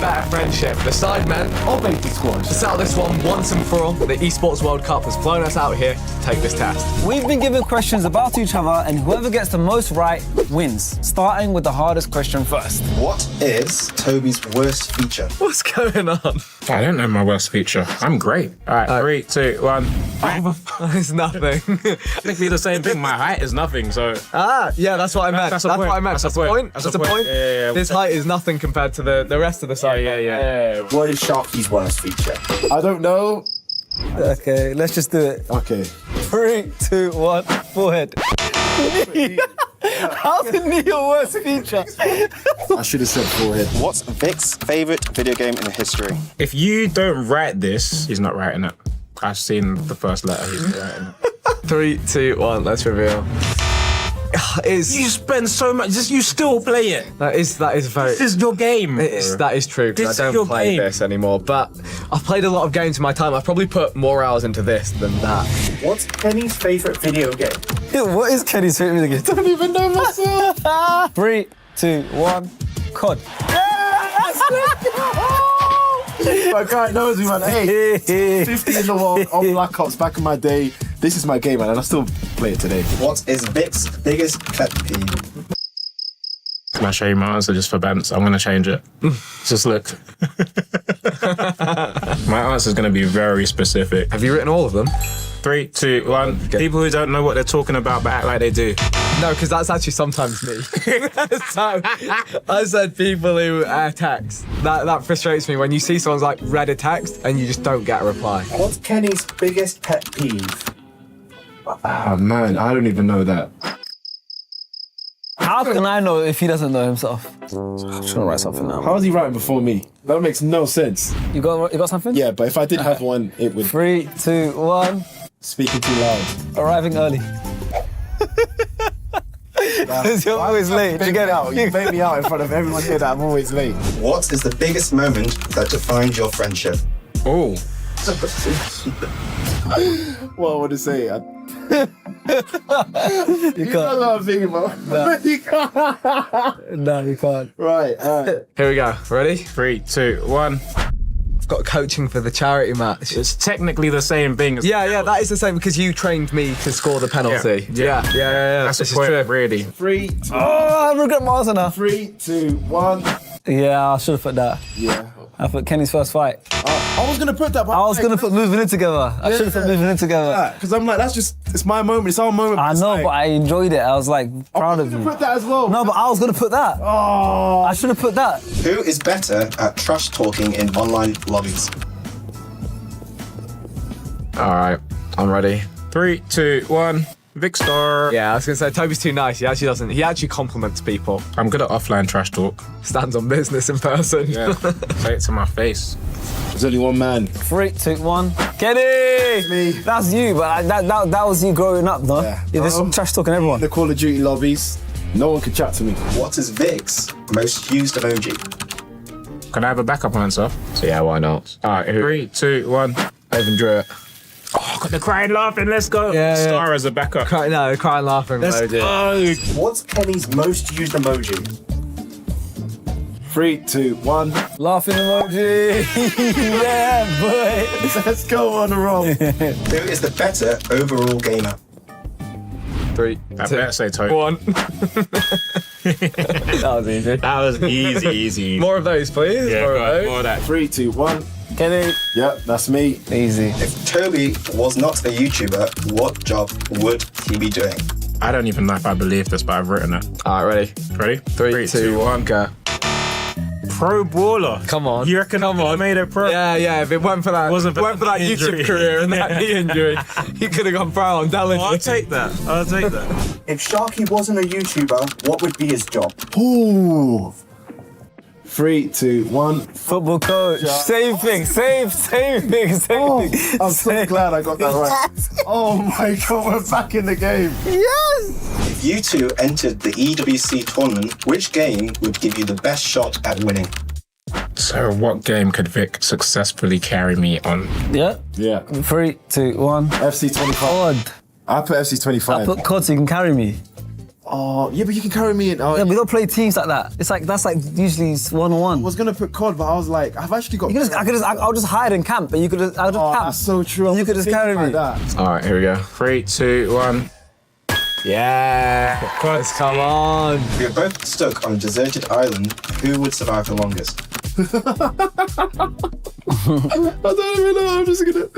better friendship, the Sidemen or Baby Squad? To settle this one once and for all, the Esports World Cup has flown us out here to take this test. We've been given questions about each other, and whoever gets the most right wins. Starting with the hardest question first. What is Toby's worst feature? What's going on? I don't know my worst feature. I'm great. All right, 3, 2, 1. It's nothing. Technically the same thing. My height is nothing, so... Yeah, that's what I meant. That's what I meant. That's a point. That's a point. Yeah. This height is nothing compared to the rest of the side. Yeah. What is Sharky's worst feature? I don't know. Okay, let's just do it. Okay. 3, 2, 1, forehead. How's the knee your worst feature? I should have said forehead. What's Vic's favourite video game in history? If you don't write this, he's not writing it. I've seen the first letter, he's writing it. 3, 2, 1, let's reveal. You spend so much, you still play it. That is very... This is your game. That is true, because I This is don't your play game. this anymore, but I've played a lot of games in my time. I've probably put more hours into this than that. What's Kenny's favourite video game? What is Kenny's favourite video game? I don't even know myself. 3, 2, 1, COD. My guy knows me, man. Hey, 50 in the world on Black Ops back in my day. This is my game, man, and I still play it today. What is Vic's biggest pet peeve? Can I show you my answer just for Bents? I'm going to change it. Just look. My answer is going to be very specific. Have you written all of them? 3, 2, 1. Okay. People who don't know what they're talking about but act like they do. No, because that's actually sometimes me. So, I said people who text. That frustrates me when you see someone's like read a text and you just don't get a reply. What's Kenny's biggest pet peeve? Ah, man, I don't even know that. How can I know if he doesn't know himself? I'm just gonna write something now. How was he writing before me? That makes no sense. You got something? Yeah, but if I did have one, it would... 3, 2, 1. Speaking too loud. Arriving early. Because you're always late. Did you get it? You bait me out in front of everyone here that I'm always late. What is the biggest moment that defines your friendship? Oh. What I want to say? You That's can't. what I'm thinking about. No. You can't. No, you can't. Right, all right. Here we go. Ready? 3, 2, 1. I've got coaching for the charity match. It's technically the same thing. As Yeah, that is the same because you trained me to score the penalty. Yeah. This That's the is point, true. really. 3, 2, Oh, I regret my answer now. 3, 2, 1. Yeah, I should have put that. Yeah. I put Kenny's first fight. I was gonna put that, but I was gonna put moving in together. I should have put moving in together. because I'm like, that's just, it's my moment, it's our moment. I it's know, like, but I enjoyed it. I was like proud I of was gonna you. put that as well. No, but I was gonna put that. Oh. I should have put that. Who is better at trash talking in online lobbies? All right, I'm ready. 3, 2, 1. Victor. Yeah, I was gonna say Toby's too nice. He actually doesn't. He actually compliments people. I'm good at offline trash talk. Stands on business in person. Yeah. Say it to my face. There's only one man. 3, 2, 1. Kenny! Me. That's you, but that was you growing up, though. Yeah. You're just trash talking everyone. The Call of Duty lobbies, no one can chat to me. What is Vic's most used emoji? Can I have a backup answer? So yeah, why not? All right, 3, 2, 1. I even drew it. Oh, got the crying laughing. Let's go. Yeah. Star as a backup. Crying laughing Let's emoji. go. What's Kenny's most used emoji? 3, 2, 1. Laughing emoji. Yeah, boy. Let's go on the roll. Who is the better overall gamer? 3, I 2, better say Toby. 1. That was easy. That was easy. More of those, please. Yeah, more go of on, those. more of that. 3, 2, 1. Kenny. Yep, that's me. Easy. If Toby was not a YouTuber, what job would he be doing? I don't even know if I believe this, but I've written it. All right, ready? Ready? 3, 2, 1, go. Pro baller. Come on. You reckon I made it pro? Yeah. If it weren't for that, Wasn't for weren't for that injury. YouTube career and that knee injury, he could have gone pro. I'm telling you. I'll take that. If Sharky wasn't a YouTuber, what would be his job? Ooh. 3, 2, 1. Football coach. Same thing. Same thing. Oh, I'm so glad I got that right. Oh my God, we're back in the game. Yes. If you two entered the EWC tournament, which game would give you the best shot at winning? So what game could Vic successfully carry me on? Yeah. Yeah. 3, 2, 1. FC 25. Odd. I put FC 25. I put COD so you can carry me. Oh, yeah, but you can carry me in. Oh, Yeah, we don't play teams like that. It's like that's like usually one-on-one. I was gonna put COD, but I was like, I've actually got. I'll just hide in camp, but you could. I'll just Oh, camp. that's so true. You could just carry me. Like that. All right, here we go. 3, 2, 1. Yeah. Let's come on. If you're both stuck on a deserted island, who would survive the longest? I don't even know. I'm just gonna.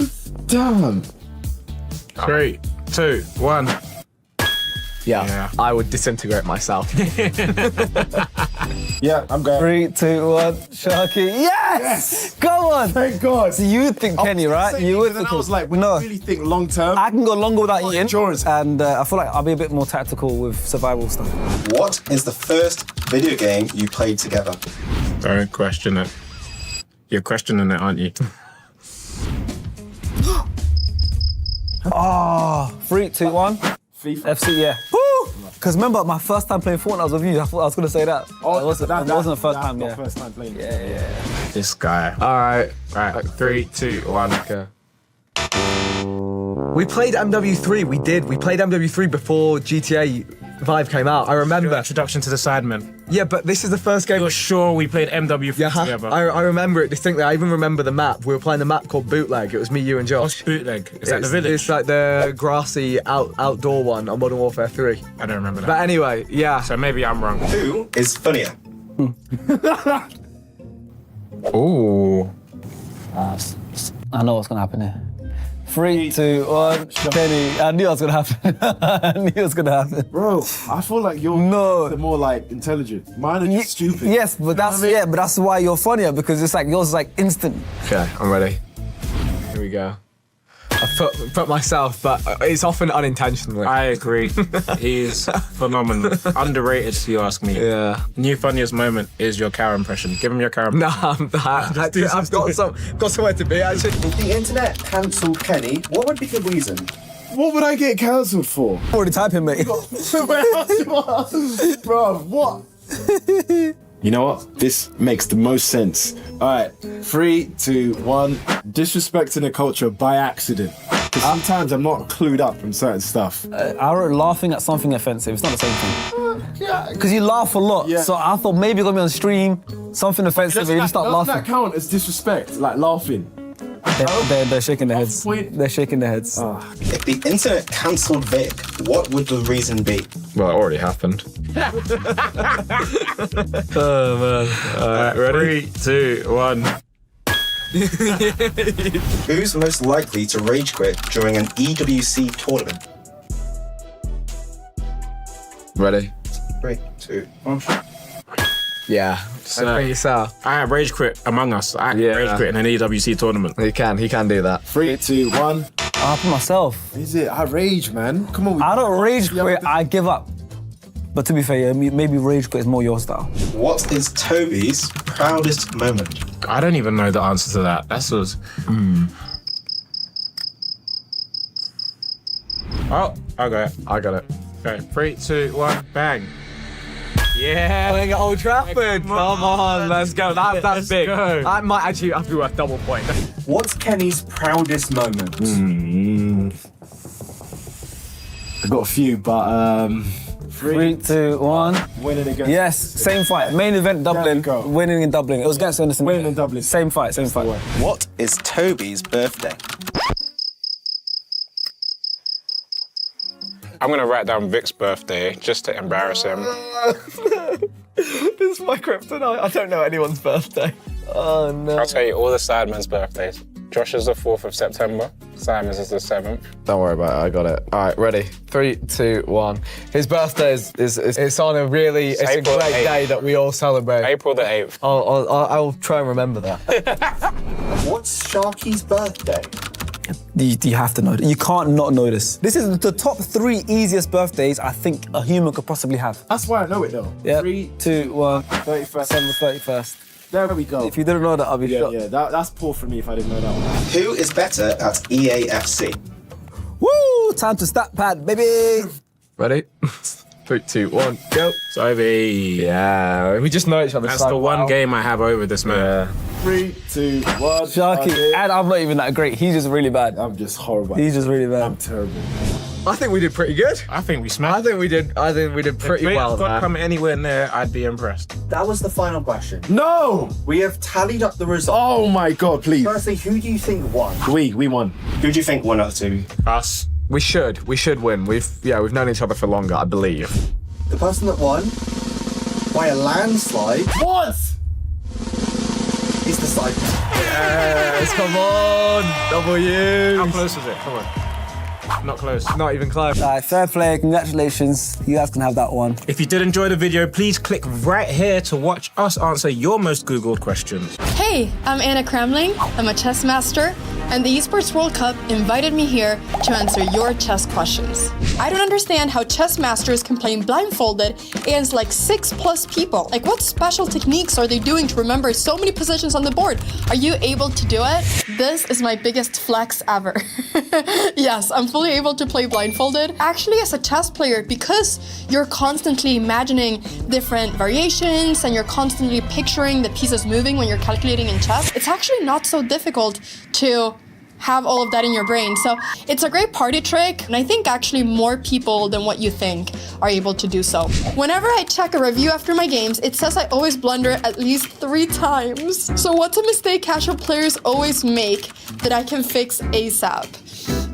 Damn. 3, 2, 1. Yeah, I would disintegrate myself. Yeah, I'm going. 3, 2, 1. Sharky. Yes! Go on. Thank God. So you would think Kenny, right? You would Then think. I was like, when you really think long term. I can go longer without eating. endurance. And I feel like I'll be a bit more tactical with survival stuff. What is the first video game you played together? Don't question it. You're questioning it, aren't you? 3, 2, 1. FIFA. FC, yeah. Woo! Because remember, my first time playing Fortnite was with you. I thought I was going to say that. It wasn't the first time, yeah. First time playing. This guy. All right. Right, 3, 2, 1. Okay. We played MW3. We did. We played MW3 before GTA 5 came out. I remember. Your introduction to the Sidemen. Yeah, but this is the first game. You're sure we played MW3 Yeah, together? I remember it distinctly. I even remember the map. We were playing the map called Bootleg. It was me, you, and Josh. What's bootleg? Is that the village? It's like the grassy outdoor one on Modern Warfare 3. I don't remember that. But anyway, yeah. So maybe I'm wrong. Who is funnier? Ooh. I know what's going to happen here. 3, 2, 1. Kenny. I knew it was going to happen. I knew it was going to happen. Bro, I feel like you're the more like intelligent. Mine are just stupid. Yes, but that's why you're funnier, because it's like yours is like instant. Okay, I'm ready. Here we go. I put myself, but it's often unintentionally. I agree. He's phenomenal. Underrated, if you ask me. Yeah. New funniest moment is your cow impression. Give him your cow impression. No, I've got somewhere to be, actually. If the internet cancelled Kenny, what would be the reason? What would I get cancelled for? Already typing, mate. Bro, what? You know what? This makes the most sense. All right, 3, 2, 1. Disrespecting a culture by accident. Because sometimes I'm not clued up on certain stuff. I wrote laughing at something offensive. It's not the same thing. Because you laugh a lot. Yeah. So I thought maybe you're going to be on stream, something offensive, and you just start Doesn't laughing. that count as disrespect? Like laughing? They're shaking their heads. Point. They're shaking their heads. If the internet cancelled Vic, what would the reason be? Well, it already happened. Oh, man. All right, ready? 3, 2, 1. Who's most likely to rage quit during an EWC tournament? Ready? 3, 2, 1. Yeah. So, yourself. I rage quit among us. I rage quit in an EWC tournament. He can do that. 3, 2, 1. I for myself. Is it? I rage, man. Come on. I don't rage quit, I give up. But to be fair, yeah, maybe rage quit is more your style. What is Toby's proudest moment? I don't even know the answer to that. That's was. Oh, I got it. I got it. Okay, 3, 2, 1, bang. Yeah. Playing at Old Trafford. Come on, let's go. That's big. go. That might actually have to be worth double point. What's Kenny's proudest moment? I got a few, but 3, 2, 1. winning against. Yes, same fight. Main event Dublin. go. Winning in Dublin. It was against Anderson. Winning in Dublin. Same fight. What is Toby's birthday? I'm gonna write down Vic's birthday just to embarrass him. This is my kryptonite. I don't know anyone's birthday. Oh, no. I'll tell you all the Sidemen's birthdays. Josh is the 4th of September. Simon's is the 7th. Don't worry about it, I got it. All right, ready? 3, 2, 1. His birthday is it's on a really, it's a April great 8th. day that we all celebrate. April the 8th. I'll try and remember that. What's Sharky's birthday? You have to know this. You can't not know this. This is the top 3 easiest birthdays I think a human could possibly have. That's why I know it though. Yeah. 3, 2, 1. 31st. December 31st. There we go. If you didn't know that, I'll be shocked. Yeah, that's poor for me if I didn't know that one. Who is better at EAFC? Woo! Time to stat pad, baby. Ready? 3, 2, 1, go. Toby. Yeah, we just know each other. That's so the one well. game I have over this man. 3, 2, 1. Sharky, and I'm not even that great. He's just really bad. I'm just horrible. He's just really bad. I'm terrible. I think we did pretty good. I think we smashed. I think we did pretty well If God there. come anywhere near, I'd be impressed. That was the final question. No! We have tallied up the results. Oh my God, please. Firstly, who do you think won? We won. Who do you think won out of two? Us. We should win. We've known each other for longer, I believe. The person that won by a landslide What? is the Cyclones. Yes, come on, W. How close is it? Come on. Not close. Not even close. All right, fair play. Congratulations. You guys can have that one. If you did enjoy the video, please click right here to watch us answer your most Googled questions. Hey, I'm Anna Kramling. I'm a chess master, and the Esports World Cup invited me here to answer your chess questions. I don't understand how chess masters can play blindfolded against like 6+ people. Like, what special techniques are they doing to remember so many positions on the board? Are you able to do it? This is my biggest flex ever. Yes, I'm fully able to play blindfolded. Actually, as a chess player, because you're constantly imagining different variations and you're constantly picturing the pieces moving when you're calculating in chess, it's actually not so difficult to have all of that in your brain. So it's a great party trick, and I think actually more people than what you think are able to do so. Whenever I check a review after my games, it says I always blunder at least 3 times. So what's a mistake casual players always make that I can fix ASAP?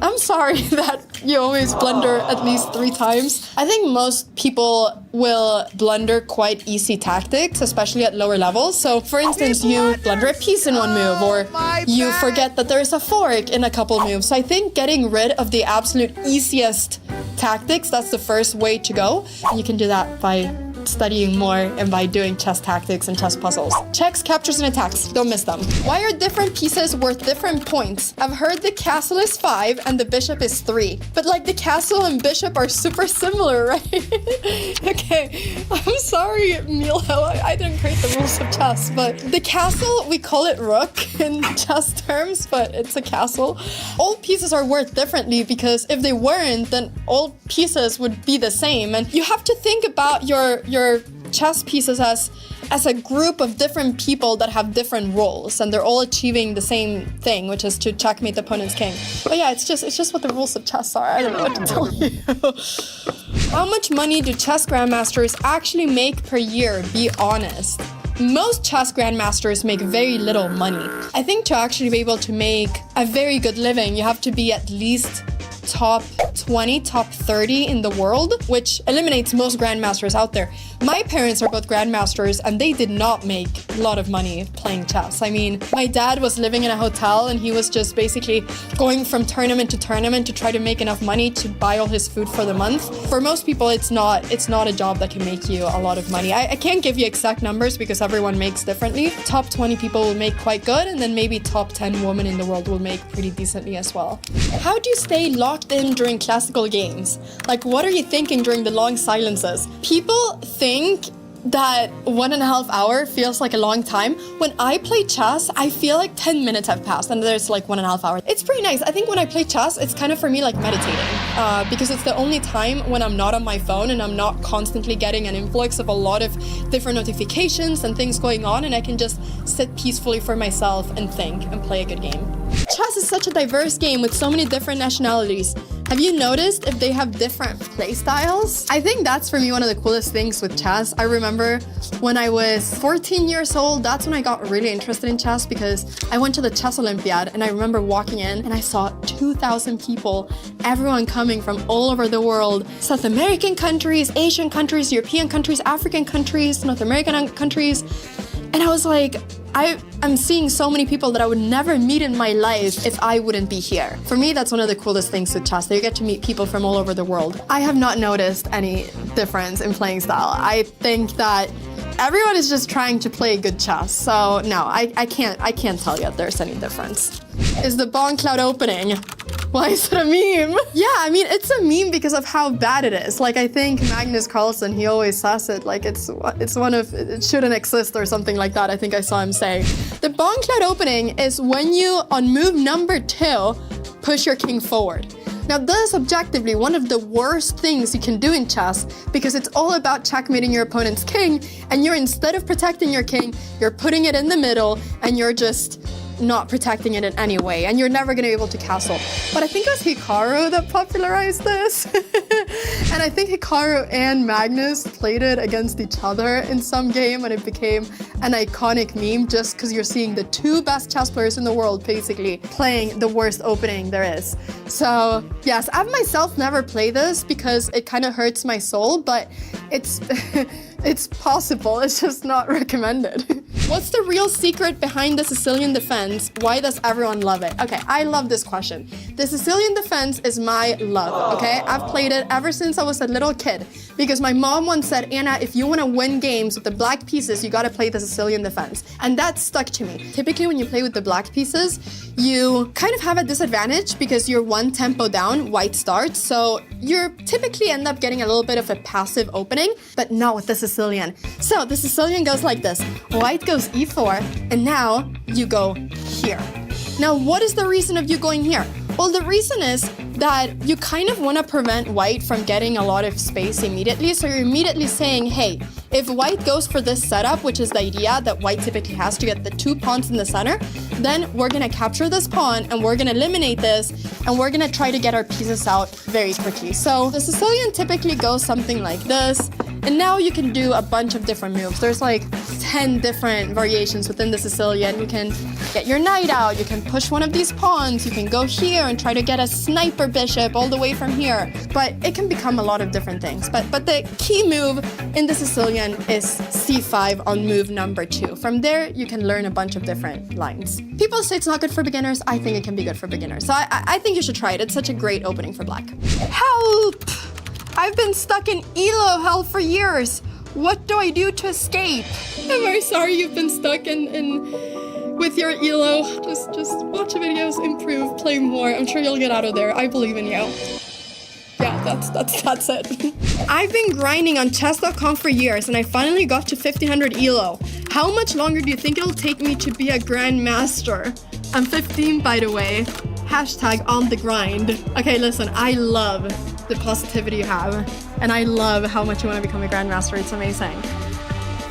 I'm sorry that you always blunder at least 3 times. I think most people will blunder quite easy tactics, especially at lower levels. So for instance, you blunder a piece in one move, or you forget that there's a fork in a couple moves. So I think getting rid of the absolute easiest tactics, that's the first way to go. And you can do that by studying more and by doing chess tactics and chess puzzles. Checks, captures, and attacks. Don't miss them. Why are different pieces worth different points? I've heard the castle is 5 and the bishop is 3. But like the castle and bishop are super similar, right? Okay, I'm sorry, Milo. I didn't create the rules of chess, but the castle, we call it rook in chess terms, but it's a castle. All pieces are worth differently because if they weren't, then all pieces would be the same. And you have to think about your chess pieces as a group of different people that have different roles, and they're all achieving the same thing, which is to checkmate the opponent's king. But yeah, it's just what the rules of chess are. I don't know what to tell you. How much money do chess grandmasters actually make per year? Be honest. Most chess grandmasters make very little money. I think to actually be able to make a very good living, you have to be at least top 20, top 30 in the world, which eliminates most grandmasters out there. My parents are both grandmasters and they did not make a lot of money playing chess. I mean, my dad was living in a hotel and he was just basically going from tournament to tournament to try to make enough money to buy all his food for the month. For most people, it's not a job that can make you a lot of money. I can't give you exact numbers because everyone makes differently. Top 20 people will make quite good, and then maybe top 10 women in the world will make pretty decently as well. How do you stay locked in during classical games? Like, what are you thinking during the long silences? People think that 1.5 hours feels like a long time. When I play chess, I feel like 10 minutes have passed and there's like 1.5 hours. It's pretty nice. I think when I play chess, it's kind of for me like meditating because it's the only time when I'm not on my phone and I'm not constantly getting an influx of a lot of different notifications and things going on, and I can just sit peacefully for myself and think and play a good game. Chess is such a diverse game with so many different nationalities. Have you noticed if they have different play styles? I think that's for me one of the coolest things with chess. I remember when I was 14 years old, that's when I got really interested in chess because I went to the Chess Olympiad and I remember walking in and I saw 2,000 people, everyone coming from all over the world, South American countries, Asian countries, European countries, African countries, North American countries. And I was like, I'm seeing so many people that I would never meet in my life if I wouldn't be here. For me, that's one of the coolest things with chess, that you get to meet people from all over the world. I have not noticed any difference in playing style. I think that everyone is just trying to play good chess. So no, I can't tell you if there's any difference. Is the Bong Cloud opening? Why is it a meme? Yeah, I mean, it's a meme because of how bad it is. Like, I think Magnus Carlsen, he always says it, like it's one of, it shouldn't exist or something like that. I think I saw him say. The Bong Cloud opening is when you, on move number 2, push your king forward. Now, this is objectively one of the worst things you can do in chess because it's all about checkmating your opponent's king, and you're, instead of protecting your king, you're putting it in the middle and you're just not protecting it in any way, and you're never gonna be able to castle. But I think it was Hikaru that popularized this. And I think Hikaru and Magnus played it against each other in some game, and it became an iconic meme just because you're seeing the two best chess players in the world basically playing the worst opening there is. So yes, I've myself never played this because it kind of hurts my soul, but it's it's possible, it's just not recommended. What's the real secret behind the Sicilian defense? Why does everyone love it? Okay, I love this question. The Sicilian defense is my love, okay? I've played it ever since I was a little kid because my mom once said, Anna, if you want to win games with the black pieces, you got to play the Sicilian defense. And that stuck to me. Typically, when you play with the black pieces, you kind of have a disadvantage because you're one tempo down, white starts, so you typically end up getting a little bit of a passive opening, but not with the Sicilian. So the Sicilian goes like this. White goes e4, and now you go here. Now, what is the reason of you going here? Well, the reason is that you kind of want to prevent white from getting a lot of space immediately. So you're immediately saying, hey, if white goes for this setup, which is the idea that white typically has to get the two pawns in the center, then we're going to capture this pawn and we're going to eliminate this and we're going to try to get our pieces out very quickly. So the Sicilian typically goes something like this. And now you can do a bunch of different moves. There's like 10 different variations within the Sicilian. You can get your knight out, you can push one of these pawns, you can go here and try to get a sniper bishop all the way from here. But it can become a lot of different things. But the key move in the Sicilian is c5 on move number 2. From there, you can learn a bunch of different lines. People say it's not good for beginners. I think it can be good for beginners. So I think you should try it. It's such a great opening for black. Help! I've been stuck in elo hell for years. What do I do to escape? I'm very sorry you've been stuck with your elo. Just watch videos, improve, play more. I'm sure you'll get out of there. I believe in you. Yeah, that's it. I've been grinding on chess.com for years and I finally got to 1500 elo. How much longer do you think it'll take me to be a grandmaster? I'm 15, by the way. Hashtag on the grind. Okay, listen, I love the positivity you have, and I love how much you want to become a grandmaster. It's amazing.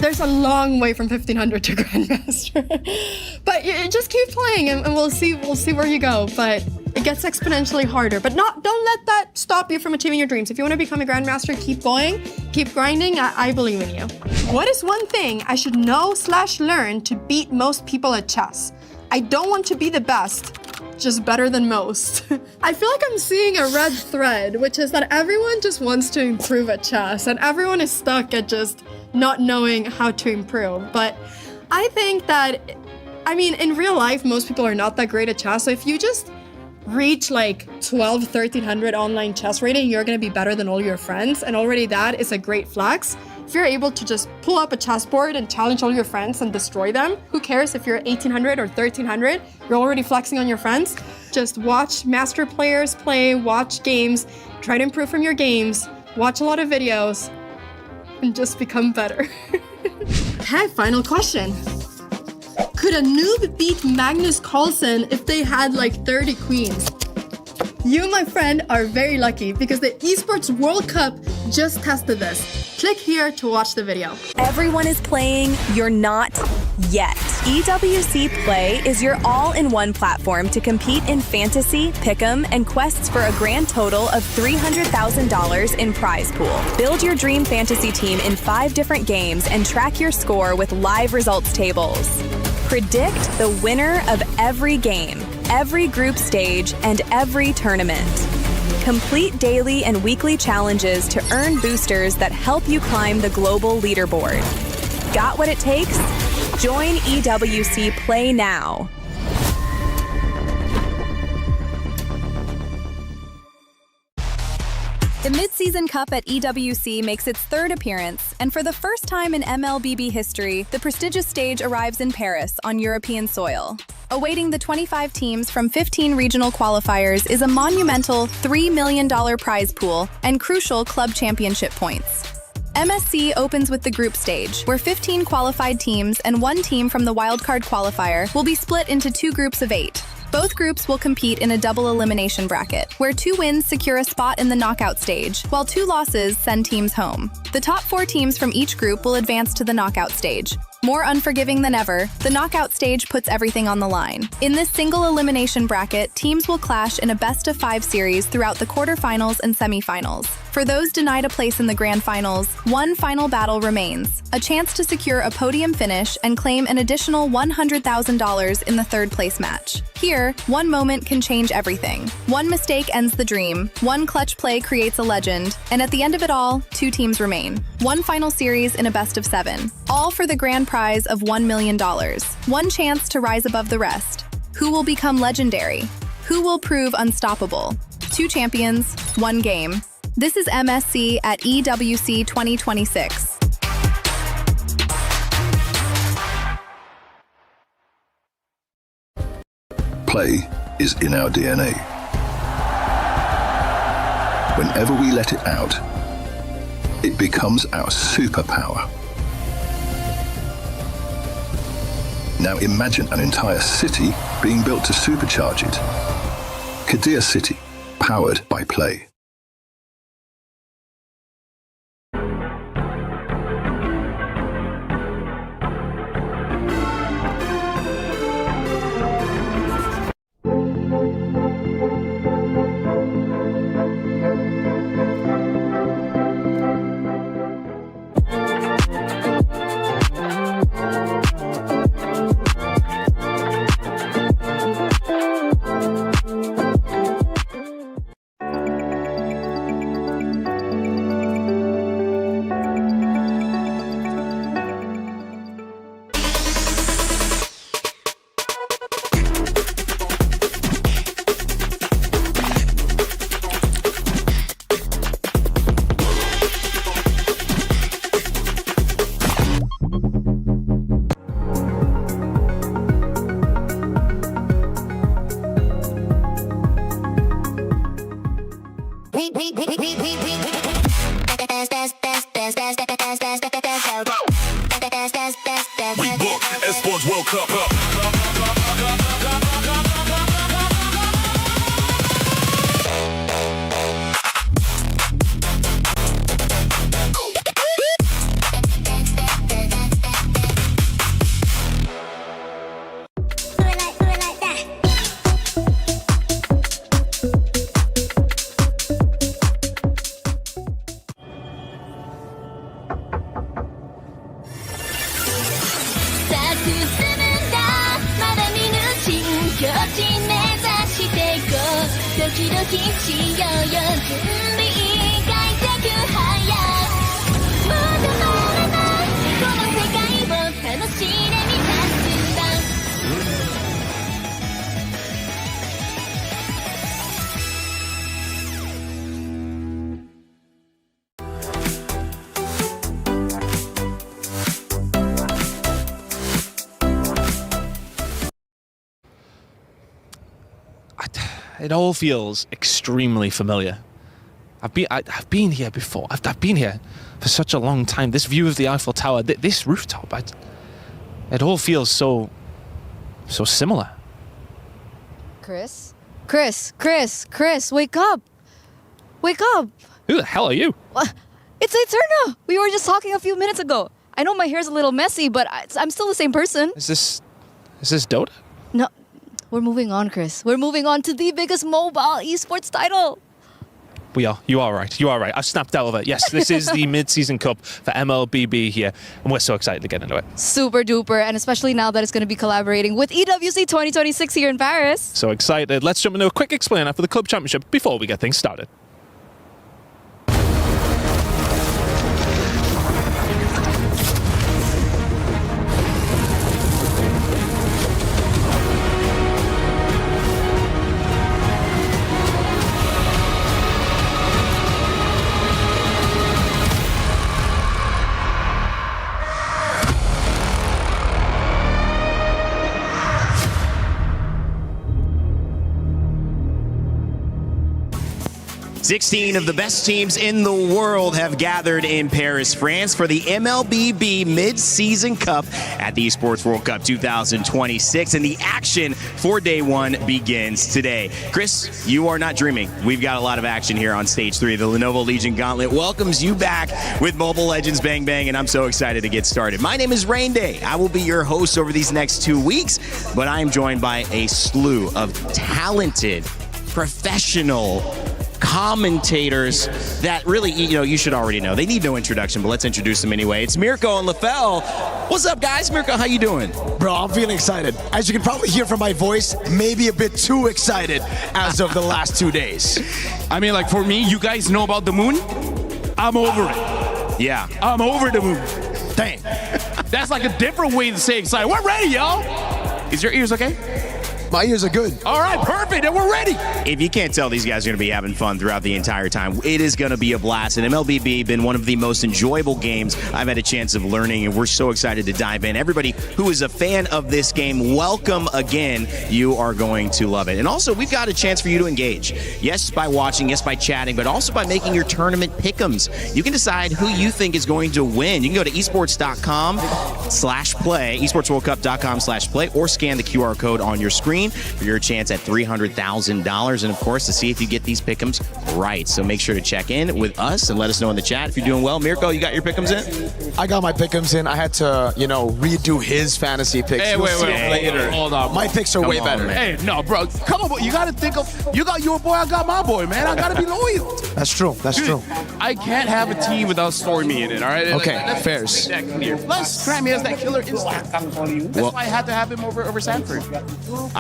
There's a long way from 1500 to grandmaster, but you just keep playing, and we'll see where you go. But it gets exponentially harder. But don't let that stop you from achieving your dreams. If you want to become a grandmaster, keep going, keep grinding. I believe in you. What is one thing I should know/learn to beat most people at chess? I don't want to be the best, just better than most. I feel like I'm seeing a red thread, which is that everyone just wants to improve at chess and everyone is stuck at just not knowing how to improve. But I think that, I mean, in real life, most people are not that great at chess. So if you just reach like 1300 online chess rating, you're gonna be better than all your friends. And already that is a great flex. If you're able to just pull up a chessboard and challenge all your friends and destroy them, who cares if you're 1800 or 1300? You're already flexing on your friends. Just watch master players play, watch games, try to improve from your games, watch a lot of videos, and just become better. Okay, final question. Could a noob beat Magnus Carlsen if they had like 30 queens? You, my friend, are very lucky because the Esports World Cup just tested this. Click here to watch the video. Everyone is playing, you're not yet. EWC Play is your all-in-one platform to compete in fantasy, pick'em, and quests for a grand total of $300,000 in prize pool. Build your dream fantasy team in 5 different games and track your score with live results tables. Predict the winner of every game, every group stage, and every tournament. Complete daily and weekly challenges to earn boosters that help you climb the global leaderboard. Got what it takes? Join EWC Play now. The Mid Season Cup at EWC makes its 3rd appearance, and for the first time in MLBB history, the prestigious stage arrives in Paris on European soil. Awaiting the 25 teams from 15 regional qualifiers is a monumental $3 million prize pool and crucial club championship points. MSC opens with the group stage, where 15 qualified teams and 1 team from the wildcard qualifier will be split into 2 groups of 8. Both groups will compete in a double elimination bracket, where 2 wins secure a spot in the knockout stage, while 2 losses send teams home. The top 4 teams from each group will advance to the knockout stage. More unforgiving than ever, the knockout stage puts everything on the line. In this single elimination bracket, teams will clash in a best-of-5 series throughout the quarterfinals and semifinals. For those denied a place in the grand finals, one final battle remains, a chance to secure a podium finish and claim an additional $100,000 in the third-place match. Here, one moment can change everything. One mistake ends the dream, one clutch play creates a legend, and at the end of it all, 2 teams remain. One final series in a best-of-7, all for the grand prize of $1 million. One chance to rise above the rest. Who will become legendary? Who will prove unstoppable? 2 champions, 1 game. This is MSC at EWC 2026. Play is in our DNA. Whenever we let it out, it becomes our superpower. Now imagine an entire city being built to supercharge it. Kadir City, powered by Play. Esports World Cup. It all feels extremely familiar. I've been here before. I've been here for such a long time. This view of the Eiffel Tower, this rooftop, it all feels so similar. Chris, wake up! Wake up! Who the hell are you? It's Eterna. We were just talking a few minutes ago. I know my hair's a little messy, but I'm still the same person. Is this Dota? No. We're moving on, Chris. We're moving on to the biggest mobile esports title. We are. You are right. You are right. I've snapped out of it. Yes, this is the Mid Season Cup for MLBB here, and we're so excited to get into it. Super duper, and especially now that it's going to be collaborating with EWC 2026 here in Paris. So excited. Let's jump into a quick explainer for the club championship before we get things started. 16 of the best teams in the world have gathered in Paris, France for the MLBB Mid Season Cup at the Esports World Cup 2026, and the action for day one begins today. Chris, you are not dreaming. We've got a lot of action here on stage 3. The Lenovo Legion Gauntlet welcomes you back with Mobile Legends Bang Bang, and I'm so excited to get started. My name is Rain Day. I will be your host over these next 2 weeks, but I am joined by a slew of talented, professional commentators that really, you should already know. They need no introduction, but let's introduce them anyway. It's Mirko and LaFell. What's up, guys? Mirko, how you doing? Bro, I'm feeling excited. As you can probably hear from my voice, maybe a bit too excited as of the last 2 days. I mean, like, for me, you guys know about the moon? I'm over it. Yeah. I'm over the moon. Dang. That's like a different way to say excited. We're ready, y'all. Is your ears okay? My ears are good. All right, perfect, and we're ready. If you can't tell, these guys are going to be having fun throughout the entire time. It is going to be a blast, and MLBB been one of the most enjoyable games I've had a chance of learning, and we're so excited to dive in. Everybody who is a fan of this game, welcome again. You are going to love it. And also, we've got a chance for you to engage. Yes, by watching, yes, by chatting, but also by making your tournament pick'ems. You can decide who you think is going to win. You can go to esports.com/play, esportsworldcup.com/play, or scan the QR code on your screen for your chance at $300,000, and of course to see if you get these pick'ems right. So make sure to check in with us and let us know in the chat if you're doing well. Mirko, you got your pick'ems in? I got my pick'ems in. I had to, redo his fantasy picks. Hey, wait, later. Hold on. My picks are way better. Man. Hey, no, bro. Come on, bro. You got to think of, you got your boy, I got my boy, man. I got to be loyal. That's true. That's true. I can't have a team without Story Me in it, all right? Okay, let's fairs. make that clear. Plus, Grammy has that killer instinct. That's why I had to have him over Sanford.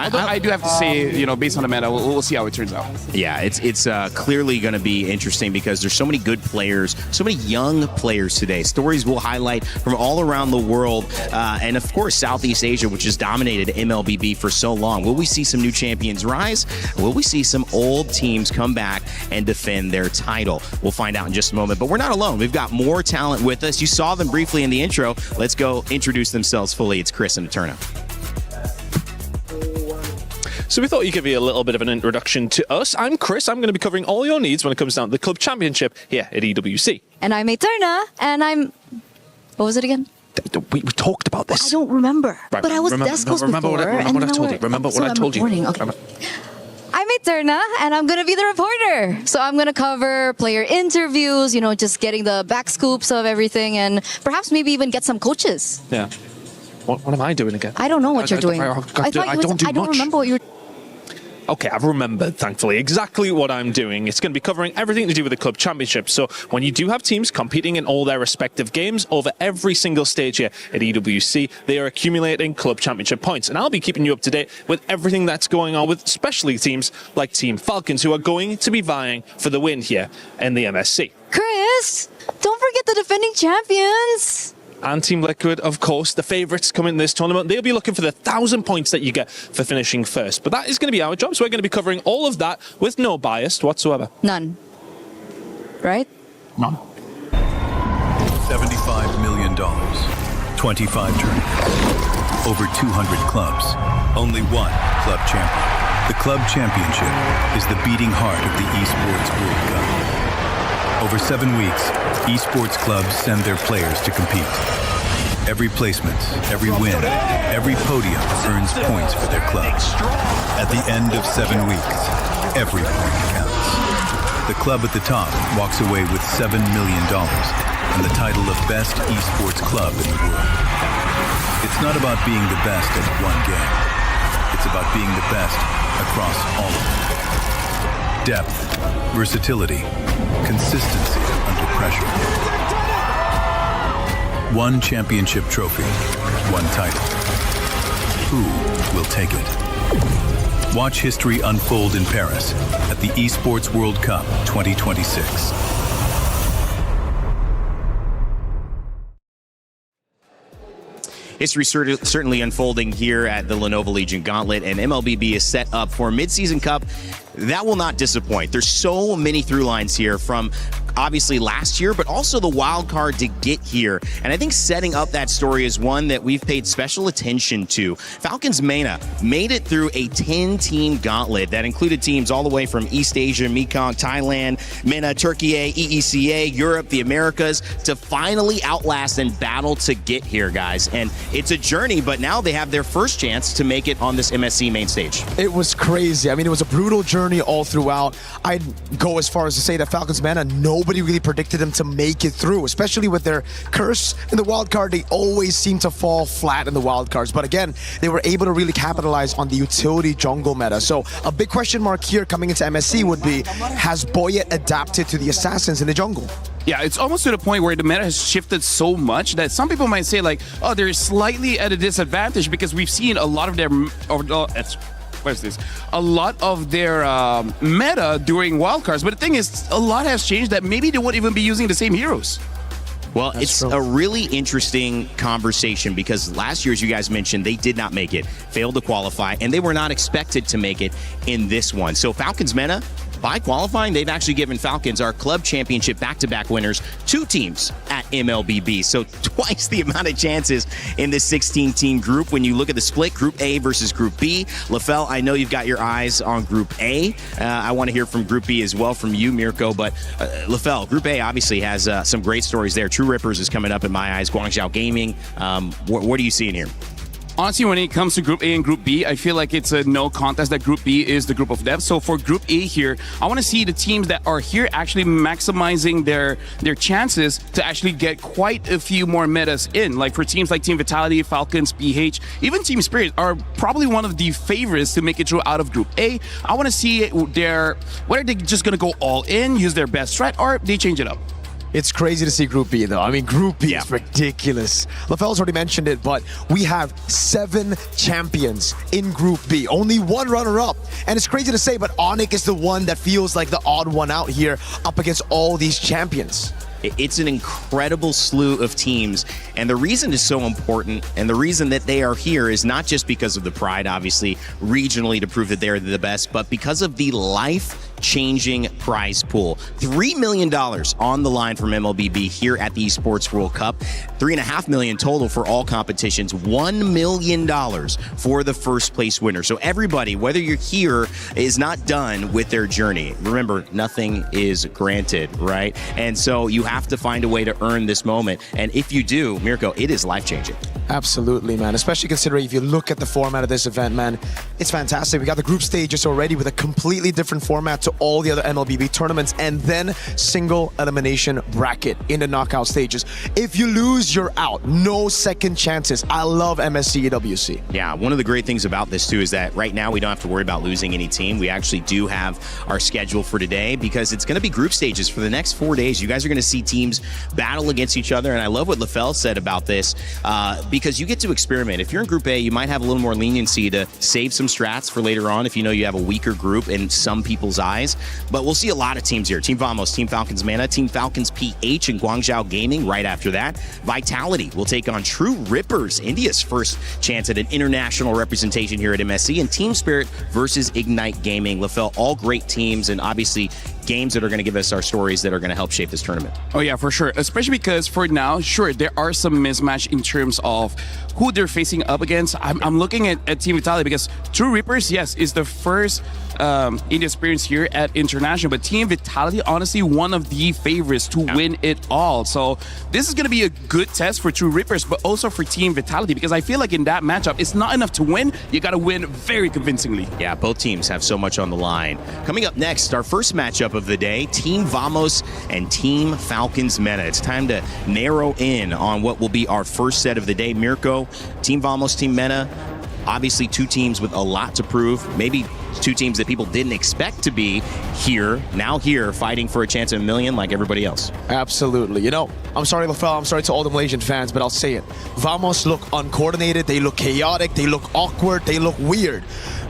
I do have to say, based on the meta, we'll see how it turns out. Yeah, it's clearly going to be interesting because there's so many good players, so many young players today. Stories will highlight from all around the world, and of course Southeast Asia, which has dominated MLBB for so long. Will we see some new champions rise? Will we see some old teams come back and defend their title? We'll find out in just a moment, but we're not alone. We've got more talent with us. You saw them briefly in the intro. Let's go introduce themselves fully. It's Chris and Eterna. So we thought you'd give you a little bit of an introduction to us. I'm Chris. I'm going to be covering all your needs when it comes down to the club championship here at EWC. And I'm Eterna, and I'm... What was it again? We talked about this. I don't remember. Right, but I was Descos remember before. Remember what I told you. Remember what I told you. Okay. I'm Eterna, and I'm going to be the reporter. So I'm going to cover player interviews, just getting the back scoops of everything, and perhaps maybe even get some coaches. Yeah. What am I doing again? I don't know what you're doing. I don't remember what you're... Okay, I've remembered, thankfully, exactly what I'm doing. It's going to be covering everything to do with the club championship. So when you do have teams competing in all their respective games over every single stage here at EWC, they are accumulating club championship points. And I'll be keeping you up to date with everything that's going on with especially teams like Team Falcons, who are going to be vying for the win here in the MSC. Chris, don't forget the defending champions. And Team Liquid, of course, the favourites coming in this tournament. They'll be looking for the 1,000 points that you get for finishing first. But that is going to be our job, so we're going to be covering all of that with no bias whatsoever. None. Right? None. $75 million, 25 tournaments, over 200 clubs, only one club champion. The club championship is the beating heart of the Esports World Cup. Over 7 weeks, esports clubs send their players to compete. Every placement, every win, every podium earns points for their club. At the end of 7 weeks, every point counts. The club at the top walks away with $7 million and the title of Best Esports Club in the world. It's not about being the best at one game. It's about being the best across all of them. Depth, versatility, consistency under pressure. One championship trophy, one title. Who will take it? Watch history unfold in Paris at the Esports World Cup 2026. History certainly unfolding here at the Lenovo Legion Gauntlet, and MLBB is set up for a mid-season cup that will not disappoint. There's so many through lines here from obviously last year, but also the wild card to get here. And I think setting up that story is one that we've paid special attention to. Falcons MENA made it through a 10-team gauntlet that included teams all the way from East Asia, Mekong, Thailand, MENA, Turkey, EECA, Europe, the Americas, to finally outlast and battle to get here, guys. And it's a journey, but now they have their first chance to make it on this MSC main stage. It was crazy. I mean, it was a brutal journey all throughout. I'd go as far as to say that Falcons MENA, nobody really predicted them to make it through, especially with their curse in the wild card. They always seem to fall flat in the wild cards. But again, they were able to really capitalize on the utility jungle meta. So a big question mark here coming into MSC would be, has Boyet adapted to the assassins in the jungle? Yeah, it's almost to the point where the meta has shifted so much that some people might say like, oh, they're slightly at a disadvantage because we've seen a lot of their, a lot of their meta during wildcards. But the thing is, a lot has changed that maybe they won't even be using the same heroes. Well, it's a really interesting conversation because last year, as you guys mentioned, they did not make it, failed to qualify, and they were not expected to make it in this one. So Falcons MENA, by qualifying, they've actually given Falcons, our club championship back-to-back winners, 2 teams at MLBB. So twice the amount of chances in this 16-team group. When you look at the split, Group A versus Group B. LaFell, I know you've got your eyes on Group A. I want to hear from Group B as well from you, Mirko. But LaFell, Group A obviously has some great stories there. True Rippers is coming up in my eyes. Guangzhou Gaming. What are you seeing here? Honestly, when it comes to Group A and Group B, I feel like it's a no contest that Group B is the group of death. So for Group A here, I want to see the teams that are here actually maximizing their chances to actually get quite a few more metas in. Like for teams like Team Vitality, Falcons PH, even Team Spirit are probably one of the favorites to make it through out of Group A. I want to see whether they're just going to go all in, use their best strat, or they change it up. It's crazy to see Group B, though. I mean, Group B is ridiculous. LaFell's already mentioned it, but we have 7 champions in Group B. Only 1 runner-up. And it's crazy to say, but Onyx is the one that feels like the odd one out here up against all these champions. It's an incredible slew of teams, and the reason is so important, and the reason that they are here is not just because of the pride, obviously, regionally to prove that they're the best, but because of the life-changing prize pool. $3 million on the line from MLBB here at the Esports World Cup. $3.5 million total for all competitions. $1 million for the first place winner. So everybody, whether you're here, is not done with their journey. Remember, nothing is granted, right? And so you have to find a way to earn this moment. And if you do, Mirko, it is life-changing. Absolutely, man. Especially considering if you look at the format of this event, man, it's fantastic. We got the group stages already with a completely different format to all the other MLBB tournaments, and then single elimination bracket in the knockout stages. If you lose, you're out. No second chances. I love MSC EWC. Yeah, one of the great things about this too is that right now we don't have to worry about losing any team. We actually do have our schedule for today because it's going to be group stages for the next 4 days. You guys are going to see teams battle against each other, and I love what LaFell said about this because you get to experiment. If you're in Group A, you might have a little more leniency to save some strats for later on if you know you have a weaker group in some people's eyes. But we'll see a lot of teams here. Team Vamos, Team Falcons MENA, Team Falcons PH, and Guangzhou Gaming right after that. Vitality will take on True Rippers, India's first chance at an international representation here at MSC, and Team Spirit versus Ignite Gaming. LaFell, all great teams, and obviously games that are going to give us our stories that are going to help shape this tournament. Oh yeah, for sure. Especially because for now, sure, there are some mismatch in terms of who they're facing up against. I'm looking at Team Vitality because True Reapers, yes, is the first India experience here at International, but Team Vitality, honestly, one of the favorites to win it all. So this is going to be a good test for True Reapers, but also for Team Vitality, because I feel like in that matchup, it's not enough to win. You got to win very convincingly. Yeah, both teams have so much on the line. Coming up next, our first matchup of the day, Team Vamos and Team Falcons MENA. It's time to narrow in on what will be our first set of the day. Mirko, Team Vamos, Team MENA, obviously 2 teams with a lot to prove. Maybe 2 teams that people didn't expect to be here, now here, fighting for a chance at $1 million like everybody else. Absolutely. You know, I'm sorry, LaFell, I'm sorry to all the Malaysian fans, but I'll say it. Vamos look uncoordinated, they look chaotic, they look awkward, they look weird.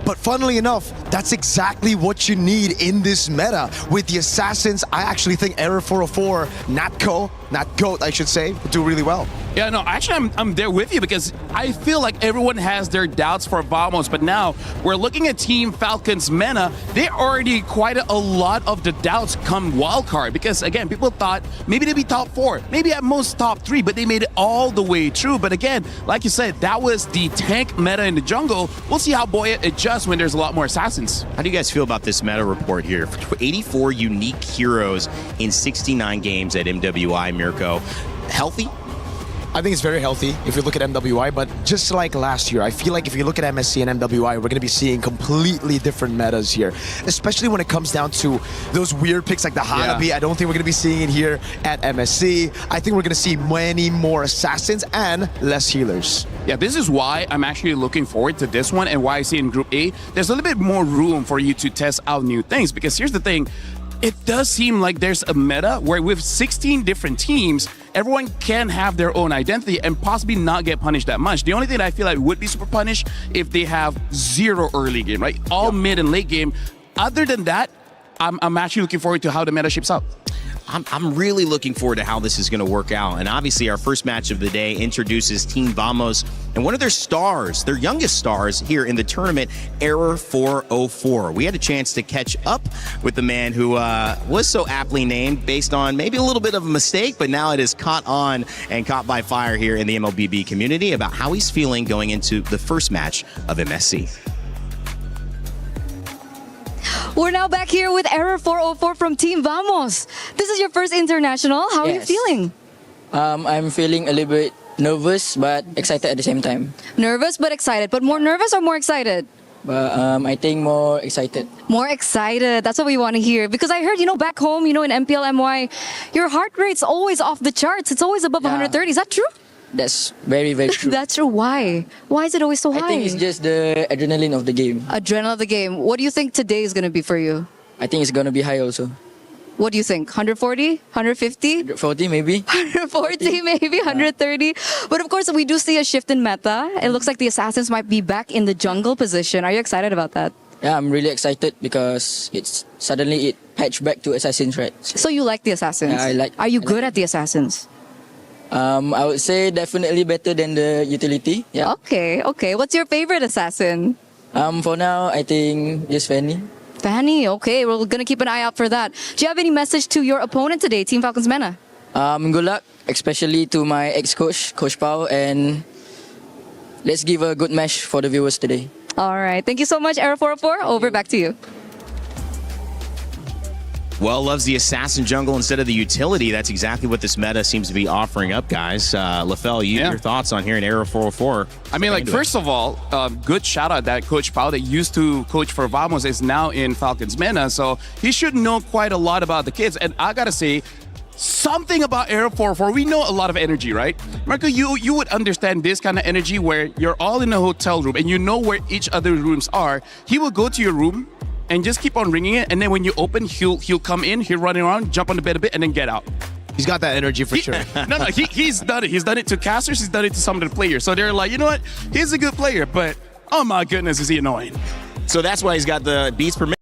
But funnily enough, that's exactly what you need in this meta. With the Assassins, I actually think Error 404, Natco, not GOAT, I should say, do really well. Yeah, no, actually, I'm there with you because I feel like everyone has their doubts for Vamos, but now we're looking at Team Falcons MENA. They already quite a lot of the doubts come wildcard because, again, people thought maybe they'd be top 4, maybe at most top 3, but they made it all the way through. But again, like you said, that was the tank meta in the jungle. We'll see how Boyet adjusts when there's a lot more assassins. How do you guys feel about this meta report here? 84 unique heroes in 69 games at MWI, Mirko. Healthy? I think it's very healthy if you look at MWI, but just like last year, I feel like if you look at MSC and MWI, we're going to be seeing completely different metas here, especially when it comes down to those weird picks like the Hanabi. I don't think we're going to be seeing it here at MSC. I think we're going to see many more assassins and less healers. Yeah, this is why I'm actually looking forward to this one and why I see in Group A, there's a little bit more room for you to test out new things because here's the thing. It does seem like there's a meta where with 16 different teams, everyone can have their own identity and possibly not get punished that much. The only thing that I feel like would be super punished if they have 0 early game, right? All mid and late game. Other than that, I'm actually looking forward to how the meta shapes up. I'm really looking forward to how this is going to work out. And obviously, our first match of the day introduces Team Vamos and one of their stars, their youngest stars here in the tournament, Error 404. We had a chance to catch up with the man who was so aptly named based on maybe a little bit of a mistake, but now it is caught on and caught by fire here in the MLBB community about how he's feeling going into the first match of MSC. We're now back here with Error 404 from Team Vamos. This is your first international. How are you feeling? I'm feeling a little bit nervous but excited at the same time. Nervous but excited. But more nervous or more excited? But I think more excited. More excited. That's what we want to hear. Because I heard, back home, in MPL MY, your heart rate's always off the charts. It's always above 130. Is that true? That's very, very true. That's true. Why? Why is it always so high? I think it's just the adrenaline of the game. Adrenaline of the game. What do you think today is going to be for you? I think it's going to be high also. What do you think? 140? 150? 140 maybe. 140 maybe, 130. But of course, we do see a shift in meta. It looks like the Assassins might be back in the jungle position. Are you excited about that? Yeah, I'm really excited because it patched back to Assassins, right? So you like the Assassins? Yeah, I like. Are you good at the Assassins? I would say definitely better than the utility. Yeah. Okay. What's your favorite assassin? For now, I think just Fanny. Fanny, okay. We're gonna keep an eye out for that. Do you have any message to your opponent today, Team Falcons MENA? Good luck, especially to my ex-coach, Coach Pao, and let's give a good match for the viewers today. All right. Thank you so much, Error 404. Over, back to you. Well, loves the assassin jungle instead of the utility. That's exactly what this meta seems to be offering up, guys. LaFell, your thoughts on hearing Error 404? I mean, first of all, good shout out that Coach Pao that used to coach for Vamos is now in Falcons MENA, so he should know quite a lot about the kids. And I gotta say, something about Error 404, we know a lot of energy, right? Marco, you would understand this kind of energy where you're all in a hotel room and you know where each other rooms are. He will go to your room and just keep on ringing it, and then when you open, he'll come in, he'll run around, jump on the bed a bit, and then get out. He's got that energy for sure. No, he's done it. He's done it to casters, he's done it to some of the players. So they're like, you know what? He's a good player, but oh my goodness, is he annoying. So that's why he's got the beats per minute.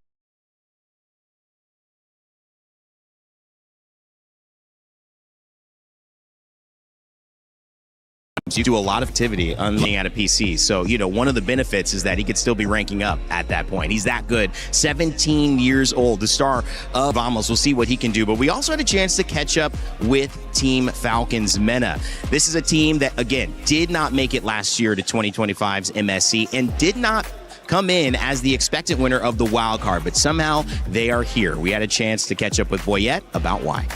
You do a lot of activity on looking at a PC. So, one of the benefits is that he could still be ranking up at that point. He's that good. 17 years old, the star of Vamos. We'll see what he can do. But we also had a chance to catch up with Team Falcons MENA. This is a team that, again, did not make it last year to 2025's MSC and did not come in as the expected winner of the wild card. But somehow they are here. We had a chance to catch up with Boyet about why.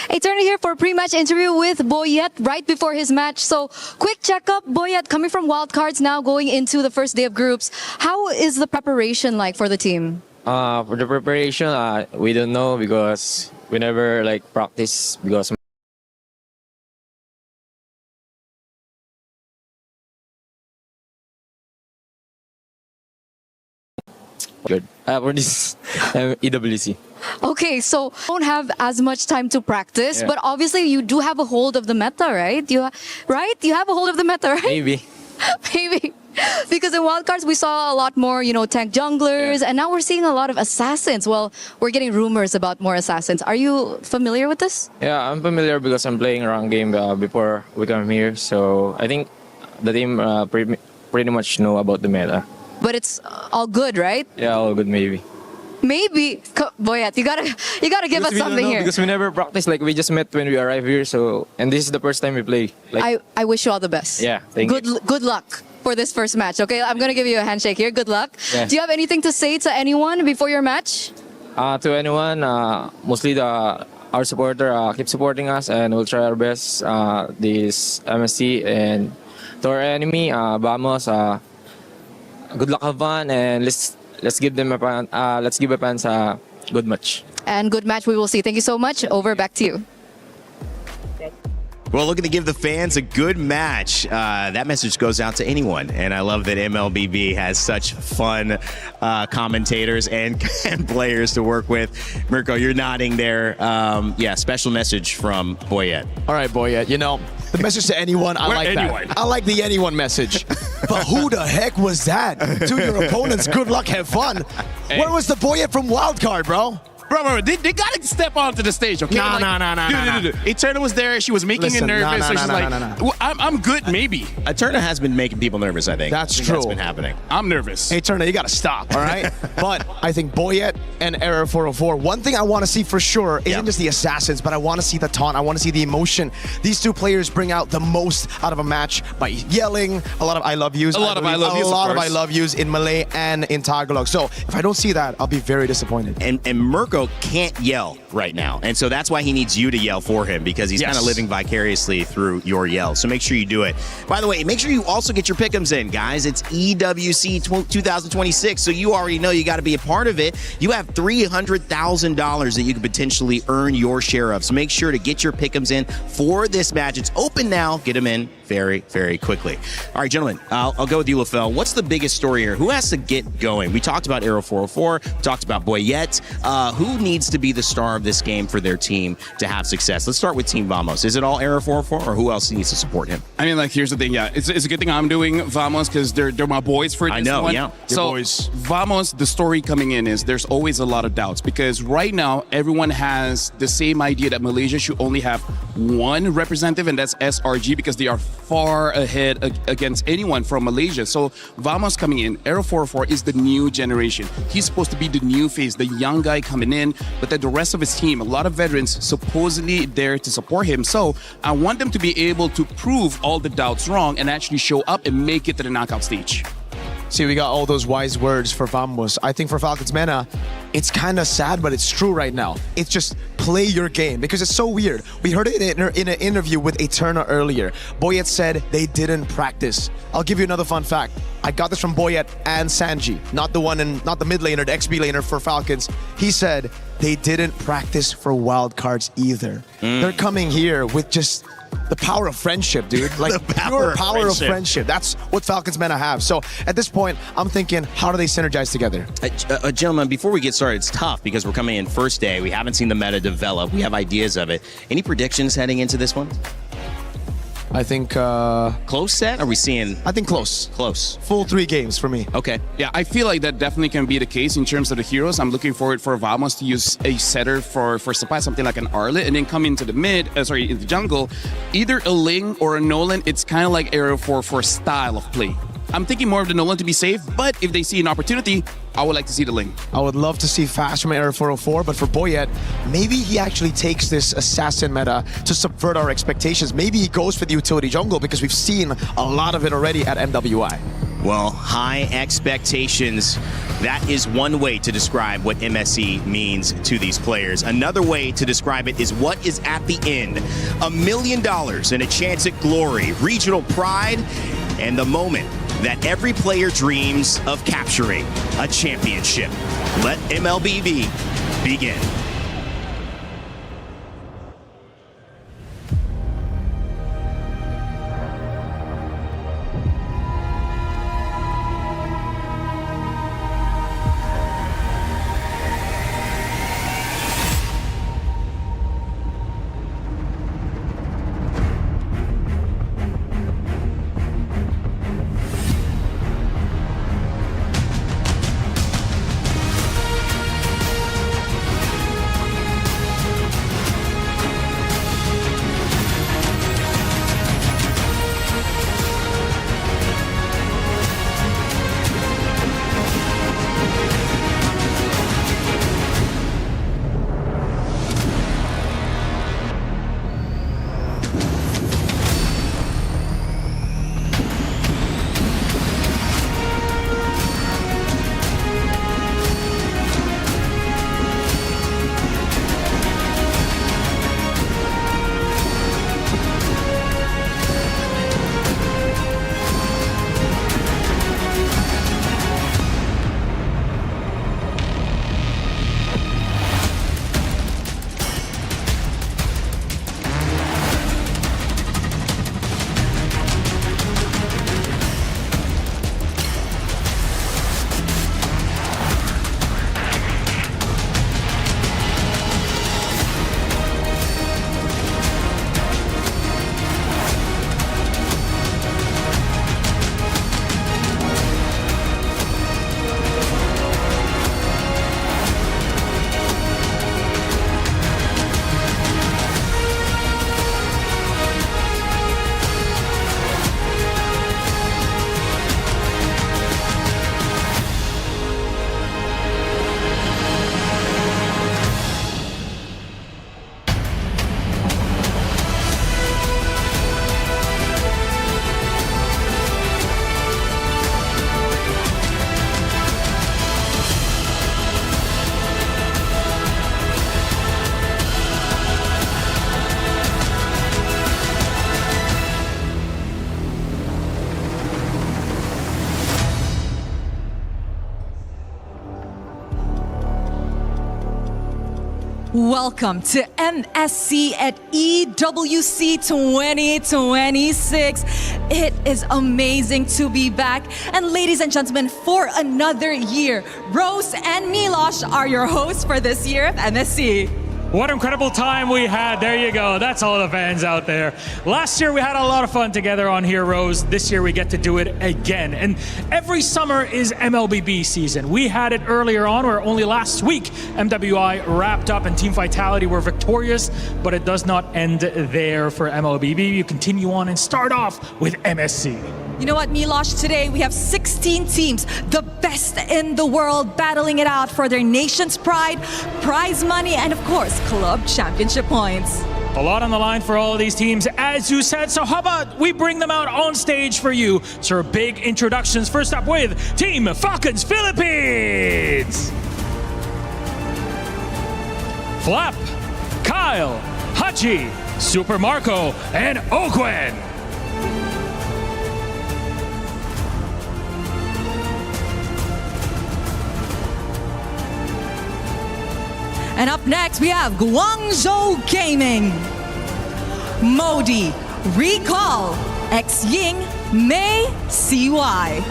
Hey, Turner here for a pre-match interview with Boyet right before his match. So, quick checkup. Boyet, coming from wildcards now, going into the first day of groups. How is the preparation like for the team? For the preparation, we don't know because we never practice because good for this EWC. Okay, so don't have as much time to practice, but obviously you do have a hold of the meta, right? You have a hold of the meta, right? Maybe. Maybe. Because in wildcards we saw a lot more, tank junglers, and now we're seeing a lot of assassins. Well, we're getting rumors about more assassins. Are you familiar with this? Yeah, I'm familiar because I'm playing around game before we come here. So I think the team pretty much know about the meta. But it's all good, right? Yeah, all good maybe. Maybe, Boyet, you gotta give us something here. Because we never practice. Like we just met when we arrived here. So and this is the first time we play. Like I wish you all the best. Yeah, thank you. Good luck for this first match. Okay, I'm gonna give you a handshake here. Good luck. Yeah. Do you have anything to say to anyone before your match? To anyone, mostly our supporter, keep supporting us, and we'll try our best. This MSC and to our enemy, vamos. Good luck, have fun, and let's give them let's give a fans a good match. And good match we will see. Thank you so much. Over, back to you. Well, looking to give the fans a good match. That message goes out to anyone. And I love that MLBB has such fun commentators and players to work with. Mirko, you're nodding there. Yeah, special message from Boyet. All right, Boyet, the message to anyone, I like anyone. that. I like the anyone message. But who the heck was that? To your opponents, good luck, have fun. Hey. Where was the Boyet from Wildcard, bro? Bro, they gotta step onto the stage, okay? No. Eterna was there. She was making it nervous. So she's like, well, I'm good, maybe. Eterna has been making people nervous, I think. That's true. That's been happening. I'm nervous. Eterna, you gotta stop, all right? But I think Boyet and Error 404, one thing I want to see for sure isn't just the assassins, but I want to see the taunt. I want to see the emotion. These two players bring out the most out of a match by yelling, a lot of I love yous. A lot of I love yous in Malay and in Tagalog. So if I don't see that, I'll be very disappointed. And Mirko can't yell right now. And so that's why he needs you to yell for him, because he's kind of living vicariously through your yell. So make sure you do it. By the way, make sure you also get your pick'ems in, guys. It's EWC 2026, so you already know you got to be a part of it. You have $300,000 that you could potentially earn your share of. So make sure to get your pick'ems in for this match. It's open now. Get them in very, very quickly. All right, gentlemen, I'll go with you, LaFell. What's the biggest story here? Who has to get going? We talked about Arrow 404. We talked about Boyet. Who needs to be the star of this game for their team to have success? Let's start with Team Vamos. Is it all Arrow 404, or who else needs to support him? I mean, here's the thing. Yeah, it's a good thing I'm doing Vamos because they're my boys for this one. Yeah. So boys. Vamos, the story coming in is there's always a lot of doubts because right now everyone has the same idea that Malaysia should only have one representative, and that's SRG, because they are far ahead against anyone from Malaysia. So Vamos coming in, Arrow 404 is the new generation. He's supposed to be the new face, the young guy coming in, but then the rest of his team, a lot of veterans supposedly there to support him. So I want them to be able to prove all the doubts wrong and actually show up and make it to the knockout stage. See, we got all those wise words for Vamos. I think for Falcons MENA, it's kind of sad, but it's true right now. It's just play your game, because it's so weird. We heard it in an interview with Eterna earlier. Boyet said they didn't practice. I'll give you another fun fact. I got this from Boyet and Sanji, not the mid laner, the XB laner for Falcons. He said they didn't practice for wildcards either. They're coming here with just the power of friendship, dude. Like pure power of friendship. That's what Falcons MENA have. So at this point, I'm thinking, how do they synergize together? Gentlemen, before we get started, it's tough because we're coming in first day. We haven't seen the meta develop. We have ideas of it. Any predictions heading into this one? I think close set? Are we seeing? I think close. Close. Full 3 games for me. Okay. Yeah, I feel like that definitely can be the case in terms of the heroes. I'm looking forward for Vamos to use a setter for supply, something like an Arlet, and then come into the in the jungle. Either a Ling or a Nolan. It's kind of like Arrow 4 style of play. I'm thinking more of the Nolan to be safe, but if they see an opportunity, I would like to see the Ling. I would love to see fast from Arrow 404, but for Boyet, maybe he actually takes this assassin meta to subvert our expectations. Maybe he goes for the utility jungle because we've seen a lot of it already at MWI. Well, high expectations. That is one way to describe what MSC means to these players. Another way to describe it is what is at the end. $1 million and a chance at glory, regional pride, and the moment that every player dreams of capturing a championship. Let MLBB begin. Welcome to MSC at EWC 2026. It is amazing to be back. And ladies and gentlemen, for another year, Rose and Milosh are your hosts for this year of MSC. What incredible time we had. There you go. That's all the fans out there. Last year we had a lot of fun together on here, Rose. This year we get to do it again. And every summer is MLBB season. We had it earlier on where only last week MWI wrapped up and Team Vitality were victorious, but it does not end there for MLBB. You continue on and start off with MSC. You know what, Milosh? Today we have 16 teams, the best in the world, battling it out for their nation's pride, prize money, and of course, club championship points. A lot on the line for all of these teams, as you said. So how about we bring them out on stage for you? So big introductions. First up with Team Falcons Philippines. Flap, Kyle, Hachi, Super Marco, and Okwen. And up next, we have Guangzhou Gaming. Modi, Recall, X-Ying, May, CY.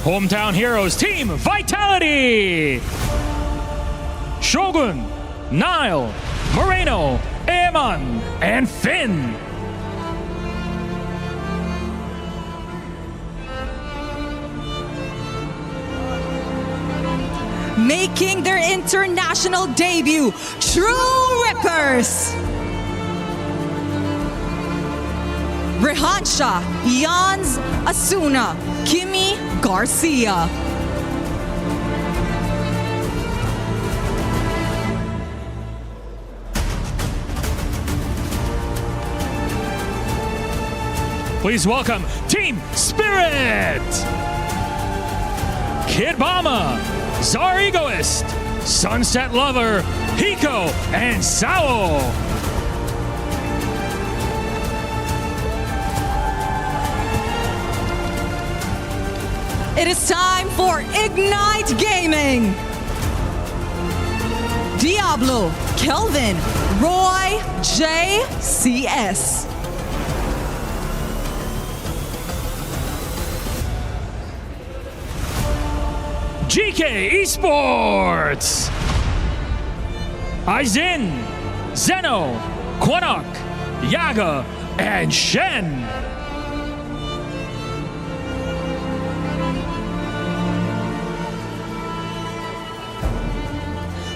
Hometown Heroes Team Vitality. Shogun, Nile, Moreno, Eamon, and Finn. Making their international debut, True Rippers. Rehansha, Jans, Asuna, Kimi, Garcia. Please welcome Team Spirit. Kid Bama, Czar Egoist, Sunset Lover, Hiko, and Sao. It is time for Ignite Gaming. Diablo, Kelvin, Roy, J, CS. GK Esports. Aizen, Zeno, Quanok, Yaga, and Shen.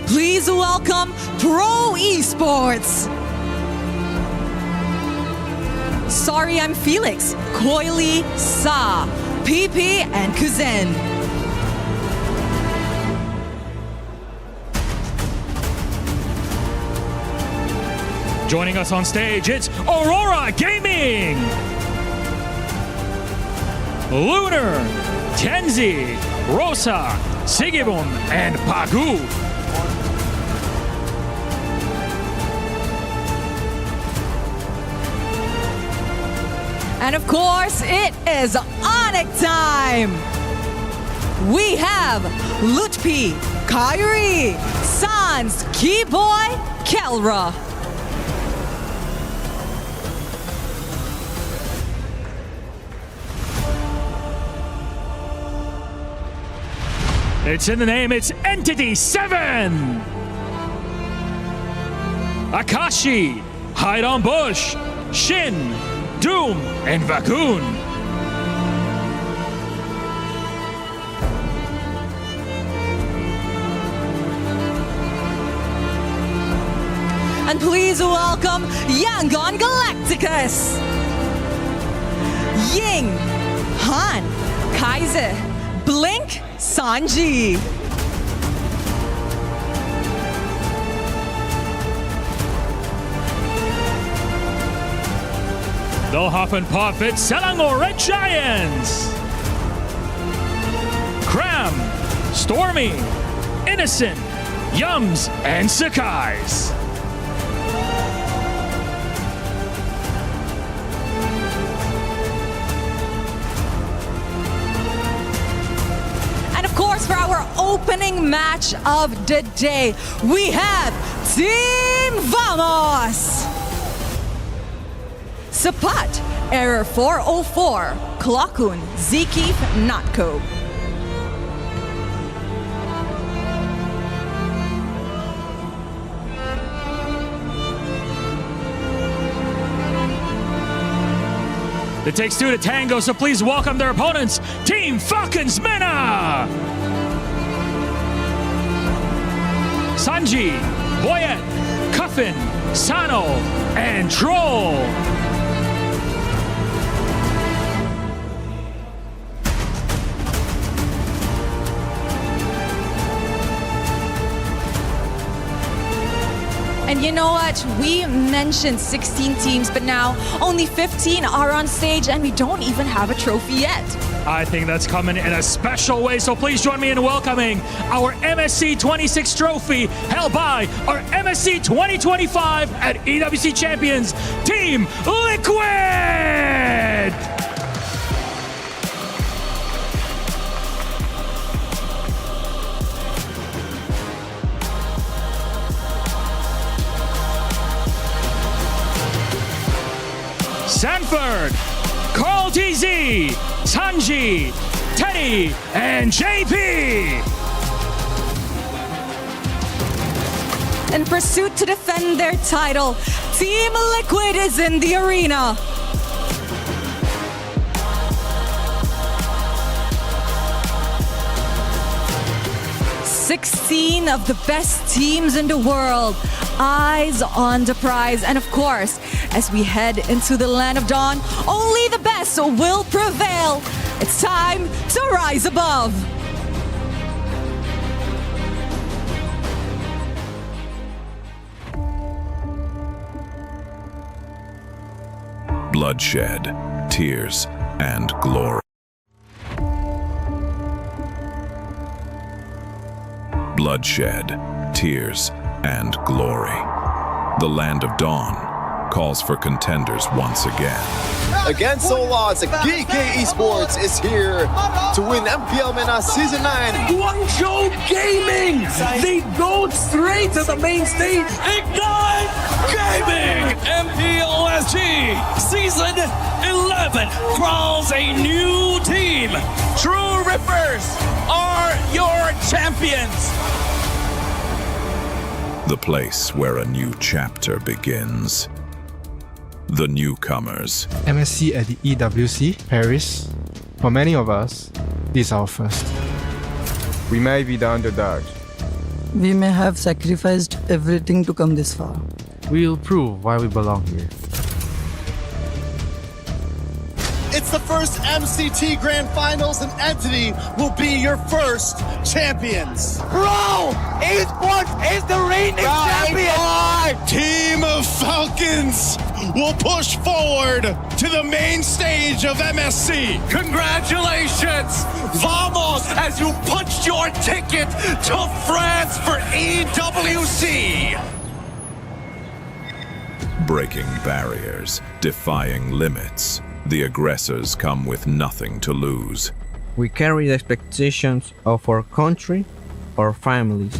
Please welcome Pro Esports. Sorry, I'm Felix, Coily, Sa, PP, and Kuzen. Joining us on stage, it's Aurora Gaming. Lunar, Tenzi, Rosa, Sigibon, and Pagu. And of course, it is Onyx time. We have Lutpi, Kyrie, Sans, Keyboy, Kelra. It's in the name, it's Entity 7! Akashi, Hide on Bush, Shin, Doom, and Vagoon. And please welcome Yangon Galacticus, Ying, Han, Kaiser, Blink, Sanji. They'll hop and pop it, Selangor Red Giants. Cram, Stormy, Innocent, Yums, and Sakai's. opening match of the day. We have Team Vamos! Sapat, Error 404, Klakun, Zekif, Notco. It takes two to tango, so please welcome their opponents, Team Falcons MENA! Sanji, Boyet, Cuffin, Sano, and Troll. And you know what? We mentioned 16 teams, but now only 15 are on stage and we don't even have a trophy yet. I think that's coming in a special way, so please join me in welcoming our MSC 26 trophy held by our MSC 2025 at EWC champions, Team Liquid! Sanford, Carl TZ, Sanji, Teddy, and JP. In pursuit to defend their title, Team Liquid is in the arena. "16 of the best teams in the world, eyes on the prize." And of course, as we head into the land of dawn, only the best will prevail. It's time to rise above. Bloodshed, tears, and glory. Bloodshed, tears, and glory. The land of dawn calls for contenders once again. Against all odds, GK Esports is here to win MPL MENA Season 9. Guangzhou Gaming! They go straight to the main stage. Ignite Gaming! MPLSG Season 11 crowns a new team. True Rippers are your champions. The place where a new chapter begins. The newcomers. MSC at the EWC Paris. For many of us, this is our first. We may be the underdog. We may have sacrificed everything to come this far. We'll prove why we belong here. It's the first MCT Grand Finals, and Entity will be your first champions. Bro, Esports is the reigning champion! Team of Falcons will push forward to the main stage of MSC. Congratulations! Vamos, as you punched your ticket to France for EWC! Breaking barriers, defying limits. The aggressors come with nothing to lose. We carry the expectations of our country, our families.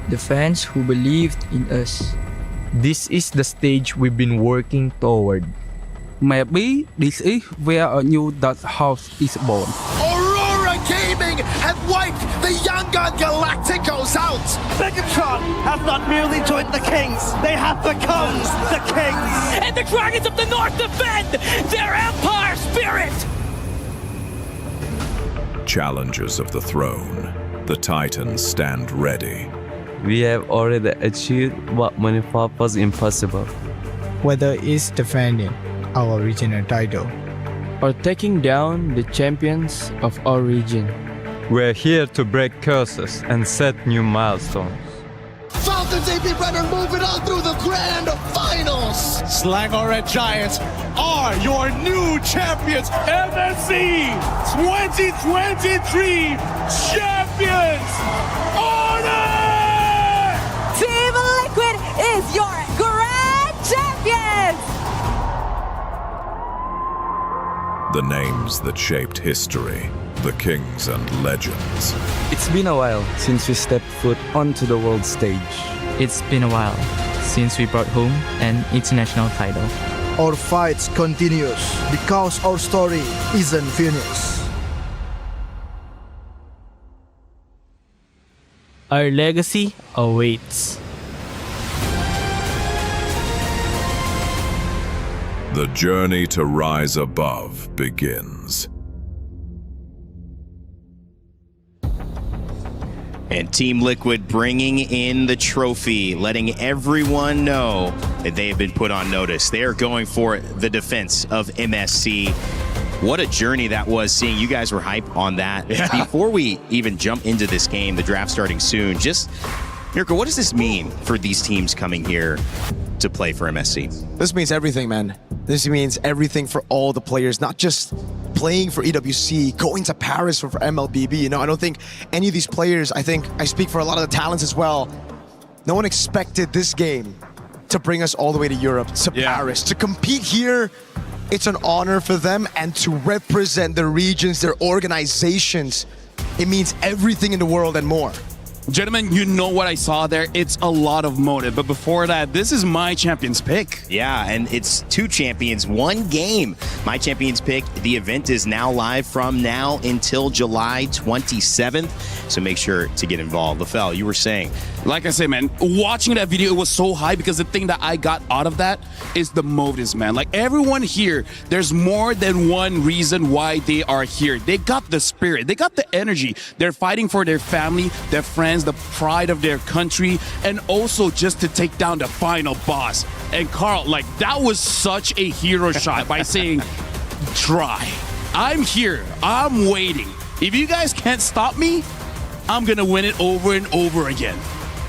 The fans who believed in us. This is the stage we've been working toward. Maybe this is where a new Dutch house is born. Aurora Gaming have wiped the Young Gun Galacticos out. Megatron have not merely joined the Kings, they have become the Kings. And the Dragons of the North defend their Empire spirit. Challengers of the throne, the Titans stand ready. We have already achieved what many thought was impossible. Whether it's defending our regional title or taking down the champions of our region, we're here to break curses and set new milestones. Falcons AP Runner moving on through the grand finals. Slangor Red Giants are your new champions. MSC 2023 champions. Order! Team Liquid is your grand champions. The names that shaped history, the kings and legends. It's been a while since we stepped foot onto the world stage. It's been a while since we brought home an international title. Our fight continues because our story isn't finished. Our legacy awaits. The journey to rise above begins. And Team Liquid bringing in the trophy, letting everyone know that they have been put on notice. They are going for the defense of MSC. What a journey that was, seeing you guys were hype on that. Yeah. Before we even jump into this game, the draft starting soon, just, Mirko, what does this mean for these teams coming here to play for MSC? This means everything, man. This means everything for all the players, not just playing for EWC, going to Paris for MLBB. You know, I don't think any of these players, I think I speak for a lot of the talents as well, no one expected this game to bring us all the way to Europe, to Paris, to compete here. It's an honor for them, and to represent their regions, their organizations. It means everything in the world and more. Gentlemen, you know what I saw there? It's a lot of motive. But before that, this is my champion's pick. Yeah, and it's 2 champions, 1 game. My champion's pick. The event is now live from now until July 27th. So make sure to get involved. Lafell, you were saying. Like I say, man, watching that video, it was so high because the thing that I got out of that is the motives, man. Like everyone here, there's more than one reason why they are here. They got the spirit. They got the energy. They're fighting for their family, their friends, the pride of their country, and also just to take down the final boss. And Carl, like, that was such a hero shot by saying, try. I'm here. I'm waiting. If you guys can't stop me, I'm going to win it over and over again.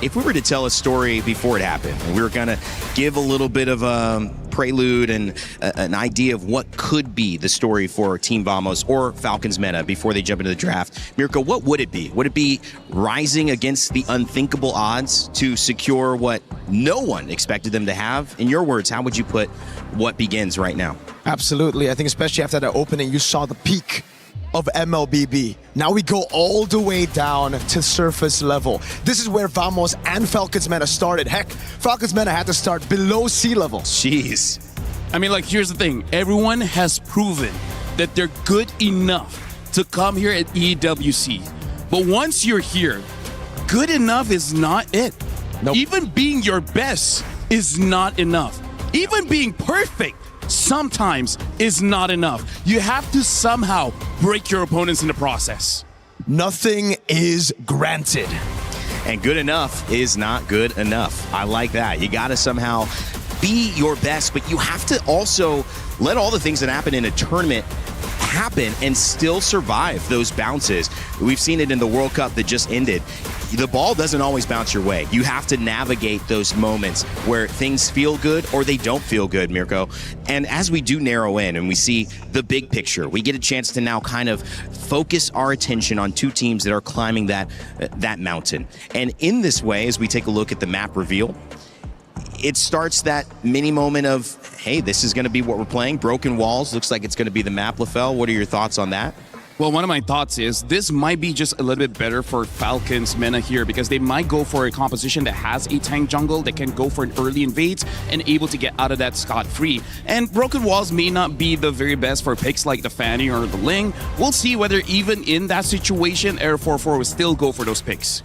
If we were to tell a story before it happened, and we were going to give a little bit of a prelude and an idea of what could be the story for Team Vamos or Falcons MENA before they jump into the draft, Mirko, what would it be? Would it be rising against the unthinkable odds to secure what no one expected them to have? In your words, how would you put what begins right now? Absolutely. I think especially after that opening, you saw the peak of MLBB. Now we go all the way down to surface level. This is where Vamos and Falcons MENA started. Heck, Falcons MENA had to start below sea level. Jeez. I mean, like, here's the thing. Everyone has proven that they're good enough to come here at EWC. But once you're here, good enough is not it. Nope. Even being your best is not enough. Even being perfect sometimes is not enough. You have to somehow break your opponents in the process. Nothing is granted. And good enough is not good enough. I like that. You got to somehow be your best, but you have to also let all the things that happen in a tournament happen and still survive those bounces. We've seen it in the World Cup that just ended. The ball doesn't always bounce your way. You have to navigate those moments where things feel good or they don't feel good, Mirko. And as we do narrow in and we see the big picture, we get a chance to now kind of focus our attention on 2 teams that are climbing that mountain. And in this way, as we take a look at the map reveal, it starts that mini moment of, hey, this is going to be what we're playing. Broken walls, looks like it's going to be the map. Lafell, what are your thoughts on that? Well, one of my thoughts is this might be just a little bit better for Falcons MENA here because they might go for a composition that has a tank jungle that can go for an early invades and able to get out of that scot-free. And Broken Walls may not be the very best for picks like the Fanny or the Ling. We'll see whether even in that situation, Air 4-4 will still go for those picks.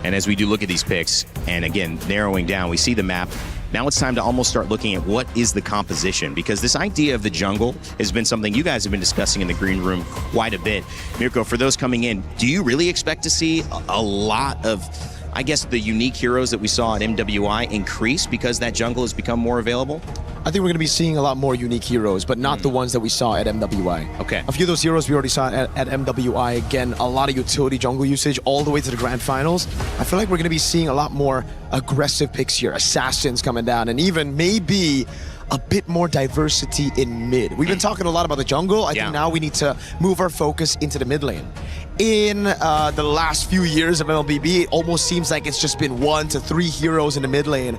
And as we do look at these picks, and again, narrowing down, we see the map. Now it's time to almost start looking at what is the composition, because this idea of the jungle has been something you guys have been discussing in the green room quite a bit. Mirko, for those coming in, do you really expect to see a lot of, I guess, the unique heroes that we saw at MWI increase because that jungle has become more available? I think we're going to be seeing a lot more unique heroes, but not the ones that we saw at MWI. Okay. A few of those heroes we already saw at MWI. Again, a lot of utility jungle usage all the way to the grand finals. I feel like we're going to be seeing a lot more aggressive picks here. Assassins coming down, and even maybe a bit more diversity in mid. We've been talking a lot about the jungle. I think now we need to move our focus into the mid lane. In the last few years of MLBB, it almost seems like it's just been 1 to 3 heroes in the mid lane.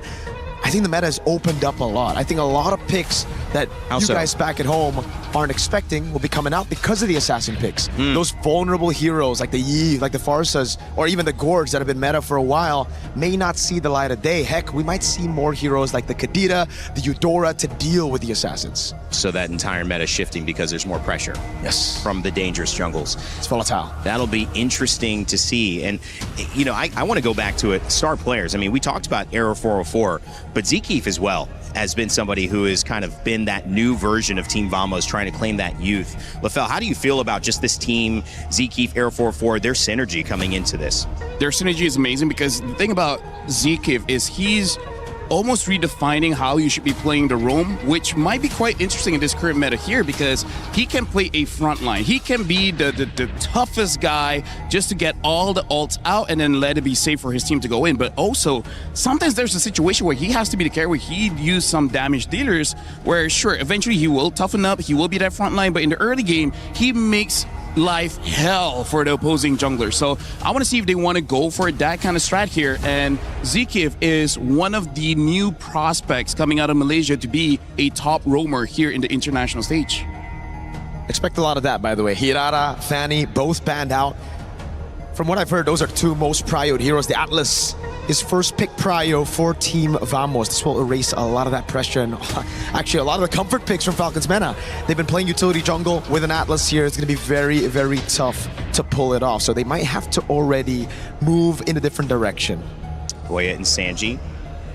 I think the meta has opened up a lot. I think a lot of picks that guys back at home aren't expecting will be coming out because of the assassin picks. Those vulnerable heroes like the Yi, like the Farsas, or even the Gords that have been meta for a while may not see the light of day. Heck, we might see more heroes like the Kadira, the Eudora to deal with the assassins. So that entire meta shifting because there's more pressure. Yes. From the dangerous jungles. It's volatile. That'll be interesting to see. And, you know, I want to go back to it. Star players. I mean, we talked about Arrow 404, but Zekeef as well has been somebody who has kind of been that new version of Team Vamos trying to claim that youth. LaFell, how do you feel about just this team, Zekeef, Arrow 404, their synergy coming into this? Their synergy is amazing because the thing about Zekeef is he's almost redefining how you should be playing the roam, which might be quite interesting in this current meta here because he can play a front line. He can be the toughest guy just to get all the ults out and then let it be safe for his team to go in. But also, sometimes there's a situation where he has to be the carry where he use some damage dealers where, sure, eventually he will toughen up, he will be that front line, but in the early game, he makes life hell for the opposing jungler. So I want to see if they want to go for that kind of strat here. And Zekeef is one of the new prospects coming out of Malaysia to be a top roamer here in the international stage. Expect a lot of that, by the way. Hirara, Fanny, both banned out. From what I've heard, those are two most prioed heroes. The Atlas is first pick prio for Team Vamos. This will erase a lot of that pressure and actually a lot of the comfort picks from Falcons MENA. They've been playing utility jungle with an Atlas here. It's going to be very, very tough to pull it off. So they might have to already move in a different direction. Boyet and Sanji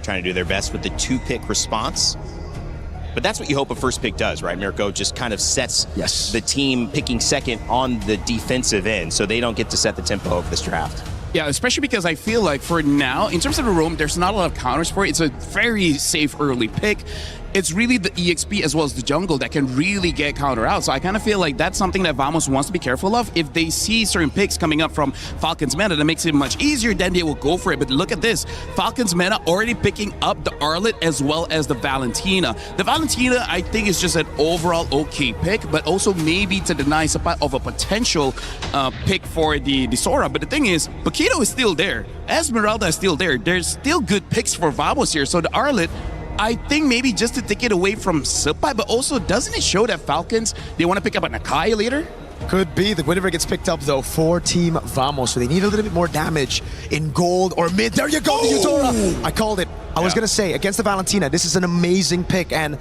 trying to do their best with the 2-pick response. But that's what you hope a first pick does, right? Mirko just kind of sets the team picking second on the defensive end, so they don't get to set the tempo of this draft. Yeah, especially because I feel like for now, in terms of the roam, there's not a lot of counters for it. It's a very safe early pick. It's really the EXP as well as the jungle that can really get counter out. So I kind of feel like that's something that Vamos wants to be careful of. If they see certain picks coming up from Falcons MENA that makes it much easier, then they will go for it. But look at this. Falcons MENA already picking up the Arlet as well as the Valentina. The Valentina, I think, is just an overall okay pick, but also maybe to deny of a potential pick for the Sora. But the thing is, Paquito is still there. Esmeralda is still there. There's still good picks for Vamos here. So the Arlet, I think maybe just to take it away from Supai, but also doesn't it show that Falcons, they want to pick up an Akai later? Could be. The Guinevere gets picked up though for Team Vamos, so they need a little bit more damage in gold or mid. There you go, the Eudora! I called it. I was going to say, against the Valentina, this is an amazing pick, and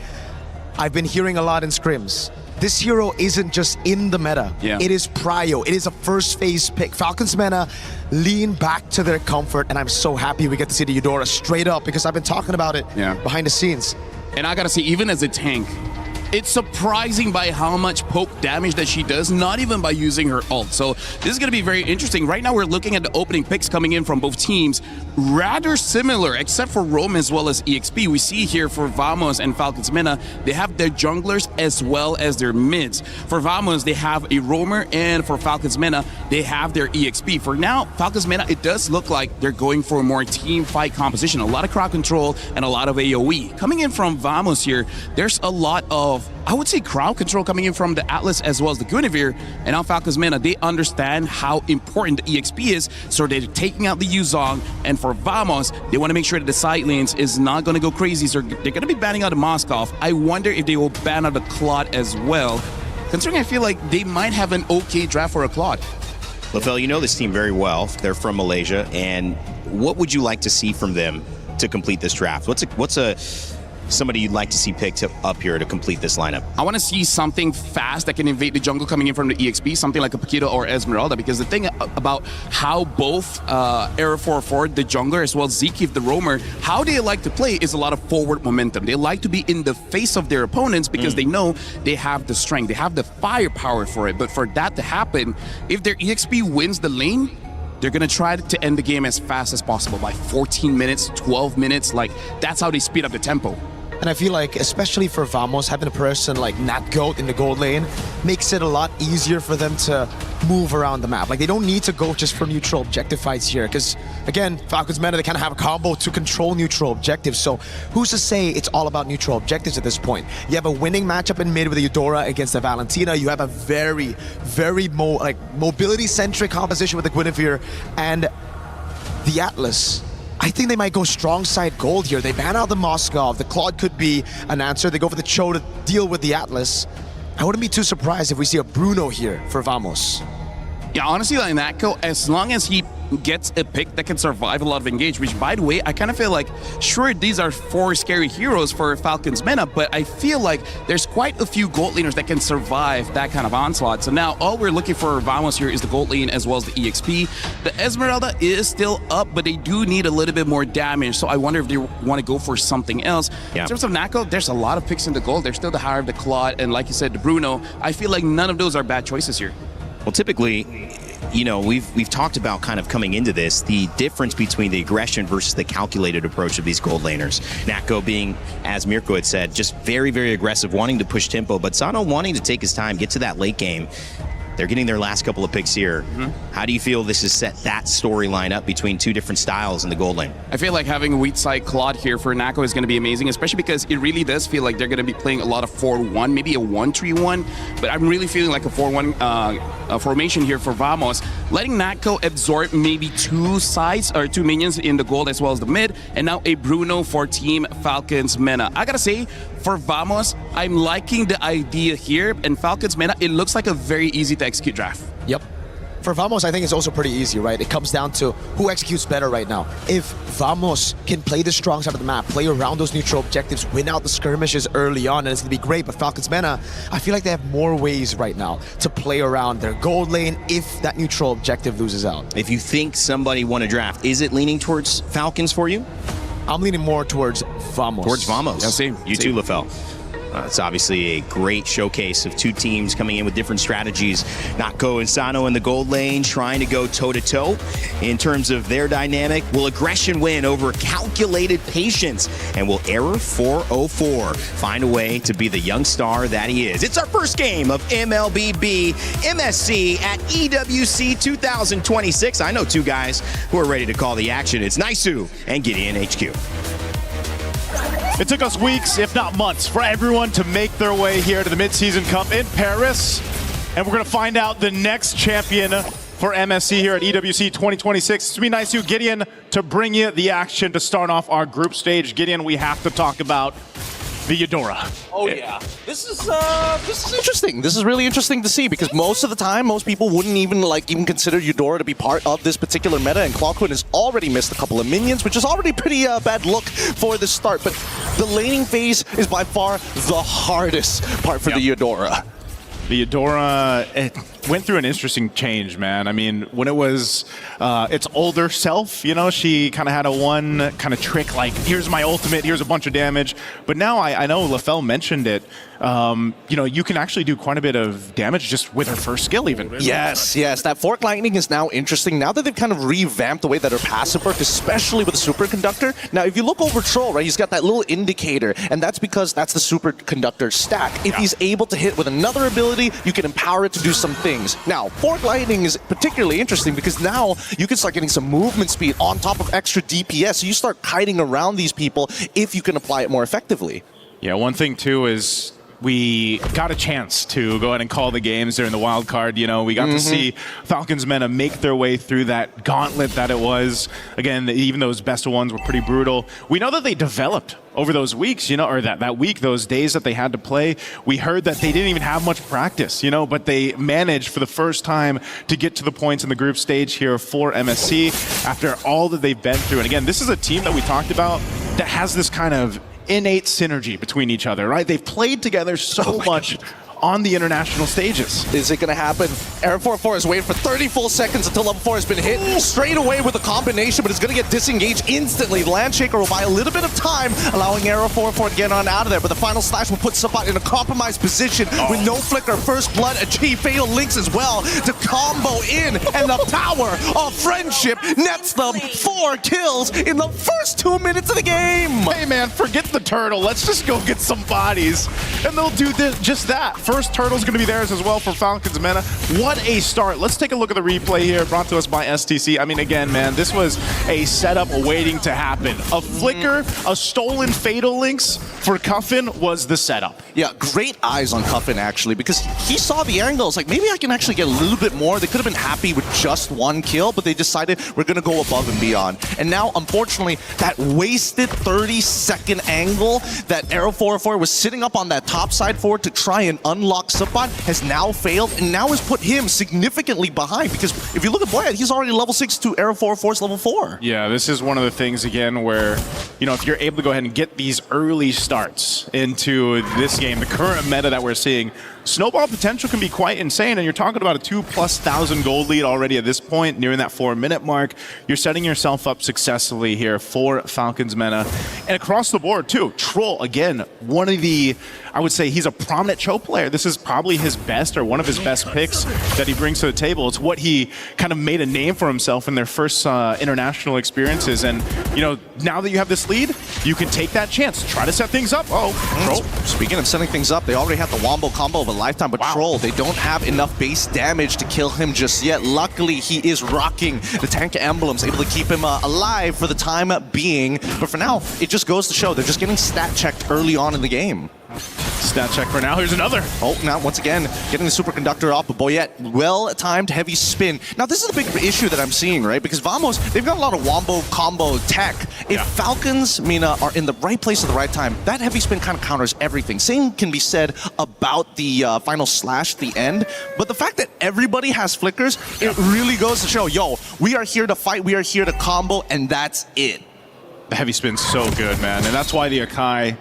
I've been hearing a lot in scrims. This hero isn't just in the meta. It is prio. It is a first phase pick. Falcons MENA lean back to their comfort, and I'm so happy we get to see the Eudora straight up because I've been talking about it behind the scenes. And I gotta say, even as a tank, it's surprising by how much poke damage that she does, not even by using her ult. So this is going to be very interesting. Right now, we're looking at the opening picks coming in from both teams. Rather similar, except for Rome as well as EXP. We see here for Vamos and Falcons MENA, they have their junglers as well as their mids. For Vamos, they have a roamer, and for Falcons MENA, they have their EXP. For now, Falcons MENA, it does look like they're going for a more team fight composition. A lot of crowd control and a lot of AoE. Coming in from Vamos here, there's a lot of, I would say, crowd control coming in from the Atlas as well as the Guinevere. And now Falcons MENA, they understand how important the EXP is, so they're taking out the Yuzong. And for Vamos, they want to make sure that the side lanes is not going to go crazy, so they're going to be banning out the Moskov. I wonder if they will ban out the Claude as well, considering I feel like they might have an okay draft for a Claude. LaFell, you know this team very well. They're from Malaysia, and what would you like to see from them to complete this draft? What's somebody you'd like to see picked up here to complete this lineup? I want to see something fast that can invade the jungle coming in from the EXP, something like a Paquito or Esmeralda, because the thing about how both Era 4 the jungler, as well as Zekeef, the roamer, how they like to play is a lot of forward momentum. They like to be in the face of their opponents because they know they have the strength, they have the firepower for it. But for that to happen, if their EXP wins the lane, they're going to try to end the game as fast as possible by 14 minutes, 12 minutes. Like, that's how they speed up the tempo. And I feel like, especially for Vamos, having a person like Nat Goat in the gold lane makes it a lot easier for them to move around the map. Like, they don't need to go just for neutral objective fights here, because, again, Falcons MENA, they kind of have a combo to control neutral objectives. So who's to say it's all about neutral objectives at this point? You have a winning matchup in mid with the Eudora against the Valentina. You have a very, very mobility-centric composition with the Guinevere, and the Atlas I think they might go strong side gold here. They ban out the Moskov. The Claude could be an answer. They go for the Cho to deal with the Atlas. I wouldn't be too surprised if we see a Bruno here for Vamos. Yeah, honestly, like Natko, as long as he gets a pick that can survive a lot of engage, which, by the way, I kind of feel like, sure, these are 4 scary heroes for Falcons MENA, but I feel like there's quite a few gold laners that can survive that kind of onslaught. So now all we're looking for Vamos here is the gold lane as well as the EXP. The Esmeralda is still up, but they do need a little bit more damage, so I wonder if they want to go for something else. In terms of Natko, there's a lot of picks in the gold. There's still the Higher of the Claude, and like you said, the Bruno. I feel like none of those are bad choices here. Well, typically, you know, we've talked about kind of coming into this, the difference between the aggression versus the calculated approach of these gold laners. Natko being, as Mirko had said, just very, very aggressive, wanting to push tempo, but Sano wanting to take his time, get to that late game. They're getting their last couple of picks here. How do you feel this has set that storyline up between two different styles in the gold lane? I feel like having a weak side Claude here for Natko is going to be amazing, especially because it really does feel like they're going to be playing a lot of 4-1, maybe a 1-3-1, but I'm really feeling like a 4-1 formation here for Vamos, letting Natko absorb maybe 2 sides or 2 minions in the gold as well as the mid, and now a Bruno for Team Falcons MENA. I gotta say, for Vamos, I'm liking the idea here, and Falcons MENA, it looks like a very easy to execute draft. Yep. For Vamos, I think it's also pretty easy, right? It comes down to who executes better right now. If Vamos can play the strong side of the map, play around those neutral objectives, win out the skirmishes early on, and it's going to be great. But Falcons MENA, I feel like they have more ways right now to play around their gold lane if that neutral objective loses out. If you think somebody won a draft, is it leaning towards Falcons for you? I'm leaning more towards Vamos. Towards Vamos. Yeah, same. You too, LaFell. It's obviously a great showcase of two teams coming in with different strategies. Natko and Sano in the gold lane trying to go toe-to-toe. In terms of their dynamic, will aggression win over calculated patience? And will Error 404 find a way to be the young star that he is? It's our first game of MLBB MSC at EWC 2026. I know two guys who are ready to call the action. It's Naisu and Gideon HQ. It took us weeks, if not months, for everyone to make their way here to the Mid Season Cup in Paris. And we're going to find out the next champion for MSC here at EWC 2026. It's going to be Naisu Gideon to bring you the action to start off our group stage. Gideon, we have to talk about the Eudora. Oh yeah, this is interesting. This is really interesting to see because most of the time, most people wouldn't even consider Eudora to be part of this particular meta, and Clawquinn has already missed a couple of minions, which is already pretty bad look for the start. But the laning phase is by far the hardest part for the Eudora. The Eudora, it went through an interesting change, man. I mean, when it was its older self, you know, she kind of had a one kind of trick, like, here's my ultimate, here's a bunch of damage. But now I know LaFell mentioned it. You know, you can actually do quite a bit of damage just with her first skill even. Yes, yes. That Fork Lightning is now interesting. Now that they've kind of revamped the way that her passive works, especially with the Superconductor. Now, if you look over Troll, right, he's got that little indicator, and that's because that's the Superconductor stack. If he's able to hit with another ability, you can empower it to do some things. Now, Fork Lightning is particularly interesting because now you can start getting some movement speed on top of extra DPS. So you start kiting around these people if you can apply it more effectively. Yeah, one thing too is we got a chance to go ahead and call the games during the wild card. You know, we got to see Falcons MENA make their way through that gauntlet that it was. Again, even those best of ones were pretty brutal. We know that they developed over those weeks, you know, or that week, those days that they had to play. We heard that they didn't even have much practice, you know, but they managed for the first time to get to the points in the group stage here for MSC after all that they've been through. And again, this is a team that we talked about that has this kind of innate synergy between each other, right? They've played together so much on the international stages. Is it going to happen? Error 404 is waiting for 30 full seconds until level 4 has been hit. Straight away with a combination, but it's going to get disengaged instantly. Landshaker will buy a little bit of time, allowing Error 404 to get on out of there, but the final slash will put Sabat in a compromised position with no flicker. First blood, achieve fatal links as well to combo in, and the power of friendship nets them 4 kills in the first 2 minutes of the game. Hey man, forget the turtle. Let's just go get some bodies, and they'll do just that. first turtle's going to be theirs as well for Falcons MENA. What a start. Let's take a look at the replay here, brought to us by STC. I mean, again, man, this was a setup waiting to happen. A flicker, a stolen Fatal Links for Cuffin was the setup. Yeah, great eyes on Cuffin, actually, because he saw the angles. Like, maybe I can actually get a little bit more. They could have been happy with just one kill, but they decided we're going to go above and beyond. And now, unfortunately, that wasted 30-second angle that Arrow 404 was sitting up on that top side forward to try and unlock Suppot has now failed, and now has put him significantly behind, because if you look at Boyad, he's already level 6 to Arrow 404's level 4. Yeah, this is one of the things, again, where, you know, if you're able to go ahead and get these early starts into this game, the current meta that we're seeing, snowball potential can be quite insane, and you're talking about a 2,000+ gold lead already at this point, nearing that 4-minute mark. You're setting yourself up successfully here for Falcons MENA. And across the board, too, Troll, again, one of the, I would say he's a prominent Cho player. This is probably his best, or one of his best picks that he brings to the table. It's what he kind of made a name for himself in their first international experiences. And, you know, now that you have this lead, you can take that chance. Try to set things up. Oh, Troll. Speaking of setting things up, they already have the Wombo combo of a lifetime, but Troll, they don't have enough base damage to kill him just yet. Luckily, he is rocking the tank emblems, able to keep him alive for the time being. But for now, it just goes to show they're just getting stat checked early on in the game. Stat check for now. Here's another. Oh, now once again, getting the superconductor off of Boyette. Well-timed heavy spin. Now, this is a big issue that I'm seeing, right? Because Vamos, they've got a lot of wombo combo tech. If Falcons MENA are in the right place at the right time, that heavy spin kind of counters everything. Same can be said about the final slash at the end. But the fact that everybody has flickers, it really goes to show, yo, we are here to fight, we are here to combo, and that's it. The heavy spin's so good, man. And that's why the Akai,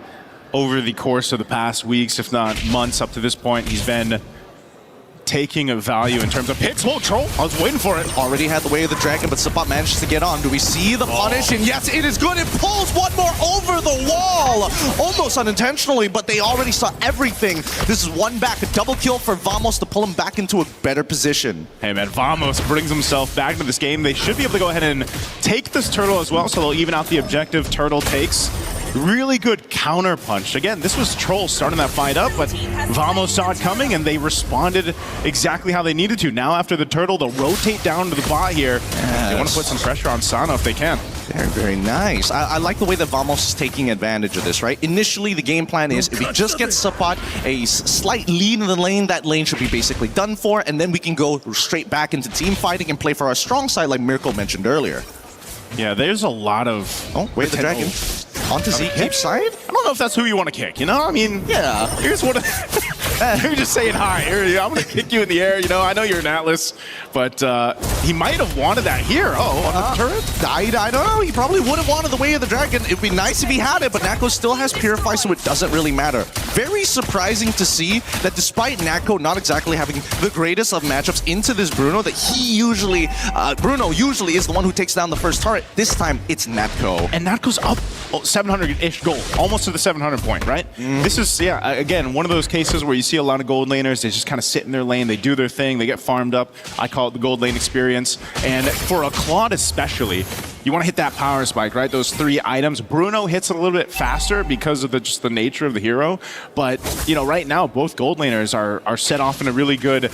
over the course of the past weeks, if not months up to this point, he's been taking a value in terms of picks. Whoa, Troll, I was waiting for it. Already had the way of the dragon, but Suppot manages to get on. Do we see the punish? And yes, it is good. It pulls one more over the wall. Almost unintentionally, but they already saw everything. This is one back, a double kill for Vamos to pull him back into a better position. Hey man, Vamos brings himself back into this game. They should be able to go ahead and take this turtle as well, so they'll even out the objective. Turtle takes. Really good counter punch. Again, this was Troll starting that fight up, but Vamos saw it coming and they responded exactly how they needed to. Now after the turtle, they'll rotate down to the bot here. They want to put some pressure on Sano if they can. Very, very nice. I like the way that Vamos is taking advantage of this, right? Initially, the game plan is if we just get Suppot a slight lead in the lane, that lane should be basically done for, and then we can go straight back into team fighting and play for our strong side like Mirko mentioned earlier. Yeah, there's a lot of... Oh, wait, the dragon. Onto Zkeep's side? I don't know if that's who you want to kick, you know? I mean, yeah. Here's what... You're just saying hi. Here, I'm going to kick you in the air. You know, I know you're an Atlas, but he might have wanted that here. Oh, on the turret? I don't know. He probably would have wanted the way of the dragon. It'd be nice if he had it, but Nako still has Purify, so it doesn't really matter. Very surprising to see that despite Nako not exactly having the greatest of matchups into this Bruno, that he usually, Bruno usually is the one who takes down the first turret. This time, it's Natko. And Natko's up 700-ish gold, almost to the 700 point, right? This is, yeah, again, one of those cases where you see a lot of gold laners, they just kind of sit in their lane, they do their thing, they get farmed up. I call it the gold lane experience. And for a Claude especially, you want to hit that power spike, right? Those 3 items. Bruno hits it a little bit faster because of just the nature of the hero. But, you know, right now, both gold laners are set off in a really good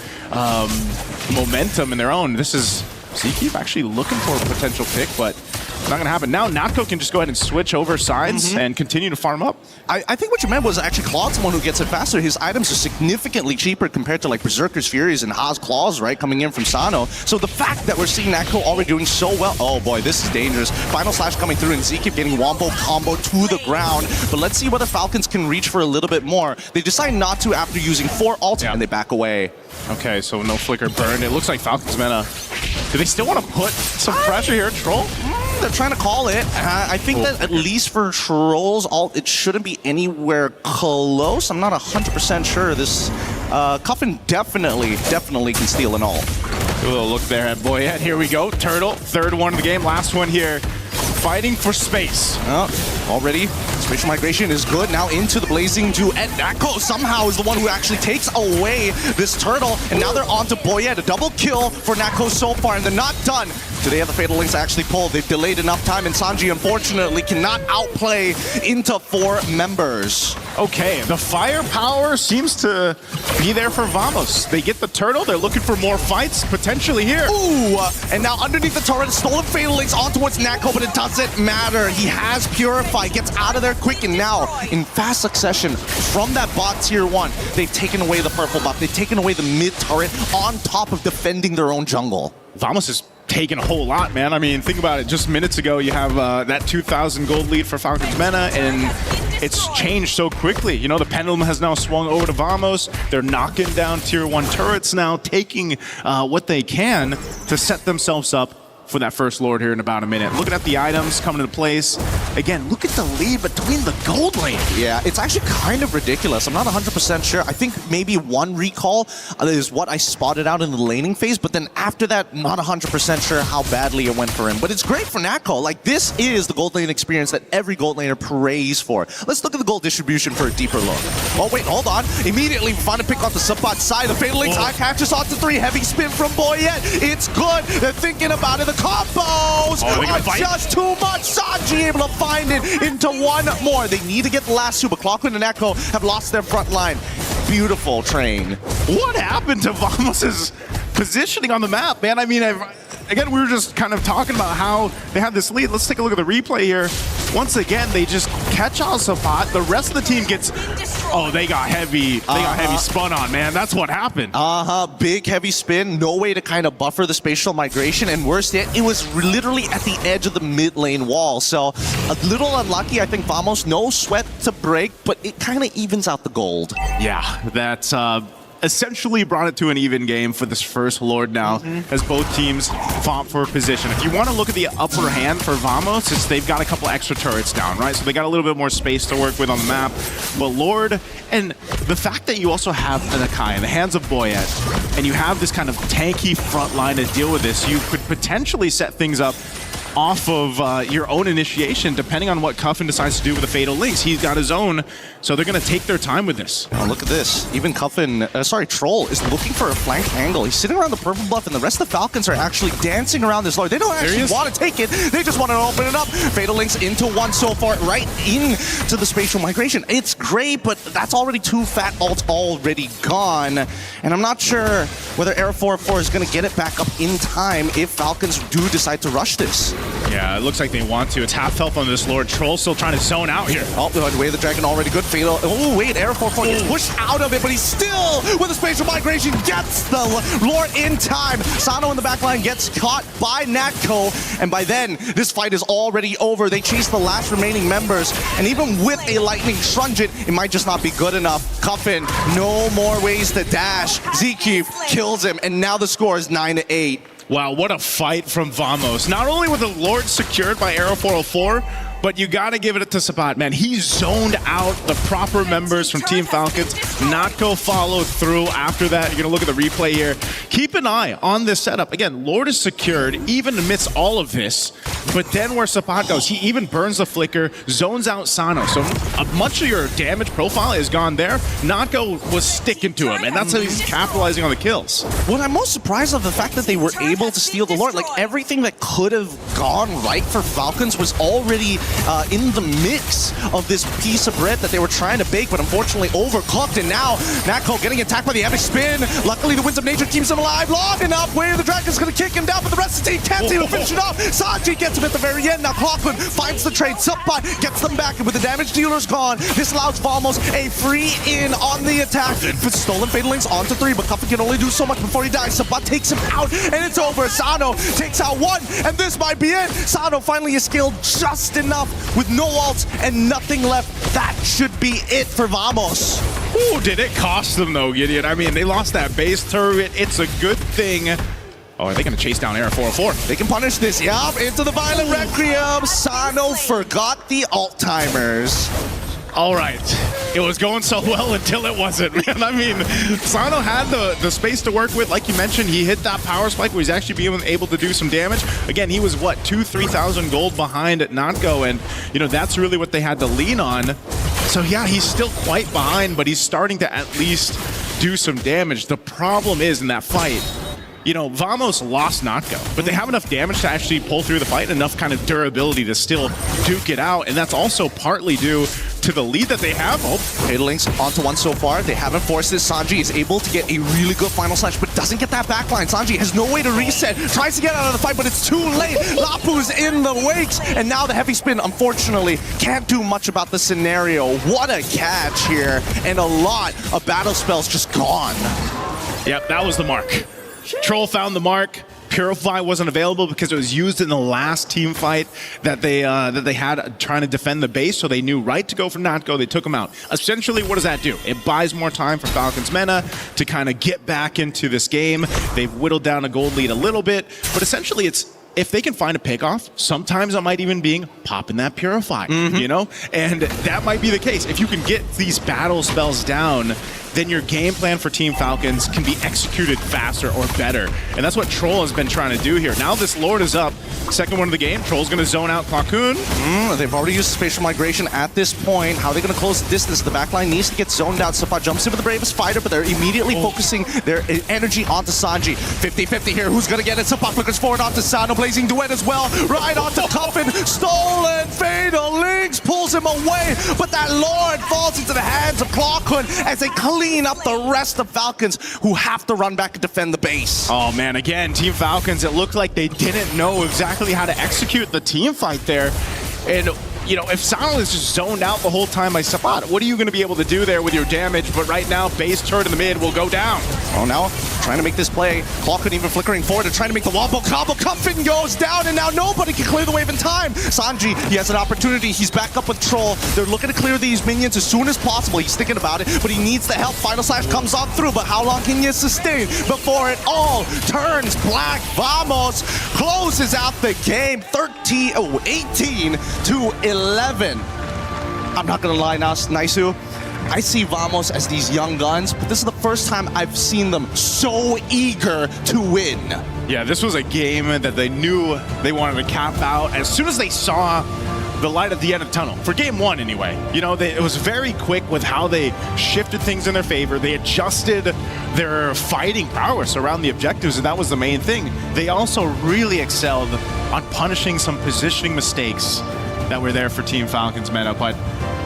momentum in their own. This is Zkeep actually looking for a potential pick, but not going to happen. Now Natko can just go ahead and switch over sides and continue to farm up. I think what you meant was actually Claude's the one who gets it faster. His items are significantly cheaper compared to like Berserker's Furies and Haas Claws, right, coming in from Sano. So the fact that we're seeing Natko already doing so well, oh boy, this is dangerous. Final Slash coming through and Zkeep getting Wombo combo to the ground. But let's see whether Falcons can reach for a little bit more. They decide not to after using 4 ults and they back away. Okay, so no flicker burned. It looks like Falcons MENA. Do they still want to put some pressure here, Troll? They're trying to call it. I think that at least for Troll's ult, it shouldn't be anywhere close. I'm not 100% sure. This Cuffin definitely can steal an ult. Do a little look there at Boyette. Here we go. Turtle, 3rd one of the game. Last one here. Fighting for space. Already, spatial migration is good. Now into the Blazing Dew. And Nako somehow is the one who actually takes away this turtle. And now they're on to Boyette. A double kill for Nako so far, and they're not done. Do they have the Fatal Links actually pulled? They've delayed enough time, and Sanji, unfortunately, cannot outplay into 4 members. Okay, the firepower seems to be there for Vamos. They get the turtle, they're looking for more fights, potentially here. Ooh, and now underneath the turret, stolen Fatal Links on towards Nako, but it doesn't matter. He has Purify, gets out of there quick, and now, in fast succession, from that bot tier 1, they've taken away the purple buff, they've taken away the mid turret on top of defending their own jungle. Vamos is taking a whole lot, man. I mean, think about it. Just minutes ago, you have that 2,000 gold lead for Falcons MENA, and it's changed so quickly. You know, the pendulum has now swung over to Vamos. They're knocking down tier 1 turrets now, taking what they can to set themselves up for that first Lord here in about a minute. Looking at the items coming into place. Again, look at the lead between the gold lane. Yeah, it's actually kind of ridiculous. I'm not 100% sure. I think maybe 1 recall is what I spotted out in the laning phase, but then after that, not 100% sure how badly it went for him. But it's great for Nako. Like, this is the gold lane experience that every gold laner prays for. Let's look at the gold distribution for a deeper look. Oh, wait, hold on. Immediately, we find a pick off the support side. The Fatal Links eye catches onto 3. Heavy spin from Boyette. It's good. They're thinking about it. The combos are just too much. Sanji able to find it into 1 more. They need to get the last 2, but Clockwind and Echo have lost their front line. Beautiful train. What happened to Vamos' positioning on the map, man? I mean, again, we were just kind of talking about how they have this lead. Let's take a look at the replay here. Once again, they just catch on Sapat. The rest of the team gets... Oh, they got heavy. They got heavy spun on, man. That's what happened. Big heavy spin. No way to kind of buffer the spatial migration. And worse yet, it was literally at the edge of the mid lane wall. So a little unlucky. I think Vamos, no sweat to break, but it kind of evens out the gold. Yeah, that's... essentially brought it to an even game for this first Lord now, as both teams fought for position. If you want to look at the upper hand for Vamos, it's they've got a couple extra turrets down, right? So they got a little bit more space to work with on the map. But Lord, and the fact that you also have an Akai in the hands of Boyette, and you have this kind of tanky front line to deal with this, you could potentially set things up off of your own initiation, depending on what Cuffin decides to do with the Fatal Links. He's got his own, so they're going to take their time with this. Oh, look at this. Even Cuffin, Troll is looking for a flank angle. He's sitting around the purple buff, and the rest of the Falcons are actually dancing around this Lord. They don't actually want to take it. They just want to open it up. Fatal Links into 1 so far, right into the spatial migration. It's great, but that's already 2 fat ults already gone. And I'm not sure whether Air 404 is going to get it back up in time if Falcons do decide to rush this. Yeah, it looks like they want to. It's half health on this Lord. Troll still trying to zone out here. Oh, the way of the dragon already good. Fatal. Oh, wait, Air 404 gets pushed out of it, but he's still with the spatial migration, gets the Lord in time. Sano in the back line gets caught by Natco, and by then, this fight is already over. They chase the last remaining members, and even with a lightning Trunget, it might just not be good enough. Cuffin, no more ways to dash. Zeke kills him, and now the score is 9-8. Wow, what a fight from Vamos. Not only were the Lords secured by Arrow 404, but you got to give it to Sabat, man. He zoned out the proper members from Team Falcons. Natco followed through after that. You're going to look at the replay here. Keep an eye on this setup. Again, Lord is secured even amidst all of this. But then where Sapat goes, he even burns the flicker, zones out Sano. So much of your damage profile is gone there. Natco was sticking to him, and that's how he's capitalizing on the kills. What I'm most surprised of the fact that they were able to steal the Lord. Like, everything that could have gone right for Falcons was already in the mix of this piece of bread that they were trying to bake, but unfortunately overcooked. And now Natco getting attacked by the epic spin. Luckily, the Winds of Nature keeps him alive long enough. Where the Dragon's going to kick him down, but the rest of the team can't seem to finish it off. Sanji gets him at the very end. Now Clockwind finds the trade. Subpot gets them back, and with the damage dealers gone, this allows Vamos a free in on the attack. With stolen Fatal Links onto 3, but Cuffin can only do so much before he dies. Subpot takes him out, and it's over. Sano takes out 1, and this might be it. Sano finally is skilled just enough with no ults and nothing left. That should be it for Vamos. Ooh, did it cost them though, Gideon? I mean, they lost that base turret. It's a good thing. Oh, are they going to chase down Air 404? They can punish this. Yup, into the Violent Requiem. Sano forgot the alt timers. All right. It was going so well until it wasn't, man. I mean, Sano had the space to work with. Like you mentioned, he hit that power spike where he's actually being able to do some damage. Again, he was, what, 2,000-3,000 gold behind at Natco, and, you know, that's really what they had to lean on. So, yeah, he's still quite behind, but he's starting to at least do some damage. The problem is in that fight, you know, Vamos lost Natco, but they have enough damage to actually pull through the fight, enough kind of durability to still duke it out, and that's also partly due to the lead that they have. Oh, Link's onto one so far. They haven't forced this. Sanji is able to get a really good final slash, but doesn't get that backline. Sanji has no way to reset. Tries to get out of the fight, but it's too late. Lapu's in the wakes, and now the heavy spin, unfortunately, can't do much about the scenario. What a catch here, and a lot of battle spells just gone. Yep, that was the mark. Troll found the mark. Purify wasn't available because it was used in the last team fight that they had trying to defend the base, so they knew right to go for Natgo. They took him out. Essentially, what does that do? It buys more time for Falcons MENA to kind of get back into this game. They've whittled down a gold lead a little bit, but essentially it's if they can find a pickoff, sometimes it might even be popping that Purify, you know? And that might be the case. If you can get these battle spells down, then your game plan for Team Falcons can be executed faster or better. And that's what Troll has been trying to do here. Now this Lord is up. Second one of the game. Troll's going to zone out Cocoon. They've already used spatial migration at this point. How are they going to close the distance? The backline needs to get zoned out. Sapat jumps in with the bravest fighter, but they're immediately focusing their energy onto Sanji. 50-50 here. Who's going to get it? Sapat flickers forward onto Sano. Blazing Duet as well. Right onto Coffin. Stolen. Fatal Links pulls him away, but that Lord falls into the hands of Clawkun as they clean up the rest of Falcons, who have to run back and defend the base. Oh man, again, Team Falcons, it looked like they didn't know exactly how to execute the team fight there. And you know, if Sano is just zoned out the whole time by Sapat, what are you going to be able to do there with your damage? But right now, base turret in the mid will go down. Oh, now trying to make this play. Clawkun even flickering forward and trying to make the wobble combo. Cuffin goes down, and now nobody can clear the wave in time. Sanji, he has an opportunity. He's back up with Troll. They're looking to clear these minions as soon as possible. He's thinking about it, but he needs the help. Final Slash comes on through, but how long can you sustain before it all turns black? Vamos closes out the game 18 to 11. I'm not gonna lie, Naisu. I see Vamos as these young guns, but this is the first time I've seen them so eager to win. Yeah, this was a game that they knew they wanted to cap out as soon as they saw the light at the end of the tunnel. For game one, anyway. You know, it was very quick with how they shifted things in their favor. They adjusted their fighting prowess around the objectives, and that was the main thing. They also really excelled on punishing some positioning mistakes that were there for Team Falcons MENA. But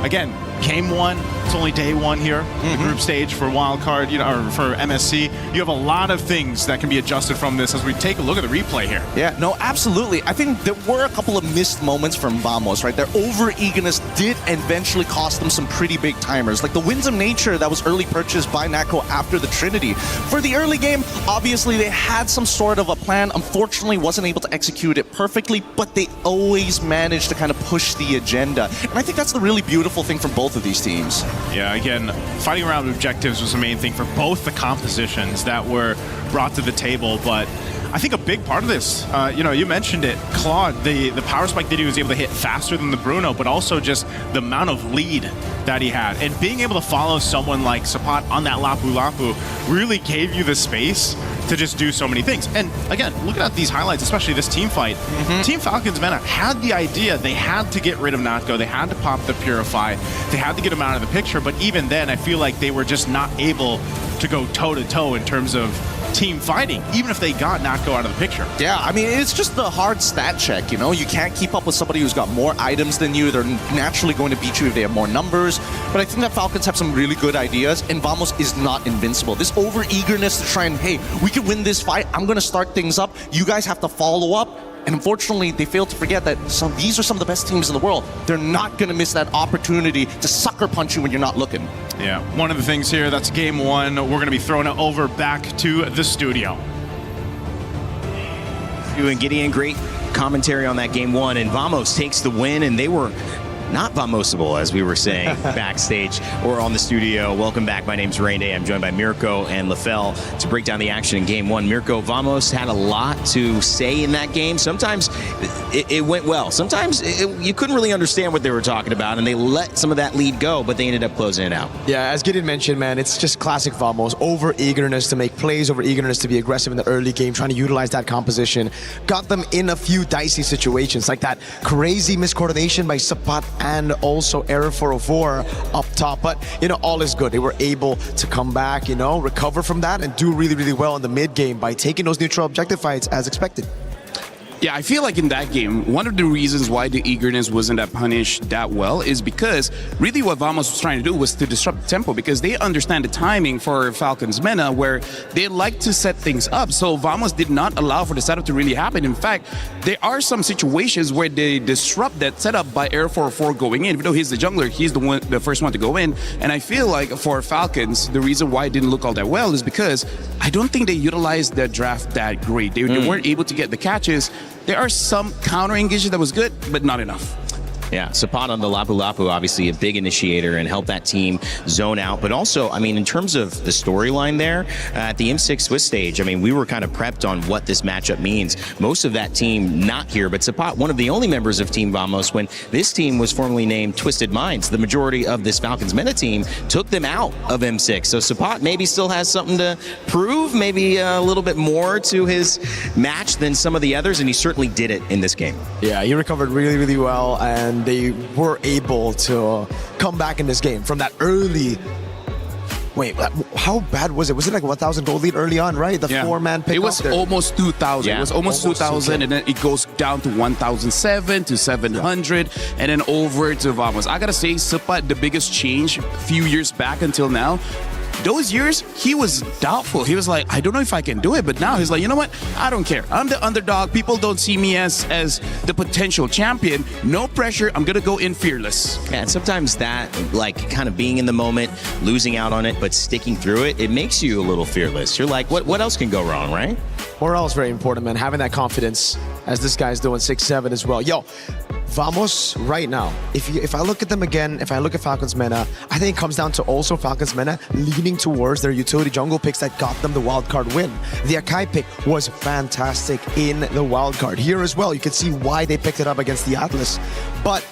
again, game one, it's only day one here, the group stage for wildcard, you know, or for MSC. You have a lot of things that can be adjusted from this as we take a look at the replay here. Yeah, no, absolutely. I think there were a couple of missed moments from Vamos, right? Their over-eagerness did eventually cost them some pretty big timers, like the Winds of Nature that was early purchased by Natco after the Trinity. For the early game, obviously they had some sort of a plan. Unfortunately, wasn't able to execute it perfectly, but they always managed to kind of push the agenda. And I think that's the really beautiful thing from both of these teams. Yeah, again, fighting around objectives was the main thing for both the compositions that were brought to the table, but I think a big part of this, you know, you mentioned it, Claude, the power spike that he was able to hit faster than the Bruno, but also just the amount of lead that he had. And being able to follow someone like Sapat on that Lapu Lapu really gave you the space to just do so many things. And again, looking at these highlights, especially this team fight, Team Falcons MENA had the idea they had to get rid of Natgo, they had to pop the Purify, they had to get him out of the picture, but even then I feel like they were just not able to go toe-to-toe in terms of team fighting, even if they got Natgo out of the picture. Yeah, I mean, it's just the hard stat check, you know? You can't keep up with somebody who's got more items than you. They're naturally going to beat you if they have more numbers. But I think that Falcons have some really good ideas, and Vamos is not invincible. This over-eagerness to try and, hey, we can win this fight. I'm going to start things up. You guys have to follow up. And unfortunately, they fail to forget that these are some of the best teams in the world. They're not going to miss that opportunity to sucker punch you when you're not looking. Yeah, one of the things here, that's game one. We're going to be throwing it over back to the studio. You and Gideon, great commentary on that game one, and Vamos takes the win, and they were not Vamosable, as we were saying backstage or on the studio. Welcome back. My name's Raine. I'm joined by Mirko and LaFell to break down the action in game one. Mirko, Vamos had a lot to say in that game. Sometimes it went well. Sometimes you couldn't really understand what they were talking about, and they let some of that lead go, but they ended up closing it out. Yeah, as Gideon mentioned, man, it's just classic Vamos. Over-eagerness to make plays, over-eagerness to be aggressive in the early game, trying to utilize that composition. Got them in a few dicey situations, like that crazy miscoordination by Sapat and also Error 404 up top. But, you know, all is good. They were able to come back, you know, recover from that and do really, really well in the mid game by taking those neutral objective fights as expected. Yeah, I feel like in that game, one of the reasons why the eagerness wasn't that punished that well is because really what Vamos was trying to do was to disrupt the tempo, because they understand the timing for Falcons MENA where they like to set things up. So Vamos did not allow for the setup to really happen. In fact, there are some situations where they disrupt that setup by Air 4-4 going in. Even though he's the jungler, he's the first one to go in. And I feel like for Falcons, the reason why it didn't look all that well is because I don't think they utilized the draft that great. They weren't able to get the catches. There are some counter engagement that was good, but not enough. Yeah, Sapat on the Lapu Lapu, obviously a big initiator and helped that team zone out. But also, I mean, in terms of the storyline there, at the M6 Swiss stage, I mean, we were kind of prepped on what this matchup means. Most of that team not here, but Sapat, one of the only members of Team Vamos when this team was formerly named Twisted Minds. The majority of this Falcons MENA team took them out of M6. So Sapat maybe still has something to prove, maybe a little bit more to his match than some of the others, and he certainly did it in this game. Yeah, he recovered really, really well, and they were able to come back in this game from that early. Wait, how bad was it? Was it like 1,000 gold lead early on, right? The four-man pick. It was almost 2,000. Yeah. It was almost 2,000, and then it goes down to 1,007 to 700, and then over to Vamos. I gotta say, Sapat, the biggest change a few years back until now. Those years, he was doubtful. He was like, I don't know if I can do it. But now he's like, you know what? I don't care. I'm the underdog. People don't see me as the potential champion. No pressure. I'm going to go in fearless. Yeah, and sometimes that, like, kind of being in the moment, losing out on it, but sticking through it, it makes you a little fearless. You're like, what else can go wrong, right? Morale is very important, man. Having that confidence, as this guy's doing 6-7 as well. Yo, Vamos right now, if I look at them again, if I look at Falcons MENA, I think it comes down to also Falcons MENA leaning towards their utility jungle picks that got them the wildcard win. The Akai pick was fantastic in the wildcard. Here as well, you can see why they picked it up against the Atlas. But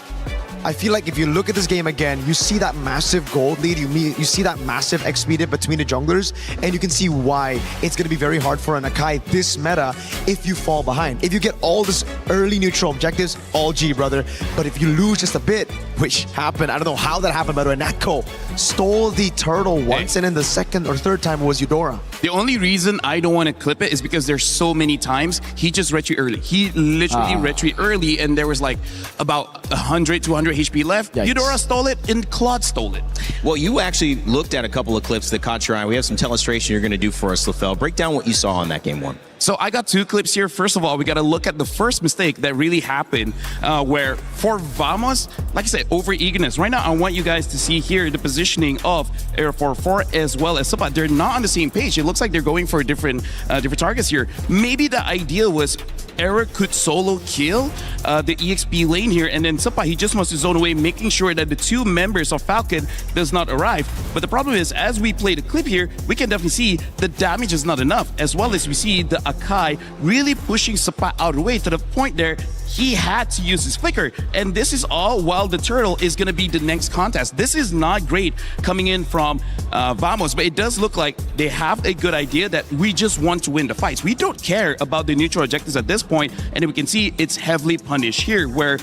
I feel like if you look at this game again, you see that massive gold lead, you see that massive XP dip between the junglers, and you can see why it's going to be very hard for an Akai this meta if you fall behind. If you get all this early neutral objectives, all G, brother. But if you lose just a bit, which happened, I don't know how that happened, by the way, Natko stole the turtle once, and then the second or third time was Eudora. The only reason I don't want to clip it is because there's so many times he just retreat early. He literally retreat early, and there was like about 100, 200 HP left. Yikes. Eudora stole it, and Claude stole it. Well, you actually looked at a couple of clips that caught your eye. We have some telestration you're going to do for us, Lefel. Break down what you saw in that game one. So I got two clips here. First of all, we got to look at the first mistake that really happened where for Vamos, like I said, over-eagerness. Right now, I want you guys to see here the positioning of Air 4-4 as well as Sapat. They're not on the same page. It looks like they're going for different targets here. Maybe the idea was Eric could solo kill the EXP lane here, and then Sapat, he just wants to zone away, making sure that the two members of Falcon does not arrive. But the problem is, as we play the clip here, we can definitely see the damage is not enough, as well as we see the Akai really pushing Sapat out of the way to the point there he had to use his flicker. And this is all while the turtle is going to be the next contest. This is not great coming in from Vamos, but it does look like they have a good idea that we just want to win the fights. We don't care about the neutral objectives at this point, and we can see it's heavily punished here, where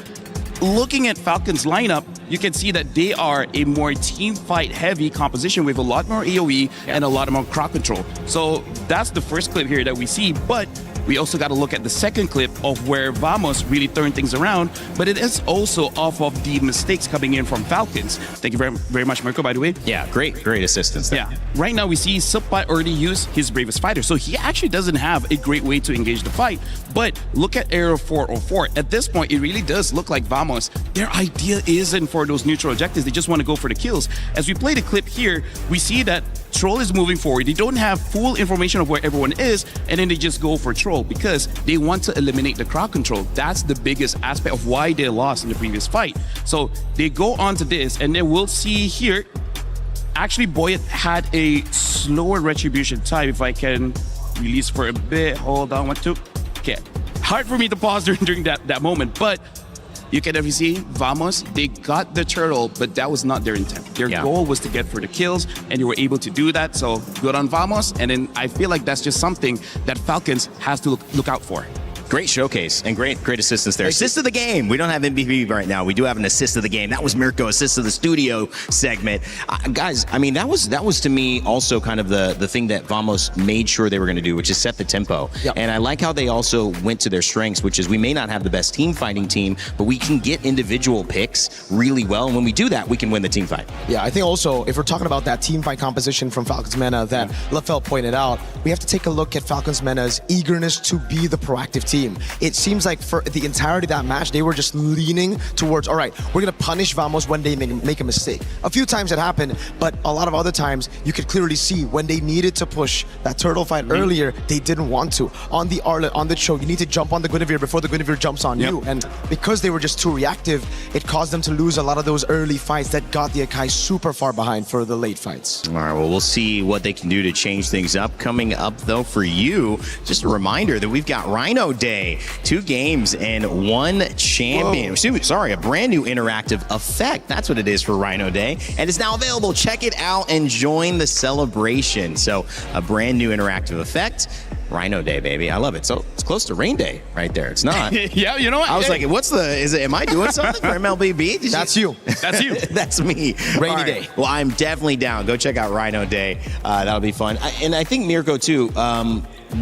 looking at Falcons lineup, you can see that they are a more team fight heavy composition with a lot more AoE and a lot more crowd control. So that's the first clip here that we see, but we also got to look at the second clip of where Vamos really turned things around, but it is also off of the mistakes coming in from Falcons. Thank you very much, Mirko, by the way. Yeah, great assistance there. Yeah, right now we see Sapat already use his Bravest Fighter, so he actually doesn't have a great way to engage the fight. But look at Aero 404. At this point, it really does look like Vamos, their idea isn't for those neutral objectives. They just want to go for the kills. As we play the clip here, we see that Troll is moving forward. They don't have full information of where everyone is, and then they just go for Troll because they want to eliminate the crowd control. That's the biggest aspect of why they lost in the previous fight. So they go on to this, and then we'll see here, actually Boyet had a slower retribution time. If I can release for a bit, hold on, 1, 2. Okay, hard for me to pause during that moment, but you can definitely see Vamos, they got the turtle, but that was not their intent. Their goal was to get for the kills, and they were able to do that. So good on Vamos, and then I feel like that's just something that Falcons has to look out for. Great showcase and great assistance there. Assist of the game. We don't have MVP right now. We do have an assist of the game. That was Mirko, assist of the studio segment. Guys, I mean, that was to me also kind of the thing that Vamos made sure they were going to do, which is set the tempo. Yep. And I like how they also went to their strengths, which is we may not have the best team fighting team, but we can get individual picks really well. And when we do that, we can win the team fight. Yeah, I think also, if we're talking about that team fight composition from Falcons MENA that Lefel pointed out, we have to take a look at Falcons MENA's eagerness to be the proactive team. It seems like for the entirety of that match, they were just leaning towards, all right, we're going to punish Vamos when they make a mistake. A few times it happened, but a lot of other times you could clearly see when they needed to push that turtle fight earlier, they didn't want to. On the Arlet, on the choke, you need to jump on the Guinevere before the Guinevere jumps on you. And because they were just too reactive, it caused them to lose a lot of those early fights that got the Akai super far behind for the late fights. All right, well, we'll see what they can do to change things up. Coming up, though, for you, just a reminder that we've got Rhino Day. 2 games and 1 champion. Sorry, a brand new interactive effect. That's what it is for Rhino Day. And it's now available. Check it out and join the celebration. So a brand new interactive effect. Rhino Day, baby. I love it. So it's close to Rain Day right there. It's not. Yeah, you know what? I was like, am I doing something for MLBB? That's you. That's you. That's me. Rainy Day. Well, I'm definitely down. Go check out Rhino Day. That'll be fun. And I think, Mirko, too,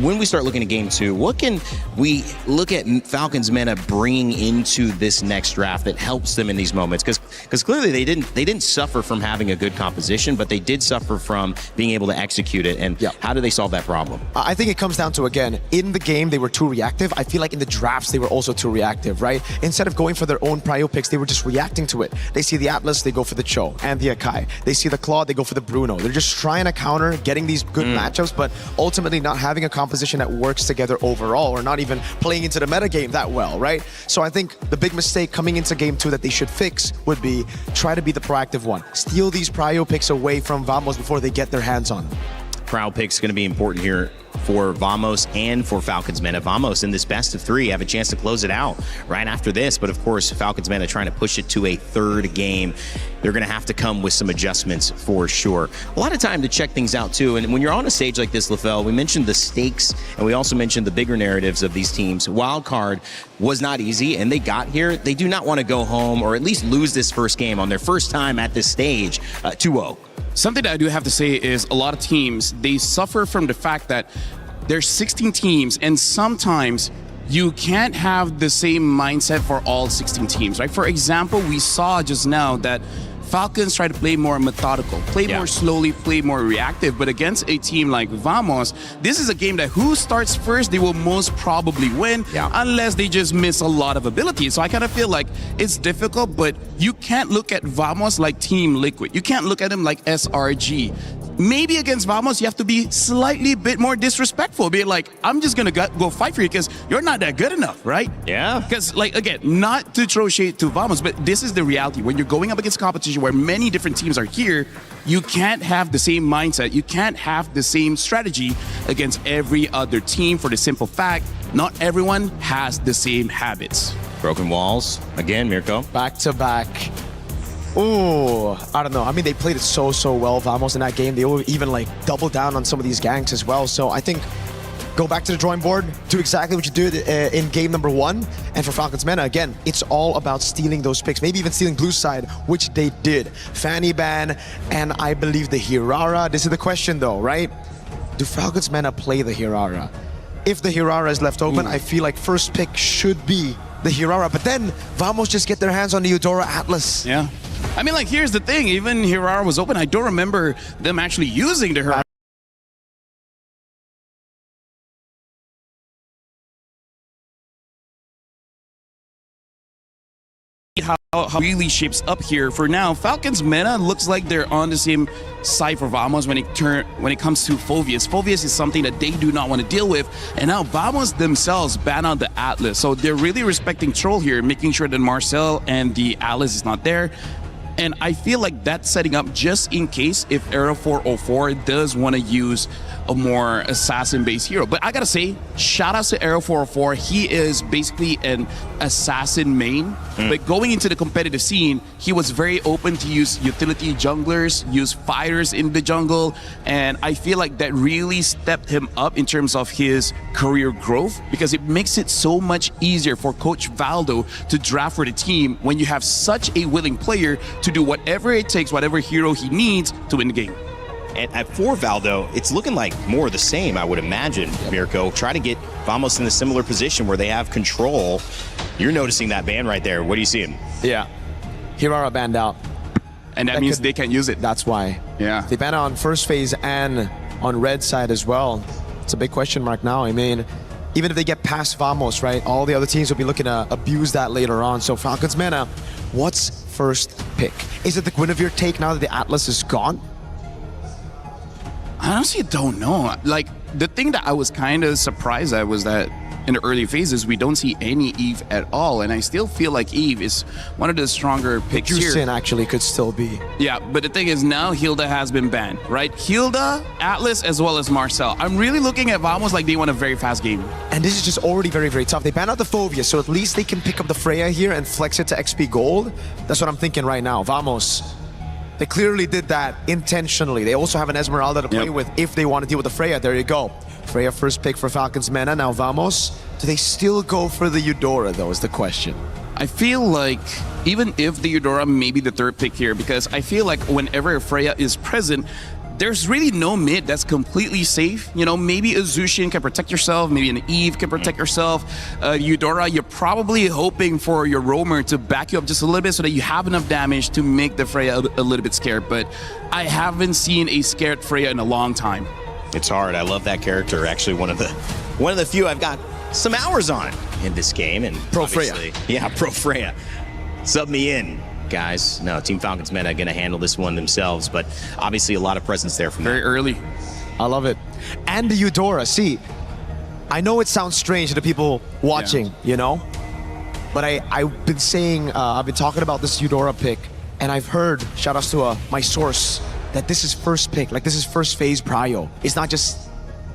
when we start looking at Game 2, what can we look at Falcons MENA bringing into this next draft that helps them in these moments? Because clearly they didn't suffer from having a good composition, but they did suffer from being able to execute it. And how do they solve that problem? I think it comes down to, again, in the game they were too reactive. I feel like in the drafts they were also too reactive, right? Instead of going for their own prio picks, they were just reacting to it. They see the Atlas, they go for the Cho and the Akai. They see the Claw, they go for the Bruno. They're just trying to counter, getting these good matchups, but ultimately not having a composition that works together overall, or not even playing into the metagame that well, right? So I think the big mistake coming into Game 2 that they should fix would be try to be the proactive one. Steal these prio picks away from Vamos before they get their hands on them. Prio pick's going to be important here for Vamos and for Falcons MENA. Vamos in this best of 3 have a chance to close it out right after this, but of course Falcons MENA trying to push it to a 3rd game. They're going to have to come with some adjustments for sure. A lot of time to check things out too, and when you're on a stage like this, Lefel, we mentioned the stakes and we also mentioned the bigger narratives of these teams. Wild card was not easy and they got here. They do not want to go home or at least lose this first game on their first time at this stage 2-0. Something that I do have to say is a lot of teams, they suffer from the fact that there's 16 teams and sometimes you can't have the same mindset for all 16 teams, right? For example, we saw just now that Falcons try to play more methodical, play more slowly, play more reactive, but against a team like Vamos, this is a game that who starts first, they will most probably win unless they just miss a lot of ability. So I kind of feel like it's difficult, but you can't look at Vamos like Team Liquid. You can't look at them like SRG. Maybe against Vamos, you have to be slightly bit more disrespectful. Be like, I'm just going to go fight for you because you're not that good enough, right? Yeah. Because, like, again, not to throw shade to Vamos, but this is the reality. When you're going up against competition where many different teams are here, you can't have the same mindset. You can't have the same strategy against every other team for the simple fact, not everyone has the same habits. Broken walls. Again, Mirko. Back to back. Oh, I don't know. I mean, they played it so well, Vamos, in that game. They even like double down on some of these ganks as well. So I think go back to the drawing board, do exactly what you did in game number 1. And for Falcons MENA, again, it's all about stealing those picks, maybe even stealing blue side, which they did. Fanny Ban and I believe the Hirara. This is the question though, right? Do Falcons MENA play the Hirara? If the Hirara is left open, I feel like first pick should be the Hirara, but then Vamos just get their hands on the Eudora Atlas. Yeah. I mean, like, here's the thing. Even Hirara was open. I don't remember them actually using the Hirara. How really shapes up here. For now, Falcons MENA looks like they're on the same side for Vamos when it comes to Phoveus. Phoveus is something that they do not want to deal with, and now Vamos themselves ban out the Atlas. So they're really respecting Troll here, making sure that Marcel and the Atlas is not there. And I feel like that's setting up just in case if Era 404 does want to use a more assassin-based hero. But I gotta say, shout out to Aero404. He is basically an assassin main. But going into the competitive scene, he was very open to use utility junglers, use fighters in the jungle, and I feel like that really stepped him up in terms of his career growth, because it makes it so much easier for Coach Valdo to draft for the team when you have such a willing player to do whatever it takes, whatever hero he needs to win the game. And for Valdo, it's looking like more of the same, I would imagine, Mirko. Try to get Vamos in a similar position where they have control. You're noticing that ban right there. What are you seeing? Yeah. Hirara banned out. And that means they can't use it. That's why. Yeah. They banned it on first phase and on red side as well. It's a big question mark now. I mean, even if they get past Vamos, right, all the other teams will be looking to abuse that later on. So Falcons MENA, what's first pick? Is it the Guinevere take now that the Atlas is gone? I honestly don't know. Like, the thing that I was kind of surprised at was that in the early phases, we don't see any Eve at all. And I still feel like Eve is one of the stronger picks here. Juicin actually could still be. Yeah, but the thing is now Hilda has been banned, right? Hilda, Atlas, as well as Marcel. I'm really looking at Vamos like they want a very fast game. And this is just already very, very tough. They banned out the Phobia, so at least they can pick up the Freya here and flex it to XP Gold. That's what I'm thinking right now. Vamos. They clearly did that intentionally. They also have an Esmeralda to play with if they want to deal with the Freya. There you go. Freya first pick for Falcons MENA. Now Vamos. Do they still go for the Eudora, though, is the question. I feel like even if the Eudora may be the third pick here, because I feel like whenever Freya is present, there's really no mid that's completely safe. You know, maybe a Zushin can protect yourself, maybe an Eve can protect yourself. Eudora, you're probably hoping for your roamer to back you up just a little bit so that you have enough damage to make the Freya a little bit scared. But I haven't seen a scared Freya in a long time. It's hard. I love that character. Actually, one of the few I've got some hours on in this game. And Pro Freya. Yeah, Pro Freya. Sub me in, guys. No, Team Falcons MENA going to handle this one themselves, but obviously a lot of presence there from very early. I love it. And the Eudora. See, I know it sounds strange to the people watching, you know, but I've been saying, I've been talking about this Eudora pick, and I've heard, shout outs to my source, that this is first pick, like this is first phase prio. It's not just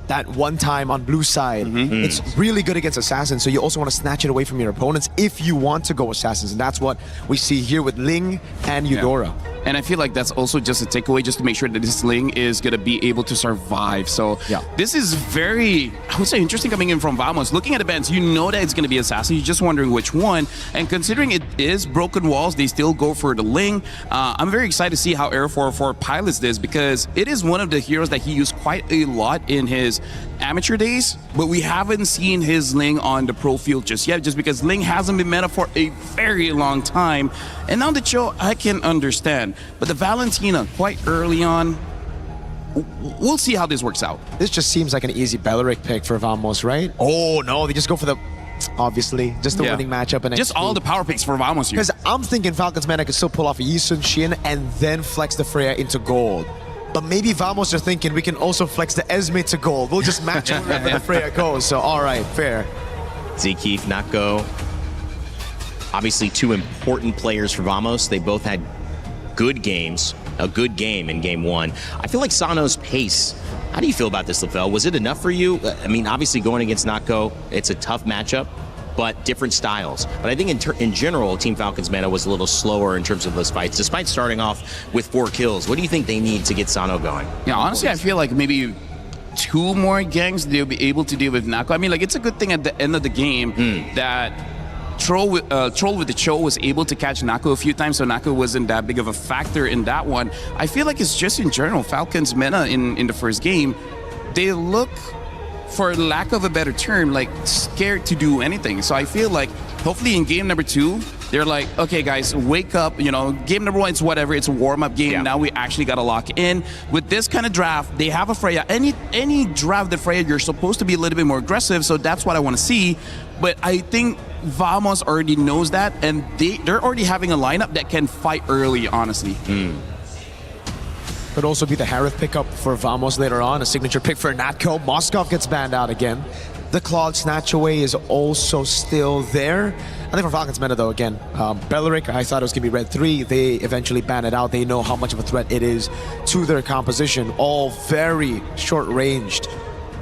that one time on blue side. It's really good against Assassins, so you also want to snatch it away from your opponents if you want to go Assassins, and that's what we see here with Ling and Eudora. And I feel like that's also just a takeaway just to make sure that this Ling is going to be able to survive. So this is very, I would say, interesting coming in from Vamos. Looking at the bans, you know that it's going to be Assassin. You're just wondering which one. And considering it is Broken Walls, they still go for the Ling. I'm very excited to see how Aero404 pilots this, because it is one of the heroes that he used quite a lot in his amateur days, but we haven't seen his Ling on the pro field just yet, just because Ling hasn't been meta for a very long time. And now the Cho, I can understand. But the Valentina, quite early on, we'll see how this works out. This just seems like an easy Belleric pick for Vamos, right? Oh, no, they just go for the, obviously, just the winning matchup. And just all the power picks for Vamos here. Because I'm thinking Falcons MENA could still pull off a Yi Sun Shin and then flex the Freya into gold. But maybe Vamos are thinking we can also flex the Esme to gold. We'll just match wherever the Freya goes. So, all right, fair. Zekeef, Nako. Obviously, two important players for Vamos. They both had good games, a good game in game one. I feel like Sano's pace, how do you feel about this, LaFell? Was it enough for you? I mean, obviously going against Nako, it's a tough matchup, but different styles. But I think in general, Team Falcons MENA was a little slower in terms of those fights, despite starting off with 4 kills. What do you think they need to get Sano going? Yeah, honestly, I feel like maybe 2 more gangs, they'll be able to deal with Nako. I mean, like, it's a good thing at the end of the game that Troll with the Cho was able to catch Nako a few times, so Nako wasn't that big of a factor in that one. I feel like it's just in general, Falcons MENA in the first game, they look, for lack of a better term, like scared to do anything. So I feel like hopefully in game number 2, they're like, okay guys, wake up, you know, game number 1, it's whatever, it's a warm-up game. Now we actually got to lock in. With this kind of draft, they have a Freya. Any draft that Freya, you're supposed to be a little bit more aggressive, so that's what I want to see. But I think Vamos already knows that, and they're already having a lineup that can fight early, honestly. Could also be the Harith pickup for Vamos later on, a signature pick for Natko. Moskov gets banned out again. The Clog Snatch Away is also still there. I think for Falcons MENA though, again, Belleric, I thought it was going to be red 3. They eventually ban it out. They know how much of a threat it is to their composition. All very short-ranged.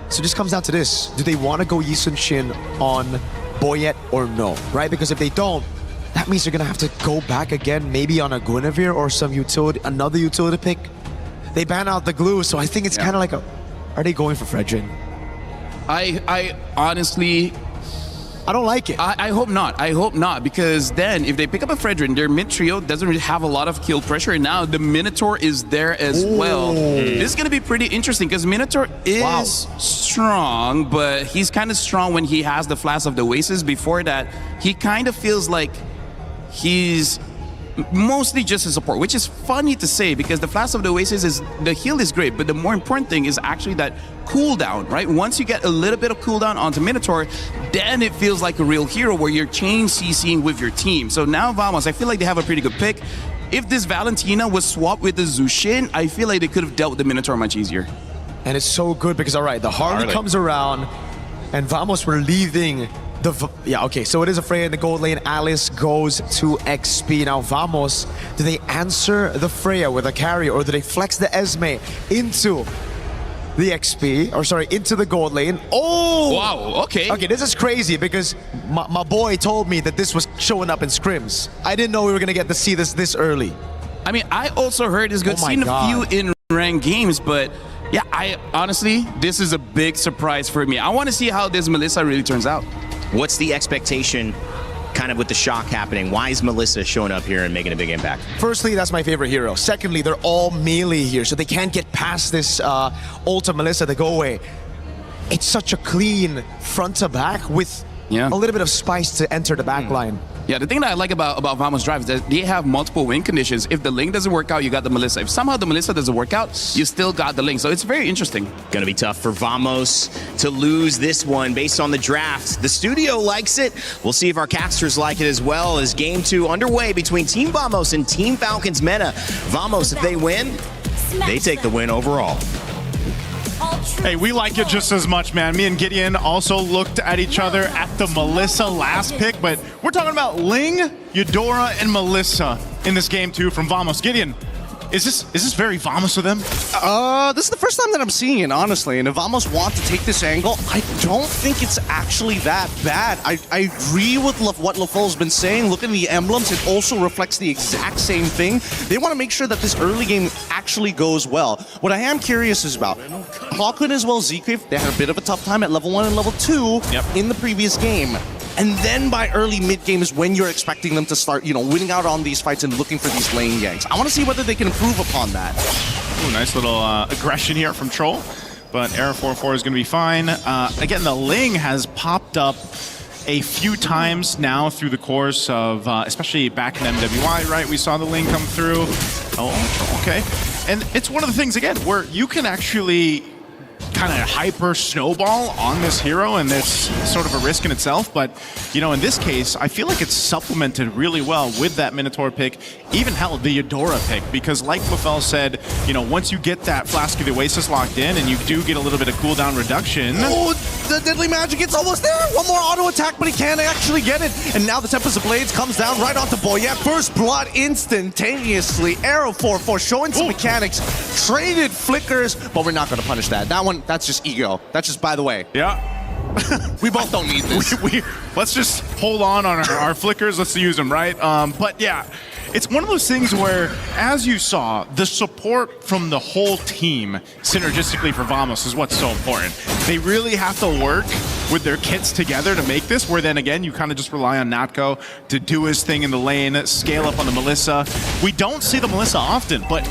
So it just comes down to this. Do they want to go Yi Sun Shin on Boyet or no, right? Because if they don't, that means they're going to have to go back again, maybe on a Guinevere or some utility, another utility pick. They ban out the glue, so I think it's kind of like are they going for Fredrin? I honestly... I don't like it. I hope not. I hope not, because then if they pick up a Fredrin, their mid trio doesn't really have a lot of kill pressure, and now the Minotaur is there as well. This is going to be pretty interesting, because Minotaur is strong, but he's kind of strong when he has the Flash of the Oasis. Before that, he kind of feels like he's mostly just a support, which is funny to say because the Flash of the Oasis is, the heal is great, but the more important thing is actually that cooldown, right? Once you get a little bit of cooldown onto Minotaur, then it feels like a real hero where you're chain CCing with your team. So now Vamos, I feel like they have a pretty good pick. If this Valentina was swapped with the Zushin, I feel like they could have dealt with the Minotaur much easier. And it's so good because, all right, the Harley comes around and Vamos were leaving so it is a Freya in the gold lane. Alice goes to XP. Now Vamos, do they answer the Freya with a carry or do they flex the Esme into the XP, or sorry, into the gold lane? Oh! Wow, okay. Okay, this is crazy because my boy told me that this was showing up in scrims. I didn't know we were gonna get to see this early. I mean, I also heard it's good. Seen a few in ranked games, but yeah, I honestly, this is a big surprise for me. I want to see how this Melissa really turns out. What's the expectation kind of with the shock happening? Why is Melissa showing up here and making a big impact? Firstly, that's my favorite hero. Secondly, they're all melee here, so they can't get past this ult Melissa to go away. It's such a clean front to back with a little bit of spice to enter the back line. Yeah, the thing that I like about Vamos Drive is that they have multiple win conditions. If the link doesn't work out, you got the Melissa. If somehow the Melissa doesn't work out, you still got the link. So it's very interesting. Gonna be tough for Vamos to lose this one based on the draft. The studio likes it. We'll see if our casters like it as well. As Game 2 underway between Team Vamos and Team Falcons MENA. Vamos, if they win, they take the win overall. Hey, we like it just as much, man. Me and Gideon also looked at each other at the Melissa last pick, but we're talking about Ling, Eudora, and Melissa in this game 2 from Vamos. Gideon, is this very Vamos of them? This is the first time that I'm seeing it, honestly. And if Vamos want to take this angle, I don't think it's actually that bad. I agree with what LaFole's been saying. Look at the emblems. It also reflects the exact same thing. They want to make sure that this early game actually goes well. What I am curious is about Hawkwind as well as Zcreef. They had a bit of a tough time at level 1 and level 2 in the previous game. And then by early mid-game is when you're expecting them to start, winning out on these fights and looking for these lane ganks. I want to see whether they can improve upon that. Ooh, nice little aggression here from Troll, but Error 4-4 is going to be fine. Again, the Ling has popped up a few times now through the course of, especially back in MWI, right? We saw the Ling come through. Oh, okay. And it's one of the things, again, where you can actually kind of hyper snowball on this hero, and it's sort of a risk in itself, but in this case I feel like it's supplemented really well with that Minotaur pick, even hell, the Eudora pick, because like Lafell said, once you get that Flask of the Oasis locked in and you do get a little bit of cooldown reduction. Oh, the Deadly Magic, it's almost there. One more auto attack, but he can't actually get it. And now the Tempest of Blades comes down right onto Boyet. First blood instantaneously. Arrow 4-4 showing some mechanics. Traded flickers, but we're not going to punish that. That one, that's just ego. That's just by the way. Yeah. We both don't need this. Let's just hold on our flickers. Let's use them, right? But yeah, it's one of those things where, as you saw, the support from the whole team synergistically for Vamos is what's so important. They really have to work with their kits together to make this, where then again, you kind of just rely on Natko to do his thing in the lane, scale up on the Melissa. We don't see the Melissa often, but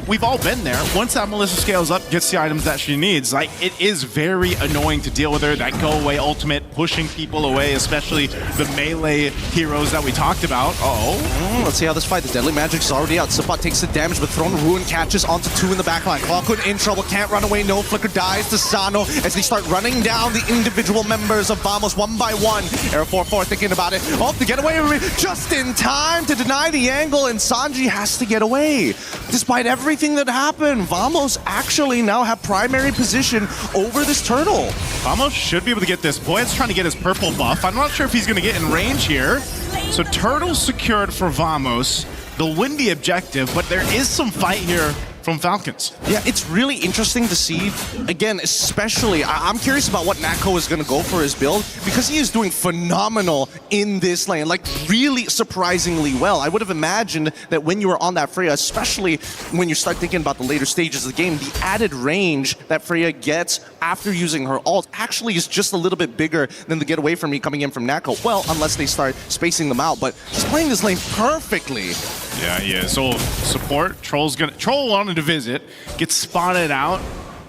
we've all been there. Once that Melissa scales up, gets the items that she needs, like, it is very annoying to deal with her. That go away ultimate, pushing people away, especially the melee heroes that we talked about. Let's see how this fight. The Deadly Magic is already out. Sipat takes the damage, but Throne Ruin catches onto 2 in the backline. Clockwood in trouble, can't run away, no flicker, dies to Sano, as they start running down the individual members of Vamos one by one. Air 4-4 thinking about it. Oh, the getaway just in time to deny the angle, and Sanji has to get away. Despite everything that happened, Vamos actually now have primary position over this turtle. Vamos should be able to get this. Boyd's trying to get his purple buff. I'm not sure if he's going to get in range here. So turtle secured for Vamos. They'll win the objective, but there is some fight here from Falcons. Yeah, it's really interesting to see. Again, especially, I'm curious about what Natco is going to go for his build, because he is doing phenomenal in this lane, like really surprisingly well. I would have imagined that when you were on that Freya, especially when you start thinking about the later stages of the game, the added range that Freya gets after using her ult actually is just a little bit bigger than the getaway from me coming in from Natco. Well, unless they start spacing them out, but he's playing this lane perfectly. Yeah, he is. So support, Troll wanted to visit, gets spotted out.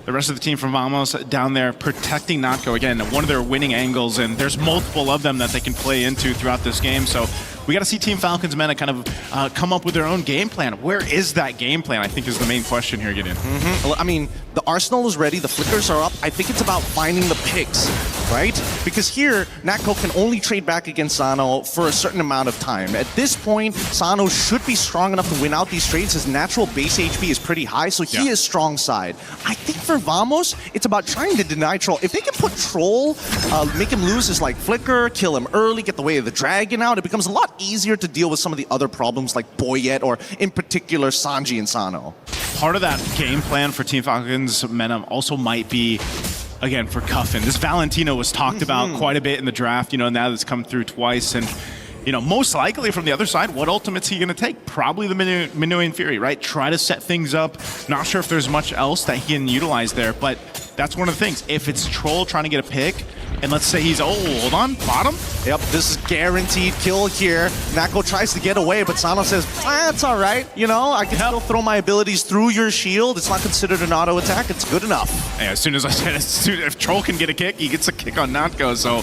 The rest of the team from Vamos down there protecting Natco. Again, one of their winning angles, and there's multiple of them that they can play into throughout this game. So we got to see Team Falcons MENA kind of come up with their own game plan. Where is that game plan, I think, is the main question here, Gideon. Well, I mean, the arsenal is ready, the flickers are up. I think it's about finding the picks, right? Because here, Natco can only trade back against Sano for a certain amount of time. At this point, Sano should be strong enough to win out these trades. His natural base HP is pretty high, so he is strong side. I think for Vamos, it's about trying to deny Troll. If they can put Troll, make him lose his like flicker, kill him early, get the way of the dragon out, it becomes a lot easier to deal with some of the other problems like Boyet or in particular Sanji and Sano. Part of that game plan for Team Falcons MENA also might be, again, for Cuffin. This Valentino was talked about quite a bit in the draft, you know, now that's come through twice. And, you know, most likely from the other side, what ultimate's he going to take? Probably the Minuan Fury, right? Try to set things up. Not sure if there's much else that he can utilize there, but that's one of the things. If it's Troll trying to get a pick, and let's say he's, hold on, bottom? Yep, this is guaranteed kill here. Natco tries to get away, but Sano says, it's all right. You know, I can still throw my abilities through your shield. It's not considered an auto attack. It's good enough. Yeah, as soon as I said, if Troll can get a kick, he gets a kick on Natco. So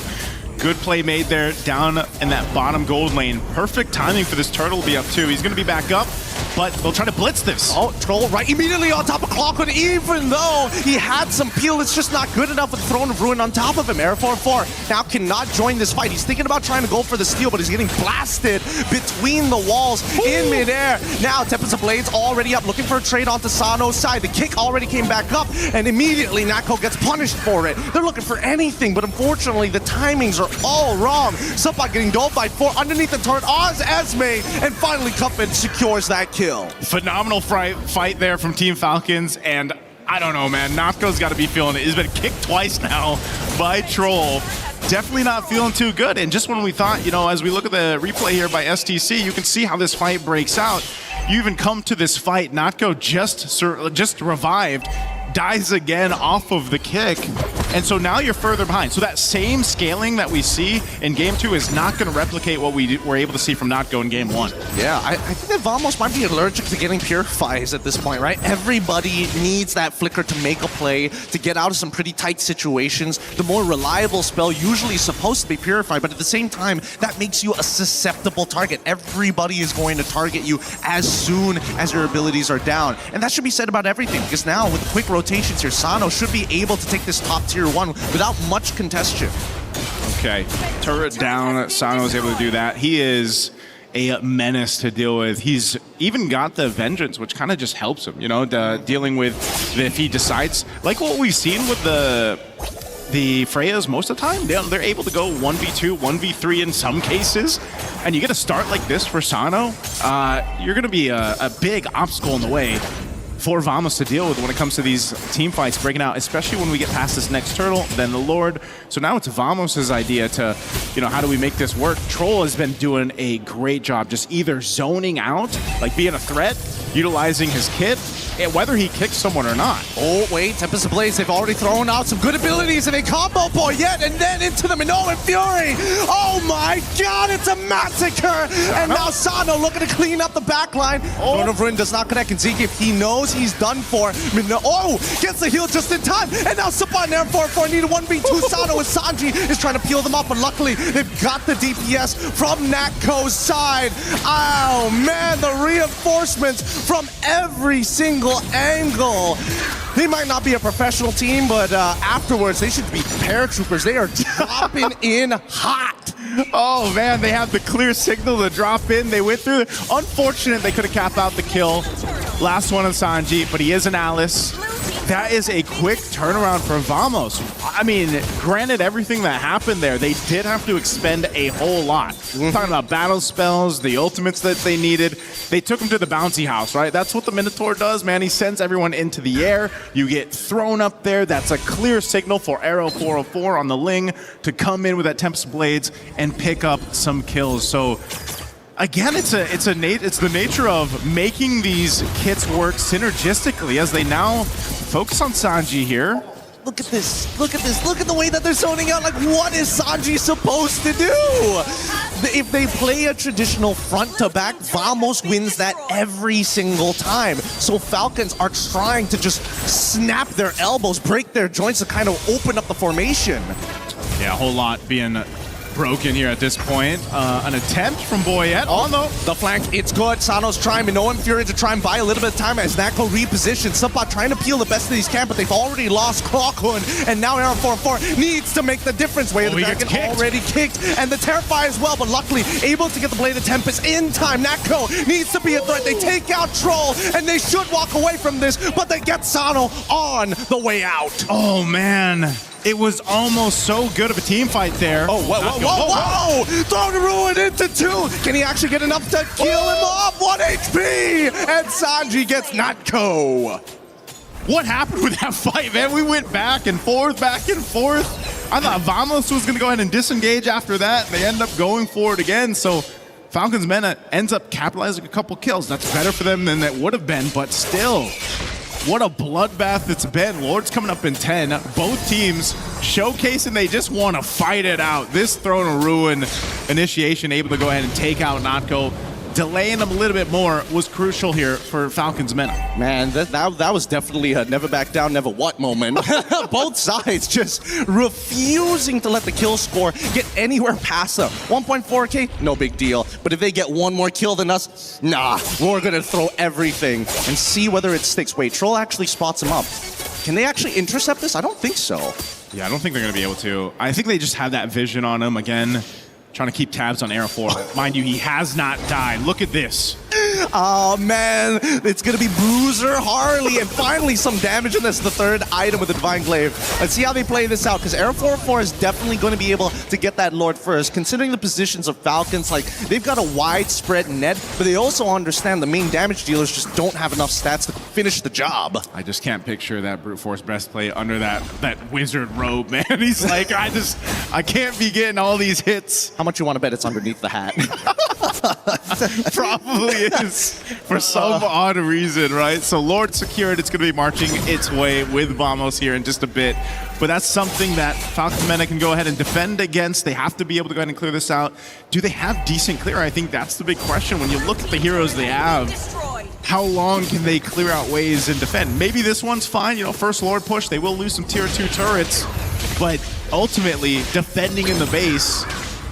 good play made there down in that bottom gold lane. Perfect timing for this turtle to be up too. He's going to be back up, but they'll try to blitz this. Oh, Troll right immediately on top of Clockwood, even though he had some peel, it's just not good enough with Throne of Ruin on top of him. Air 4-4 now cannot join this fight. He's thinking about trying to go for the steal, but he's getting blasted between the walls in midair. Now Tempest of Blades already up, looking for a trade onto Sano's side. The kick already came back up, and immediately Natco gets punished for it. They're looking for anything, but unfortunately the timings are all wrong. Subot getting dove by 4 underneath the turret. Oz Esme, and finally Cuffin secures that kill. Phenomenal fight there from Team Falcons, and I don't know, man. Natco's got to be feeling it. He's been kicked twice now by Troll. Definitely not feeling too good. And just when we thought, you know, as we look at the replay here by STC, you can see how this fight breaks out. You even come to this fight, Natco just revived, dies again off of the kick, and so now you're further behind. So that same scaling that we see in Game 2 is not going to replicate what we were able to see from Natco in Game 1. Yeah, I think that Vamos might be allergic to getting Purifies at this point, right? Everybody needs that flicker to make a play, to get out of some pretty tight situations. The more reliable spell usually is supposed to be Purify, but at the same time, that makes you a susceptible target. Everybody is going to target you as soon as your abilities are down. And that should be said about everything, because now with quick rotations here, Sano should be able to take this top tier 1 without much contention. Okay, turret down, Sano is able to do that. He is a menace to deal with. He's even got the Vengeance, which kind of just helps him, you know, dealing with if he decides, like what we've seen with the Freyas most of the time, they're able to go 1v2, 1v3 in some cases, and you get a start like this for Sano, you're going to be a big obstacle in the way for Vamos to deal with when it comes to these team fights breaking out, especially when we get past this next turtle, then the Lord. So now it's Vamos' idea to, you know, how do we make this work? Troll has been doing a great job just either zoning out, like being a threat, utilizing his kit, and whether he kicks someone or not. Oh, wait, Tempest of Blaze, they've already thrown out some good abilities and a combo Boyet, and then into the Minoan Fury. Oh my god, it's a massacre! And now Sano looking to clean up the backline. Throne of Ruin does not connect, and Zeke, if he knows he's done for, gets the heal just in time, and now Subot Air 4-4 need a 1v2. Sano with Sanji is trying to peel them up, but luckily they've got the DPS from Natco's side. Oh man, the reinforcements from every single single angle. They might not be a professional team, but afterwards they should be paratroopers. They are dropping in hot. Oh man, they have the clear signal to drop in. They went through. Unfortunate they could have capped out the kill. Last one on Sanji, but he is an Alice. That is a quick turnaround for Vamos. I mean, granted everything that happened there, they did have to expend a whole lot. We're talking about battle spells, the ultimates that they needed. They took him to the bouncy house, right? That's what the Minotaur does, man. He sends everyone into the air. You get thrown up there. That's a clear signal for Arrow 404 on the Ling to come in with that Tempest Blades and pick up some kills. So again, it's the nature of making these kits work synergistically as they now focus on Sanji here. Look at this. Look at this. Look at the way that they're zoning out. Like, what is Sanji supposed to do? If they play a traditional front-to-back, Vamos wins that every single time. So Falcons are trying to just snap their elbows, break their joints to kind of open up the formation. Yeah, a whole lot being broken here at this point. An attempt from Boyette. Oh no, the flank, it's good. Sano's trying Minoan Fury to try and buy a little bit of time as Nako repositions. Subot trying to peel the best of these camp, but they've already lost Clockhood, and now Arrow 404 needs to make the difference. Way of the Dragon already kicked, and the Terrify as well, but luckily able to get the Blade of Tempest in time. Nako needs to be a threat. They take out Troll, and they should walk away from this, but they get Sano on the way out. Oh man. It was almost so good of a team fight there. Oh, whoa. Throw the Ruin into 2. Can he actually get enough to kill him off? 1 HP! And Sanji gets Natko. What happened with that fight, man? We went back and forth. I thought Vamos was going to go ahead and disengage after that. They end up going for it again. So Falcons MENA ends up capitalizing a couple kills. That's better for them than that would have been, but still. What a bloodbath it's been. Lord's coming up in 10. Both teams showcasing they just want to fight it out. This Throne of Ruin initiation able to go ahead and take out Natko. Delaying them a little bit more was crucial here for Falcons MENA. Man, that was definitely a never back down, never what moment. Both sides just refusing to let the kill score get anywhere past them. 1.4K, no big deal. But if they get one more kill than us, nah, we're going to throw everything and see whether it sticks. Wait, Troll actually spots him up. Can they actually intercept this? I don't think so. Yeah, I don't think they're going to be able to. I think they just have that vision on him again. Trying to keep tabs on Arrow 4. Mind you, he has not died. Look at this. Oh, man. It's going to be Bruiser, Harley, and finally some damage, and that's the third item with the Divine Glaive. Let's see how they play this out, because Arrow 404 is definitely going to be able to get that Lord first. Considering the positions of Falcons, like, they've got a widespread net, but they also understand the main damage dealers just don't have enough stats to finish the job. I just can't picture that Brute Force breastplate under that wizard robe, man. He's like, I can't be getting all these hits. How much you want to bet it's underneath the hat? Probably is for some odd reason, right? So Lord secured. It's going to be marching its way with Vamos here in just a bit. But that's something that Falcons MENA can go ahead and defend against. They have to be able to go ahead and clear this out. Do they have decent clear? I think that's the big question. When you look at the heroes they have, how long can they clear out ways and defend? Maybe this one's fine. You know, first Lord push, they will lose some tier 2 turrets. But ultimately, defending in the base,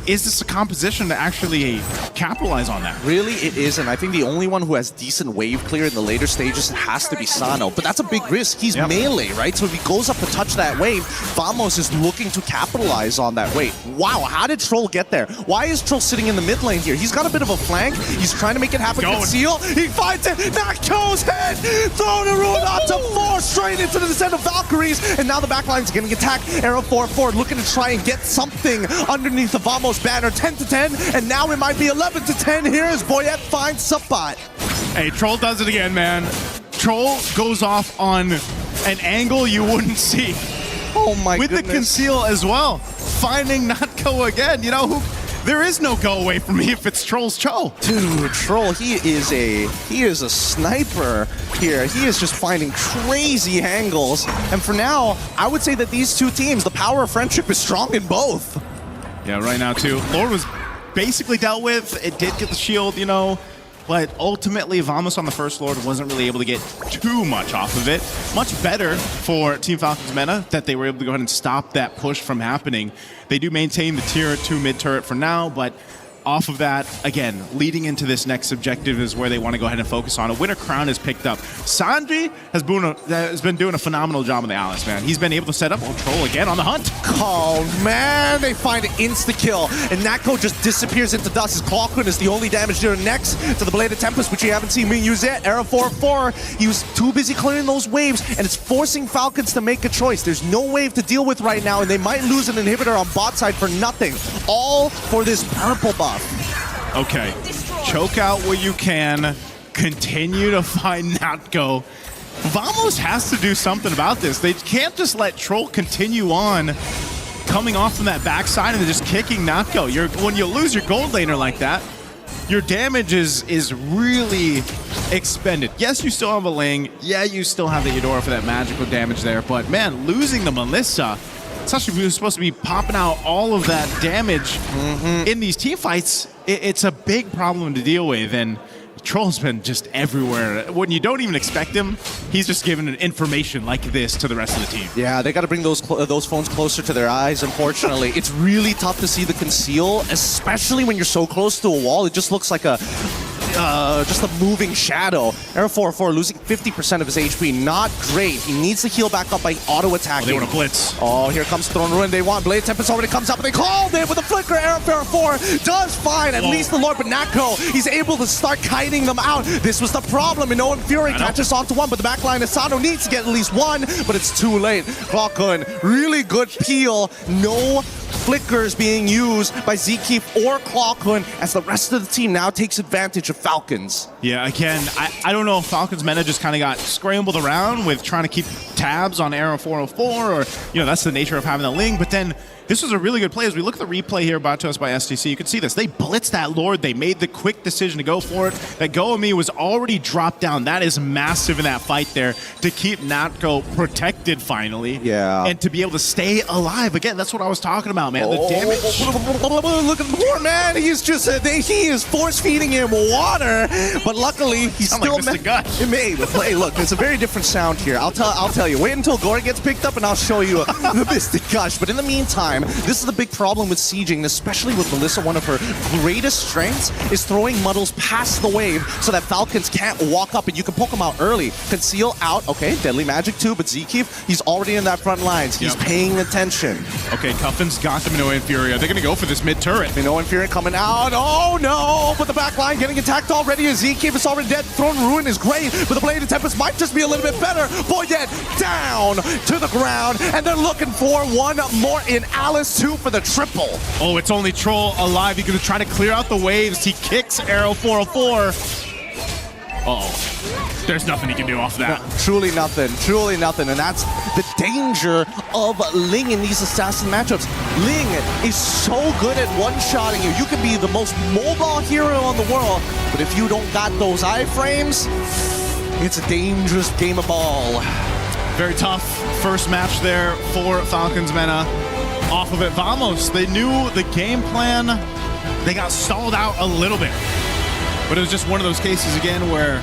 is this a composition to actually capitalize on that? Really, it is, and I think the only one who has decent wave clear in the later stages has to be Sano, but that's a big risk. He's melee, right? So if he goes up to touch that wave, Vamos is looking to capitalize on that wave. Wow, how did Troll get there? Why is Troll sitting in the mid lane here? He's got a bit of a flank. He's trying to make it happen. Conceal. He finds it. Nako's head. Throwing a rune onto 4 straight into the descent of Valkyries, and now the backline's getting attacked. Arrow 4-4 looking to try and get something underneath the Vamos banner. 10-10, and now it might be 11-10. Here as Boyette finds Subot. Hey, Troll does it again, man. Troll goes off on an angle you wouldn't see. Oh my goodness. With the conceal as well. Finding Natko again. You know, there is no go away from me if it's Troll's Cho. Dude, Troll, he is a sniper here. He is just finding crazy angles. And for now, I would say that these two teams, the power of friendship is strong in both. Yeah, right now too. Lord was basically dealt with. It did get the shield, you know, but ultimately Vamos on the first Lord wasn't really able to get too much off of it. Much better for Team Falcons MENA that they were able to go ahead and stop that push from happening. They do maintain the tier 2 mid turret for now, but off of that, again, leading into this next objective is where they want to go ahead and focus on. A winner crown is picked up. Sanji has been doing a phenomenal job on the Alice, man. He's been able to set up Troll again on the hunt. Oh, man, they find an insta-kill, and Natko just disappears into dust. His Clockwind is the only damage there next to the Blade of Tempest, which you haven't seen me use yet. Arrow 4-4, he was too busy clearing those waves, and it's forcing Falcons to make a choice. There's no wave to deal with right now, and they might lose an inhibitor on bot side for nothing. All for this purple buff. Okay, choke out what you can, continue to find Natko. Vamos has to do something about this. They can't just let Troll continue on coming off from that backside and just kicking Natko. When you lose your gold laner like that, your damage is really expended. Yes, you still have a Ling. Yeah, you still have the Eudora for that magical damage there. But man, losing the Melissa, especially if you're supposed to be popping out all of that damage in these team fights, it's a big problem to deal with. And Troll's been just everywhere. When you don't even expect him, he's just giving information like this to the rest of the team. Yeah, they got to bring those phones closer to their eyes, unfortunately. It's really tough to see the conceal, especially when you're so close to a wall. It just looks like just a moving shadow. Arrow 4-4 losing 50% of his HP. Not great. He needs to heal back up by auto-attacking. Oh, they want to blitz. Oh, here comes Throne Ruin. They want Blade Tempest already comes up, and they called it with a flicker. Arrow 4-4 does fine. At least the Lord, but Natko, he's able to start kiting them out. This was the problem, and Owen Fury catches onto one, but the backline Asano needs to get at least one, but it's too late. Clockwind, really good peel. No flickers being used by Zkeep or Clockwind as the rest of the team now takes advantage of Falcons. Yeah, again, I don't know if Falcons MENA just kind of got scrambled around with trying to keep tabs on Arrow 404, or, that's the nature of having the Ling, but then this was a really good play. As we look at the replay here brought to us by STC, you can see this. They blitzed that Lord. They made the quick decision to go for it. That Go-Ami was already dropped down. That is massive in that fight there to keep Natko protected finally. Yeah. And to be able to stay alive. Again, that's what I was talking about, man. The damage. Look at the poor man. He's just, he is force-feeding him water, but luckily he's still... Like Mr. Gush. Hey, look, there's a very different sound here. I'll tell you. Wait until Gore gets picked up and I'll show you the Mystic Gush. But in the meantime, this is the big problem with sieging, especially with Melissa. One of her greatest strengths is throwing muddles past the wave so that Falcons can't walk up and you can poke them out early. Conceal out, okay, Deadly Magic too, but Zkeep, he's already in that front lines. He's paying attention. Okay, Cuffin's got the Minoan Fury. Are they going to go for this mid-turret? Minoan Fury coming out. Oh no, but the back line getting attacked already as Zkeep is already dead. Throne Ruin is great, but the Blade of Tempest might just be a little bit better. Boyette down to the ground, and they're looking for one more in Alice 2 for the triple. Oh, it's only Troll alive. He's going to try to clear out the waves. He kicks Arrow 404. Uh-oh. There's nothing he can do off that. No, truly nothing. And that's the danger of Ling in these assassin matchups. Ling is so good at one-shotting you. You can be the most mobile hero in the world, but if you don't got those iframes, it's a dangerous game of ball. Very tough first match there for Falcons MENA. Off of it, Vamos, they knew the game plan. They got stalled out a little bit. But it was just one of those cases, again, where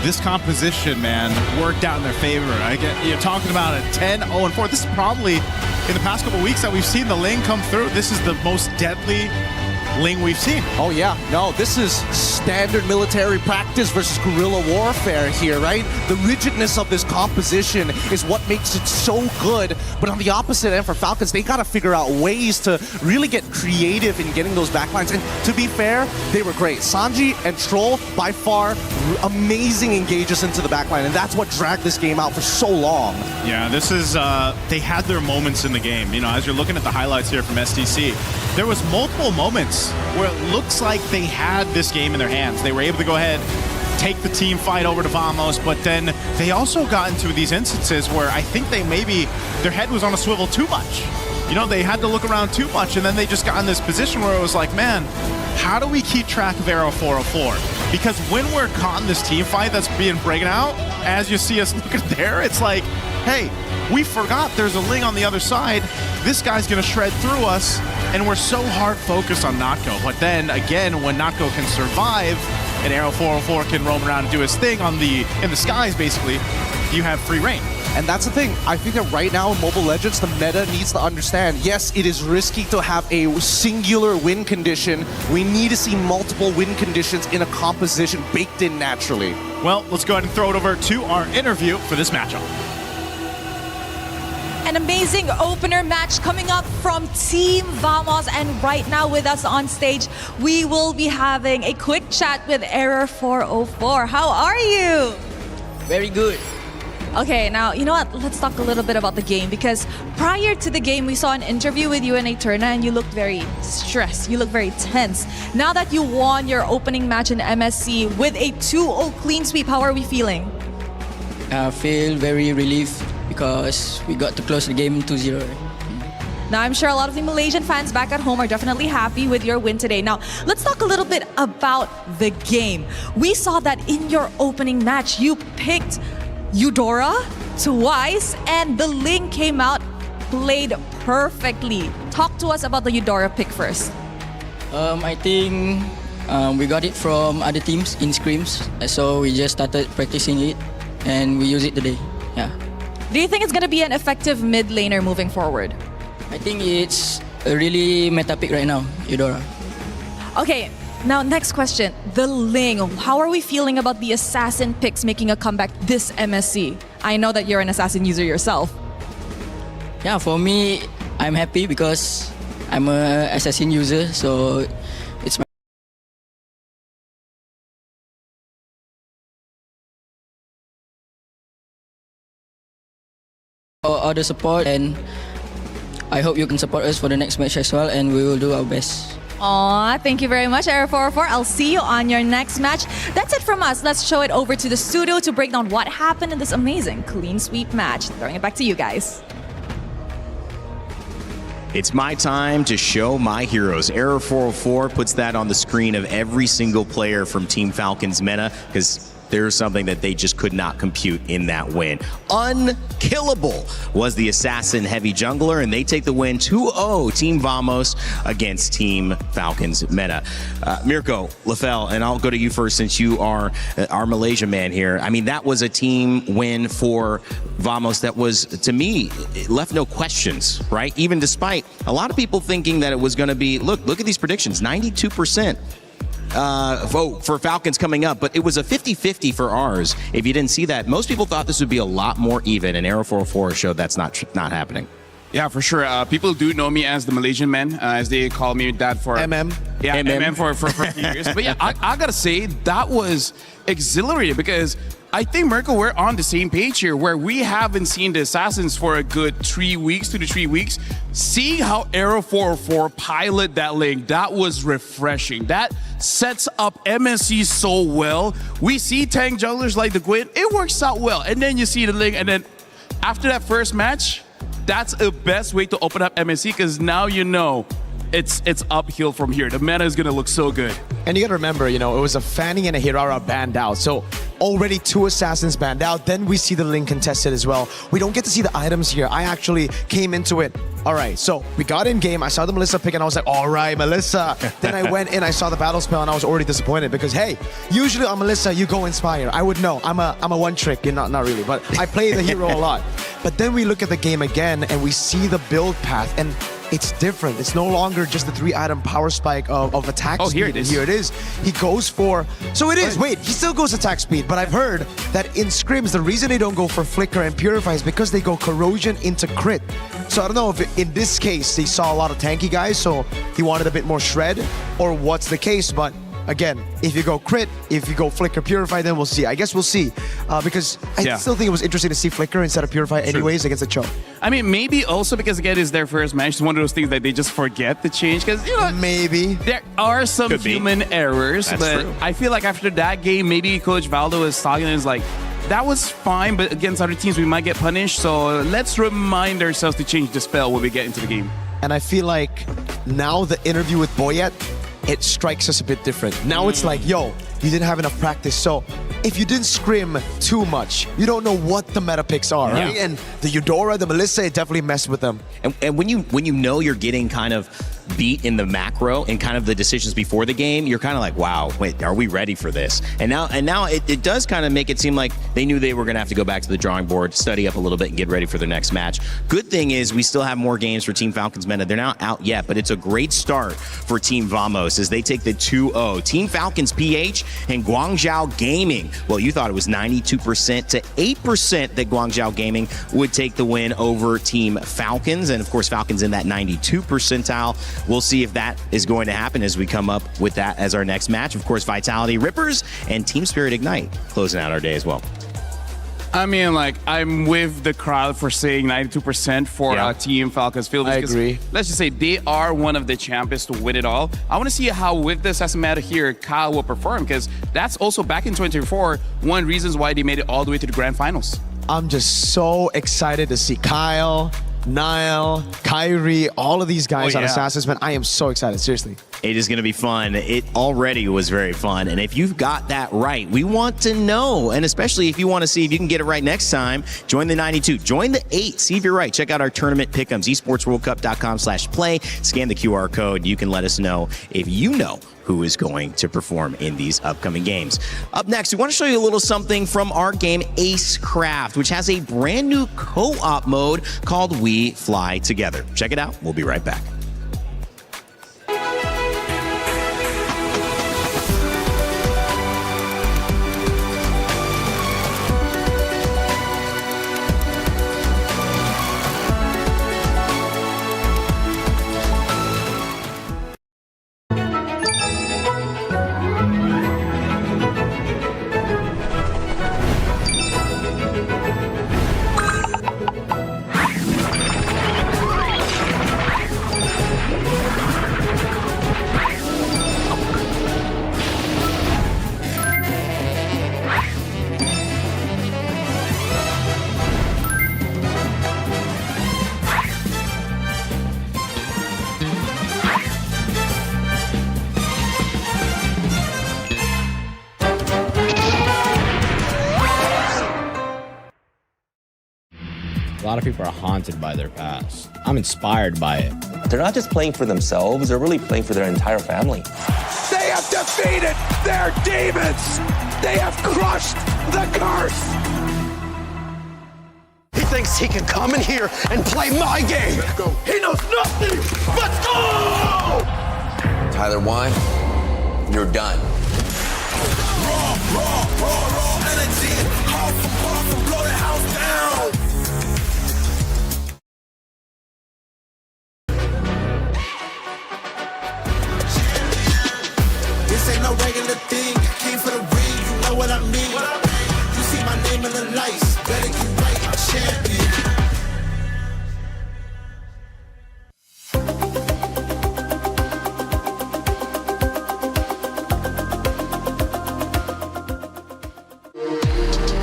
this composition, man, worked out in their favor. You're talking about a 10-0-4. This is probably, in the past couple weeks that we've seen the Ling come through, this is the most deadly Ling we've seen. Oh yeah, no, this is standard military practice versus guerrilla warfare here, right? The rigidness of this composition is what makes it so good. But on the opposite end for Falcons, they gotta figure out ways to really get creative in getting those backlines. And to be fair, they were great. Sanji and Troll, by far, amazing engages into the backline, and that's what dragged this game out for so long. Yeah, this is, they had their moments in the game. As you're looking at the highlights here from STC, there was multiple moments where it looks like they had this game in their hands. They were able to go ahead, take the team fight over to Vamos, but then they also got into these instances where I think their head was on a swivel too much. They had to look around too much, and then they just got in this position where it was like, man, how do we keep track of Arrow 404? Because when we're caught in this team fight that's being breaking out, as you see us look at there, it's like, hey, we forgot there's a Ling on the other side. This guy's going to shred through us, and we're so hard focused on Natko. But then, again, when Natko can survive, and Arrow 404 can roam around and do his thing in the skies, basically, you have free reign. And that's the thing. I think that right now in Mobile Legends, the meta needs to understand, yes, it is risky to have a singular win condition. We need to see multiple win conditions in a composition baked in naturally. Well, let's go ahead and throw it over to our interview for this matchup. An amazing opener match coming up from Team Vamos, and right now with us on stage, we will be having a quick chat with Error 404. How are you? Very good. Okay, now, you know what? Let's talk a little bit about the game, because prior to the game, we saw an interview with you and Eterna, and you looked very stressed. You looked very tense. Now that you won your opening match in MSC with a 2-0 clean sweep, how are we feeling? I feel very relieved because we got to close the game 2-0. Now, I'm sure a lot of the Malaysian fans back at home are definitely happy with your win today. Now, let's talk a little bit about the game. We saw that in your opening match, you picked Eudora twice, and the Ling came out, played perfectly. Talk to us about the Eudora pick first. I think we got it from other teams in scrims, so we just started practicing it and we use it today. Yeah. Do you think it's going to be an effective mid laner moving forward? I think it's a really meta pick right now, Eudora. Okay, now next question. The Ling. How are we feeling about the Assassin picks making a comeback this MSC? I know that you're an Assassin user yourself. Yeah, for me, I'm happy because I'm an Assassin user, so it's my all the support, and I hope you can support us for the next match as well, and we will do our best. Aw, thank you very much, Error 404. I'll see you on your next match. That's it from us. Let's show it over to the studio to break down what happened in this amazing clean sweep match. Throwing it back to you guys. It's my time to show my heroes. Error 404 puts that on the screen of every single player from Team Falcons MENA, because there's something that they just could not compute in that win. Unkillable was the Assassin heavy jungler, and they take the win 2-0 Team Vamos against Team Falcons MENA. Mirko, Lefel, and I'll go to you first since you are our Malaysia man here. I mean, that was a team win for Vamos that was, to me, it left no questions, right? Even despite a lot of people thinking that it was going to be, look at these predictions, 92%. Vote for Falcons coming up, but it was a 50-50 for ours. If you didn't see that, most people thought this would be a lot more even, and Arrow 404 showed that's not happening. Yeah, for sure. People do know me as the Malaysian man, as they call me that for MM. Yeah, MM for a few years. But yeah, I gotta say that was exhilarating, because I think, Mirko, we're on the same page here, where we haven't seen the Assassins for a good 2 to 3 weeks. Seeing how Arrow 404 pilot that link, that was refreshing. That sets up MSC so well. We see tank junglers like the Gwyn, it works out well. And then you see the link, and then after that first match, that's the best way to open up MSC, because now you know it's uphill from here. The meta is going to look so good. And you got to remember, you know, it was a Fanny and a Hirara banned out. So already 2 Assassins banned out. Then we see the Ling contested as well. We don't get to see the items here. I actually came into it. All right, so we got in game. I saw the Melissa pick and I was like, all right, Melissa. Then I went in, I saw the battle spell, and I was already disappointed because, hey, usually on Melissa, you go Inspire. I would know. I'm a one trick. Not really, but I play the hero a lot. But then we look at the game again and we see the build path, and it's different. It's no longer just the 3-item power spike of attack speed. Here it is. Here it is. He goes for... So it is. Wait, he still goes attack speed, but I've heard that in scrims, the reason they don't go for Flicker and Purify is because they go Corrosion into crit. So I don't know if in this case, they saw a lot of tanky guys, so he wanted a bit more shred, or what's the case, but again, if you go crit, if you go Flicker, Purify, then we'll see. I guess we'll see, because I still think it was interesting to see Flicker instead of Purify anyways against the Cho. I mean, maybe also because, again, it's their first match. It's one of those things that they just forget to change, because, you know, maybe there are some human errors, but true. I feel like after that game, maybe Coach Valdo is talking and is like, that was fine, but against other teams, we might get punished, so let's remind ourselves to change the spell when we get into the game. And I feel like now the interview with Boyet, it strikes us a bit different. Now it's like, yo, you didn't have enough practice. So if you didn't scrim too much, you don't know what the meta picks are, right? And the Eudora, the Melissa, it definitely messed with them. And when you know you're getting kind of beat in the macro and kind of the decisions before the game, you're kind of like, wow, wait, are we ready for this? And now it does kind of make it seem like they knew they were going to have to go back to the drawing board, study up a little bit, and get ready for their next match. Good thing is we still have more games for Team Falcons MENA. They're not out yet, but it's a great start for Team Vamos as they take the 2-0. Team Falcons PH and Guangzhou Gaming. Well, you thought it was 92% to 8% that Guangzhou Gaming would take the win over Team Falcons. And of course, Falcons in that 92 percentile. We'll see if that is going to happen as we come up with that as our next match. Of course, Vitality Rippers and Team Spirit Ignite closing out our day as well. I mean, like, I'm with the crowd for saying 92% for Team Falcons Field. I agree. Let's just say they are one of the champions to win it all. I want to see how, with this as a matter here, Kyle will perform, because that's also back in 2024, one reasons why they made it all the way to the grand finals. I'm just so excited to see Kyle, Niall, Kyrie, all of these guys on Assassins, man. I am so excited, seriously. It is going to be fun. It already was very fun. And if you've got that right, we want to know. And especially if you want to see if you can get it right next time, join the 92, join the 8, see if you're right. Check out our tournament pick'ems, esportsworldcup.com/play. Scan the QR code. You can let us know if you know who is going to perform in these upcoming games. Up next, we want to show you a little something from our game Acecraft, which has a brand new co-op mode called We Fly Together. Check it out. We'll be right back. A lot of people are haunted by their past. I'm inspired by it. They're not just playing for themselves, they're really playing for their entire family. They have defeated their demons! They have crushed the curse! He thinks he can come in here and play my game! Let's go. He knows nothing! Let's go! Tyler Wine, you're done. Raw energy! House from blow the house down! This ain't no regular thing. I came for the ring, you know what I mean. You see my name in the lights, better get right, I'm champion.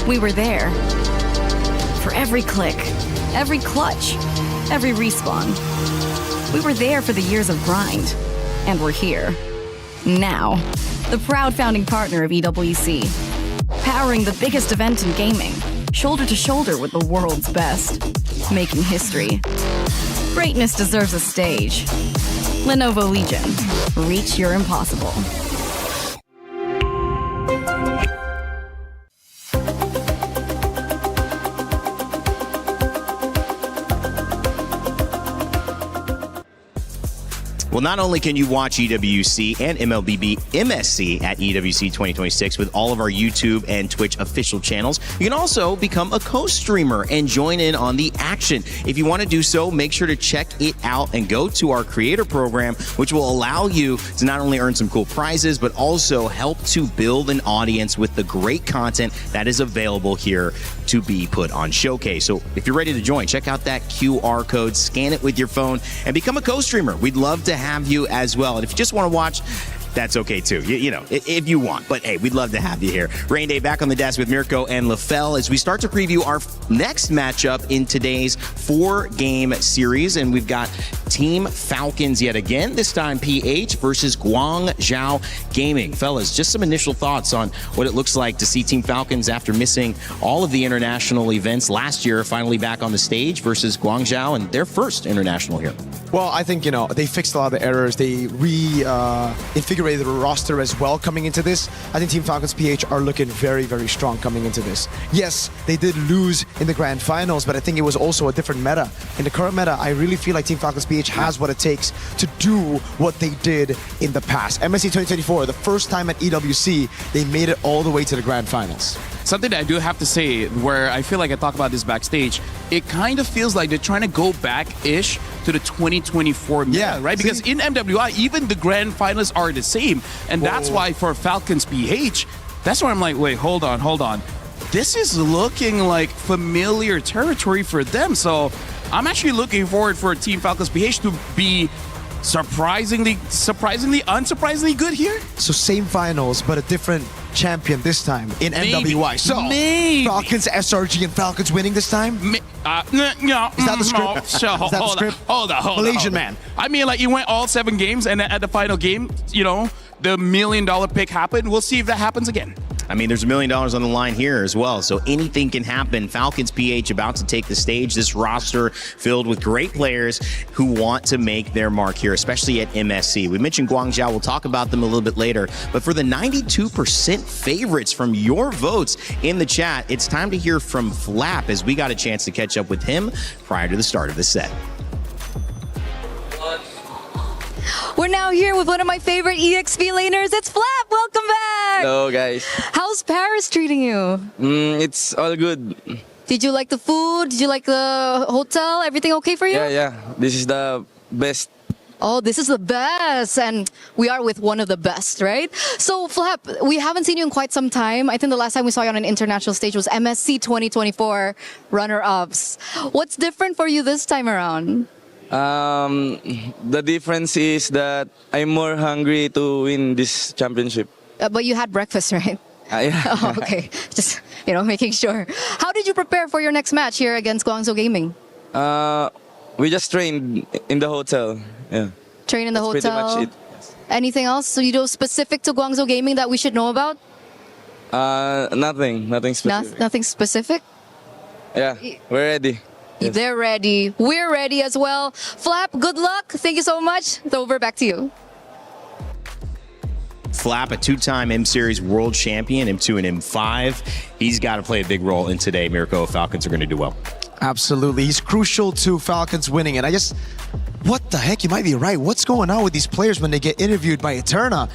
We were there. For every click, every clutch, every respawn. We were there for the years of grind. And we're here. Now, the proud founding partner of EWC, powering the biggest event in gaming, shoulder to shoulder with the world's best, making history. Greatness deserves a stage. Lenovo Legion, reach your impossible. Well, not only can you watch EWC and MLBB MSC at EWC 2026 with all of our YouTube and Twitch official channels, you can also become a co-streamer and join in on the action. If you want to do so, make sure to check it out and go to our creator program, which will allow you to not only earn some cool prizes, but also help to build an audience with the great content that is available here to be put on Showcase. So if you're ready to join, check out that QR code, scan it with your phone, and become a co-streamer. We'd love to have you as well. And if you just want to watch that's okay too. You know, if you want. But hey, we'd love to have you here. Rain Day back on the desk with Mirko and LaFell as we start to preview our next matchup in today's 4-game series. And we've got Team Falcons yet again, this time PH versus Guangzhou Gaming. Fellas, just some initial thoughts on what it looks like to see Team Falcons after missing all of the international events last year, finally back on the stage versus Guangzhou and their first international here. Well, I think, you know, they fixed a lot of the errors. They invigorated the roster as well coming into this. I think Team Falcons PH are looking very, very strong coming into this. Yes, they did lose in the grand finals, but I think it was also a different meta. In the current meta, I really feel like Team Falcons PH has what it takes to do what they did in the past. MSC 2024, the first time at EWC, they made it all the way to the grand finals. Something that I do have to say, where I feel like I talk about this backstage, it kind of feels like they're trying to go back-ish to the 2024 meta, right? Because in MWI, even the grand finalists are the same. And that's why for Falcons PH, that's where I'm like, wait, hold on. This is looking like familiar territory for them. So I'm actually looking forward for Team Falcons PH to be surprisingly, unsurprisingly good here. So same finals, but a different champion this time in MWI. So Falcons SRG and Falcons winning this time? No. Is that the script? Hold on. Malaysian man. I mean, like, you went all 7 games, and at the final game, you know, the $1 million pick happened. We'll see if that happens again. I mean, there's $1 million on the line here as well, so anything can happen. Falcons PH about to take the stage. This roster filled with great players who want to make their mark here, especially at MSC. We mentioned Guangzhou. We'll talk about them a little bit later. But for the 92% favorites from your votes in the chat, it's time to hear from Flap as we got a chance to catch up with him prior to the start of the set. We're now here with one of my favorite EXP laners. It's Flap. Welcome back. Hello, guys. How's Paris treating you? It's all good. Did you like the food? Did you like the hotel? Everything okay for you? Yeah. This is the best. Oh, this is the best. And we are with one of the best, right? So, Flap, we haven't seen you in quite some time. I think the last time we saw you on an international stage was MSC 2024 runner-ups. What's different for you this time around? The difference is that I'm more hungry to win this championship. But you had breakfast, right? Yeah. Oh, okay. Just, making sure. How did you prepare for your next match here against Guangzhou Gaming? We just trained in the hotel. Yeah. Train in the That's hotel? pretty much it. Anything else? So you do specific to Guangzhou Gaming that we should know about? Nothing specific. Nothing specific? Yeah, we're ready. Yes. They're ready. We're ready as well. Flap, good luck. Thank you so much. It's over. Back to you. Flap, a 2-time M-Series world champion, M2 and M5. He's got to play a big role in today. Mirko, Falcons are going to do well. Absolutely. He's crucial to Falcons winning. And what the heck? You might be right. What's going on with these players when they get interviewed by Eterna?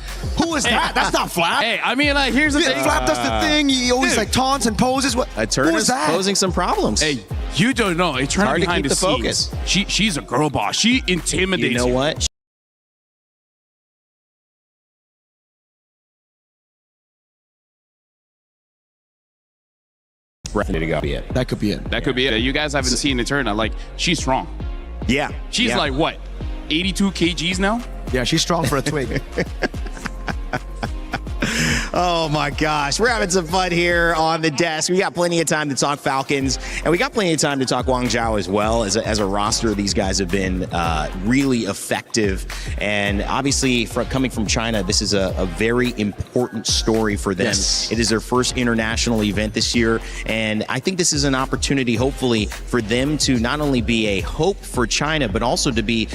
Who is that? That's not Flap. Hey, I mean, like, here's the thing. Flap does the thing. He always taunts and poses. Eterna's posing some problems. Hey, you don't know. Eterna behind the scenes. She's a girl boss. She intimidates you. You know what? That could be it. That could be it. You guys haven't seen Eterna. Like, she's strong. Yeah. She's like, what, 82 kgs now? Yeah, she's strong for a twig. Oh my gosh, we're having some fun here on the desk. We got plenty of time to talk Falcons, and we got plenty of time to talk Guangzhou as well. As a roster, these guys have been really effective, and obviously coming from China, this is a very important story for them. Yes. It is their first international event this year, and I think this is an opportunity, hopefully, for them to not only be a hope for China, but also to be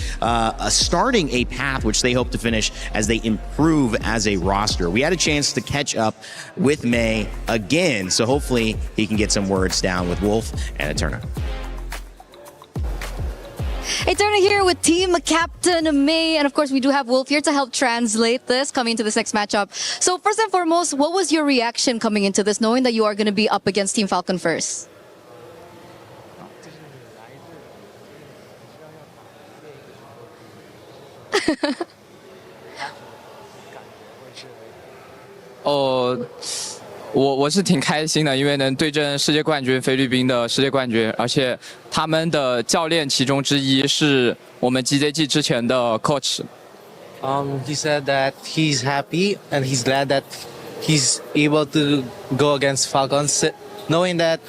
starting a path which they hope to finish as they improve as a roster. We had a chance to catch up with May again, so hopefully he can get some words down with Wolf and Eterna. Eterna here with Team Captain May, and of course we do have Wolf here to help translate this coming into this next matchup. So first and foremost, what was your reaction coming into this, knowing that you are going to be up against Team Falcon first?我是挺开心的，因为能对阵世界冠军菲律宾的世界冠军，而且他们的教练其中之一是我们 GJG 之前的 coach。He said that he's happy and he's glad that he's able to go against Falcons, knowing that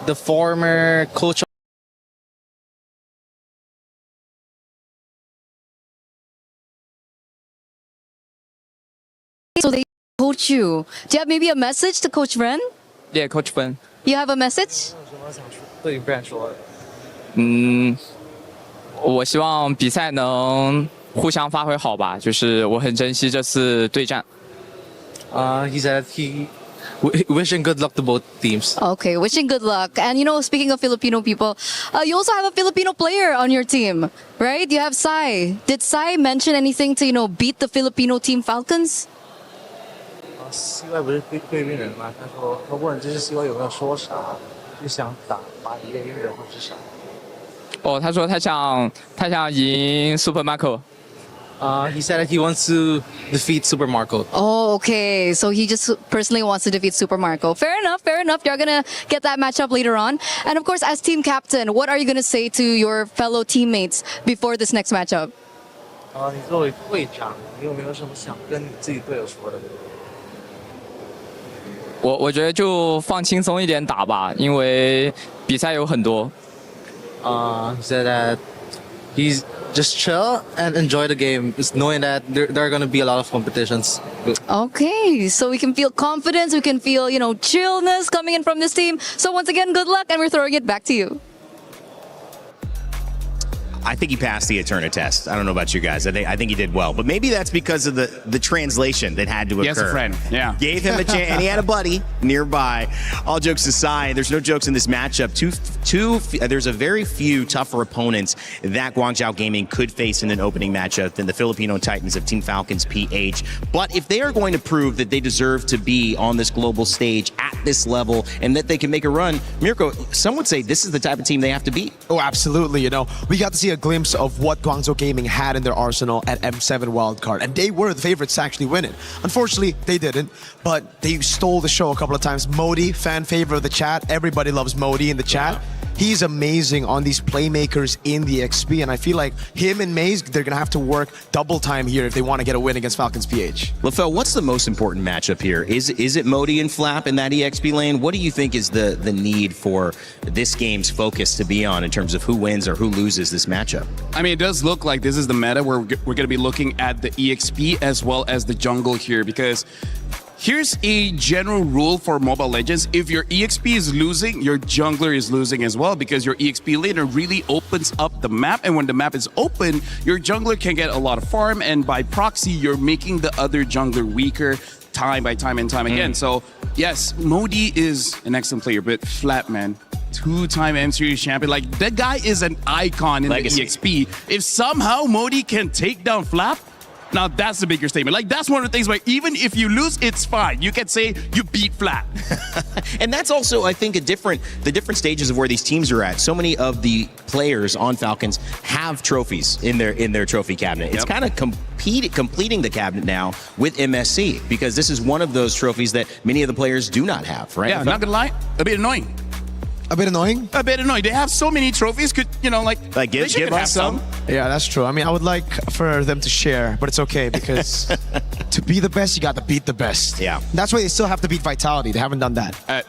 the former coach. So they coach you. Do you have maybe a message to Coach Ren? Yeah, Coach Ben. You have a message? 对Brand 说的。我希望比赛能互相发挥好吧，就是我很珍惜这次对战。He said he wishing good luck to both teams. Okay, wishing good luck. And you know, speaking of Filipino people, you also have a Filipino player on your team, right? You have Sai. Did Sai mention anything to, you know, beat the Filipino team Falcons? C Y 不是对面人吗？他说他问这是 C Y 有没有说啥，就想把一个人或是啥。哦，他说他想赢 Super Marco。He said that he wants to defeat Super Marco. Oh, okay. So he just personally wants to defeat Super Marco. Fair enough, fair enough. You're going to get that matchup later on. And of course, as team captain, what are you going to say to your fellow teammates before this next matchup? 你作为队长，你有没有什么想跟你自己队友说的？我觉得就放轻松一点打吧，因为比赛有很多。He said that he's just chill and enjoy the game, just knowing that there are going to be a lot of competitions. Okay, so we can feel confidence, we can feel, you know, chillness coming in from this team. So once again, good luck, and we're throwing it back to you. I think he passed the Eterna test. I don't know about you guys. I think he did well. But maybe that's because of the translation that had to occur. He has a friend, yeah. Gave him a chance, and he had a buddy nearby. All jokes aside, there's no jokes in this matchup. There's a very few tougher opponents that Guangzhou Gaming could face in an opening matchup than the Filipino Titans of Team Falcons PH. But if they are going to prove that they deserve to be on this global stage at this level and that they can make a run, Mirko, some would say this is the type of team they have to beat. Oh, absolutely. You know, we got to see a glimpse of what Guangzhou Gaming had in their arsenal at M7 wildcard, and they were the favorites to actually win it. Unfortunately, they didn't, but they stole the show a couple of times. Modi, fan favorite of the chat. Everybody loves Modi in the chat. He's amazing on these playmakers in the XP, and I feel like him and Maze, they're going to have to work double time here if they want to get a win against Falcons PH. LaFell, what's the most important matchup here? Is it Modi and Flap in that EXP lane? What do you think is the need for this game's focus to be on in terms of who wins or who loses this matchup? I mean, it does look like this is the meta where we're going to be looking at the EXP as well as the jungle here, because here's a general rule for Mobile Legends. If your EXP is losing, your jungler is losing as well, because your EXP laner really opens up the map. And when the map is open, your jungler can get a lot of farm. And by proxy, you're making the other jungler weaker time by time and time again. So yes, Modi is an excellent player, but Flap, man, two-time M Series champion. Like, that guy is an icon in Legacy. The EXP. If somehow Modi can take down Flap, now that's the bigger statement. Like, that's one of the things where even if you lose, it's fine. You can say you beat Flap. And that's also, I think, the different stages of where these teams are at. So many of the players on Falcons have trophies in their trophy cabinet. It's kind of completing the cabinet now with MSC, because this is one of those trophies that many of the players do not have, right? Yeah, not gonna lie, a bit annoying. A bit annoying? A bit annoying. They have so many trophies. Could, you know, like give us some. Yeah, that's true. I mean, I would like for them to share, but it's okay, because to be the best, you got to beat the best. Yeah. That's why they still have to beat Vitality. They haven't done that.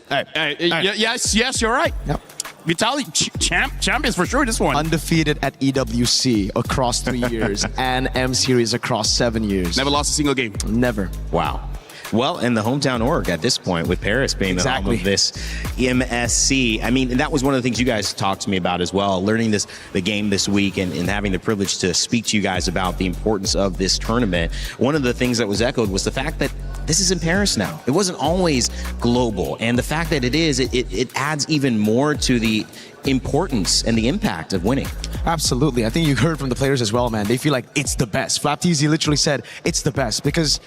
Yes, you're right. Yep. Vitality champions for sure, this one. Undefeated at EWC across 3 years and M Series across 7 years. Never lost a single game. Never. Wow. Well, and the hometown org at this point, with Paris being the home of this MSC. I mean, that was one of the things you guys talked to me about as well, learning the game this week and having the privilege to speak to you guys about the importance of this tournament. One of the things that was echoed was the fact that this is in Paris now. It wasn't always global. And the fact that it is, it adds even more to the importance and the impact of winning. Absolutely. I think you heard from the players as well, man. They feel like it's the best. Flapteasy literally said it's the best because,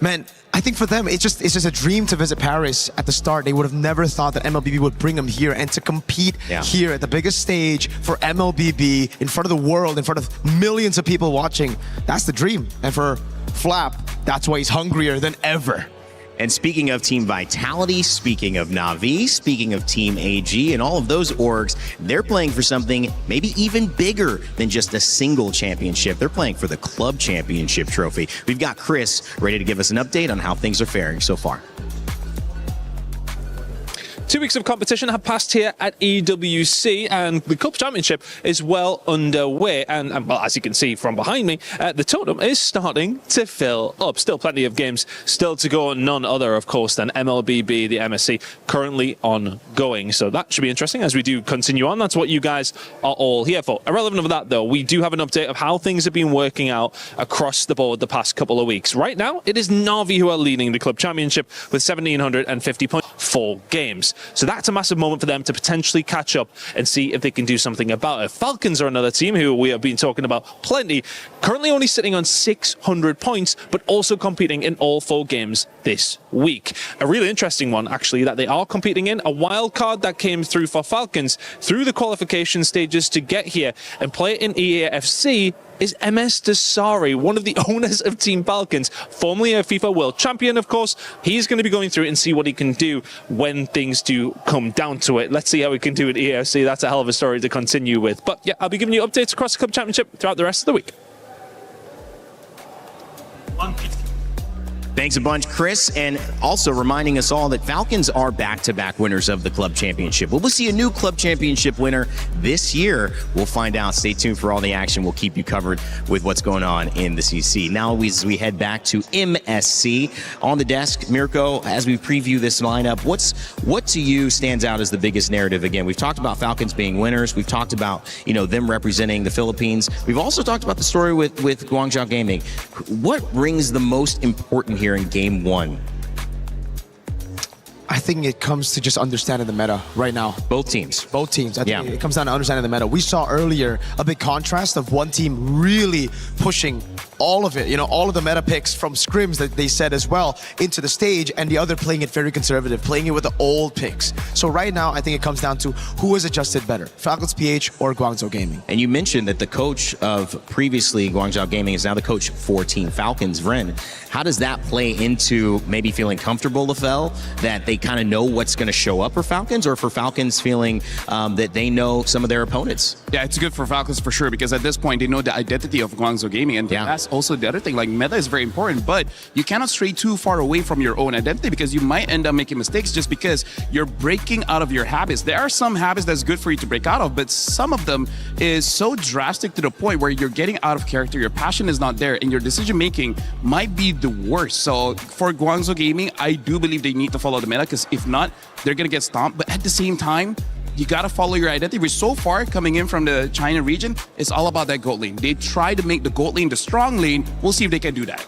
man, I think for them, it's just a dream to visit Paris at the start. They would have never thought that MLBB would bring them here and to compete here at the biggest stage for MLBB in front of the world, in front of millions of people watching. That's the dream. And for Flap, that's why he's hungrier than ever. And speaking of Team Vitality, speaking of Na'Vi, speaking of Team AG, and all of those orgs, they're playing for something maybe even bigger than just a single championship. They're playing for the club championship trophy. We've got Chris ready to give us an update on how things are faring so far. 2 weeks of competition have passed here at EWC, and the Club Championship is well underway. And well, as you can see from behind me, the totem is starting to fill up. Still plenty of games still to go. None other, of course, than MLBB, the MSC, currently ongoing. So that should be interesting as we do continue on. That's what you guys are all here for. Irrelevant of that, though, we do have an update of how things have been working out across the board the past couple of weeks. Right now, it is Na'Vi who are leading the Club Championship with 1,750 points, 4 games. So that's a massive moment for them to potentially catch up and see if they can do something about it. Falcons are another team who we have been talking about plenty, currently only sitting on 600 points, but also competing in all 4 games this week. A really interesting one, actually, that they are competing in, a wild card that came through for Falcons through the qualification stages to get here and play in EAFC, is MS Desari, one of the owners of Team Falcons, formerly a FIFA World Champion, of course. He's going to be going through it and see what he can do when things do come down to it. Let's see how he can do at EAFC. That's a hell of a story to continue with. But yeah, I'll be giving you updates across the Club Championship throughout the rest of the week. Thanks a bunch, Chris, and also reminding us all that Falcons are back-to-back winners of the Club Championship. Will we see a new Club Championship winner this year? We'll find out. Stay tuned for all the action. We'll keep you covered with what's going on in the CC. Now, as we head back to MSC, on the desk, Mirko, as we preview this lineup, what to you stands out as the biggest narrative? Again, we've talked about Falcons being winners. We've talked about, them representing the Philippines. We've also talked about the story with Guangzhou Gaming. What rings the most important here in game 1? I think it comes to just understanding the meta right now. Both teams. Both teams. I think it comes down to understanding the meta. We saw earlier a big contrast of one team really pushing all of it, all of the meta picks from scrims that they said as well into the stage, and the other playing it very conservative, playing it with the old picks. So right now, I think it comes down to who has adjusted better, Falcons PH or Guangzhou Gaming. And you mentioned that the coach of previously Guangzhou Gaming is now the coach for Team Falcons, Vren. How does that play into maybe feeling comfortable, LaFell, that they kind of know what's going to show up for Falcons, or for Falcons feeling that they know some of their opponents? Yeah, it's good for Falcons for sure, because at this point, they know the identity of Guangzou Gaming, and that's also the other thing. Like, meta is very important, but you cannot stray too far away from your own identity, because you might end up making mistakes just because you're breaking out of your habits. There are some habits that's good for you to break out of, but some of them is so drastic to the point where you're getting out of character, your passion is not there, and your decision-making might be the worst. So for Guangzou Gaming, I do believe they need to follow the meta, because if not, they're going to get stomped. But at the same time, you got to follow your identity. We're so far coming in from the China region, it's all about that gold lane. They try to make the gold lane the strong lane. We'll see if they can do that.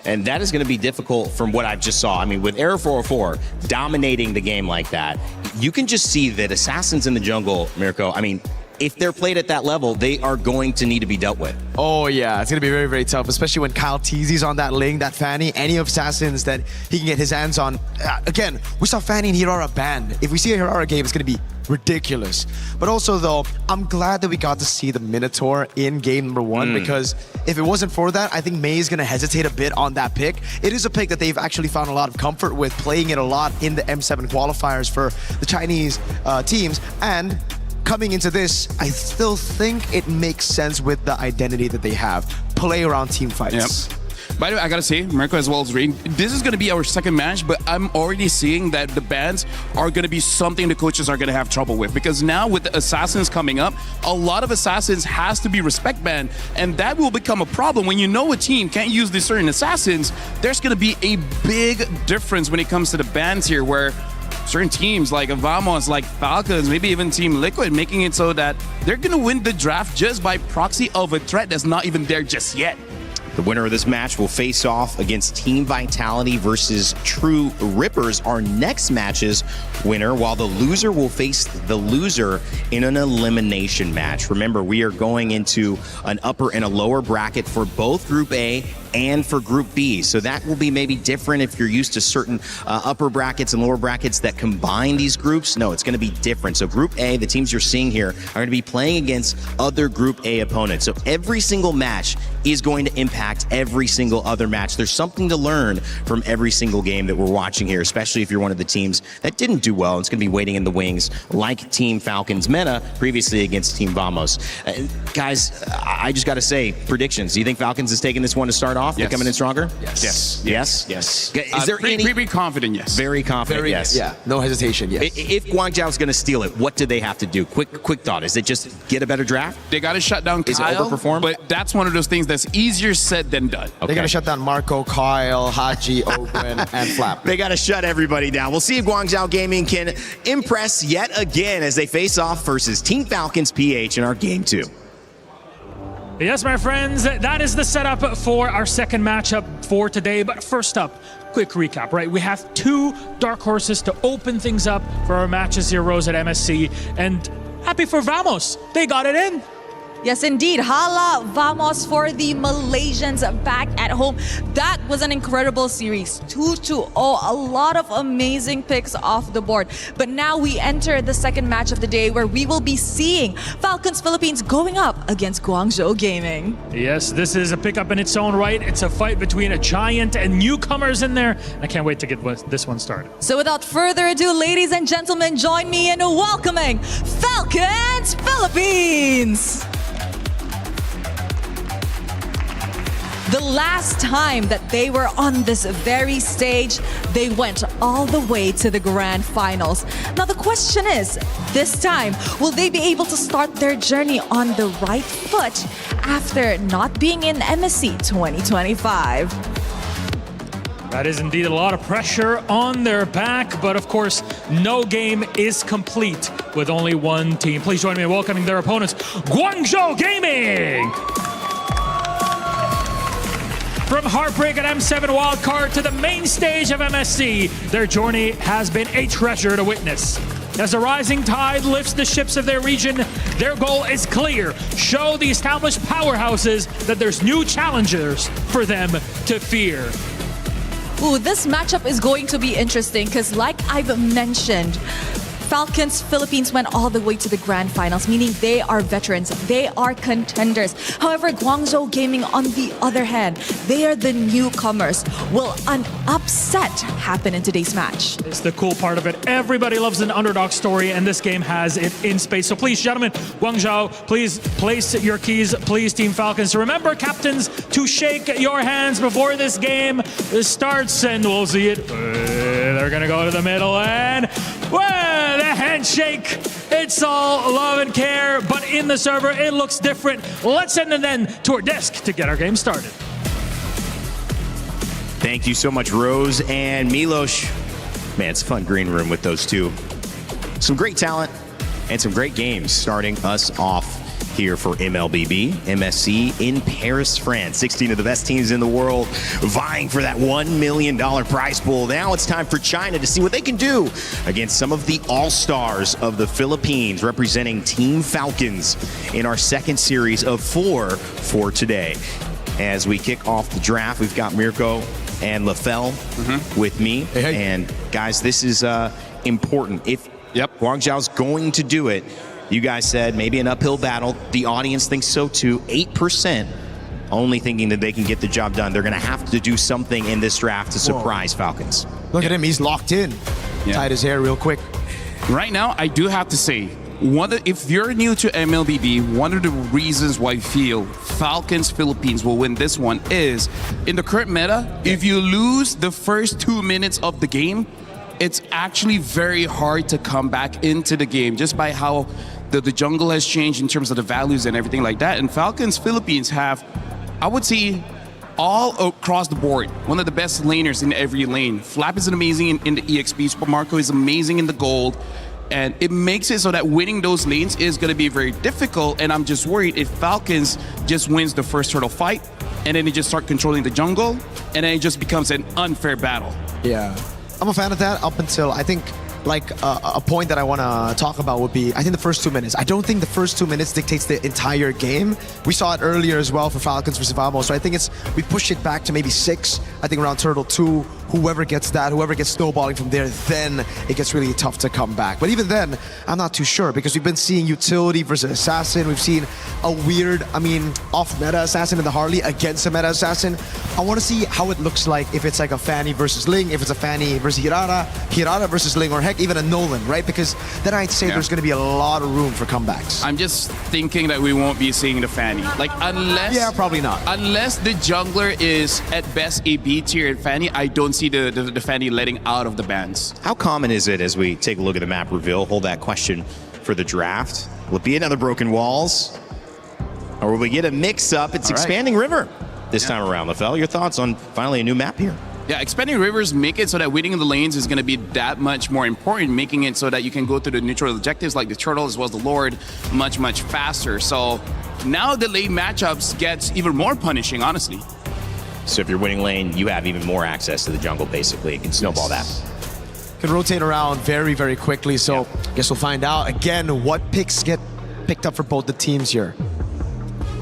And that is going to be difficult from what I just saw. I mean, with Era 404 dominating the game like that, you can just see that Assassins in the jungle, Mirko, I mean, if they're played at that level, they are going to need to be dealt with. Oh yeah, it's going to be very, very tough, especially when Kyle Teasy's on that lane, that Fanny, any of Assassins that he can get his hands on. Again, we saw Fanny and Hirara banned. If we see a Hirara game, it's going to be ridiculous. But also, though, I'm glad that we got to see the Minotaur in game number 1, because if it wasn't for that, I think May is going to hesitate a bit on that pick. It is a pick that they've actually found a lot of comfort with, playing it a lot in the M7 qualifiers for the Chinese teams, and coming into this, I still think it makes sense with the identity that they have. Play around team fights. Yep. By the way, I gotta say, Mirko as well as Rain, this is gonna be our second match, but I'm already seeing that the bans are gonna be something the coaches are gonna have trouble with, because now with the Assassins coming up, a lot of Assassins has to be respect banned, and that will become a problem. When you know a team can't use these certain Assassins, there's gonna be a big difference when it comes to the bans here, where certain teams like Vamos, like Falcons, maybe even Team Liquid, making it so that they're gonna win the draft just by proxy of a threat that's not even there just yet. The winner of this match will face off against Team Vitality versus True Rippers, our next match's winner, while the loser will face the loser in an elimination match. Remember, we are going into an upper and a lower bracket for both Group A and for Group B. So that will be maybe different if you're used to certain upper brackets and lower brackets that combine these groups. No, it's going to be different. So Group A, the teams you're seeing here, are going to be playing against other Group A opponents. So every single match is going to impact every single other match. There's something to learn from every single game that we're watching here, especially if you're one of the teams that didn't do well. It's going to be waiting in the wings like Team Falcons MENA previously against Team Vamos. Guys, I just got to say, predictions. Do you think Falcons is taking this one to start off? They're coming in stronger? Yes. Yes? Yes. Is there pretty confident, yes. Very confident, yes. Yeah, no hesitation, yes. If Guangzhou's going to steal it, what do they have to do? Quick thought. Is it just get a better draft? They got to shut down Kyle. Is it overperform? But that's one of those things that's easier said than done. They got to shut down Marco, Kyle, Haji, Owen, and Flap. They got to shut everybody down. We'll see if Guangzhou Gaming can impress yet again as they face off versus Team Falcons PH in our Game 2. Yes, my friends, that is the setup for our second matchup for today. But first up, quick recap, right? We have two dark horses to open things up for our matches here, Rose, at MSC. And happy for Vamos. They got it in. Yes, indeed. Hala Vamos for the Malaysians back at home. That was an incredible series. 2-2. A lot of amazing picks off the board. But now we enter the second match of the day where we will be seeing Falcons Philippines going up against Guangzhou Gaming. Yes, this is a pickup in its own right. It's a fight between a giant and newcomers in there. I can't wait to get this one started. So without further ado, ladies and gentlemen, join me in welcoming Falcons Philippines. The last time that they were on this very stage, they went all the way to the grand finals. Now the question is, this time, will they be able to start their journey on the right foot after not being in MSC 2025? That is indeed a lot of pressure on their back, but of course, no game is complete with only one team. Please join me in welcoming their opponents, Guangzhou Gaming! From heartbreak at M7 wildcard to the main stage of MSC, their journey has been a treasure to witness. As the rising tide lifts the ships of their region, their goal is clear. Show the established powerhouses that there's new challengers for them to fear. Ooh, this matchup is going to be interesting because like I've mentioned, Falcons Philippines went all the way to the grand finals, meaning they are veterans, they are contenders. However, Guangzhou Gaming, on the other hand, they are the newcomers. Will an upset happen in today's match? It's the cool part of it. Everybody loves an underdog story, and this game has it in space. So please, gentlemen, Guangzhou, please place your keys. Please, Team Falcons. Remember, captains, to shake your hands before this game starts, and we'll see it. They're going to go to the middle, and well, the handshake. It's all love and care, but in the server, it looks different. Let's send it then to our desk to get our game started. Thank you so much, Rose and Milos. Man, it's a fun green room with those two. Some great talent and some great games starting us off here for MLBB, MSC in Paris, France. 16 of the best teams in the world vying for that $1 million prize pool. Now it's time for China to see what they can do against some of the all-stars of the Philippines representing Team Falcons in our second series of 4 for today. As we kick off the draft, we've got Mirko and Lafell with me. And guys, this is important. If Guangzhou's going to do it, you guys said maybe an uphill battle. The audience thinks so too. 8% only thinking that they can get the job done. They're going to have to do something in this draft to surprise Falcons. Look at him. He's locked in. Tied his hair real quick. Right now, I do have to say, if you're new to MLBB, one of the reasons why I feel Falcons Philippines will win this one is, in the current meta, if you lose the first 2 minutes of the game, it's actually very hard to come back into the game just by how the jungle has changed in terms of the values and everything like that. And Falcons Philippines have, I would say, all across the board, one of the best laners in every lane. Flap is amazing in the EXP. Super Marco is amazing in the gold. And it makes it so that winning those lanes is going to be very difficult. And I'm just worried if Falcons just wins the first turtle fight and then they just start controlling the jungle and then it just becomes an unfair battle. Yeah. I'm a fan of that up until I think like a point that I want to talk about would be, I think the first 2 minutes. I don't think the first 2 minutes dictates the entire game. We saw it earlier as well for Falcons versus Vamo, so I think we push it back to maybe 6. I think around Turtle 2, whoever gets snowballing from there, then it gets really tough to come back. But even then, I'm not too sure, because we've been seeing utility versus assassin. We've seen a weird, off-meta assassin in the Harley against a meta assassin. I want to see how it looks like if it's like a Fanny versus Ling, if it's a Fanny versus Hirara versus Ling, or heck, even a Nolan, right? Because then I'd say there's going to be a lot of room for comebacks. I'm just thinking that we won't be seeing the Fanny. Like, unless... Yeah, probably not. Unless the jungler is at best a B tier at Fanny, I don't see the Fanny letting out of the bans. How common is it, as we take a look at the map reveal, hold that question for the draft? Will it be another Broken Walls? Or will we get a mix-up? It's Expanding River this time around. LaFell, your thoughts on finally a new map here? Yeah, Expanding Rivers make it so that winning in the lanes is going to be that much more important, making it so that you can go to the neutral objectives like the Turtle as well as the Lord much, much faster. So now the lane matchups gets even more punishing, honestly. So if you're winning lane, you have even more access to the jungle, basically. You can snowball that. Can rotate around very, very quickly. So I guess we'll find out again what picks get picked up for both the teams here.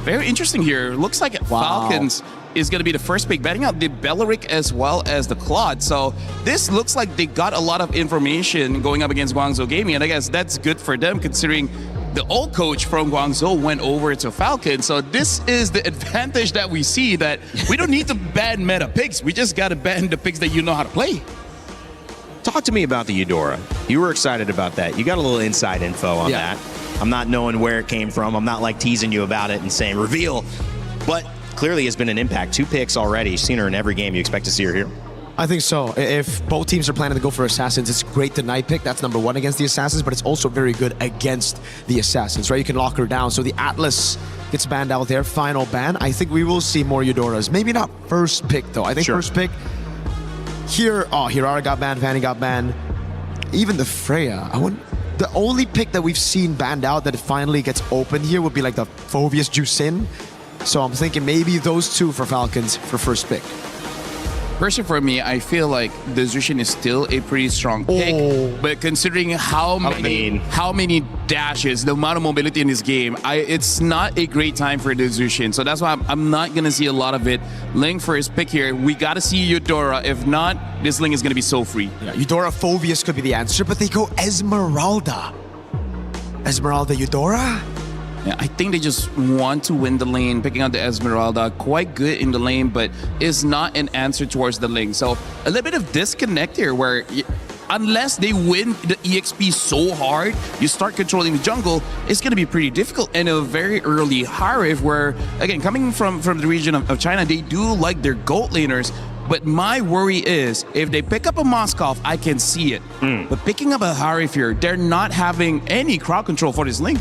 Very interesting here. Looks like Falcons is going to be the first pick, betting out the Belleric as well as the Claude. So this looks like they got a lot of information going up against Guangzhou Gaming, and I guess that's good for them considering the old coach from Guangzhou went over to Falcons. So this is the advantage that we see, that we don't need to ban meta picks. We just got to ban the picks that you know how to play. Talk to me about the Eudora. You were excited about that. You got a little inside info on that. I'm not knowing where it came from. I'm not like teasing you about it and saying reveal, but clearly has been an impact. 2 picks already. You've seen her in every game. You expect to see her here? I think so. If both teams are planning to go for Assassins, it's great to night pick. That's number 1 against the Assassins, but it's also very good against the Assassins, right? You can lock her down. So the Atlas gets banned out there. Final ban. I think we will see more Eudoras. Maybe not first pick, though. I think first pick here. Oh, Hirara got banned. Fanny got banned. Even the Freya. The only pick that we've seen banned out that finally gets open here would be like the Phoveus Jusin. So I'm thinking maybe those 2 for Falcons for first pick. Personally, for me, I feel like the Zushin is still a pretty strong pick, but considering how many dashes, the amount of mobility in this game, it's not a great time for the Zushin. So that's why I'm not going to see a lot of it. Ling first pick here. We got to see Eudora. If not, this Ling is going to be so free. Yeah, Eudora Phoveus could be the answer, but they go Esmeralda. Esmeralda Eudora? Yeah, I think they just want to win the lane, picking out the Esmeralda. Quite good in the lane, but is not an answer towards the Ling. So a little bit of disconnect here where unless they win the EXP so hard, you start controlling the jungle, it's going to be pretty difficult. And a very early Harif where, again, coming from the region of China, they do like their goat laners. But my worry is, if they pick up a Moskov, I can see it. But picking up a Harif here, they're not having any crowd control for this Ling.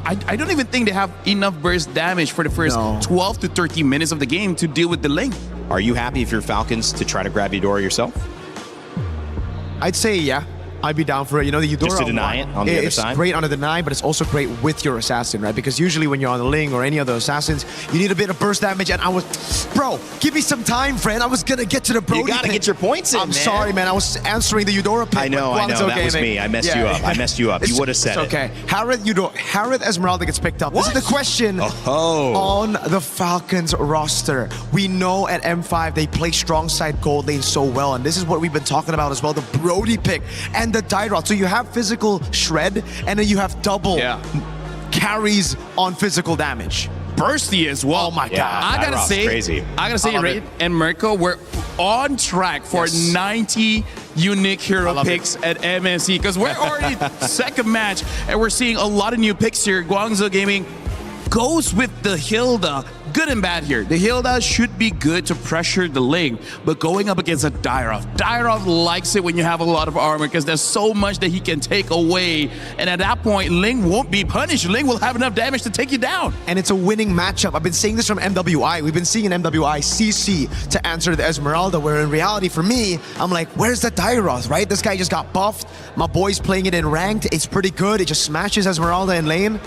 I don't even think they have enough burst damage for the first 12 to 13 minutes of the game to deal with the Ling. Are you happy if you're Falcons to try to grab Eudora yourself? I'd say yeah. I'd be down for it. You know, the Eudora just to deny it on the other side? It's great on the deny, but it's also great with your assassin, right? Because usually when you're on the Ling or any other assassins, you need a bit of burst damage, and bro, give me some time, friend. I was gonna get to the Brody. You gotta get your points in, I'm sorry, man. I was answering the Eudora pick. I know. That was me. I messed you up. I messed you up. You would have said it. It's okay. Harith Esmeralda gets picked up. This is the question on the Falcons roster. We know at M5 they play strong side gold lane so well, and this is what we've been talking about as well, the Brody pick and the Dyrod. So you have physical shred, and then you have double carries on physical damage. Bursty as well. Oh my God. I gotta say, Raid and Mirko, we're on track for 90 unique hero picks at MSC, because we're already second match, and we're seeing a lot of new picks here. Guangzhou Gaming goes with the Hilda. Good and bad here. The Hilda should be good to pressure the Ling, but going up against a Dyrov. Dyrov likes it when you have a lot of armor because there's so much that he can take away. And at that point, Ling won't be punished. Ling will have enough damage to take you down. And it's a winning matchup. I've been saying this from MWI. We've been seeing an MWI CC to answer the Esmeralda, where in reality for me, I'm like, where's the Dyrov, right? This guy just got buffed. My boy's playing it in ranked. It's pretty good. It just smashes Esmeralda in lane.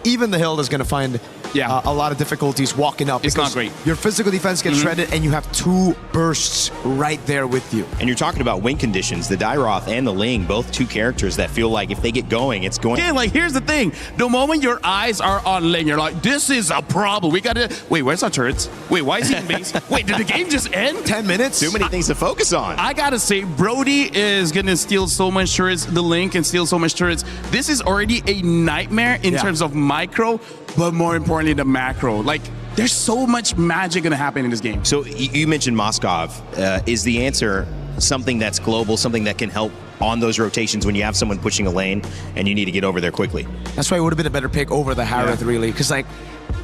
Even the Hilda's going to find a lot of difficulties walking up. It's not great. Your physical defense gets shredded, and you have 2 bursts right there with you. And you're talking about win conditions. The Dairoth and the Ling, both 2 characters that feel like if they get going, it's going. Yeah, like here's the thing. The moment your eyes are on Ling, you're like, this is a problem. We gotta, wait, where's our turrets? Wait, why is he in base? Wait, did the game just end? 10 minutes? Too many things to focus on. I gotta say, Brody is gonna steal so much turrets. The Ling can steal so much turrets. This is already a nightmare in terms of micro, but more importantly, the macro. Like, there's so much magic gonna happen in this game. So you mentioned Moskov. Is the answer something that's global, something that can help on those rotations when you have someone pushing a lane and you need to get over there quickly? That's why it would have been a better pick over the Harith, really. Because, like,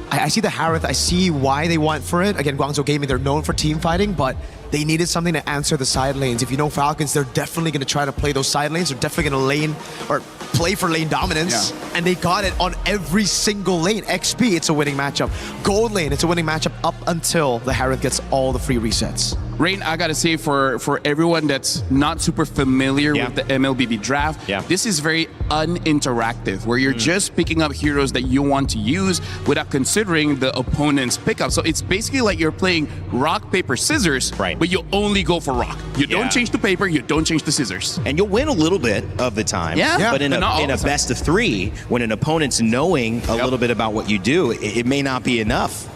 I see the Harith, I see why they went for it. Again, Guangzhou Gaming, they're known for team fighting, but they needed something to answer the side lanes. If you know Falcons, they're definitely going to try to play those side lanes. They're definitely going to lane or play for lane dominance. And they got it on every single lane. XP, it's a winning matchup. Gold lane, it's a winning matchup up until the Harith gets all the free resets. Rain, I gotta say, for everyone that's not super familiar with the MLBB draft, this is very uninteractive, where you're just picking up heroes that you want to use without considering the opponent's pickup. So it's basically like you're playing rock, paper, scissors, but you only go for rock. You don't change the paper, you don't change the scissors. And you'll win a little bit of the time. But in a best of 3, when an opponent's knowing a little bit about what you do, it may not be enough.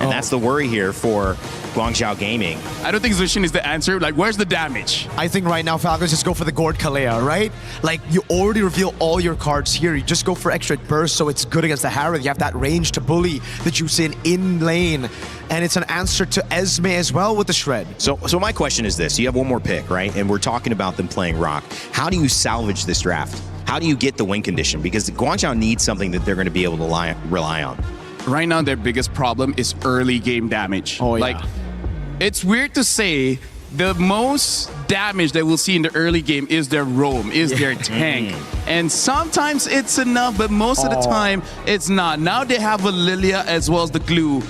And that's the worry here for Guangzhou Gaming. I don't think Zushin is the answer. Like, where's the damage? I think right now Falcons just go for the Gord Kalea, right? Like, you already reveal all your cards here. You just go for extra burst, so it's good against the Harith. You have that range to bully the juice in lane. And it's an answer to Esme as well with the shred. So my question is this. You have one more pick, right? And we're talking about them playing rock. How do you salvage this draft? How do you get the win condition? Because Guangzhou needs something that they're going to be able to rely on. Right now, their biggest problem is early game damage. Like, it's weird to say the most damage that we'll see in the early game is their roam, is their tank. And sometimes it's enough, but most of the time, it's not. Now they have a Lilia as well as the glue.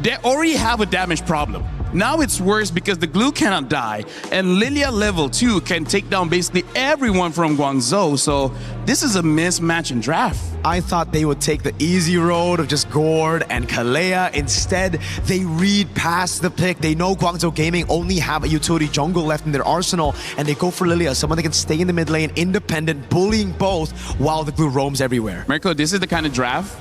They already have a damage problem. Now it's worse because the glue cannot die, and Lilia level 2 can take down basically everyone from Guangzhou, so this is a mismatch in draft. I thought they would take the easy road of just Gord and Kalea. Instead, they read past the pick. They know Guangzhou Gaming only have a utility jungle left in their arsenal, and they go for Lilia, someone that can stay in the mid lane, independent, bullying both, while the glue roams everywhere. Marco, this is the kind of draft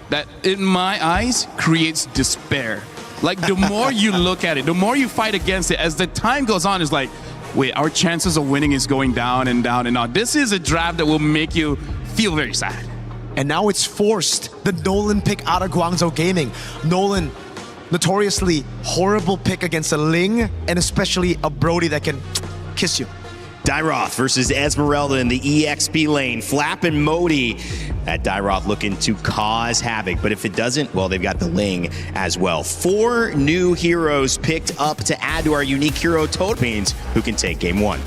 that, in my eyes, creates despair. Like, the more you look at it, the more you fight against it, as the time goes on, it's like, wait, our chances of winning is going down and down and down. This is a draft that will make you feel very sad. And now it's forced the Nolan pick out of Guangzhou Gaming. Nolan, notoriously horrible pick against a Ling, and especially a Brody that can kiss you. Dairoth versus Esmeralda in the EXP lane. Flap and Modi. That Dairoth looking to cause havoc, but if it doesn't, well, they've got the Ling as well. 4 new heroes picked up to add to our unique hero total means who can take game 1.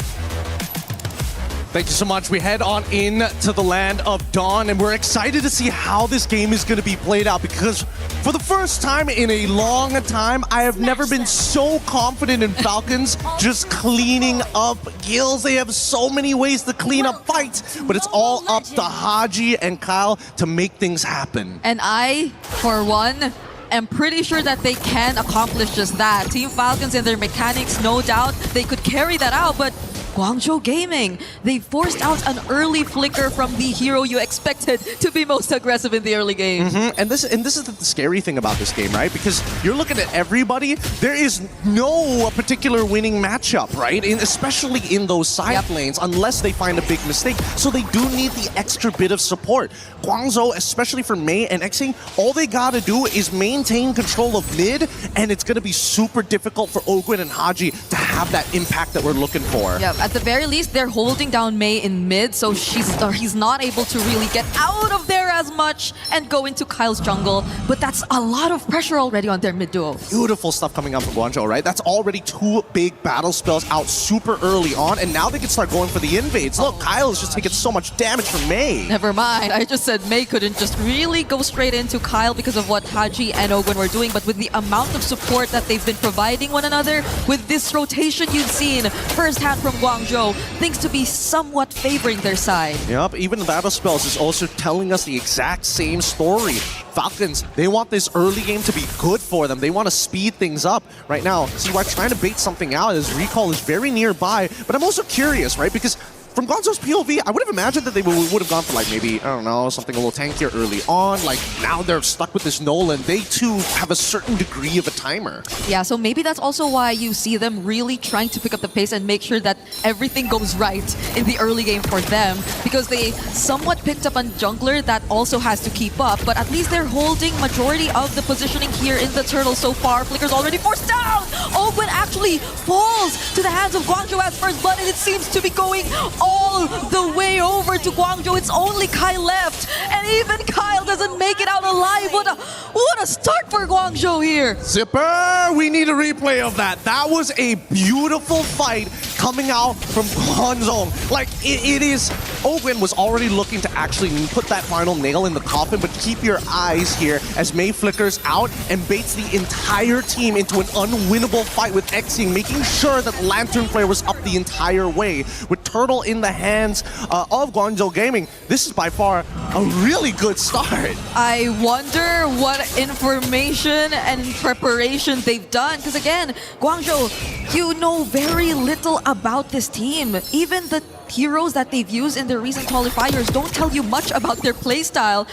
Thank you so much. We head on in to the land of Dawn, and we're excited to see how this game is going to be played out, because for the first time in a long time, I have never been so confident in Falcons just cleaning up kills. They have so many ways to clean up fights, but it's all up to Haji and Kyle to make things happen. And I, for one, am pretty sure that they can accomplish just that. Team Falcons and their mechanics, no doubt, they could carry that out, but Guangzhou Gaming, they forced out an early flicker from the hero you expected to be most aggressive in the early game. And this is the scary thing about this game, right? Because you're looking at everybody, there is no particular winning matchup, right? Especially in those side lanes, unless they find a big mistake. So they do need the extra bit of support. Guangzhou, especially for Mei and Xing, all they gotta do is maintain control of mid, and it's gonna be super difficult for Ogwin and Haji to have that impact that we're looking for. Yep, at the very least, they're holding down Mei in mid, so he's not able to really get out of there as much and go into Kyle's jungle. But that's a lot of pressure already on their mid duo. Beautiful stuff coming up from Guangzhou, right? That's already 2 big battle spells out super early on, and now they can start going for the invades. Look, Kyle is just taking so much damage from Mei. Never mind, I just said Mei couldn't just really go straight into Kyle because of what Haji and Ogwin were doing, but with the amount of support that they've been providing one another, with this rotation rotation you've seen firsthand from Guangzhou, things to be somewhat favoring their side. Yep, even Battle Spells is also telling us the exact same story. Falcons, they want this early game to be good for them. They want to speed things up. Right now, CY trying to bait something out as Recall is very nearby, but I'm also curious, right? Because from Guangzhou's POV, I would have imagined that they would have gone for like maybe, I don't know, something a little tankier early on. Like now they're stuck with this Nolan. They too have a certain degree of a timer. Yeah, so maybe that's also why you see them really trying to pick up the pace and make sure that everything goes right in the early game for them, because they somewhat picked up on jungler that also has to keep up, but at least they're holding majority of the positioning here in the turtle so far. Flicker's already forced down! Owen actually falls to the hands of Guangzhou as first blood, and it seems to be going all the way over to Guangzhou. It's only Kyle left, and even Kyle doesn't make it out alive. What a start for Guangzhou here. Zipper, we need a replay of that. That was a beautiful fight coming out from Guangzhou. Like, it is... Owen was already looking to actually put that final nail in the coffin, but keep your eyes here as Mei flickers out and baits the entire team into an unwinnable fight with Xing, making sure that Lantern Flare was up the entire way. With Turtle in the hands of Guangzhou Gaming, this is by far a really good start. I wonder what information and preparation they've done, because again, Guangzhou, you know very little about this team. Even the heroes that they've used in their recent qualifiers don't tell you much about their playstyle.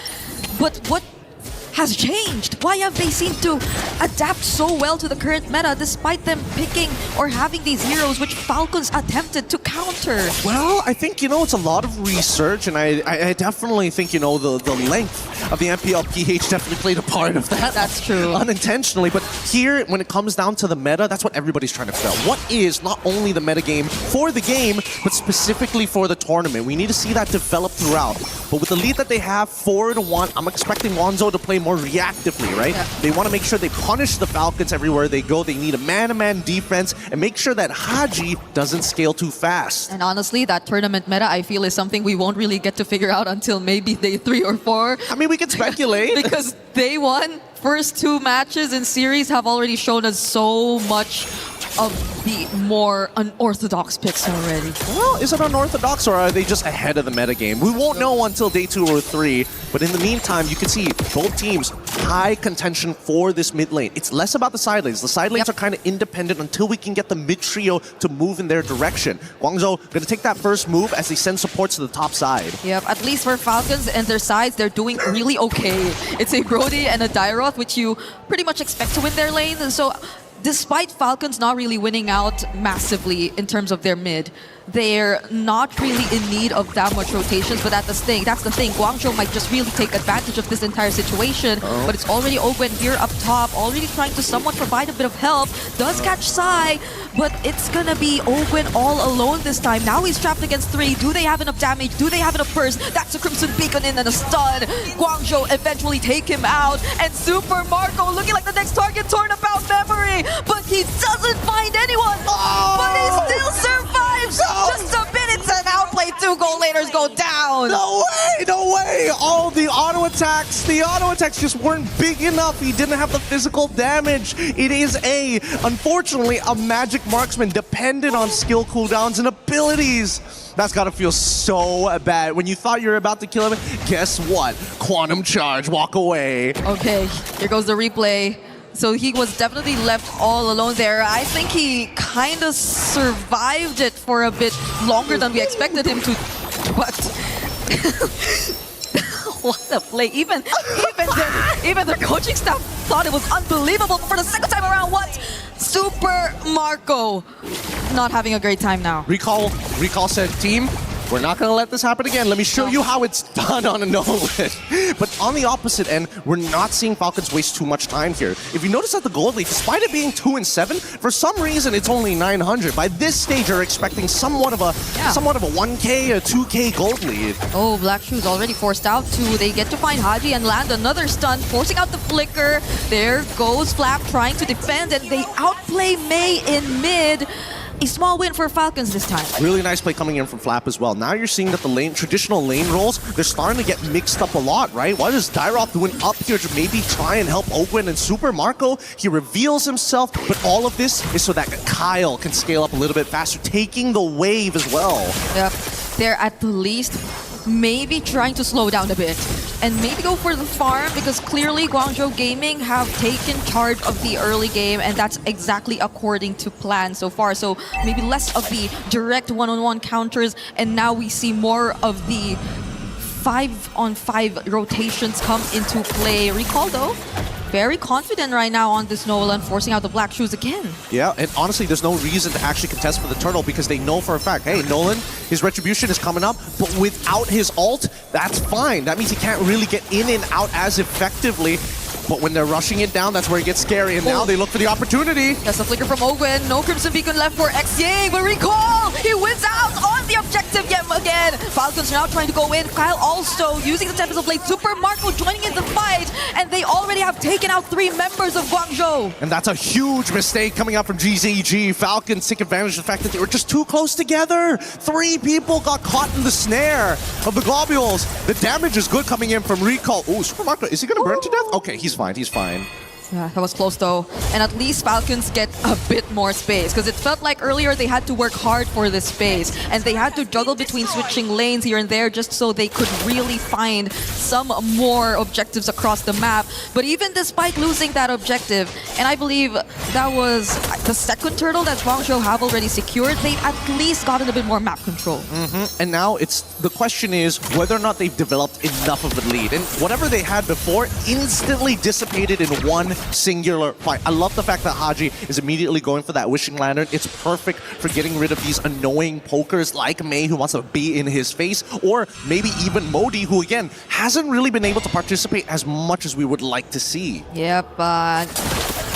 But what has changed? Why have they seemed to adapt so well to the current meta despite them picking or having these heroes which Falcons attempted to counter? Well, I think, it's a lot of research, and I definitely think, the length of the MPL PH definitely played a part of that. That's true. Unintentionally, but here, when it comes down to the meta, that's what everybody's trying to figure out. What is not only the meta game for the game, but specifically for the tournament? We need to see that develop throughout. But with the lead that they have, 4-1, I'm expecting Guangzhou to play more reactively, right? Yeah. They want to make sure they punish the Falcons everywhere they go. They need a man-to-man defense and make sure that Haji doesn't scale too fast. And honestly, that tournament meta, I feel, is something we won't really get to figure out until maybe day 3 or 4. I mean, we can speculate. Because day 1, first 2 matches in series have already shown us so much of the more unorthodox picks already. Well, is it unorthodox or are they just ahead of the metagame? We won't know until day 2 or 3, but in the meantime, you can see both teams high contention for this mid lane. It's less about the side lanes. The side lanes are kind of independent until we can get the mid trio to move in their direction. Guangzhou going to take that first move as they send supports to the top side. Yep, at least for Falcons and their sides, they're doing really okay. It's a Brody and a Dairoth, which you pretty much expect to win their lane. And so despite Falcons not really winning out massively in terms of their mid, they're not really in need of that much rotations, but that's the thing. Guangzhou might just really take advantage of this entire situation, but it's already Owen here up top, already trying to somewhat provide a bit of help. Does catch Sai, but it's gonna be Owen all alone this time. Now he's trapped against 3. Do they have enough damage? Do they have enough burst? That's a Crimson Beacon in and a stun. Guangzhou eventually take him out, and Super Marco looking like the next target, torn about memory, but he doesn't find anyone. But he still survives. Just a minute and outplay, 2 goal laners go down. No way! All the auto attacks just weren't big enough. He didn't have the physical damage. It is unfortunately, a magic marksman dependent on skill cooldowns and abilities. That's gotta feel so bad. When you thought you were about to kill him, guess what? Quantum charge, walk away. Okay, here goes the replay. So he was definitely left all alone there. I think he kind of survived it for a bit longer than we expected him to, but what a play. Even their coaching staff thought it was unbelievable. For the second time around, what? Super Marco not having a great time now. Recall said, team, we're not going to let this happen again. Let me show you how it's done on a Nolan. But on the opposite end, we're not seeing Falcons waste too much time here. If you notice at the gold lead, despite it being 2-7, for some reason it's only 900. By this stage, you're expecting somewhat of a 1K, a 2K gold lead. Oh, Black Shoes already forced out too. They get to find Haji and land another stun, forcing out the flicker. There goes Flap trying to defend, and they outplay Mei in mid. a small win for Falcons this time. Really nice play coming in from Flap as well. Now you're seeing that the traditional lane roles, they're starting to get mixed up a lot, right? What is Dairoth doing up here to maybe try and help Ogwen and Super Marco? He reveals himself, but all of this is so that Kyle can scale up a little bit faster, taking the wave as well. Yep, they're at least maybe trying to slow down a bit and maybe go for the farm, because clearly Guangzhou Gaming have taken charge of the early game, and that's exactly according to plan so far. So maybe less of the direct one-on-one counters, and now we see more of the 5-on-5 rotations come into play. Recall though, very confident right now on this Nolan, forcing out the black shoes again. Yeah, and honestly, there's no reason to actually contest for the turtle, because they know for a fact, hey, Nolan, his retribution is coming up, but without his ult, that's fine. That means he can't really get in and out as effectively. But when they're rushing it down, that's where it gets scary, and now they look for the opportunity. That's a flicker from Ogwen. No Crimson Beacon left for XYang, but Recall, he wins out on the objective yet again. Falcons are now trying to go in. Kyle also using the Tempest of Blade. Super Marco joining in the fight, and they already have taken out 3 members of Guangzhou. And that's a huge mistake coming out from GZG. Falcons take advantage of the fact that they were just too close together. 3 people got caught in the snare of the globules. The damage is good coming in from Recall. Oh, Super Marco, is he going to burn to death? Okay, he's fine, he's fine. Yeah, that was close though. And at least Falcons get a bit more space, because it felt like earlier they had to work hard for this space, and they had to juggle between switching lanes here and there just so they could really find some more objectives across the map. But even despite losing that objective, and I believe that was the second turtle that Guangzhou have already secured, they've at least gotten a bit more map control. And now the question is whether or not they've developed enough of a lead. And whatever they had before instantly dissipated in one singular fight. I love the fact that Haji is immediately going for that Wishing Lantern. It's perfect for getting rid of these annoying pokers like Mei, who wants to be in his face, or maybe even Modi, who again hasn't really been able to participate as much as we would like to see. Yep,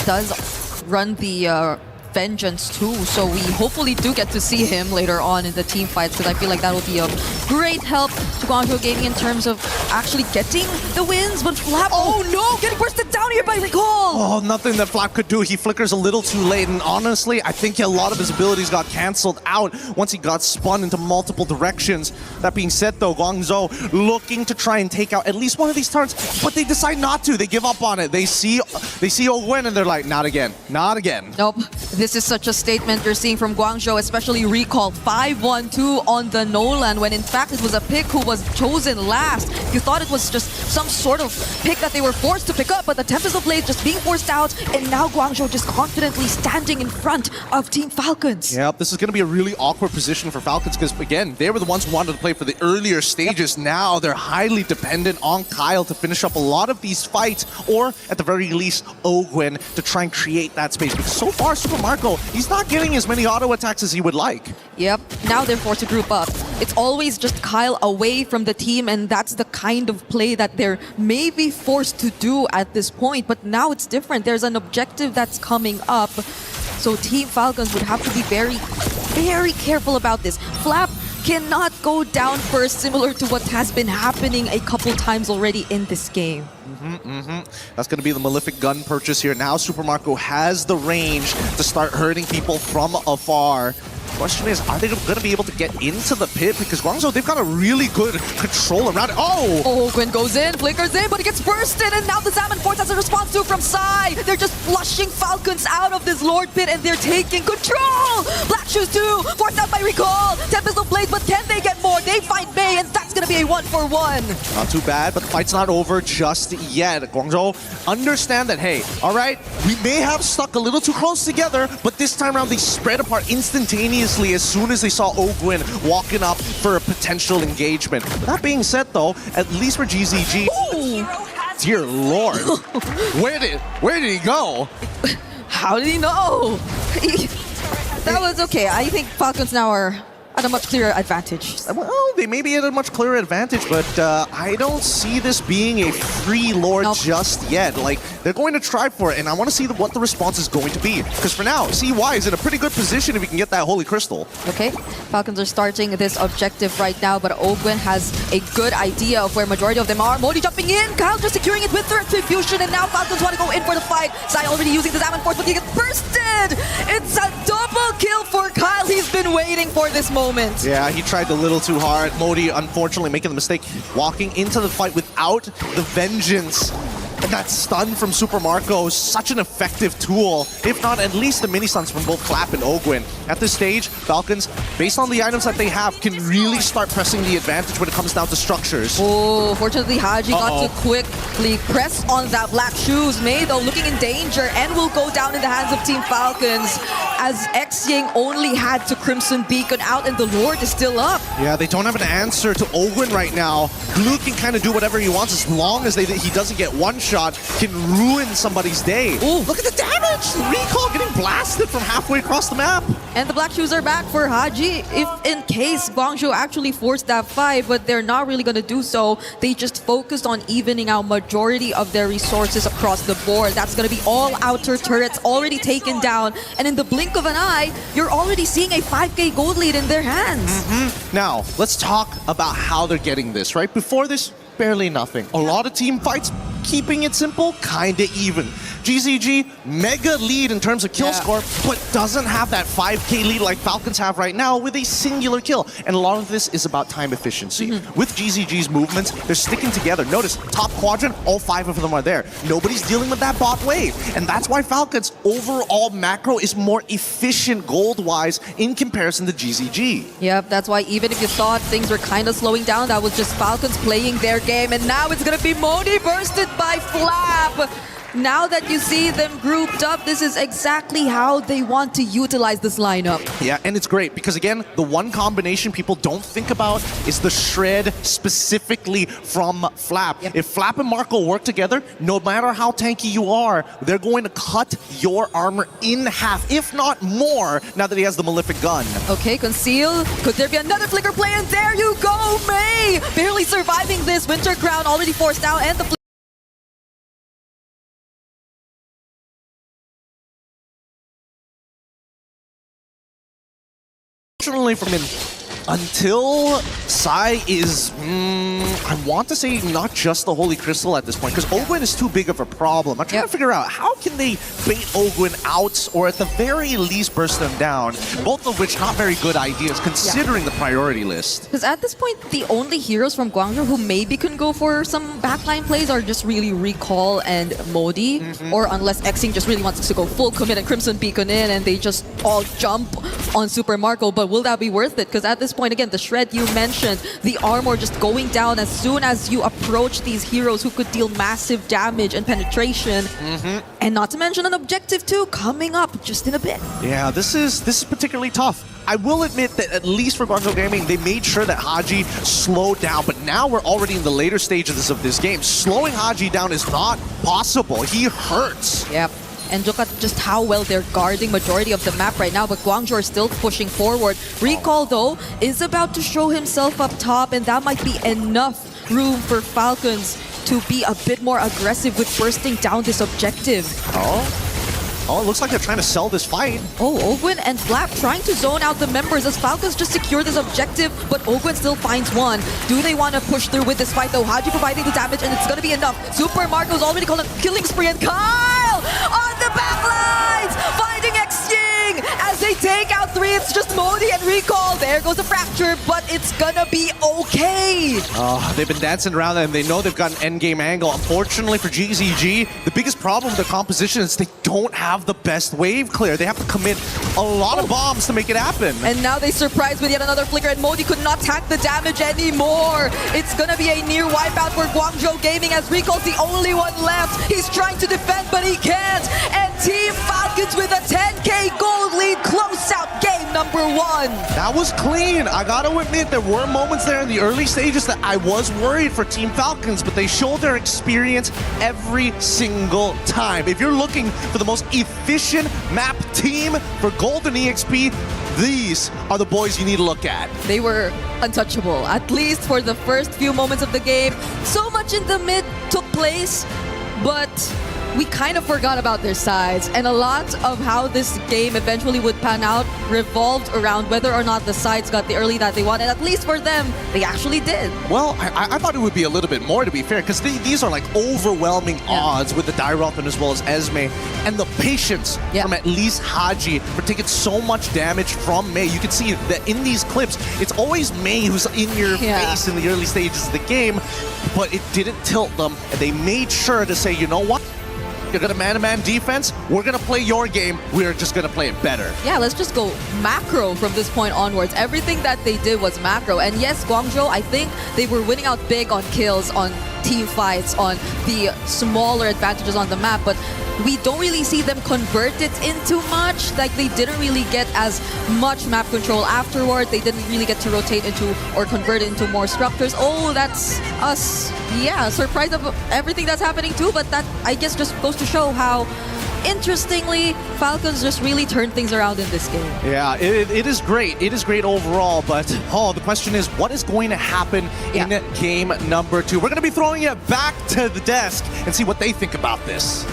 does run the Vengeance too, so we hopefully do get to see him later on in the team fights, because I feel like that will be a great help to Guangzhou Gaming in terms of actually getting the wins. But Flap, oh no, getting bursted down here by Recall! Oh, nothing that Flap could do. He flickers a little too late, and honestly, I think a lot of his abilities got cancelled out once he got spun into multiple directions. That being said though, Guangzhou looking to try and take out at least one of these turrets, but they decide not to. They give up on it. They see Ogwen and they're like, not again, not again. Nope. This is such a statement you're seeing from Guangzhou, especially Recall 5-1-2 on the Nolan, when in fact it was a pick who was chosen last. You thought it was just some sort of pick that they were forced to pick up, but the Tempest of Blade just being forced out, and now Guangzhou just confidently standing in front of Team Falcons. Yep, this is going to be a really awkward position for Falcons, because again, they were the ones who wanted to play for the earlier stages. Yep. Now they're highly dependent on Kyle to finish up a lot of these fights, or at the very least, Ogwen to try and create that space. Because so far, Super Marco, he's not getting as many auto attacks as he would like. Yep, now they're forced to group up. It's always just Kyle away from the team, and that's the kind of play that they're maybe forced to do at this point. But now it's different. There's an objective that's coming up. So Team Falcons would have to be very, very careful about this. Flap cannot go down first, similar to what has been happening a couple times already in this game. That's going to be the Malefic gun purchase here. Now Super Marco has the range to start hurting people from afar. Question is, are they going to be able to get into the pit? Because Guangzhou, they've got a really good control around it. Oh! Ogwen goes in, flickers in, but he gets bursted, and now the Salmon Force has a response too from Sai. They're just flushing Falcons out of this Lord Pit, and they're taking control! Black Shoes too, forced out by Recall. Tempest of Blades, but can they get more? They find Mei, and that's going to be a 1-for-1. Not too bad, but the fight's not over just yet. Guangzhou, understand that, hey, all right, we may have stuck a little too close together, but this time around they spread apart instantaneously as soon as they saw Ogwen walking up for a potential engagement. That being said though, at least for GZG, dear lord, where did he go? How did he know? That was okay. I think Falcons now are at a much clearer advantage. Well, they may be at a much clearer advantage, but I don't see this being a free Lord just yet. Like, they're going to try for it, and I want to see what the response is going to be. Because for now, CY is in a pretty good position if he can get that Holy Crystal. Okay, Falcons are starting this objective right now, but Ogwen has a good idea of where majority of them are. Modi jumping in, Kyle just securing it with their Retribution, and now Falcons want to go in for the fight. Sai already using the Salmon Force, but he gets bursted! It's a double kill for Kyle. been waiting for this moment. Yeah, he tried a little too hard. Modi, unfortunately, making the mistake, walking into the fight without the vengeance. And that stun from Super Marco is such an effective tool, if not at least the mini stuns from both Flap and Ogwin. At this stage, Falcons, based on the items that they have, can really start pressing the advantage when it comes down to structures. Oh, fortunately, Haji got to quickly press on that black shoes. Mei, though, looking in danger and will go down in the hands of Team Falcons as Xying only had to Crimson Beacon out and the Lord is still up. Yeah, they don't have an answer to Ogwin right now. Blue can kind of do whatever he wants as long as he doesn't get one shot, can ruin somebody's day. Ooh, look at the damage! Recall getting blasted from halfway across the map. And the black shoes are back for Haji if in case Guangzhou actually forced that fight, but they're not really going to do so. They just focused on evening out majority of their resources across the board. That's going to be all outer turrets already taken down. And in the blink of an eye, you're already seeing a 5k gold lead in their hands. Now, let's talk about how they're getting this, right? Before this, barely nothing. A lot of team fights, keeping it simple, kinda even. GZG, mega lead in terms of kill score, but doesn't have that 5k lead like Falcons have right now with a singular kill. And a lot of this is about time efficiency. With GZG's movements, they're sticking together. Notice, top quadrant, all 5 of them are there. Nobody's dealing with that bot wave. And that's why Falcons' overall macro is more efficient gold-wise in comparison to GZG. Yep, that's why even if you thought things were kind of slowing down, that was just Falcons playing their game. And now it's going to be Modi bursted by Flap. Now that you see them grouped up, this is exactly how they want to utilize this lineup. Yeah, and it's great because, again, the one combination people don't think about is the shred specifically from Flap. If Flap and Marco work together, no matter how tanky you are, they're going to cut your armor in half, if not more, now that he has the Malefic gun. Okay, Conceal. Could there be another flicker play? And there you go, Mei! Barely surviving this. Winter Crown already forced out, and the Unfortunately for him, until Sai is, I want to say not just the Holy Crystal at this point, because Ogwin is too big of a problem. I'm trying to figure out how can they bait Ogwin out, or at the very least burst them down, both of which not very good ideas considering the priority list. Because at this point, the only heroes from Guangzhou who maybe can go for some backline plays are just really Recall and Modi, or unless Xing just really wants to go full commit and Crimson Beacon in and they just all jump on Super Marco. But will that be worth it? Because at this point, again, the shred you mentioned, the armor just going down as soon as you approach these heroes who could deal massive damage and penetration. And not to mention an objective too coming up just in a bit. Yeah, this is particularly tough. I will admit that at least for Guangzhou Gaming, they made sure that Haji slowed down, but now we're already in the later stages of this game. Slowing Haji down is not possible. He hurts. Yep. And look at just how well they're guarding majority of the map right now, but Guangzhou are still pushing forward. Recall, though, is about to show himself up top, and that might be enough room for Falcons to be a bit more aggressive with bursting down this objective. Oh, it looks like they're trying to sell this fight. Oh, Ogwin and Flap trying to zone out the members as Falcons just secure this objective, but Ogwin still finds one. Do they want to push through with this fight, though? Haji providing the damage, and it's going to be enough. Super Marco's already called a killing spree, and Kyle on the back lines, finding Xying as they take out 3. It's just Modi and Recall. There goes the fracture, but it's gonna be okay. They've been dancing around and they know they've got an endgame angle. Unfortunately for GZG, the biggest problem with their composition is they don't have the best wave clear. They have to commit a lot of bombs to make it happen. And now they surprise with yet another flicker, and Modi could not tank the damage anymore. It's gonna be a near wipeout for Guangzhou Gaming as Recall's the only one left. He's trying to defend, but he can't. And Team Falcons with a 10k gold lead, close out game number 1. That was clean. I gotta admit, there were moments there in the early stages that I was worried for Team Falcons, but they showed their experience every single time. If you're looking for the most efficient map team for Golden EXP, these are the boys you need to look at. They were untouchable, at least for the first few moments of the game. So much in the mid took place, but we kind of forgot about their sides. And a lot of how this game eventually would pan out revolved around whether or not the sides got the early that they wanted. At least for them, they actually did. Well, I thought it would be a little bit more, to be fair, because these are like overwhelming odds with the Dairoth as well as Esme. And the patience from at least Haji for taking so much damage from Mei. You can see that in these clips, it's always Mei who's in your face in the early stages of the game, but it didn't tilt them. And they made sure to say, you know what? You're going to man-to-man defense. We're going to play your game. We're just going to play it better. Yeah, let's just go macro from this point onwards. Everything that they did was macro. And yes, Guangzhou, I think they were winning out big on kills, on team fights, on the smaller advantages on the map. But we don't really see them convert it into much. Like, they didn't really get as much map control afterward. They didn't really get to rotate into or convert it into more structures. Oh, that's us. Yeah, surprised of everything that's happening too. But that, I guess, just goes to show how, interestingly, Falcons just really turned things around in this game. Yeah, it is great. It is great overall, but the question is, what is going to happen in game number 2? We're going to be throwing it back to the desk and see what they think about this.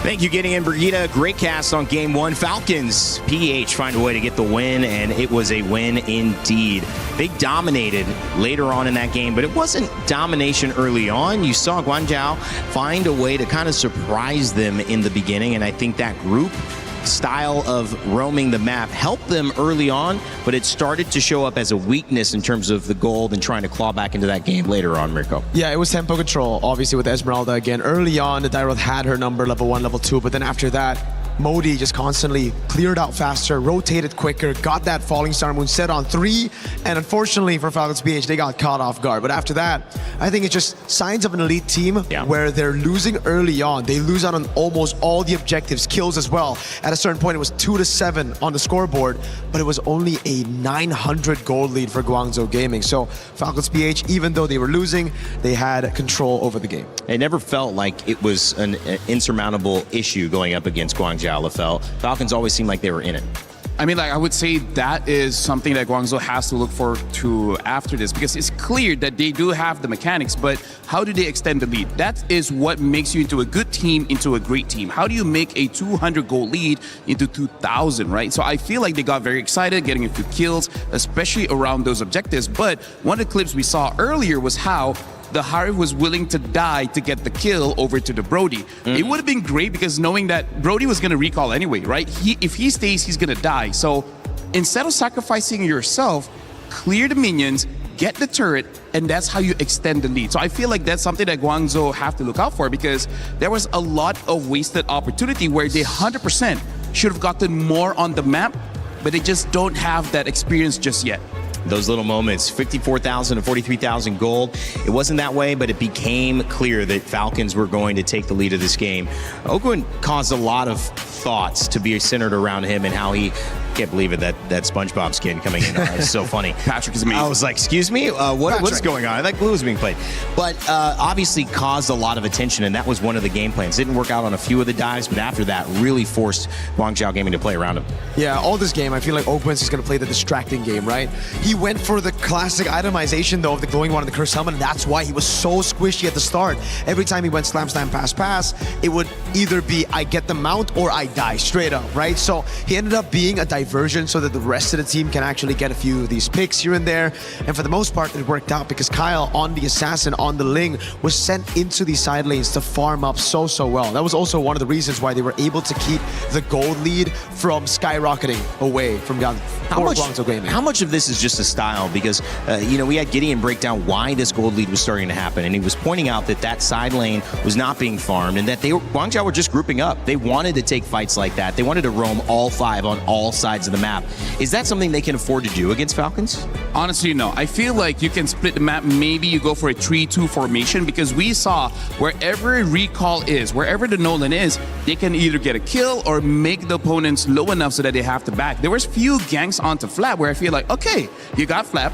Thank you, Gideon Brigida. Great cast on game 1. Falcons PH find a way to get the win, and it was a win indeed. They dominated later on in that game, but it wasn't domination early on. You saw Guangzhou find a way to kind of surprise them in the beginning, and I think that group style of roaming the map helped them early on, but it started to show up as a weakness in terms of the gold and trying to claw back into that game later on, Mirko. Yeah, it was tempo control, obviously, with Esmeralda again. Early on, the Dairoth had her number, level 1, level 2, but then after that, Modi just constantly cleared out faster, rotated quicker, got that falling star moon set on 3, and unfortunately for Falcons PH, they got caught off guard. But after that, I think it's just signs of an elite team where they're losing early on. They lose out on almost all the objectives, kills as well. At a certain point, it was 2-7 on the scoreboard, but it was only a 900 gold lead for Guangzhou Gaming. So Falcons PH, even though they were losing, they had control over the game. It never felt like it was an insurmountable issue going up against Guangzhou. Falcons always seemed like they were in it. I mean, like, I would say that is something that Guangzhou has to look forward to after this, because it's clear that they do have the mechanics, but how do they extend the lead? That is what makes you into a good team, into a great team. How do you make a 200 goal lead into 2,000, right? So I feel like they got very excited, getting a few kills, especially around those objectives. But one of the clips we saw earlier was how the Harif was willing to die to get the kill over to the Brody. It would have been great, because knowing that Brody was going to recall anyway, right? If he stays, he's going to die. So instead of sacrificing yourself, clear the minions, get the turret, and that's how you extend the lead. So I feel like that's something that Guangzhou have to look out for, because there was a lot of wasted opportunity where they 100% should have gotten more on the map, but they just don't have that experience just yet. Those little moments, 54,000 to 43,000 gold. It wasn't that way, but it became clear that Falcons were going to take the lead of this game. Ogwin caused a lot of thoughts to be centered around him and how he, can't believe it, that SpongeBob skin coming in. It's so funny. Patrick is amazing. I was like, excuse me? What's going on? I think blue was being played. But obviously caused a lot of attention, and that was one of the game plans. Didn't work out on a few of the dives, but after that really forced Guangzhou Gaming to play around him. Yeah, all this game, I feel like Ogwin's is going to play the distracting game, right? He went for the classic itemization, though, of the glowing one and the cursed helmet, and that's why he was so squishy at the start. Every time he went slam, slam, pass, pass, it would either be I get the mount or I die straight up, right? So he ended up being a diversion so that the rest of the team can actually get a few of these picks here and there. And for the most part, it worked out, because Kyle on the assassin, on the Ling, was sent into these side lanes to farm up so well. That was also one of the reasons why they were able to keep the gold lead from skyrocketing away from Guangzhou Gaming. How much of this is just a style? Because, you know, we had Gideon break down why this gold lead was starting to happen, and he was pointing out that that side lane was not being farmed, and that Guangzhou were just grouping up. They wanted to take fights like that. They wanted to roam all 5 on all sides of the map. Is that something they can afford to do against Falcons? Honestly, no. I feel like you can split the map. Maybe you go for a 3-2 formation, because we saw wherever recall is, wherever the Nolan is, they can either get a kill or make the opponents low enough so that they have to back. There was few ganks onto Flap where I feel like, okay, you got Flap,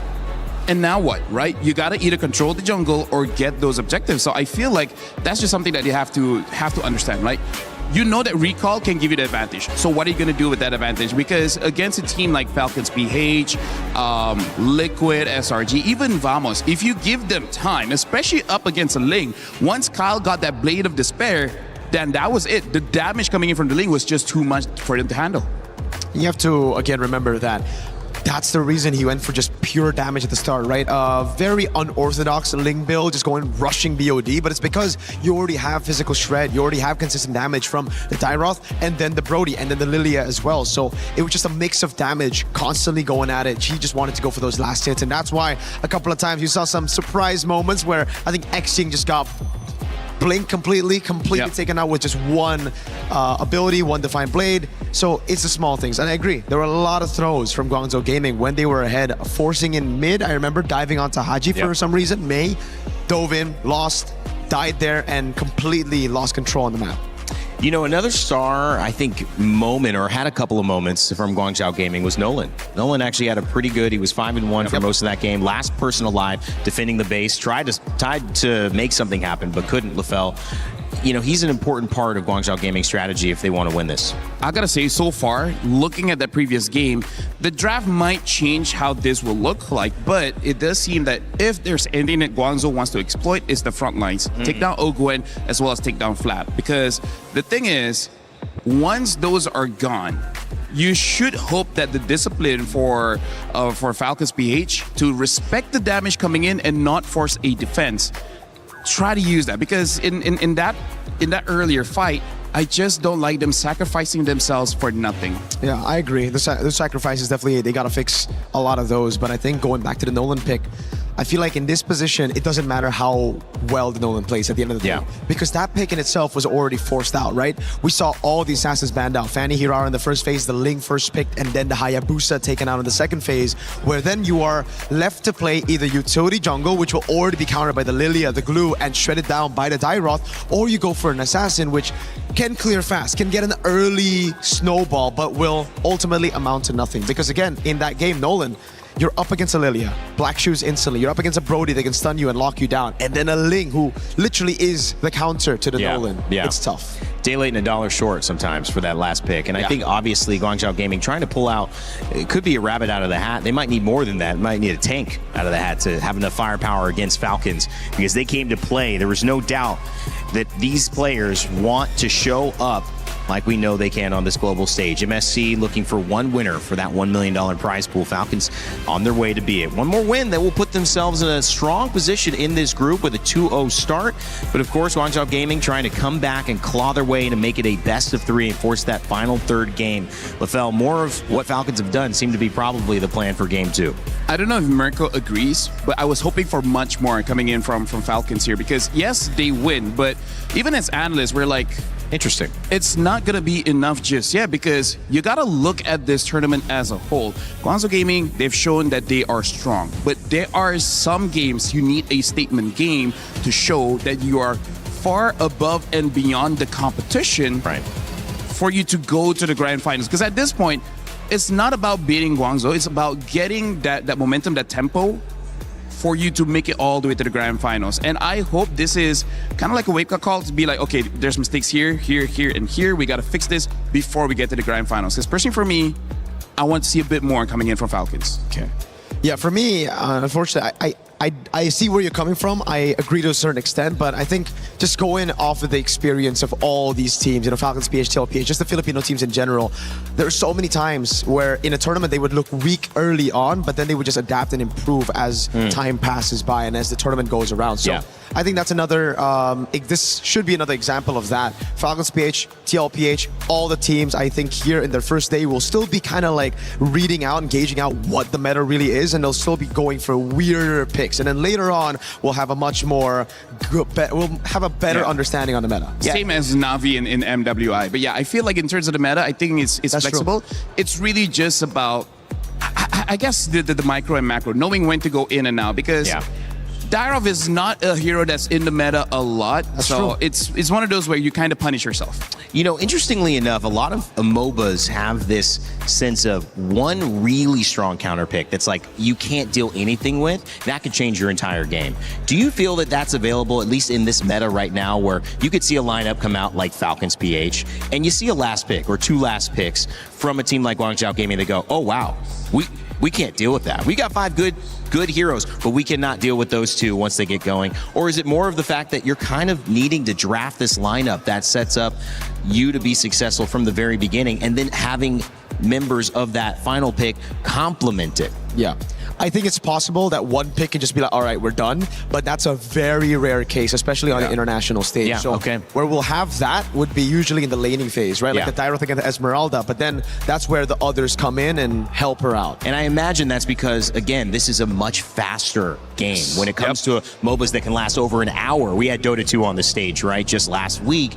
and now what, right? You got to either control the jungle or get those objectives. So I feel like that's just something that you have to understand, right? You know that recall can give you the advantage. So what are you going to do with that advantage? Because against a team like Falcons PH, Liquid, SRG, even Vamos, if you give them time, especially up against a Ling, once Kyle got that Blade of Despair, then that was it. The damage coming in from the Ling was just too much for them to handle. You have to, again, remember that that's the reason he went for just pure damage at the start, right? Very unorthodox Ling build, just going rushing BOD, but it's because you already have physical shred, you already have consistent damage from the Dairoth, and then the Brody, and then the Lilia as well. So it was just a mix of damage, constantly going at it. He just wanted to go for those last hits, and that's why a couple of times you saw some surprise moments where I think Xing just got blink completely taken out with just one ability, one Defiant Blade. So it's the small things. And I agree, there were a lot of throws from Guangzhou Gaming when they were ahead, forcing in mid. I remember diving onto Haji for some reason. Mei dove in, lost, died there, and completely lost control on the map. You know, another star, I think, moment, or had a couple of moments from Guangzhou Gaming was Nolan. Nolan actually had a pretty good, he was 5-1 for most of that game. Last person alive defending the base, tried to make something happen, but couldn't, LaFell. You know, he's an important part of Guangzhou Gaming's strategy if they want to win this. I gotta say, so far, looking at that previous game, the draft might change how this will look like, but it does seem that if there's anything that Guangzhou wants to exploit, it's the front lines. Take down Ogwen as well as take down Flap. Because the thing is, once those are gone, you should hope that the discipline for Falcons PH to respect the damage coming in and not force a defense. Try to use that, because in that earlier fight, I just don't like them sacrificing themselves for nothing. Yeah, I agree. The sacrifices definitely, they got to fix a lot of those. But I think going back to the Nolan pick, I feel like in this position, it doesn't matter how well the Nolan plays at the end of the day. Because that pick in itself was already forced out, right? We saw all the assassins banned out. Fanny Hirara in the first phase, the Ling first picked, and then the Hayabusa taken out in the second phase, where then you are left to play either utility jungle, which will already be countered by the Lilia, the Glue, and shredded down by the Dairoth, or you go for an assassin, which can clear fast, can get an early snowball, but will ultimately amount to nothing. Because again, in that game, Nolan, you're up against a Lilia, Black Shoes instantly. You're up against a Brody that can stun you and lock you down. And then a Ling who literally is the counter to the Nolan. It's tough. Day late and $1 short sometimes for that last pick. And I think obviously Guangzhou Gaming trying to pull out, it could be a rabbit out of the hat. They might need more than that. Might need a tank out of the hat to have enough firepower against Falcons, because they came to play. There was no doubt that these players want to show up like we know they can on this global stage. MSC looking for one winner for that $1 million prize pool. Falcons on their way to be it. One more win that will put themselves in a strong position in this group with a 2-0 start. But of course, Guangzhou Gaming trying to come back and claw their way to make it a best of 3 and force that final third game. LaFell, more of what Falcons have done seemed to be probably the plan for game 2. I don't know if Mirko agrees, but I was hoping for much more coming in from Falcons here, because yes, they win, but even as analysts, we're like, interesting. It's not going to be enough just yet, because you got to look at this tournament as a whole. Guangzhou Gaming, they've shown that they are strong, but there are some games you need a statement game to show that you are far above and beyond the competition for you to go to the grand finals. Because at this point, it's not about beating Guangzhou, it's about getting that momentum, that tempo, for you to make it all the way to the grand finals. And I hope this is kind of like a wake-up call to be like, okay, there's mistakes here, here, here, and here. We got to fix this before we get to the grand finals. Because personally for me, I want to see a bit more coming in from Falcons. Okay. Yeah, for me, unfortunately, I see where you're coming from. I agree to a certain extent, but I think just going off of the experience of all these teams, you know, Falcons PH, TLPH, just the Filipino teams in general, there are so many times where in a tournament they would look weak early on, but then they would just adapt and improve as time passes by and as the tournament goes around. So I think that's another, this should be another example of that. Falcons PH, TLPH, all the teams, I think here in their first day will still be kind of like reading out and gauging out what the meta really is, and they'll still be going for weirder picks. And then later on, we'll have a much more, we'll have a better understanding on the meta. Same as Navi in MWI. But yeah, I feel like in terms of the meta, I think it's flexible. True. It's really just about, I guess, the micro and macro, knowing when to go in and out, because Dairoth is not a hero that's in the meta a lot, so it's one of those where you kind of punish yourself. You know, interestingly enough, a lot of MOBAs have this sense of one really strong counter pick that's like you can't deal anything with. That could change your entire game. Do you feel that that's available, at least in this meta right now, where you could see a lineup come out like Falcons PH, and you see a last pick or 2 last picks from a team like Guangzhou Gaming, they go, oh wow, we can't deal with that. We got 5 good heroes, but we cannot deal with those 2 once they get going? Or is it more of the fact that you're kind of needing to draft this lineup that sets up you to be successful from the very beginning, and then having members of that final pick complement it? Yeah. I think it's possible that one pick can just be like, all right, we're done. But that's a very rare case, especially on the international stage. Yeah, so where we'll have that would be usually in the laning phase, right? Like the Tyro against Esmeralda. But then that's where the others come in and help her out. And I imagine that's because, again, this is a much faster game. When it comes to MOBAs that can last over an hour, we had Dota 2 on the stage, right, just last week.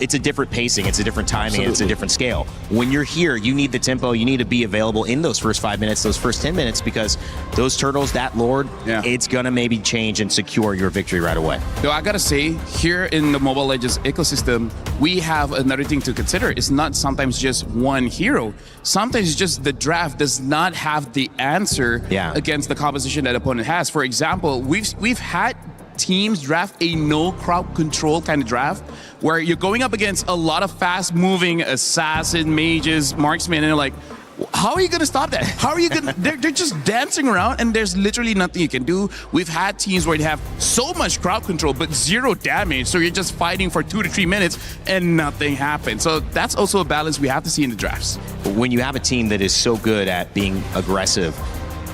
It's a different pacing, it's a different timing, and it's a different scale. When you're here, you need the tempo, you need to be available in those first 5 minutes, those first 10 minutes, because those turtles, that Lord, it's going to maybe change and secure your victory right away. Yo, I got to say, here in the Mobile Legends ecosystem, we have another thing to consider. It's not sometimes just one hero. Sometimes it's just the draft does not have the answer against the composition that opponent has. For example, we've had teams draft a no crowd control kind of draft where you're going up against a lot of fast-moving assassin, mages, marksmen, and they're like, how are you going to stop that? How are you going to... They're just dancing around, and there's literally nothing you can do. We've had teams where you have so much crowd control, but 0 damage, so you're just fighting for 2 to 3 minutes, and nothing happens. So that's also a balance we have to see in the drafts. When you have a team that is so good at being aggressive,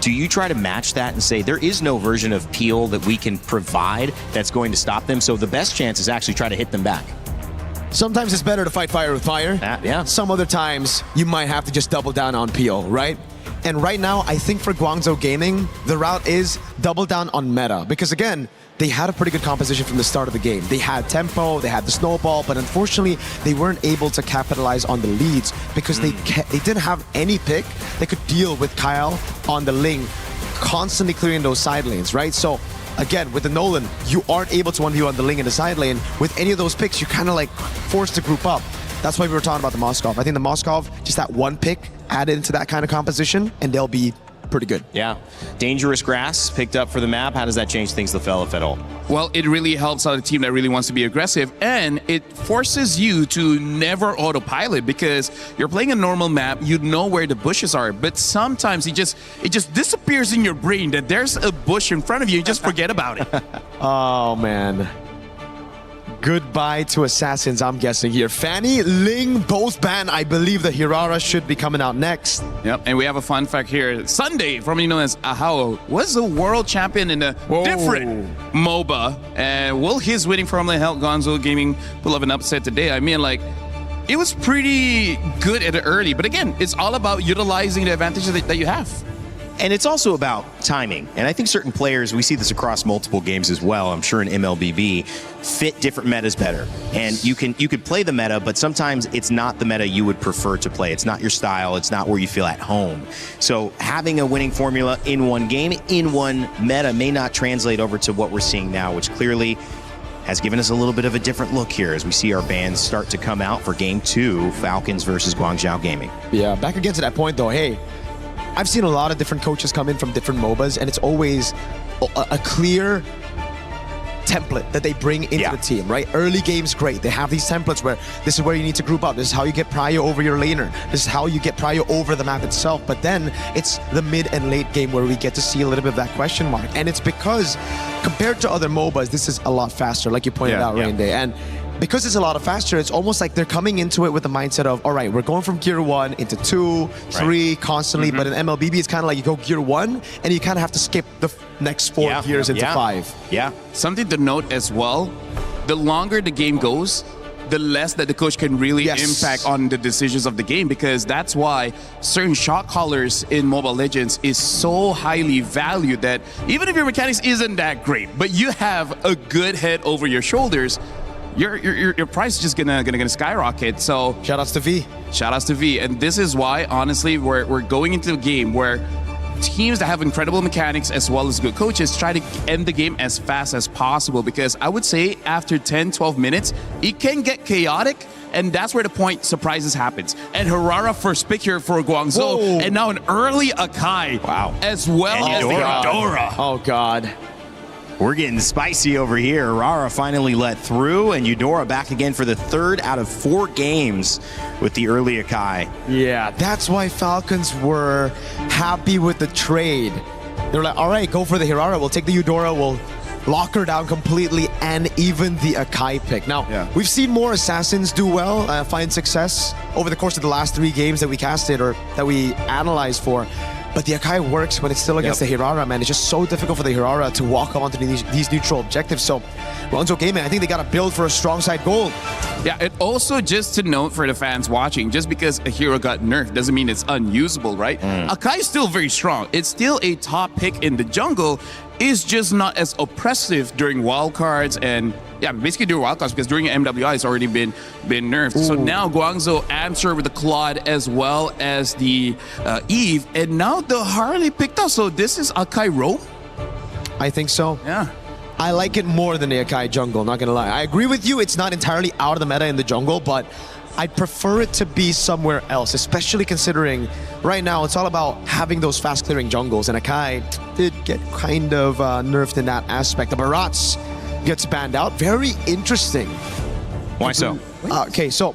do you try to match that and say there is no version of Peel that we can provide that's going to stop them? So the best chance is actually try to hit them back. Sometimes it's better to fight fire with fire. Some other times you might have to just double down on Peel, right? And right now, I think for Guangzhou Gaming, the route is double down on meta. Because again, they had a pretty good composition from the start of the game. They had tempo, they had the snowball, but unfortunately, they weren't able to capitalize on the leads because they didn't have any pick that could deal with Kyle on the Ling, constantly clearing those side lanes, right? So again, with the Nolan, you aren't able to 1v1 the Ling in the side lane. With any of those picks, you're kind of like forced to group up. That's why we were talking about the Moskov. I think the Moskov, just that one pick added into that kind of composition, and they'll be pretty good. Yeah. Dangerous grass picked up for the map. How does that change things, LaFell, if at all? Well, it really helps out a team that really wants to be aggressive, and it forces you to never autopilot because you're playing a normal map, you know where the bushes are, but sometimes it just disappears in your brain that there's a bush in front of you, you just forget about it. Oh, man. Goodbye to Assassins, I'm guessing here. Fanny, Ling, both banned. I believe the Hirara should be coming out next. Yep, and we have a fun fact here. Sunday, formerly known as Ahao, was a world champion in a different MOBA. And will his winning formerly held Guangzhou Gaming pull off an upset today? I mean, like, it was pretty good at the early. But again, it's all about utilizing the advantages that you have. And it's also about timing. And I think certain players, we see this across multiple games as well, I'm sure in MLBB, fit different metas better. And you could play the meta, but sometimes it's not the meta you would prefer to play. It's not your style. It's not where you feel at home. So having a winning formula in one game, in one meta, may not translate over to what we're seeing now, which clearly has given us a little bit of a different look here as we see our bands start to come out for Game 2, Falcons versus Guangzhou Gaming. Yeah, back again to that point though, hey, I've seen a lot of different coaches come in from different MOBAs, and it's always a clear template that they bring into the team, right? Early games, great. They have these templates where this is where you need to group up. This is how you get prio over your laner. This is how you get prio over the map itself. But then it's the mid and late game where we get to see a little bit of that question mark. And it's because compared to other MOBAs, this is a lot faster, like you pointed out, Rain Day. And because it's a lot faster, it's almost like they're coming into it with the mindset of, all right, we're going from gear 1 into 2, 3 constantly. But in MLBB, it's kind of like you go gear 1 and you kind of have to skip the next 4 gears into 5. Yeah. Something to note as well, the longer the game goes, the less that the coach can really impact on the decisions of the game, because that's why certain shot callers in Mobile Legends is so highly valued that even if your mechanics isn't that great, but you have a good head over your shoulders, your price is just gonna skyrocket. So shoutouts to V. Shoutouts to V. And this is why, honestly, we're going into a game where teams that have incredible mechanics as well as good coaches try to end the game as fast as possible, because I would say after 10-12 minutes it can get chaotic, and that's where the point surprises happens. And Hirara first pick here for Guangzhou, and now an early Akai as well as the Dora. Oh god. We're getting spicy over here. Rara finally let through, and Eudora back again for the 3rd out of 4 games with the early Akai. Yeah, that's why Falcons were happy with the trade. They were like, all right, go for the Hirara. We'll take the Eudora. We'll lock her down completely, and even the Akai pick. Now, we've seen more Assassins do well, find success over the course of the last 3 games that we casted or that we analyzed for. But the Akai works when it's still against the Hirara, man. It's just so difficult for the Hirara to walk onto these neutral objectives. So, Guangzhou Gaming, I think they got to build for a strong side goal. Yeah, and also just to note for the fans watching, just because a hero got nerfed doesn't mean it's unusable, right? Akai is still very strong. It's still a top pick in the jungle. Is just not as oppressive during wildcards and basically during wildcards, because during MWI it's already been nerfed. So now Guangzhou answer with the Claude as well as the Eve, and now the Harley picked up. So this is Akai Roam? I think so. Yeah. I like it more than the Akai jungle, not gonna lie. I agree with you, it's not entirely out of the meta in the jungle, but I'd prefer it to be somewhere else, especially considering right now it's all about having those fast clearing jungles, and Akai did get kind of nerfed in that aspect. The Barats gets banned out. Very interesting. Why so? Okay, so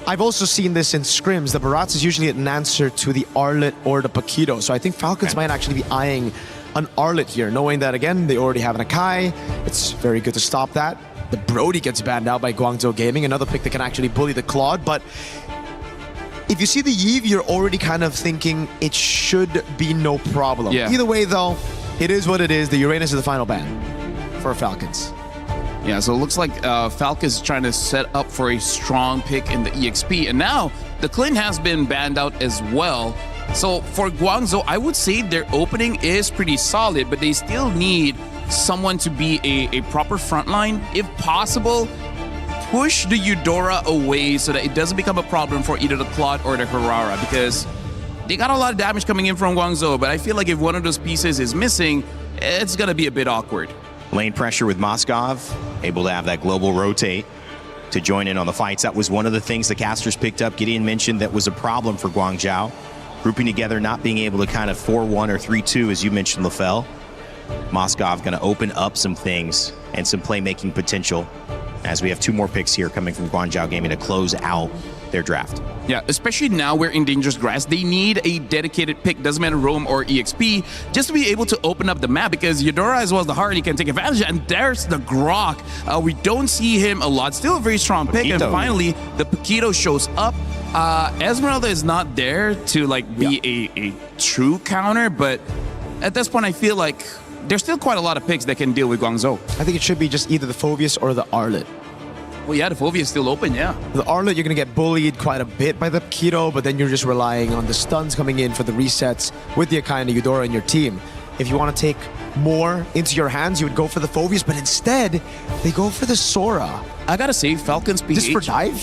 I've also seen this in scrims. The Barats is usually an answer to the Arlet or the Paquito, so I think Falcons might actually be eyeing an Arlet here, knowing that, again, they already have an Akai. It's very good to stop that. The Brody gets banned out by Guangzhou Gaming, another pick that can actually bully the Claude. But if you see the Eve, you're already kind of thinking it should be no problem. Yeah. Either way, though, it is what it is. The Uranus is the final ban for Falcons. Yeah, so it looks like Falcons is trying to set up for a strong pick in the EXP. And now the Clint has been banned out as well. So for Guangzhou, I would say their opening is pretty solid, but they still need someone to be a proper frontline. If possible, push the Eudora away so that it doesn't become a problem for either the Claude or the Harara, because they got a lot of damage coming in from Guangzhou, but I feel like if one of those pieces is missing, it's gonna be a bit awkward. Lane pressure with Moskov, able to have that global rotate to join in on the fights. That was one of the things the casters picked up. Gideon mentioned that was a problem for Guangzhou. Grouping together, not being able to kind of 4-1 or 3-2, as you mentioned, LaFell. Moskov going to open up some things and some playmaking potential, as we have 2 more picks here coming from Guangzhou Gaming to close out their draft. Yeah, especially now we're in dangerous grass. They need a dedicated pick, doesn't matter Roam or EXP, just to be able to open up the map, because Eudora as well as the Harley can take advantage. And there's the Grok. We don't see him a lot. Still a very strong pick. And finally, the Paquito shows up. Esmeralda is not there to like be a true counter, but at this point I feel like there's still quite a lot of picks that can deal with Guangzhou. I think it should be just either the Phoveus or the Arlet. Well, yeah, the Phoveus is still open, yeah. The Arlet, you're going to get bullied quite a bit by the Paquito, but then you're just relying on the stuns coming in for the resets with the Akai and the Eudora in your team. If you want to take more into your hands, you would go for the Phoveus, but instead, they go for the Sora. I gotta say, Falcons PH... Just for dive?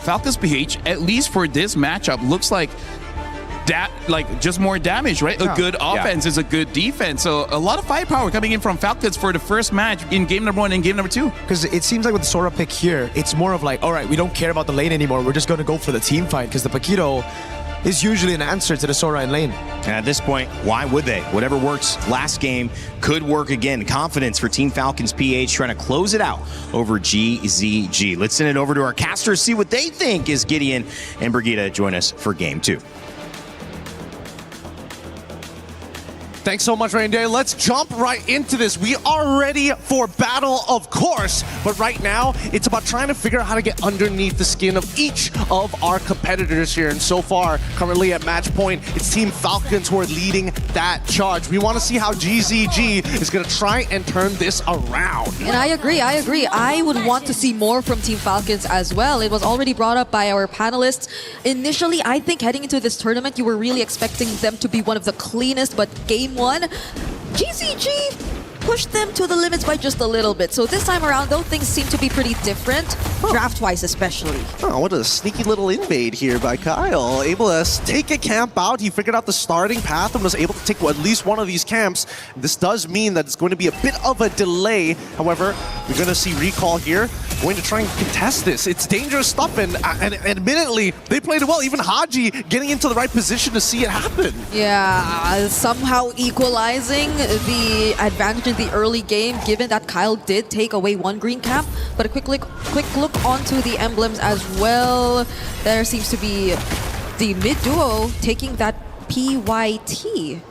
Falcons PH, at least for this matchup, looks like that, like just more damage, right? A good offense is a good defense. So a lot of firepower coming in from Falcons for the first match in game number 1 and game number 2. Because it seems like with the Sora pick here, it's more of like, all right, we don't care about the lane anymore. We're just going to go for the team fight, because the Paquito is usually an answer to the Sora in lane. And at this point, why would they? Whatever works last game could work again. Confidence for Team Falcons PH trying to close it out over GZG. Let's send it over to our casters, see what they think as Gideon and Brigitte join us for game 2. Thanks so much, Rain Day. Let's jump right into this. We are ready for battle, of course, but right now, it's about trying to figure out how to get underneath the skin of each of our competitors here. And so far, currently at match point, it's Team Falcons who are leading that charge. We want to see how GZG is going to try and turn this around. And I agree. I would want to see more from Team Falcons as well. It was already brought up by our panelists. Initially, I think heading into this tournament, you were really expecting them to be one of the cleanest, but game 1, GZG pushed them to the limits by just a little bit. So this time around, though, things seem to be pretty different, draft-wise especially. Oh, what a sneaky little invade here by Kyle. Able to take a camp out. He figured out the starting path and was able to take at least one of these camps. This does mean that it's going to be a bit of a delay. However, we're going to see Recall here going to try and contest this. It's dangerous stuff, and admittedly, they played it well. Even Haji getting into the right position to see it happen. Yeah, somehow equalizing the advantage the early game, given that Kyle did take away one green cap. But a quick look onto the emblems as well. There seems to be the mid duo taking that PYT.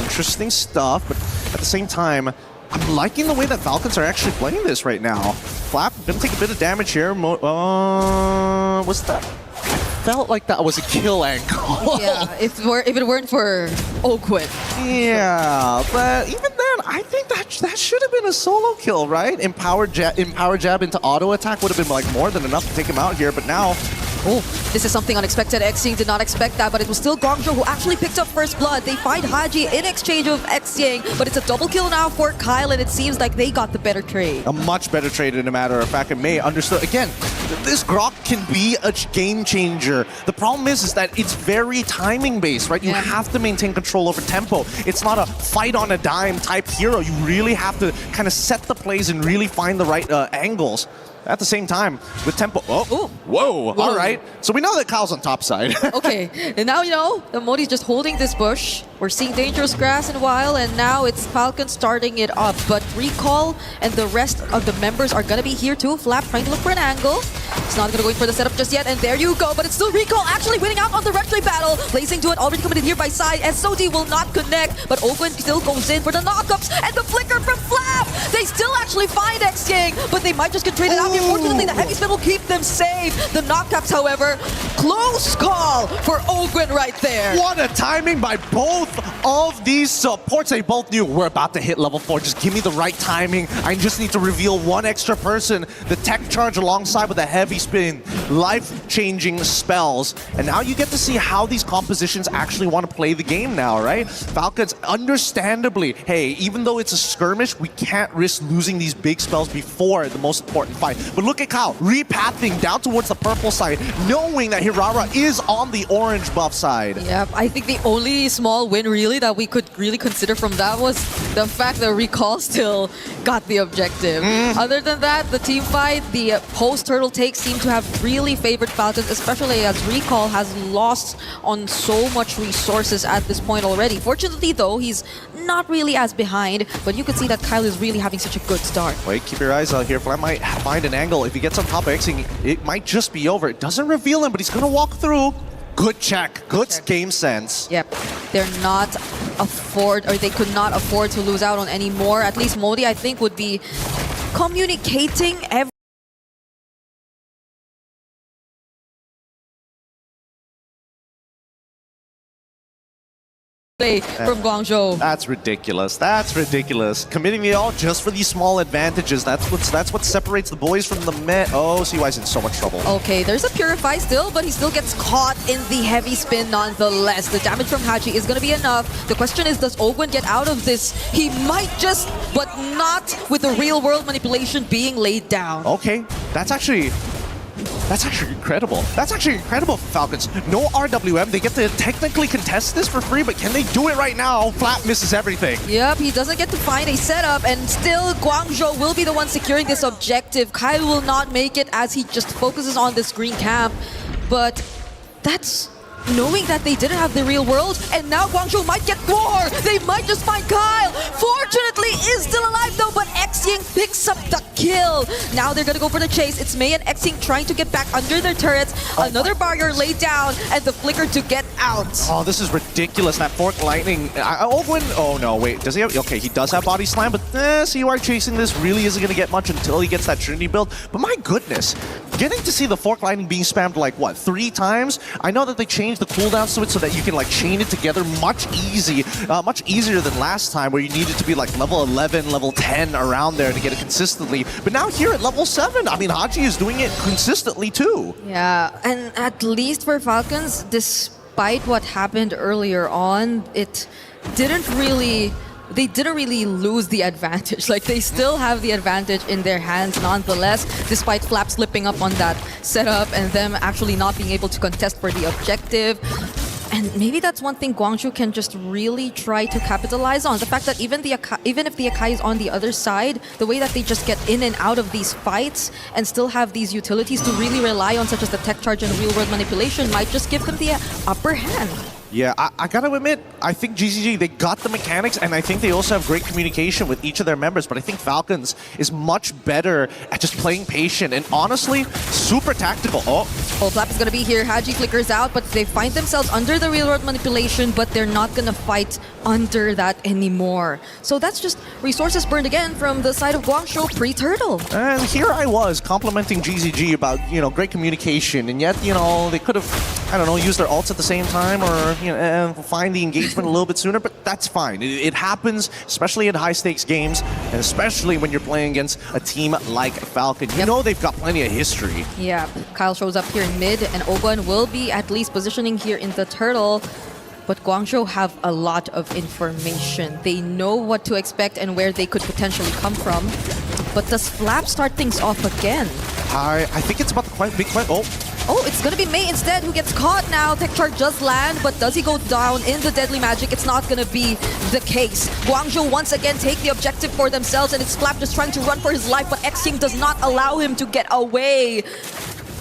Interesting stuff, but at the same time, I'm liking the way that Falcons are actually playing this right now. Flap gonna take a bit of damage here. What's that? I felt like that was a kill angle. Yeah, if it weren't for Oakwood. Yeah, but even then, I think that should have been a solo kill, right? Empower jab into auto attack would have been like more than enough to take him out here, but now. Oh, this is something unexpected. Xing did not expect that, but it was still Guangzhou who actually picked up first blood. They find Haji in exchange of Xing, but it's a double kill now for Kyle, and it seems like they got the better trade. A much better trade, in a matter of fact. And May understood. Again, this Grok can be a game changer. The problem is that it's very timing based, right? You have to maintain control over tempo. It's not a fight on a dime type hero. You really have to kind of set the plays and really find the right angles. At the same time, with tempo. Oh, whoa. All right. So we know that Kyle's on top side. Okay, and now you know the Modi's just holding this bush. We're seeing dangerous grass in a while, and now it's Falcon starting it up. But Recall and the rest of the members are gonna be here too. Flap trying to look for an angle. It's not gonna go in for the setup just yet, and there you go. But it's still Recall actually winning out on the retry battle. Blazing to it, already committed here by side. SOD will not connect, but Oakland still goes in for the knockups, and the flicker from Flap. They still actually find Xing, but they might just get traded out. Unfortunately, the heavy spin will keep them safe. The knockups, however, close call for Oakland right there. What a timing by both of these supports. They both knew we're about to hit level 4. Just give me the right timing. I just need to reveal one extra person. The tech charge alongside with a heavy spin. Life-changing spells. And now you get to see how these compositions actually want to play the game now, right? Falcons, understandably, hey, even though it's a skirmish, we can't risk losing these big spells before the most important fight. But look at Kyle, repathing down towards the purple side, knowing that Hirara is on the orange buff side. Yep, I think the only small win really that we could really consider from that was the fact that Recall still got the objective. Other than that, the team fight, the post-turtle takes seem to have really favored Falcons, especially as Recall has lost on so much resources at this point already. Fortunately though, he's not really as behind, but you can see that Kyle is really having such a good start. Wait, keep your eyes out here. Flap might find an angle. If he gets on top of Xing, it might just be over. It doesn't reveal him, but he's gonna walk through. Good check. Good game sense. Yep. They're not they could not afford to lose out on any more. At least Modi, I think, would be communicating every play from Guangzhou. That's ridiculous. That's ridiculous. Committing it all just for these small advantages. That's what separates the boys from the men. Oh, CY's in so much trouble. Okay, there's a Purify still, but he still gets caught in the heavy spin nonetheless. The damage from Haji is going to be enough. The question is, does Owen get out of this? He might just, but not with the real-world manipulation being laid down. Okay, that's actually incredible. That's actually incredible for Falcons. No RWM. They get to technically contest this for free, but can they do it right now? Flap misses everything. Yep, he doesn't get to find a setup, and still Guangzhou will be the one securing this objective. Kyle will not make it as he just focuses on this green cap, but that's knowing that they didn't have the real world, and now Guangzhou might get more. They might just find Kyle. Fortunately, is still alive though, but Xing picks up the kill. Now they're gonna go for the chase. It's Mei and Xing trying to get back under their turrets. Another barrier laid down, and the flicker to get out. Oh, this is ridiculous. That fork lightning. Oh no, wait. Does he have? Okay, he does have body slam, but CUR chasing this really isn't gonna get much until he gets that Trinity build. But my goodness, getting to see the fork lightning being spammed like what, 3 times? I know that they changed the cooldowns to it so that you can like chain it together much easier than last time, where you needed to be like level 11, level 10 around there to get it consistently. But now here at level 7, I mean, Haji is doing it consistently too. Yeah, and at least for Falcons, despite what happened earlier on, they didn't really lose the advantage. Like, they still have the advantage in their hands nonetheless, despite Flap slipping up on that setup and them actually not being able to contest for the objective. And maybe that's one thing Guangzhou can just really try to capitalize on. The fact that even if the Akai is on the other side, the way that they just get in and out of these fights and still have these utilities to really rely on, such as the tech charge and real-world manipulation, might just give them the upper hand. Yeah, I gotta admit, I think GCG, they got the mechanics, and I think they also have great communication with each of their members, but I think Falcons is much better at just playing patient, and honestly, super tactical. Oh, Flap is gonna be here, Haji flickers out, but they find themselves under the real-world manipulation, but they're not gonna fight under that anymore. So that's just resources burned again from the side of Guangzhou pre-turtle. And here I was complimenting GCG about, great communication, and yet, they could have, I don't know, used their ults at the same time, or find the engagement a little bit sooner, but that's fine. It happens, especially in high-stakes games, and especially when you're playing against a team like Falcon. You know they've got plenty of history. Yeah, Kyle shows up here in mid, and Ogun will be at least positioning here in the turtle. But Guangzhou have a lot of information. They know what to expect and where they could potentially come from. But does Flap start things off again? I think it's about the big question. Oh, it's gonna be Mei instead who gets caught now. Tech Charge does land, but does he go down in the Deadly Magic? It's not gonna be the case. Guangzhou once again take the objective for themselves, and it's Flap just trying to run for his life, but X-Team does not allow him to get away.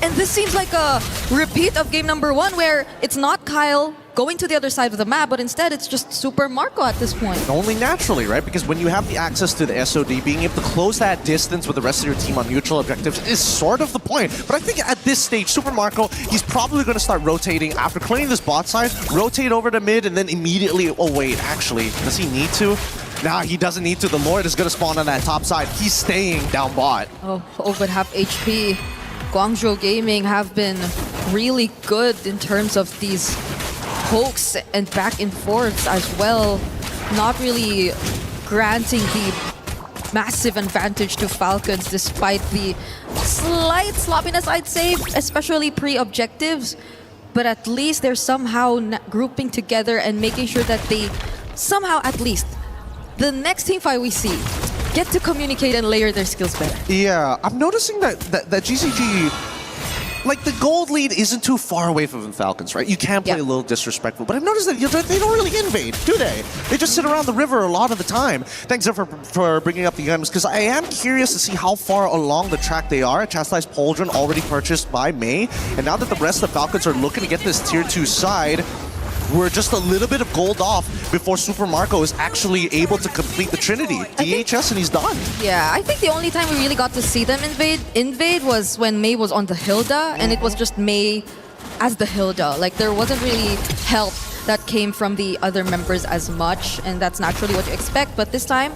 And this seems like a repeat of game number 1, where it's not Kyle going to the other side of the map, but instead it's just Super Marco at this point. Only naturally, right? Because when you have the access to the SOD, being able to close that distance with the rest of your team on mutual objectives is sort of the point. But I think at this stage, Super Marco, he's probably going to start rotating after clearing this bot side, rotate over to mid, and then immediately, oh wait, actually, does he need to? Nah, he doesn't need to. The Lord is going to spawn on that top side. He's staying down bot. Oh, but half HP. Guangzhou Gaming have been really good in terms of these pokes and back and forths as well, not really granting the massive advantage to Falcons despite the slight sloppiness, I'd say, especially pre-objectives. But at least they're somehow grouping together and making sure that they somehow, at least, the next team fight we see, get to communicate and layer their skills better. Yeah, I'm noticing that GCG, like, the gold lead isn't too far away from the Falcons, right? You can play a little disrespectful, but I've noticed that they don't really invade, do they? They just sit around the river a lot of the time. Thanks, Zephyr, for bringing up the items, because I am curious to see how far along the track they are. Chastised Pauldron already purchased by Mei, and now that the rest of the Falcons are looking to get this tier 2 side, we're just a little bit of gold off before Super Marco is actually able to complete the Trinity. DHS and he's done. Yeah, I think the only time we really got to see them invade was when Mei was on the Hilda, and it was just Mei as the Hilda. Like, there wasn't really help that came from the other members as much, and that's naturally what you expect. But this time,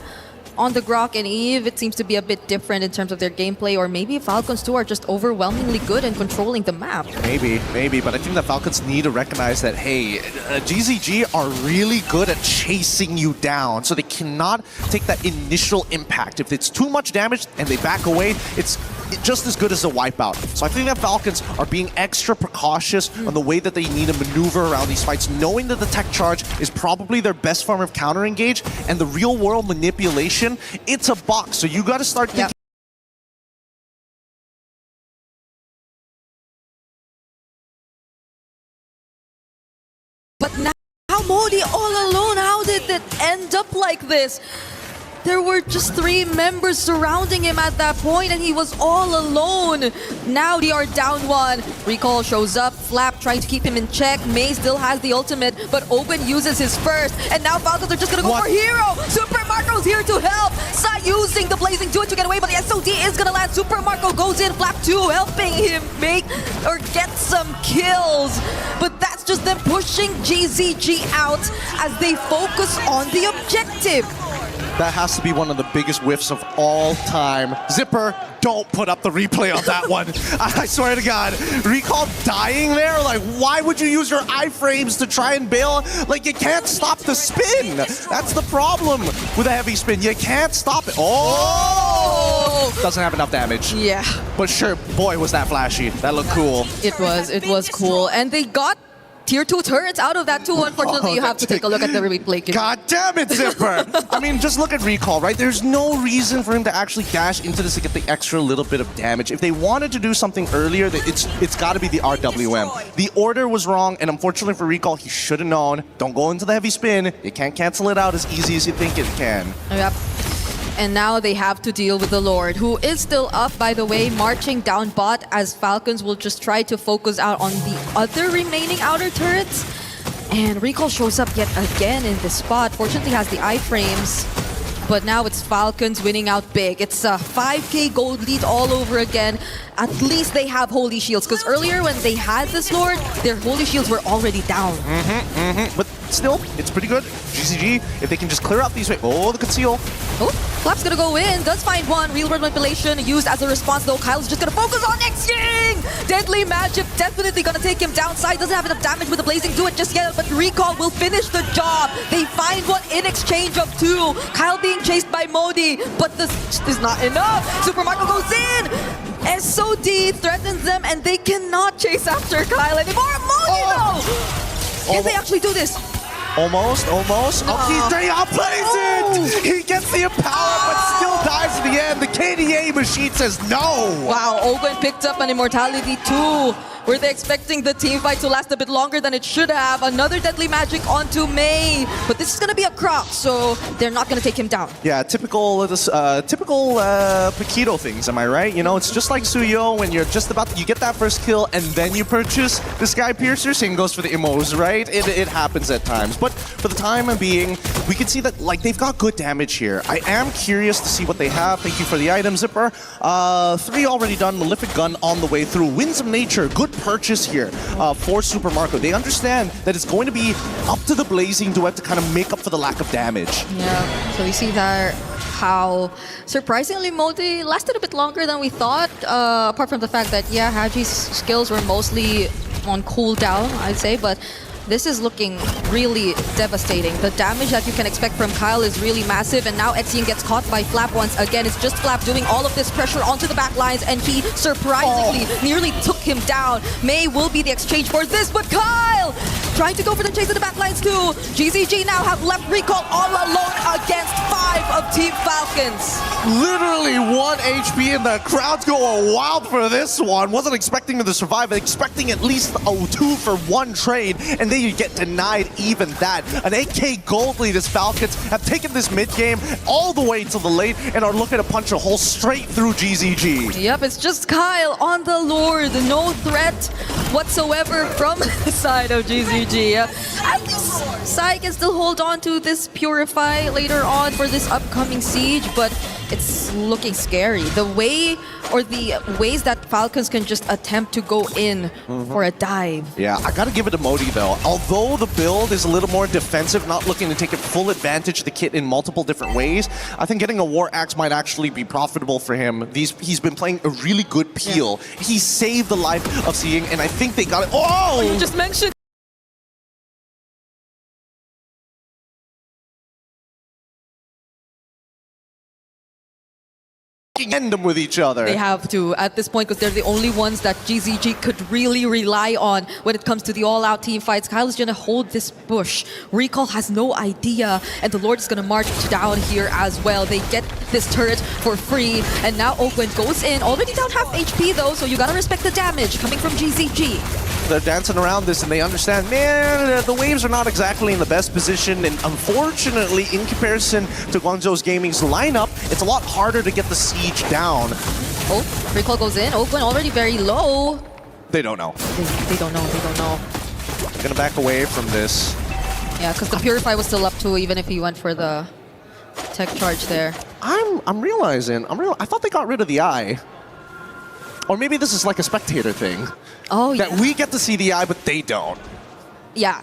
on the Grok and Eve, it seems to be a bit different in terms of their gameplay, or maybe Falcons too are just overwhelmingly good in controlling the map. Maybe, but I think the Falcons need to recognize that, hey, GZG are really good at chasing you down, so they cannot take that initial impact. If it's too much damage and they back away, it's just as good as a wipeout. So I think that Falcons are being extra precautious on the way that they need to maneuver around these fights, knowing that the tech charge is probably their best form of counter engage, and the real world manipulation, it's a box. So you got to start thinking. But now Modi all alone, how did it end up like this? There were just 3 members surrounding him at that point, and he was all alone. Now they are down 1. Recall shows up, Flap trying to keep him in check. Mei still has the ultimate, but Ogun uses his first. And now Falcons are just gonna go for Hero. Super Marco's here to help. Sai using the Blazing Duet to get away, but the SOD is gonna land. Super Marco goes in, Flap 2 helping him make or get some kills. But that's just them pushing GZG out as they focus on the objective. That has to be one of the biggest whiffs of all time. Zipper, don't put up the replay on that one. I swear to God. Recall dying there? Like, why would you use your iframes to try and bail? Like, you can't stop the spin. That's the problem with a heavy spin. You can't stop it. Oh! Doesn't have enough damage. Yeah. But sure, boy, was that flashy. That looked cool. It was cool. And they got tier 2 turrets out of that too. Unfortunately, you have to take a look at the replay. God damn it, Zipper! I mean, just look at Recall, right? There's no reason for him to actually dash into this to get the extra little bit of damage. If they wanted to do something earlier, it's got to be the RWM. The order was wrong, and unfortunately for Recall, he should have known. Don't go into the heavy spin. You can't cancel it out as easy as you think it can. Yep. And now they have to deal with the Lord, who is still up, by the way, marching down bot as Falcons will just try to focus out on the other remaining outer turrets. And Recall shows up yet again in this spot. Fortunately has the iframes. But now it's Falcons winning out big. It's a 5k gold lead all over again. At least they have Holy Shields, because earlier when they had this Lord, their Holy Shields were already down. But still, it's pretty good. GCG, if they can just clear out these... Oh, the conceal. Oh, Flap's gonna go in. Does find one. Real world manipulation used as a response, though. Kyle's just gonna focus on Xing! Deadly Magic definitely gonna take him downside. Doesn't have enough damage with the Blazing Do It just yet, but Recall will finish the job. They find one in exchange of 2. Kyle being chased by Modi, but this is not enough. Super Marco goes in! SOD threatens them, and they cannot chase after Kyle anymore. Modi, though! Can they actually do this? Almost. Oh, he's straight up plays it! He gets the empower, but still dies at the end. The KDA machine says no! Wow, Owen picked up an Immortality too. Were they expecting the team fight to last a bit longer than it should have? Another Deadly Magic onto Mei. But this is going to be a Croc, so they're not going to take him down. Yeah, typical Paquito things, am I right? You know, it's just like Suyo when you're just about to, you get that first kill and then you purchase the Sky Piercer. Same goes for the Immos, right? It happens at times. But for the time being, we can see that like they've got good damage here. I am curious to see what they have. Thank you for the item, Zipper. 3 already done. Malefic Gun on the way through. Winds of Nature, good purchase here for Super Marco. They understand that it's going to be up to the Blazing Duet to kind of make up for the lack of damage. Yeah, so we see that how surprisingly Modi lasted a bit longer than we thought, apart from the fact that, yeah, Haji's skills were mostly on cooldown, I'd say, but this is looking really devastating. The damage that you can expect from Kyle is really massive, and now Exean gets caught by Flap once again. It's just Flap doing all of this pressure onto the back lines, and he surprisingly nearly took him down. Mei will be the exchange for this, but Kyle trying to go for the chase of the back lines too. GZG now have left Recall all alone against 5 of Team Falcons. Literally 1 HP, and the crowd's going wild for this one. Wasn't expecting them to survive, expecting at least a 2 for 1 trade, and then you get denied even that. An 8k gold lead as Falcons have taken this mid game all the way to the late and are looking to punch a hole straight through GZG. Yep, it's just Kyle on the Lord. No threat whatsoever from the side of GZG. At least Sai can still hold on to this Purify later on for this upcoming siege, but it's looking scary. The way or the ways that Falcons can just attempt to go in for a dive. Yeah, I gotta give it to Modi though. Although the build is a little more defensive, not looking to take full advantage of the kit in multiple different ways, I think getting a War Axe might actually be profitable for him. He's been playing a really good peel. Yeah. He saved the life of Seeing, and I think they got it. Oh! You just mentioned end them with each other. They have to at this point, because they're the only ones that GZG could really rely on when it comes to the all-out team fights. Kyle is gonna hold this bush. Recall has no idea, and the Lord is gonna march down here as well. They get this turret for free, and now Owen goes in, already down half HP though, so you gotta respect the damage coming from GZG. They're dancing around this and they understand, man, the waves are not exactly in the best position, and unfortunately, in comparison to Guangzhou Gaming's lineup, it's a lot harder to get the siege down. Oh, Recall goes in. Open already very low. They don't know. They don't know. They don't know. They're gonna back away from this. Yeah, because the Purify was still up too, even if he went for the tech charge there. I'm realizing. I thought they got rid of the eye. Or maybe this is like a spectator thing. Oh, yeah. That we get to see the eye, but they don't. Yeah.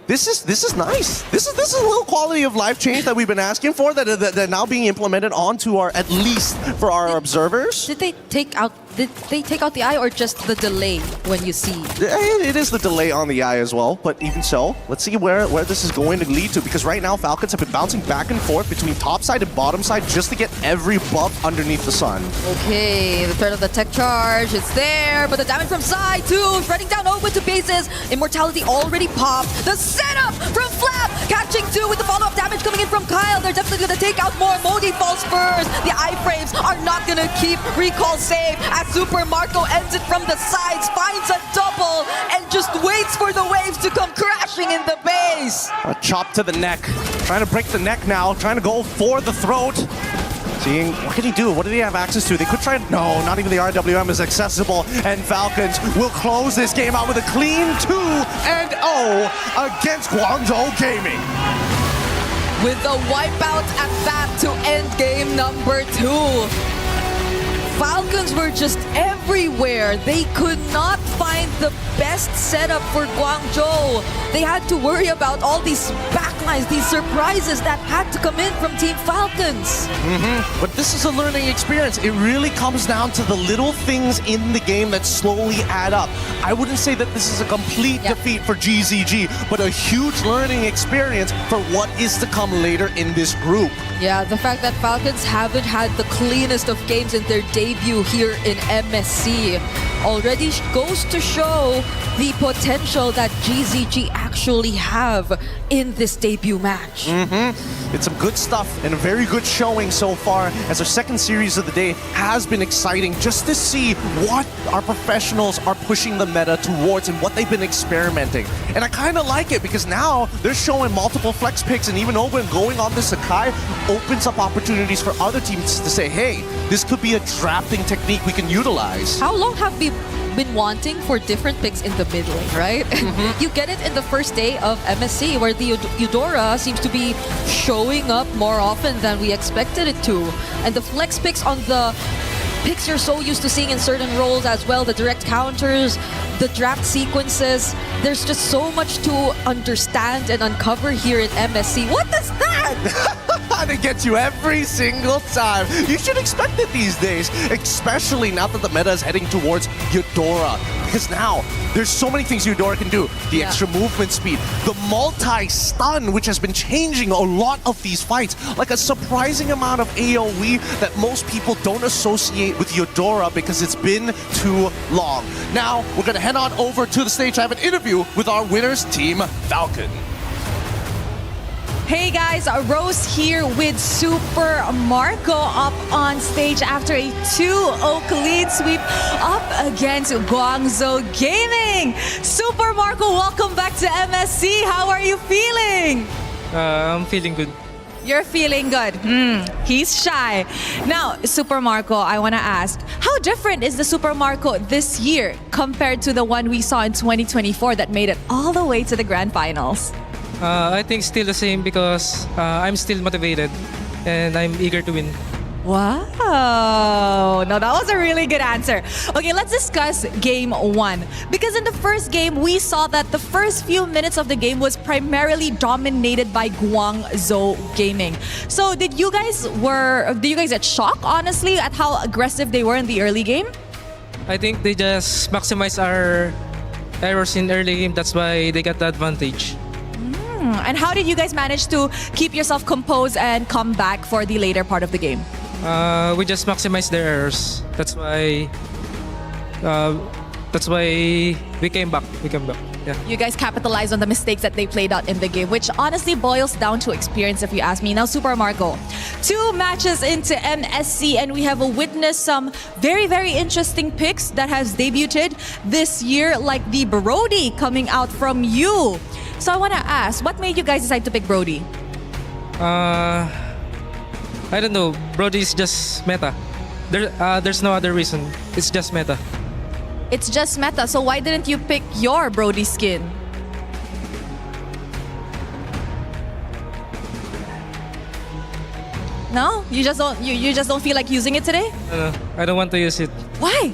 This is nice. This is a little quality of life change that we've been asking for, that now being implemented onto our, at least for our observers. Did they take out the eye, or just the delay when you see? It is the delay on the eye as well, but even so, let's see where this is going to lead to, because right now Falcons have been bouncing back and forth between top side and bottom side just to get every buff underneath the sun. Okay, the threat of the tech charge is there, but the damage from side too, shredding down Owen to bases. Immortality already popped. The setup from Flap, catching two with the follow-up damage coming in from Kyle. They're definitely going to take out more. Modi falls first. The iframes are not going to keep Recall safe, as Super Marco ends it from the sides, finds a double, and just waits for the waves to come crashing in the base. A chop to the neck. Trying to break the neck now, trying to go for the throat. Seeing, what can he do? What do they have access to? They could try, no, not even the RWM is accessible, and Falcons will close this game out with a clean 2 against Guangzhou Gaming. With a wipeout at that to end game number 2. Falcons were just everywhere. They could not find the best setup for Guangzhou. They had to worry about all these backlines, these surprises that had to come in from Team Falcons. But this is a learning experience. It really comes down to the little things in the game that slowly add up. I wouldn't say that this is a complete defeat for GZG, but a huge learning experience for what is to come later in this group. Yeah, the fact that Falcons haven't had the cleanest of games in their debut here in MSC already goes to show the potential that GZG actually have in this debut match. It's some good stuff and a very good showing so far, as our second series of the day has been exciting just to see what our professionals are pushing the meta towards and what they've been experimenting. And I kind of like it because now they're showing multiple flex picks, and even over and going on to Sakai opens up opportunities for other teams to say, hey, this could be a drafting technique we can utilize. How long have we been wanting for different picks in the mid lane, right? You get it in the first day of MSC, where the Eudora seems to be showing up more often than we expected it to. And the flex picks on the picks you're so used to seeing in certain roles as well, the direct counters, the draft sequences. There's just so much to understand and uncover here in MSC. What is that? And it gets you every single time. You should expect it these days, especially now that the meta is heading towards Eudora. Because now, there's so many things Eudora can do. The extra movement speed, the multi-stun, which has been changing a lot of these fights. Like a surprising amount of AoE that most people don't associate with Eudora because it's been too long. Now, we're going to head on over to the stage to have an interview with our winners, Team Falcon. Hey guys, Rose here with Super Marco up on stage after a 2-0 clean sweep up against Guangzhou Gaming. Super Marco, welcome back to MSC. How are you feeling? I'm feeling good. You're feeling good. He's shy. Now, Super Marco, I want to ask, how different is the Super Marco this year compared to the one we saw in 2024 that made it all the way to the grand finals? I think still the same because I'm still motivated and I'm eager to win. Wow. No, that was a really good answer. Okay, let's discuss game 1. Because in the first game, we saw that the first few minutes of the game was primarily dominated by Guangzhou Gaming. So did you guys get shocked, honestly, at how aggressive they were in the early game? I think they just maximize our errors in early game. That's why they got the advantage. And how did you guys manage to keep yourself composed and come back for the later part of the game? We just maximize their errors. That's why we came back. Yeah. You guys capitalized on the mistakes that they played out in the game, which honestly boils down to experience, if you ask me. Now, Super Marco, 2 matches into MSC, and we have witnessed some very, very interesting picks that has debuted this year, like the Brody coming out from you. So I want to ask, what made you guys decide to pick Brody? I don't know. Brody is just meta. There's no other reason. It's just meta. It's just meta. So why didn't you pick your Brody skin? No? You just don't feel like using it today? I don't want to use it. Why?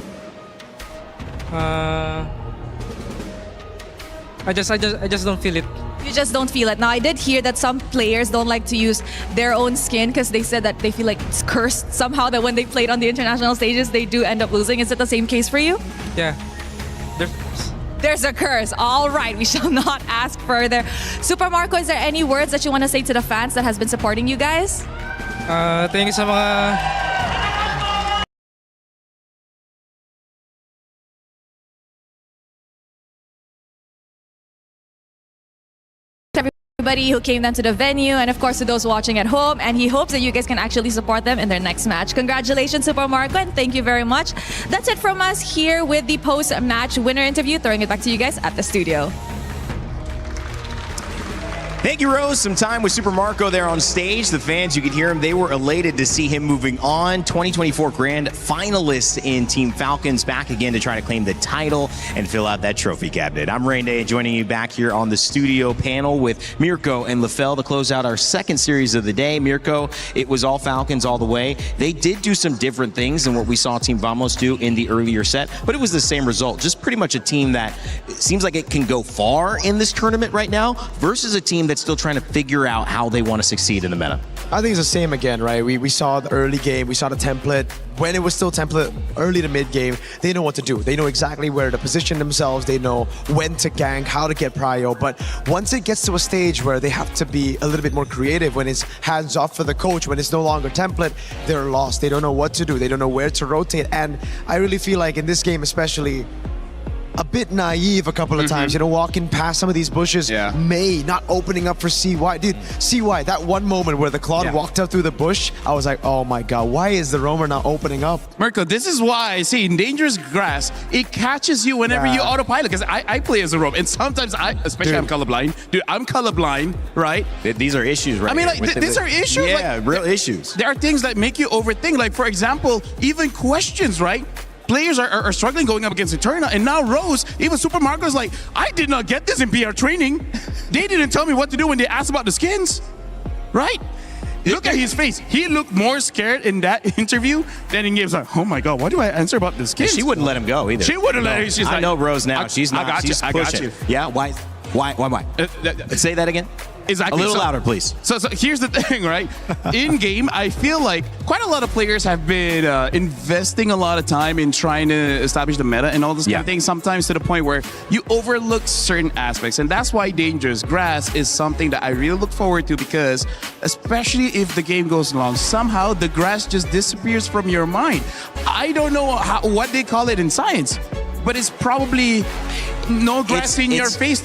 I just don't feel it. You just don't feel it. Now, I did hear that some players don't like to use their own skin because they said that they feel like it's cursed somehow, that when they played on the international stages, they do end up losing. Is it the same case for you? Yeah. There's a curse. All right, we shall not ask further. Super Marco, is there any words that you want to say to the fans that has been supporting you guys? Thank you sa mga... Everybody who came down to the venue, and of course to those watching at home, and he hopes that you guys can actually support them in their next match. Congratulations, Super Marco, and thank you very much. That's it from us here with the post-match winner interview. Throwing it back to you guys at the studio. Thank you, Rose. Some time with Super Marco there on stage. The fans, you could hear him. They were elated to see him moving on. 2024 grand finalist in Team Falcons, back again to try to claim the title and fill out that trophy cabinet. I'm Rain Day, joining you back here on the studio panel with Mirko and LaFell to close out our second series of the day. Mirko, it was all Falcons all the way. They did do some different things than what we saw Team Vamos do in the earlier set, but it was the same result. Just pretty much a team that seems like it can go far in this tournament right now versus a team that's still trying to figure out how they want to succeed in the meta. I think it's the same again, right? We saw the early game, we saw the template. When it was still template early to mid game, they know what to do. They know exactly where to position themselves. They know when to gank, how to get prio. But once it gets to a stage where they have to be a little bit more creative, when it's hands off for the coach, when it's no longer template, they're lost. They don't know what to do. They don't know where to rotate. And I really feel like in this game especially, a bit naive a couple of times, you know, walking past some of these bushes. May not opening up for CY. Dude, CY, that one moment where the Claude walked up through the bush, I was like, oh my God, why is the roamer not opening up? Mirko, this is why I see in dangerous grass, it catches you whenever you autopilot, because I play as a roam, and sometimes especially I'm colorblind. Dude, I'm colorblind, right? These are issues, right? I mean, like, these are issues. Yeah, like, real issues. There are things that make you overthink. Like, for example, even questions, right? Players are struggling going up against Eterna, and now Rose, even Super Marco's like, I did not get this in PR training. They didn't tell me what to do when they asked about the skins, right? Look at his face. He looked more scared in that interview than in games. Like, oh my God, what do I answer about the skins? She wouldn't let him go either. She wouldn't let him. She's like, I know Rose now. She's not. I got she's you. pushing. I got you. Yeah, why? Say that again. Exactly. A little louder, please. So here's the thing, right? In game, I feel like quite a lot of players have been investing a lot of time in trying to establish the meta and all this kind of thing, sometimes to the point where you overlook certain aspects. And that's why Dangerous Grass is something that I really look forward to, because especially if the game goes long, somehow the grass just disappears from your mind. I don't know what they call it in science, but it's probably no grass in your face.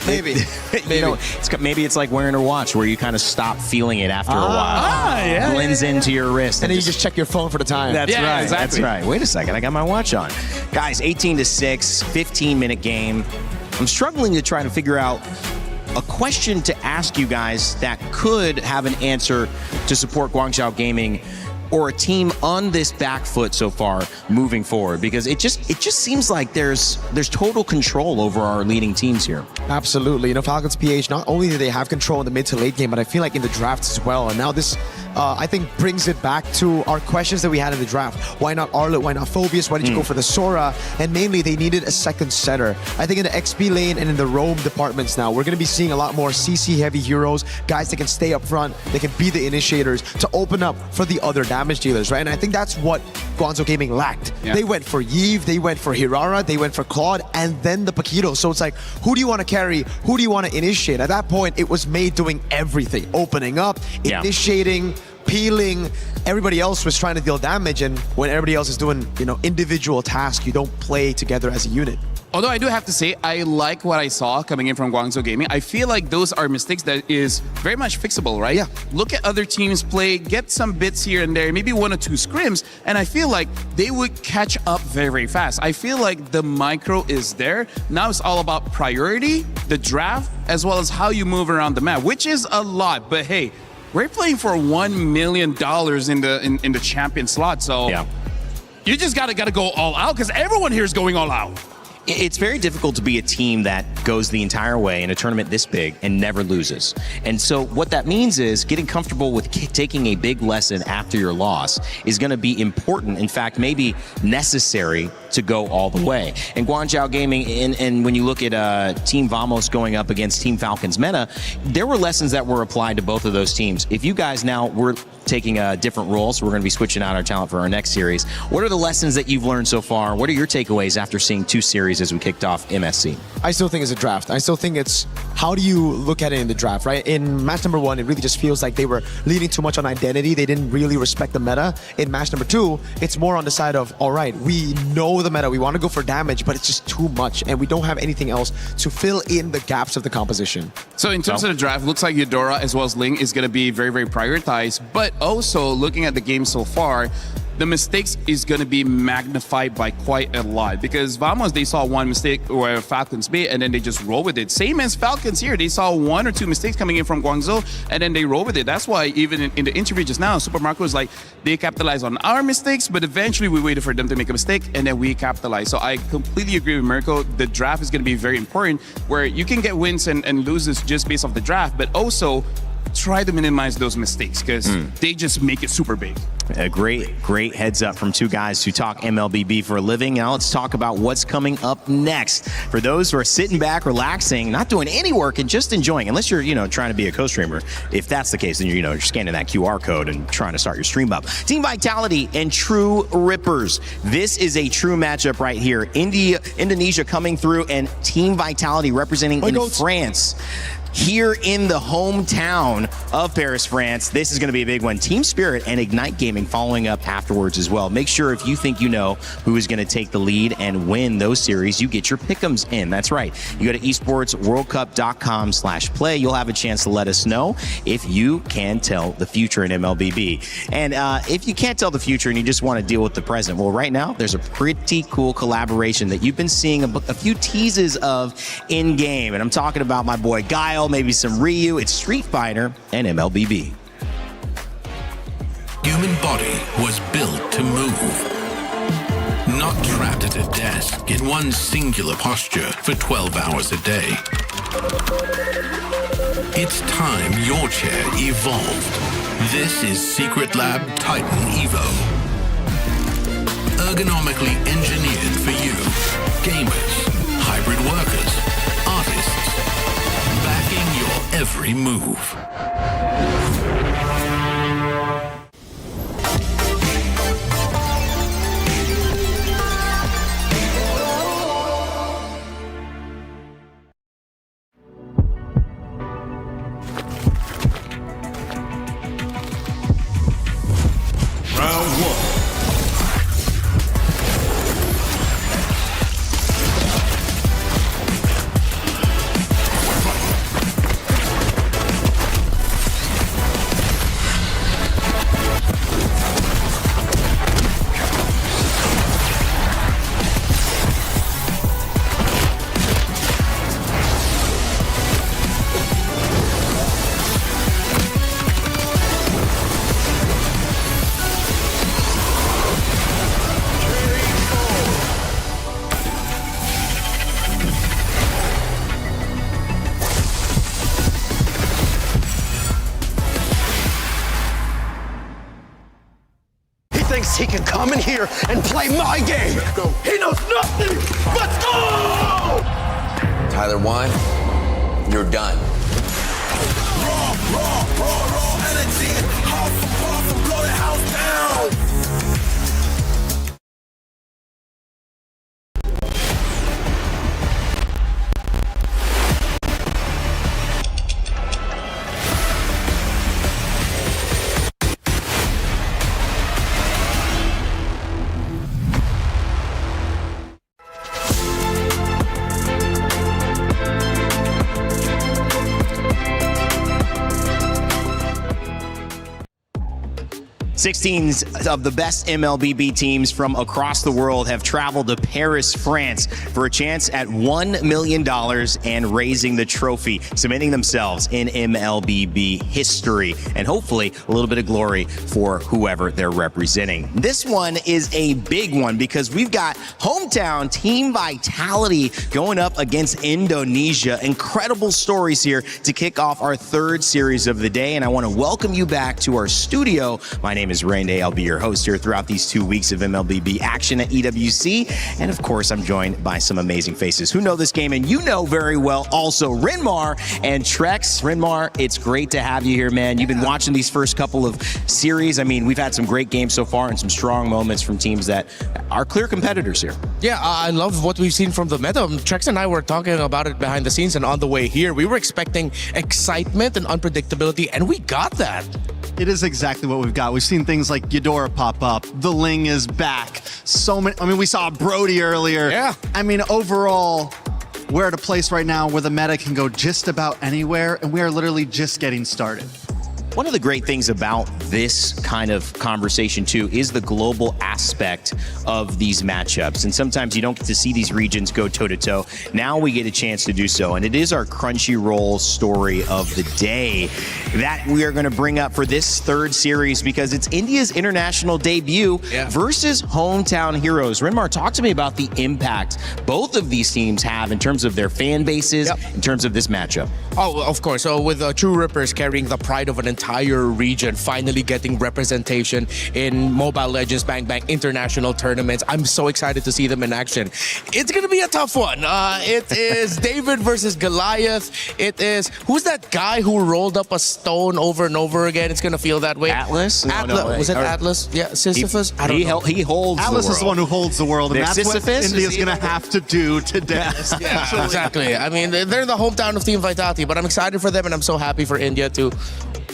Maybe. You know, maybe it's like wearing a watch where you kind of stop feeling it after a while. It blends into your wrist. And then you just check your phone for the time. That's right. Exactly. That's right. Wait a second. I got my watch on. Guys, 18-6, 15-minute game. I'm struggling to try to figure out a question to ask you guys that could have an answer to support Guangzhou Gaming or a team on this back foot so far moving forward, because it just seems like there's total control over our leading teams here. Absolutely. You know, Falcons PH, not only do they have control in the mid to late game, but I feel like in the drafts as well. And now this, I think, brings it back to our questions that we had in the draft. Why not Arlet? Why not Phobius? Why did you go for the Sora? And mainly, they needed a second setter. I think in the XP lane and in the roam departments now, we're going to be seeing a lot more CC-heavy heroes, guys that can stay up front, they can be the initiators to open up for the other damage dealers, right? And I think that's what Guangzhou Gaming lacked. They went for Yves, they went for Hirara, they went for Claude, and then the Paquito. So it's like, who do you want to carry? Who do you want to initiate? At that point, it was Mei doing everything. Opening up, initiating, peeling. Everybody else was trying to deal damage, and when everybody else is doing, you know, individual tasks, you don't play together as a unit. Although I do have to say, I like what I saw coming in from Guangzhou Gaming. I feel like those are mistakes that is very much fixable, right? Look at other teams play, get some bits here and there, maybe 1 or 2 scrims, and I feel like they would catch up very, very fast. I feel like the micro is there. Now it's all about priority, the draft, as well as how you move around the map, which is a lot. But hey, we're playing for $1 million in the champion slot, so you just gotta go all out, because everyone here is going all out. It's very difficult to be a team that goes the entire way in a tournament this big and never loses. And so what that means is getting comfortable with taking a big lesson after your loss is going to be important. In fact, maybe necessary to go all the way. And Guangzhou Gaming, and when you look at Team Vamos going up against Team Falcons MENA, there were lessons that were applied to both of those teams. If you guys now were taking a different role, so we're going to be switching out our talent for our next series, what are the lessons that you've learned so far? What are your takeaways after seeing 2 series as we kicked off MSC? I still think it's a draft. I still think it's how do you look at it in the draft, right? In match number 1, it really just feels like they were leaning too much on identity. They didn't really respect the meta. In match number 2, it's more on the side of, all right, we know the meta. We want to go for damage, but it's just too much, and we don't have anything else to fill in the gaps of the composition. So in terms of the draft, looks like Eudora as well as Ling is going to be very, very prioritized, but also looking at the game so far, the mistakes is going to be magnified by quite a lot, because Vamos, they saw one mistake where Falcons made and then they just roll with it. Same as Falcons here. They saw one or two mistakes coming in from Guangzhou and then they roll with it. That's why even in the interview just now, Super Marco was like, they capitalized on our mistakes, but eventually we waited for them to make a mistake and then we capitalized. So I completely agree with Mirko. The draft is going to be very important, where you can get wins and loses just based off the draft, but also try to minimize those mistakes, because they just make it super big. A great heads up from two guys who talk MLBB for a living. Now let's talk about what's coming up next. For those who are sitting back, relaxing, not doing any work and just enjoying, unless you're, trying to be a co-streamer. If that's the case, then you're scanning that QR code and trying to start your stream up. Team Vitality and True Rippers. This is a true matchup right here. Indonesia coming through, and Team Vitality representing in France. Here in the hometown of Paris, France. This is going to be a big one. Team Spirit and Ignite Gaming following up afterwards as well. Make sure if you think you know who is going to take the lead and win those series, you get your pick'ems in. That's right. You go to esportsworldcup.com/play. You'll have a chance to let us know if you can tell the future in MLBB. And if you can't tell the future and you just want to deal with the present, well, right now there's a pretty cool collaboration that you've been seeing a few teases of in-game. And I'm talking about my boy Guile, maybe some Ryu. It's Street Fighter and MLBB. Human body was built to move, not trapped at a desk in one singular posture for 12 hours a day. It's time your chair evolved. This is Secret Lab Titan Evo. Ergonomically engineered for you, gamers, hybrid workers, artists, backing your every move. Round one. He can come in here and play my game. Let's go. He knows nothing. Let's go! Tyler Wine, you're done. Raw energy. Half and blow the house down. Sixteen of the best MLBB teams from across the world have traveled to Paris, France for a chance at $1 million and raising the trophy, cementing themselves in MLBB history, and hopefully a little bit of glory for whoever they're representing. This one is a big one because we've got hometown Team Vitality going up against Indonesia. Incredible stories here to kick off our third series of the day, and I want to welcome you back to our studio. My name is Rain Day. I'll be your host here throughout these 2 weeks of MLBB action at EWC. And of course, I'm joined by some amazing faces who know this game, and you know very well also Rinmar and Trex. Rinmar, it's great to have you here, man. You've been watching these first couple of series. I mean, we've had some great games so far and some strong moments from teams that are clear competitors here. Yeah, I love what we've seen from the meta. Trex and I were talking about it behind the scenes and on the way here. We were expecting excitement and unpredictability, and we got that. It is exactly what we've got. We've seen things like Eudora pop up. The Ling is back. So many. I mean, we saw Brody earlier. Yeah. I mean, overall, we're at a place right now where the meta can go just about anywhere, and we are literally just getting started. One of the great things about this kind of conversation too is the global aspect of these matchups. And sometimes you don't get to see these regions go toe to toe. Now we get a chance to do so. And it is our Crunchyroll story of the day that we are going to bring up for this third series because it's India's international debut versus hometown heroes. Rinmar, talk to me about the impact both of these teams have in terms of their fan bases, in terms of this matchup. Oh, of course. So with True Rippers carrying the pride of an entire region, finally getting representation in Mobile Legends Bang Bang international tournaments, I'm so excited to see them in action. It's going to be a tough one. It is David versus Goliath. It is, who's that guy who rolled up a stone over and over again? It's going to feel that way. Atlas? Was it Atlas? Yeah, Sisyphus? I don't know. He holds Atlas the world. is the one who holds the world, and that's what India's going to have to do today. Yeah, exactly. I mean, they're the hometown of Team Vitality, but I'm excited for them, and I'm so happy for India to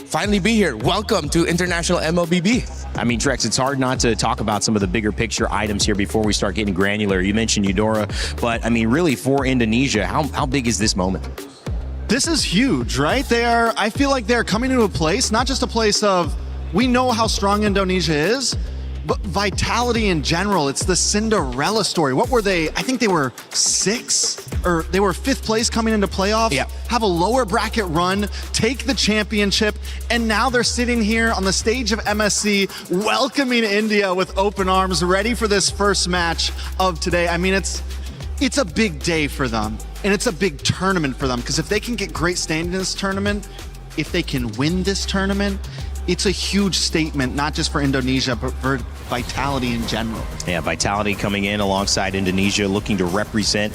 finally be here. Welcome to International MLBB. I mean, Trex, it's hard not to talk about some of the bigger picture items here before we start getting granular. You mentioned Eudora, but I mean, really for Indonesia, how big is this moment? This is huge, right? I feel like they're coming into a place, not just a place of, we know how strong Indonesia is, but Vitality in general. It's the Cinderella story. What were they? I think they were 6th, or they were 5th place coming into playoffs. Yeah. Have a lower bracket run, take the championship, and now they're sitting here on the stage of MSC, welcoming India with open arms, ready for this first match of today. I mean, it's a big day for them, and it's a big tournament for them, because if they can get great standing in this tournament, if they can win this tournament, it's a huge statement, not just for Indonesia, but for Vitality in general. Yeah, Vitality coming in alongside Indonesia, looking to represent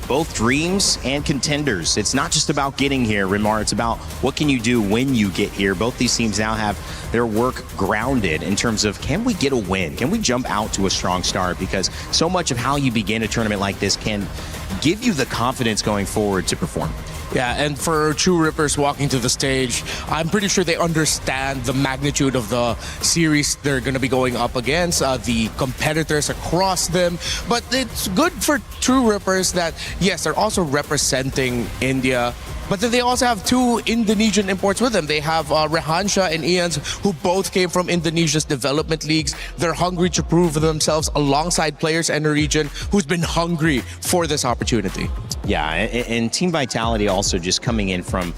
both dreams and contenders. It's not just about getting here, Rinmar. It's about what can you do when you get here. Both these teams now have their work grounded in terms of, can we get a win? Can we jump out to a strong start? Because so much of how you begin a tournament like this can give you the confidence going forward to perform. Yeah, and for True Rippers walking to the stage, I'm pretty sure they understand the magnitude of the series they're going to be going up against, the competitors across them. But it's good for True Rippers that, yes, they're also representing India, but then they also have 2 Indonesian imports with them. They have Rehansha and Ians, who both came from Indonesia's development leagues. They're hungry to prove themselves alongside players in the region who's been hungry for this opportunity. Yeah, and Team Vitality also just coming in from,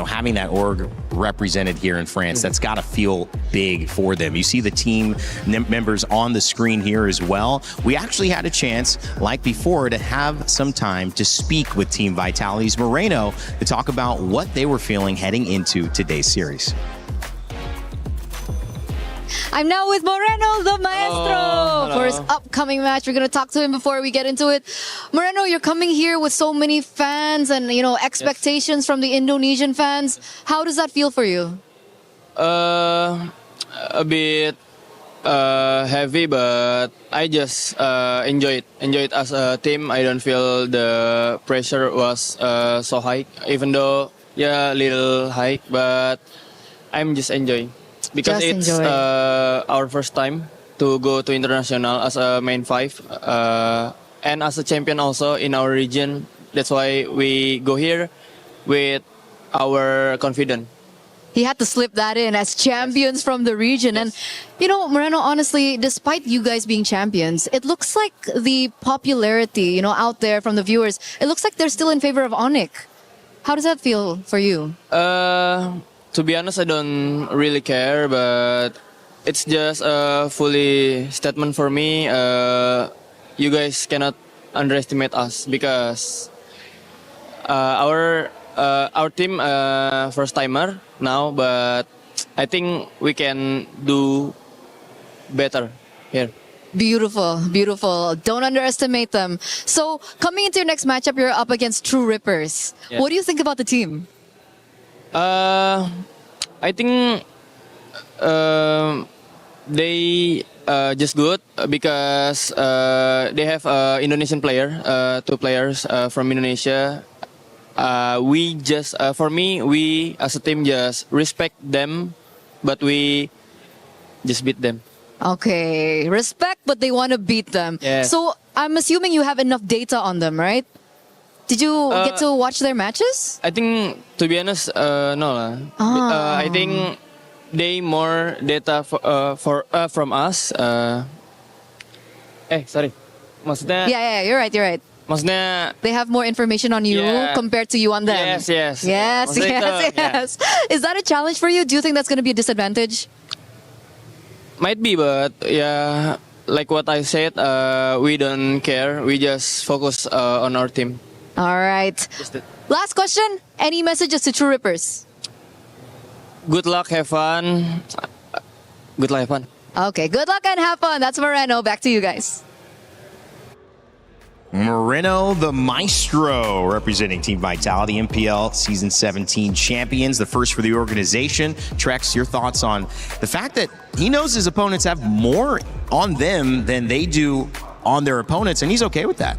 having that org represented here in France. That's got to feel big for them. You see the team members on the screen here as well. We actually had a chance, like before, to have some time to speak with Team Vitality's Moreno to talk about what they were feeling heading into today's series. I'm now with Moreno, the maestro, for his upcoming match. We're going to talk to him before we get into it. Moreno, you're coming here with so many fans and, expectations from the Indonesian fans. How does that feel for you? A bit heavy, but I just enjoy it as a team. I don't feel the pressure was so high, even though, a little high, but I'm just enjoying. Because it's our first time to go to international as a main 5 and as a champion also in our region. That's why we go here with our confidence. He had to slip that in as champions from the region. And, Moreno, honestly, despite you guys being champions, it looks like the popularity, out there from the viewers, it looks like they're still in favor of Onyx. How does that feel for you? To be honest, I don't really care, but it's just a fully statement for me. You guys cannot underestimate us because our team first timer now, but I think we can do better here. Beautiful, beautiful. Don't underestimate them. So coming into your next matchup, you're up against True Rippers. Yeah. What do you think about the team? I think they just good because they have Indonesian player, 2 players from Indonesia. We just, for me, we as a team just respect them, but we just beat them. Okay, respect, but they want to beat them. Yeah. So I'm assuming you have enough data on them, right? Did you get to watch their matches? I think, to be honest, no. I think they more data from us. Sorry. Maksudnya. Yeah, you're right. Maksudnya. They have more information on you compared to you on them. Yes. Yes. Is that a challenge for you? Do you think that's going to be a disadvantage? Might be, but yeah, like what I said, we don't care. We just focus on our team. All right. Last question. Any messages to True Rippers? Good luck, have fun. Good luck, have fun. Okay, good luck and have fun. That's Moreno. Back to you guys. Moreno, the maestro, representing Team Vitality, MPL Season 17 champions, the first for the organization. Trex, your thoughts on the fact that he knows his opponents have more on them than they do on their opponents, and he's okay with that.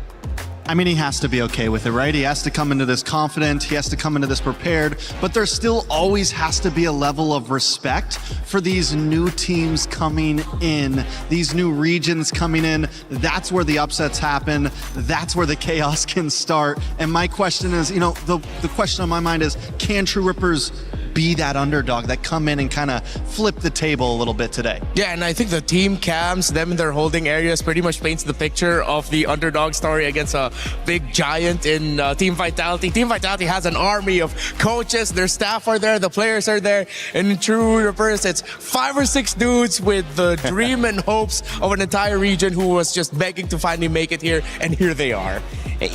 I mean, he has to be okay with it, right? He has to come into this confident, he has to come into this prepared, but there still always has to be a level of respect for these new teams coming in, these new regions coming in. That's where the upsets happen. That's where the chaos can start. And my question is, you know, the question on my mind is, can True Rippers be that underdog that come in and kind of flip the table a little bit today? Yeah, and I think the team cams, them in their holding areas, pretty much paints the picture of the underdog story against a big giant in Team Vitality. Team Vitality has an army of coaches, their staff are there, the players are there, and in True Rippers, it's 5 or 6 dudes with the dream and hopes of an entire region who was just begging to finally make it here, and here they are.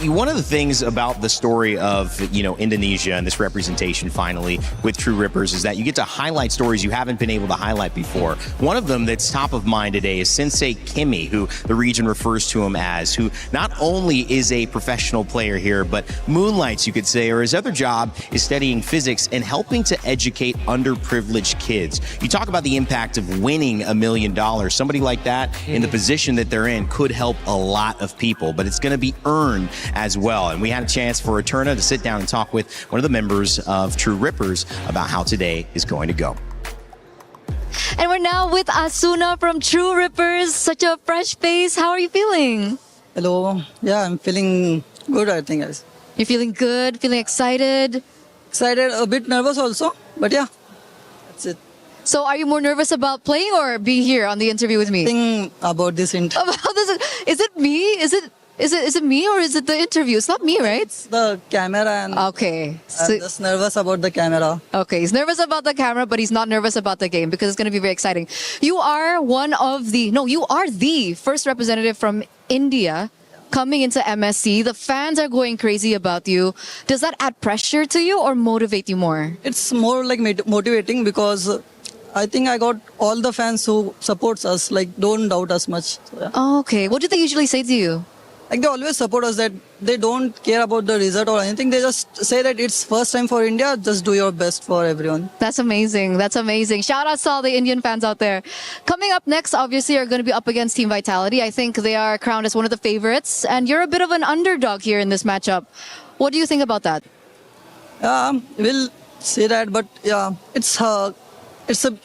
One of the things about the story of, Indonesia and this representation finally with True Rippers is that you get to highlight stories you haven't been able to highlight before. One of them that's top of mind today is Sensei Kimmy, who the region refers to him as, who not only is a professional player here, but moonlights, you could say, or his other job is studying physics and helping to educate underprivileged kids. You talk about the impact of winning $1 million. Somebody like that in the position that they're in could help a lot of people, but it's going to be earned as well. And we had a chance for Eterna to sit down and talk with one of the members of True Rippers about how today is going to go. And we're now with Asuna from True Rippers. Such a fresh face. How are you feeling? Hello. Yeah, I'm feeling good, I think, guys. You're feeling good? Feeling excited? Excited, a bit nervous also, but yeah, that's it. So are you more nervous about playing or being here on the interview with me? Think about this interview. Is it me? Is it me or is it the interview? It's not me, right? It's the camera and okay. I'm just nervous about the camera. Okay, he's nervous about the camera, but he's not nervous about the game because it's going to be very exciting. You are you are the first representative from India coming into MSC. The fans are going crazy about you. Does that add pressure to you or motivate you more? It's more like motivating because I think I got all the fans who supports us, like don't doubt us much. So, yeah. Oh, okay. What do they usually say to you? Like they always support us, that they don't care about the result or anything. They just say that it's first time for India, just do your best for everyone. That's amazing. That's amazing. Shout out to all the Indian fans out there. Coming up next, obviously, are going to be up against Team Vitality. I think they are crowned as one of the favorites, and you're a bit of an underdog here in this matchup. What do you think about that? We'll say that, but yeah, it's a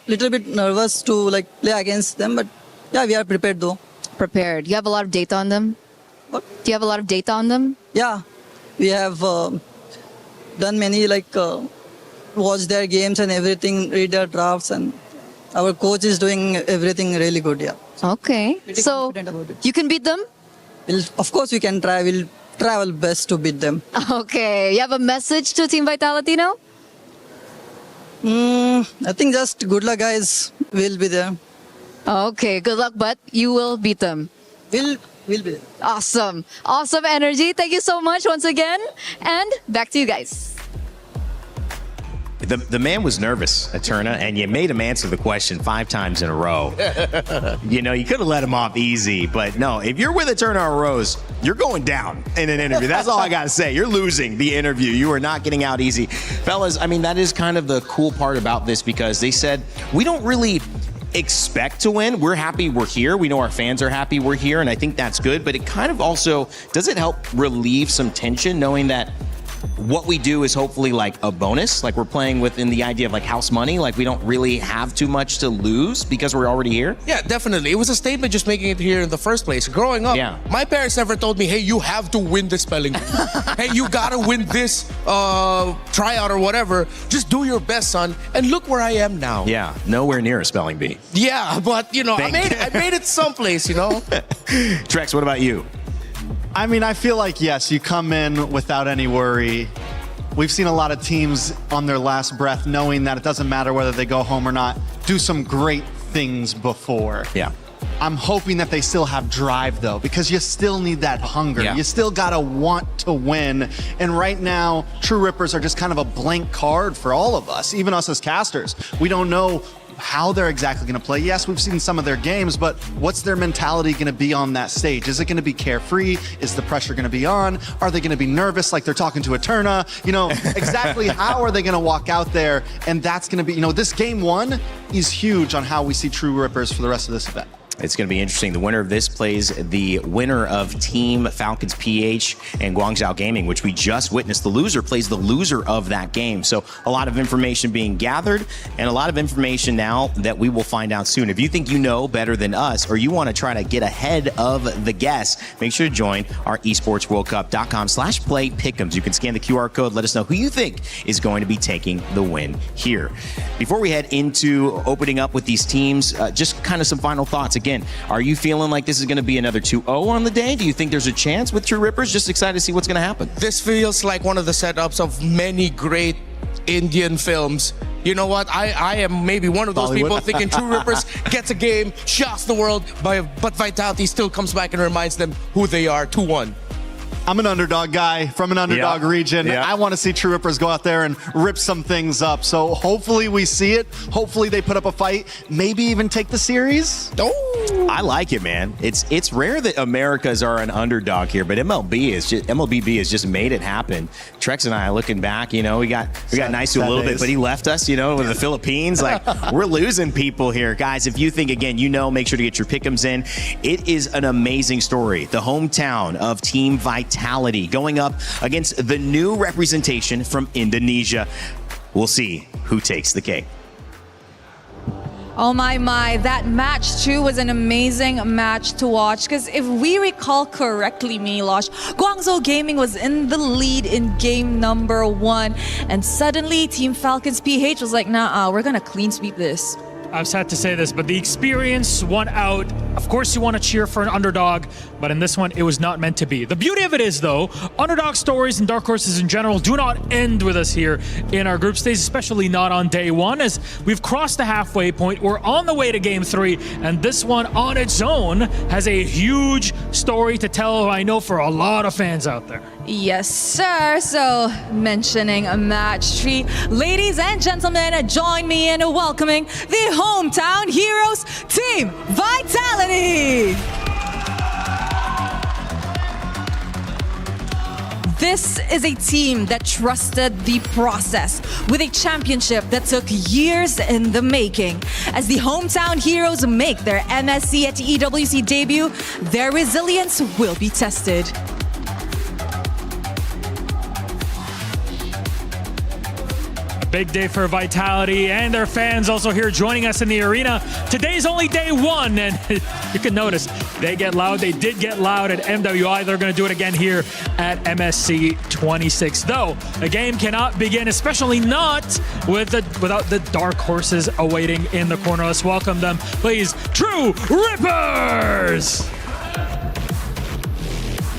little bit nervous to like play against them, but yeah, we are prepared though. Prepared. You have a lot of data on them? What? Do you have a lot of data on them? Yeah, we have done many watch their games and everything, read their drafts, and our coach is doing everything really good. Yeah. Okay. Pretty so confident about it. You can beat them? Of course we can try. We'll try our best to beat them. Okay. You have a message to Team Vitality now? I think just good luck, guys. We'll be there. Okay. Good luck, but you will beat them. We'll be there. Awesome. Awesome energy. Thank you so much once again. And back to you guys. The man was nervous, Eterna, and you made him answer the question 5 times in a row. You could have let him off easy, but no, if you're with Eterna or Rose, you're going down in an interview. That's all I got to say. You're losing the interview. You are not getting out easy. Fellas, I mean, that is kind of the cool part about this because they said, we don't really expect to win. We're happy we're here. We know our fans are happy we're here, and I think that's good, but it kind of also, does it help relieve some tension knowing that what we do is hopefully like a bonus. Like we're playing within the idea of like house money. Like we don't really have too much to lose because we're already here. Yeah, definitely. It was a statement just making it here in the first place. Growing up, my parents never told me, hey, you have to win this spelling bee. Hey, you gotta win this tryout or whatever. Just do your best, son. And look where I am now. Yeah, nowhere near a spelling bee. Yeah, but you know, I made it someplace, you know. Trex, what about you? I mean, I feel like, yes, you come in without any worry. We've seen a lot of teams on their last breath knowing that it doesn't matter whether they go home or not, do some great things before. Yeah. I'm hoping that they still have drive, though, because you still need that hunger. Yeah. You still gotta want to win. And right now, True Rippers are just kind of a blank card for all of us, even us as casters. We don't know how they're exactly going to play. Yes, we've seen some of their games, but what's their mentality going to be on that stage? Is it going to be carefree? Is the pressure going to be on? Are they going to be nervous like they're talking to Eterna? You know, exactly how are they going to walk out there? And that's going to be, you know, this game one is huge on how we see True Rippers for the rest of this event. It's going to be interesting. The winner of this plays the winner of Team Falcons PH and Guangzhou Gaming, which we just witnessed. The loser plays the loser of that game. So a lot of information being gathered and a lot of information now that we will find out soon. If you think you know better than us or you want to try to get ahead of the guests, make sure to join our esportsworldcup.com/play pick'ems. You can scan the QR code. Let us know who you think is going to be taking the win here. Before we head into opening up with these teams, just kind of some final thoughts. Again, are you feeling like this is going to be another 2-0 on the day? Do you think there's a chance with True Rippers? Just excited to see what's going to happen. This feels like one of the setups of many great Indian films. You know what? I am maybe one of those people thinking True Rippers gets a game, shocks the world, but Vitality still comes back and reminds them who they are. 2-1. I'm an underdog guy from an underdog region. I want to see True Rippers go out there and rip some things up. So hopefully we see it. Hopefully they put up a fight. Maybe even take the series. I like it, man. It's rare that Americas are an underdog here, but MLBB has just made it happen. Trex and I looking back, you know, we got nice to a little bit, but he left us, you know, with the Philippines. Like we're losing people here, guys. If you think again, you know, make sure to get your pick'ems in. It is an amazing story. The hometown of Team Vitality going up against the new representation from Indonesia. We'll see who takes the cake. Oh my, that match too was an amazing match to watch because if we recall correctly, Milosh, Guangzhou Gaming was in the lead in game number 1 and suddenly Team Falcons PH was like, nah, we're gonna clean sweep this. I'm sad to say this, but the experience won out. Of course, you want to cheer for an underdog, but in this one, it was not meant to be. The beauty of it is, though, underdog stories and dark horses in general do not end with us here in our group stage, especially not on day one, as we've crossed the halfway point. We're on the way to game 3, and this one on its own has a huge story to tell, I know, for a lot of fans out there. Yes, sir. So, mentioning a match 3, ladies and gentlemen, join me in welcoming the hometown heroes, Team Vitality. This is a team that trusted the process with a championship that took years in the making. As the hometown heroes make their MSC at EWC debut, their resilience will be tested. Big day for Vitality and their fans also here joining us in the arena. Today's only day 1, and you can notice they get loud. They did get loud at MWI. They're going to do it again here at MSC 26. Though, the game cannot begin, especially not without the dark horses awaiting in the corner. Let's welcome them, please. True Rippers!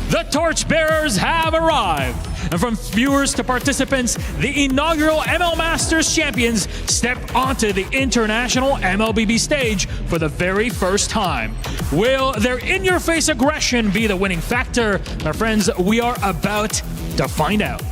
The torchbearers have arrived. And from viewers to participants, the inaugural ML Masters champions step onto the international MLBB stage for the very first time. Will their in-your-face aggression be the winning factor? My friends, we are about to find out.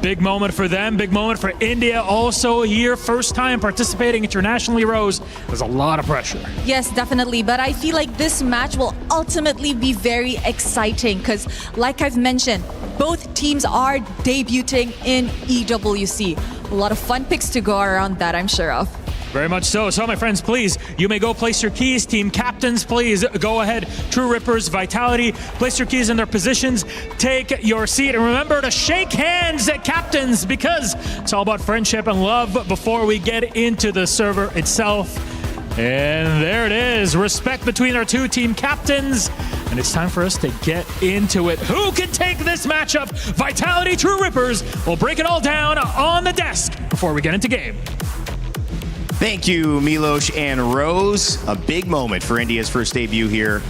Big moment for them, big moment for India also here. First time participating internationally, Rose. There's a lot of pressure. Yes, definitely. But I feel like this match will ultimately be very exciting because, like I've mentioned, both teams are debuting in EWC. A lot of fun picks to go around that, I'm sure of. Very much so. So, my friends, please, you may go place your keys. Team captains, please go ahead. True Rippers, Vitality, place your keys in their positions. Take your seat. And remember to shake hands, captains, because it's all about friendship and love before we get into the server itself. And there it is. Respect between our two team captains. And it's time for us to get into it. Who can take this matchup? Vitality, True Rippers. We'll break it all down on the desk before we get into game. Thank you, Milos and Rose. A big moment for India's first debut here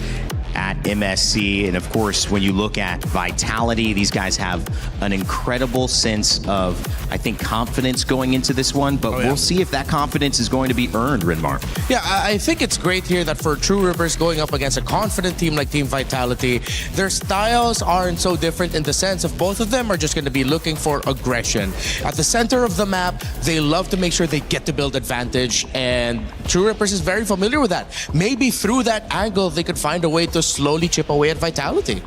at MSC. And of course, when you look at Vitality, these guys have an incredible sense of, I think, confidence going into this one, but we'll see if that confidence is going to be earned, Rinmar. Yeah, I think it's great here that for True Rippers going up against a confident team like Team Vitality, their styles aren't so different in the sense of both of them are just going to be looking for aggression. At the center of the map, they love to make sure they get to build advantage, and True Rippers is very familiar with that. Maybe through that angle, they could find a way to slowly chip away at Vitality.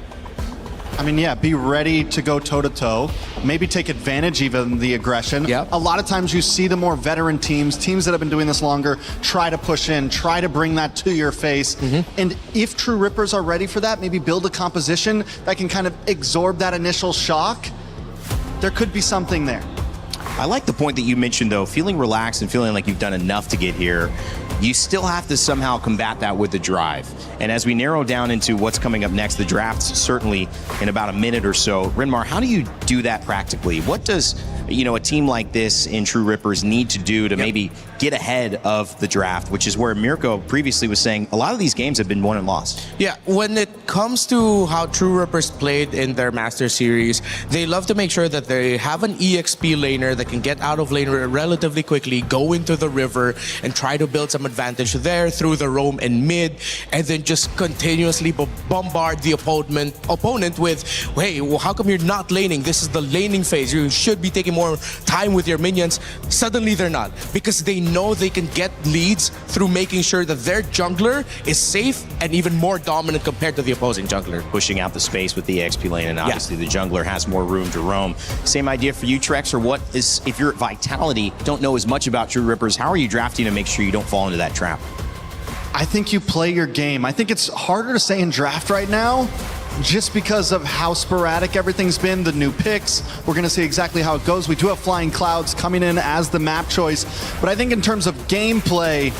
I mean, yeah, be ready to go toe-to-toe. Maybe take advantage even of the aggression. Yeah. A lot of times you see the more veteran teams that have been doing this longer, try to push in, try to bring that to your face. And if True Rippers are ready for that, maybe build a composition that can kind of absorb that initial shock. There could be something there. I like the point that you mentioned, though, feeling relaxed and feeling like you've done enough to get here. You still have to somehow combat that with the drive. And as we narrow down into what's coming up next, the draft's certainly in about a minute or so. Rinmar, how do you do that practically? What does, a team like this in True Rippers need to do to maybe get ahead of the draft, which is where Mirko previously was saying a lot of these games have been won and lost. Yeah, when it comes to how True Rippers played in their Master Series, they love to make sure that they have an EXP laner that can get out of lane relatively quickly, go into the river, and try to build some advantage there through the roam and mid, and then just continuously bombard the opponent with, hey, well, how come you're not laning? This is the laning phase. You should be taking more time with your minions. Suddenly they're not, because they know they can get leads through making sure that their jungler is safe and even more dominant compared to the opposing jungler. Pushing out the space with the XP lane, and obviously the jungler has more room to roam. Same idea for you, Trex, or what is, if you're at Vitality, don't know as much about True Rippers, how are you drafting to make sure you don't fall into that trap? I think you play your game. I think it's harder to say in draft right now just because of how sporadic everything's been, the new picks. We're going to see exactly how it goes. We do have Flying Clouds coming in as the map choice, but I think in terms of gameplay,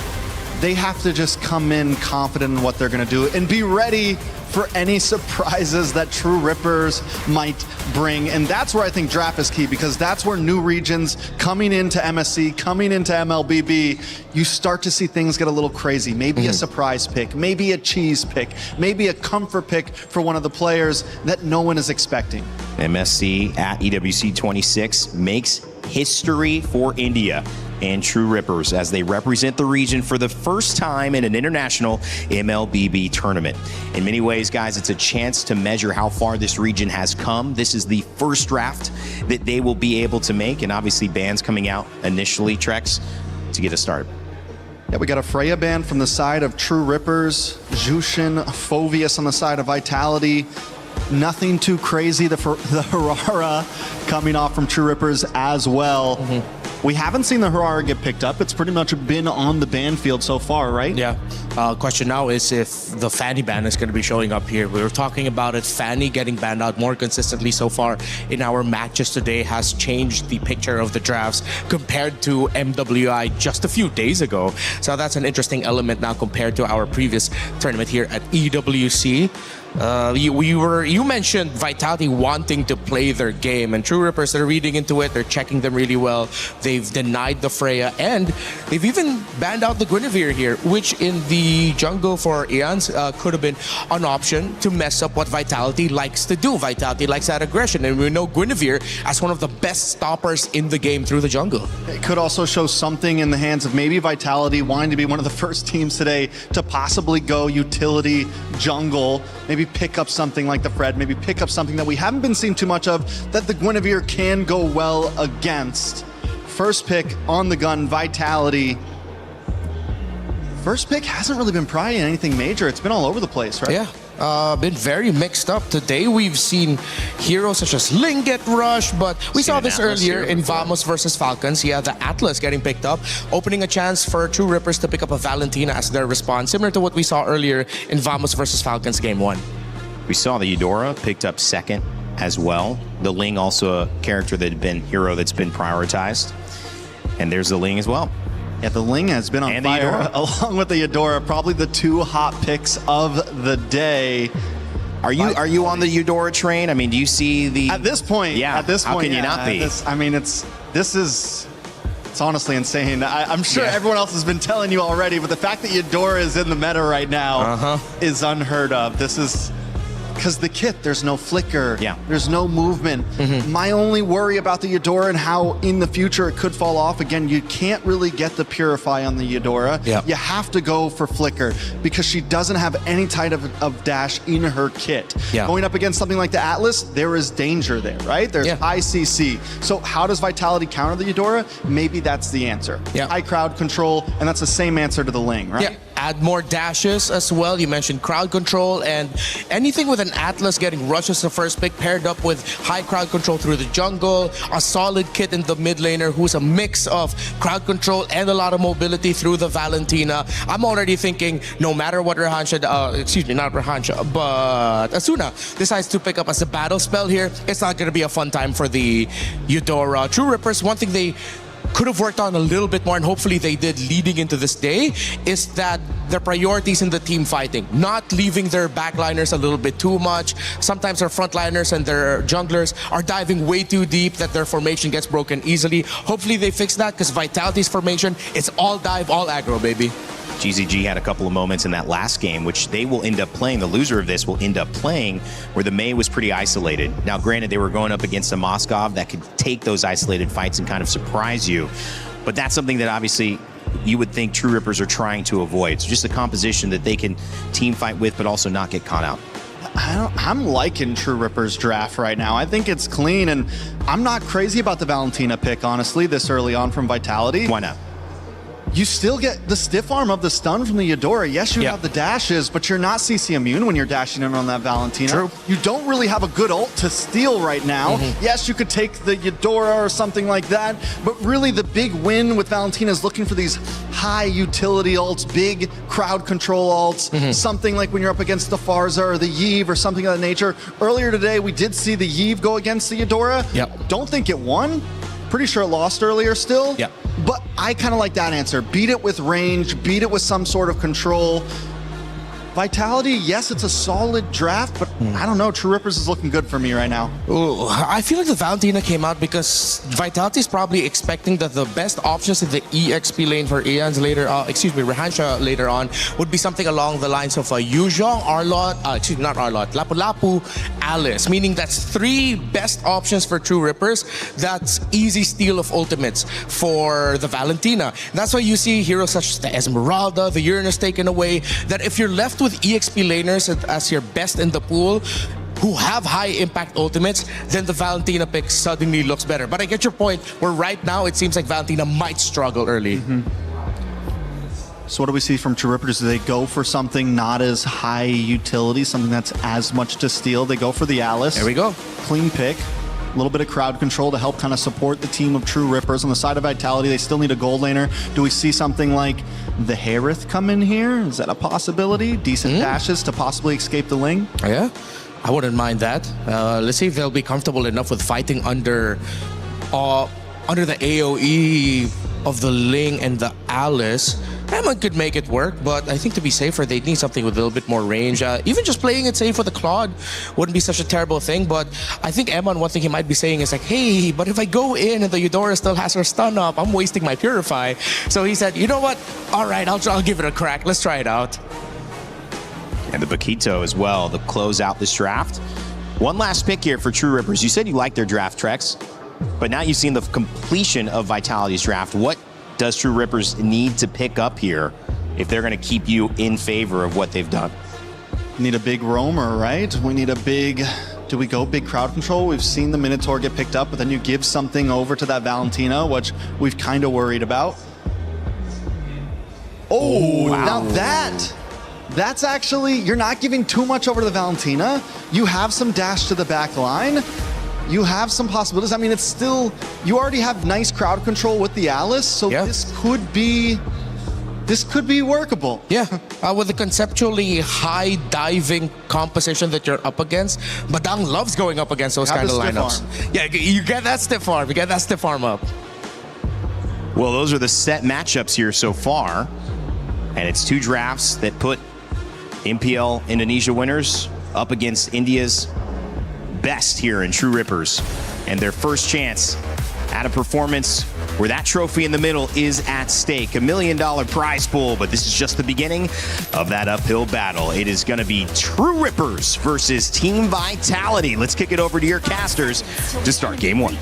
they have to just come in confident in what they're going to do and be ready for any surprises that True Rippers might bring. And that's where I think draft is key, because that's where new regions coming into MSC, coming into MLBB, you start to see things get a little crazy. Maybe a surprise pick, maybe a cheese pick, maybe a comfort pick for one of the players that no one is expecting. MSC at EWC 26 makes history for India and True Rippers as they represent the region for the first time in an international MLBB tournament. In many ways, guys, it's a chance to measure how far this region has come. This is the first draft that they will be able to make, and obviously bans coming out initially, Trex, to get us started. Yeah, we got a Freya ban from the side of True Rippers, Jushin, Phoveus on the side of Vitality. Nothing too crazy. The Harara coming off from True Rippers as well. We haven't seen the Harara get picked up. It's pretty much been on the ban field so far, right? Yeah. Question now is if the Fanny ban is going to be showing up here. We were talking about it. Fanny getting banned out more consistently so far in our matches today has changed the picture of the drafts compared to MWI just a few days ago. So that's an interesting element now compared to our previous tournament here at EWC. You mentioned Vitality wanting to play their game, and True Rippers, they're reading into it. They're checking them really well. They've denied the Freya, and they've even banned out the Guinevere here, which in the jungle for Eons could have been an option to mess up what Vitality likes to do. Vitality likes that aggression, and we know Guinevere as one of the best stoppers in the game through the jungle. It could also show something in the hands of maybe Vitality wanting to be one of the first teams today to possibly go utility jungle, maybe pick up something like the Fred, maybe pick up something that we haven't been seeing too much of that the Guinevere can go well against. First pick on the gun, Vitality. First pick hasn't really been probably anything major. It's been all over the place, right? Yeah. been very mixed up. Today we've seen heroes such as Ling get rushed, but we saw this earlier in Vamos versus Falcons. Yeah, the Atlas getting picked up, opening a chance for True Rippers to pick up a Valentina as their response, similar to what we saw earlier in Vamos versus Falcons Game 1. We saw the Eudora picked up second as well. The Ling also a character that had been hero that's been prioritized. And there's the Ling as well. Yeah, the Ling has been on fire along with the Eudora, probably the two hot picks of the day. Are you on the Eudora train? I mean, do you see the... At this point, yeah. How can you not be? It's honestly insane. I'm sure everyone else has been telling you already, but the fact that Eudora is in the meta right now is unheard of. This is... Because the kit, there's no flicker, there's no movement. My only worry about the Eudora and how in the future it could fall off, again, you can't really get the Purify on the Eudora. You have to go for flicker because she doesn't have any type of dash in her kit. Going up against something like the Atlas, there is danger there, right? There's high CC. So how does Vitality counter the Eudora? Maybe that's the answer. High crowd control, and that's the same answer to the Ling, right? Add more dashes as well. You mentioned crowd control, and anything with an Atlas getting rushes the first pick paired up with high crowd control through the jungle, a solid kit in the mid laner who's a mix of crowd control and a lot of mobility through the Valentina. I'm already thinking no matter what Asuna decides to pick up as a battle spell here, it's not going to be a fun time for the Eudora. True Rippers, one thing they could have worked on a little bit more, and hopefully they did leading into this day, is that their priorities in the team fighting, not leaving their backliners a little bit too much. Sometimes their frontliners and their junglers are diving way too deep that their formation gets broken easily. Hopefully they fix that, because Vitality's formation is all dive, all aggro, baby. GZG had a couple of moments in that last game, which they will end up playing. The loser of this will end up playing where the Mei was pretty isolated. Now, granted, they were going up against a Moskov that could take those isolated fights and kind of surprise you. But that's something that obviously you would think True Rippers are trying to avoid. So just a composition that they can team fight with, but also not get caught out. I'm liking True Rippers draft right now. I think it's clean, and I'm not crazy about the Valentina pick, honestly, this early on from Vitality. Why not? You still get the stiff arm of the stun from the Eudora. Yes, you have the dashes, but you're not CC immune when you're dashing in on that Valentina. True. You don't really have a good ult to steal right now. Yes, you could take the Eudora or something like that, but really the big win with Valentina is looking for these high utility ults, big crowd control ults, something like when you're up against the Farza or the Yve or something of that nature. Earlier today, we did see the Yve go against the Eudora. Don't think it won. Pretty sure it lost earlier still. But I kind of like that answer. Beat it with range, beat it with some sort of control. Vitality, yes, it's a solid draft, but I don't know. True Rippers is looking good for me right now. Ooh, I feel like the Valentina came out because Vitality is probably expecting that the best options in the EXP lane for Aeons later, Rehansha later on, would be something along the lines of Yuzhong, Arlott, not Arlott, Lapu Lapu, Alice, meaning that's three best options for True Rippers. That's easy steal of ultimates for the Valentina. That's why you see heroes such as the Esmeralda, the Uranus taken away, that if you're left with EXP laners as your best in the pool who have high impact ultimates, then the Valentina pick suddenly looks better. But I get your point, where right now it seems like Valentina might struggle early. So what do we see from True Rippers? Do they go for something not as high utility, something that's as much to steal? They go for the Alice. There we go. Clean pick. A little bit of crowd control to help kind of support the team of True Rippers. On the side of Vitality, they still need a gold laner. Do we see something like the Harith come in here? Is that a possibility? Decent dashes to possibly escape the Ling? Yeah, I wouldn't mind that. Let's see if they'll be comfortable enough with fighting under the AoE of the Ling and the Alice. Emon could make it work, but I think to be safer, they'd need something with a little bit more range. Even just playing it safe with the Claude wouldn't be such a terrible thing, but I think Emon, one thing he might be saying is like, hey, but if I go in and the Eudora still has her stun up, I'm wasting my Purify. So he said, you know what? All right, I'll give it a crack. Let's try it out. And the Bakito as well to close out this draft. One last pick here for True Rippers. You said you like their draft, Trex, but now you've seen the completion of Vitality's draft. What does True Rippers need to pick up here if they're going to keep you in favor of what they've done? Need a big roamer, right? We need a big... Do we go big crowd control? We've seen the Minotaur get picked up, but then you give something over to that Valentina, which we've kind of worried about. Oh, wow. Now that that's actually, you're not giving too much over to the Valentina. You have some dash to the back line. You have some possibilities. I mean, it's still, you already have nice crowd control with the Alice, so this could be workable. Yeah, with the conceptually high diving composition that you're up against, Badang loves going up against those kind of lineups. Yeah, you get that stiff arm. You get that stiff arm up. Well, those are the set matchups here so far. And it's 2 drafts that put MPL Indonesia winners up against India's best here in True Rippers. And their first chance at a performance where that trophy in the middle is at stake. $1 million prize pool, but this is just the beginning of that uphill battle. It is going to be True Rippers versus Team Vitality. Let's kick it over to your casters to start game 1.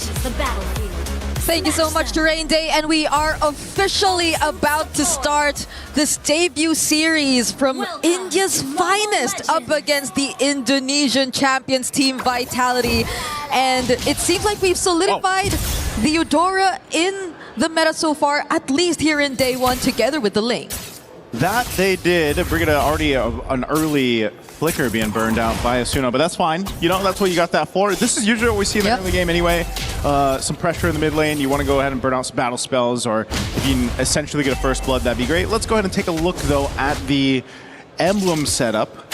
Thank you so much, Terrain Day, and we are officially about to start this debut series from India's finest up against the Indonesian champions, Team Vitality. And it seems like we've solidified the Eudora in the meta so far, at least here in day 1, together with the Ling. That they did. Brigida already an early flicker being burned out by Asuna, but that's fine. You know, that's what you got that for. This is usually what we see in the early game anyway. Some pressure in the mid lane. You want to go ahead and burn out some battle spells, or if you can essentially get a first blood, that'd be great. Let's go ahead and take a look, though, at the emblem setup.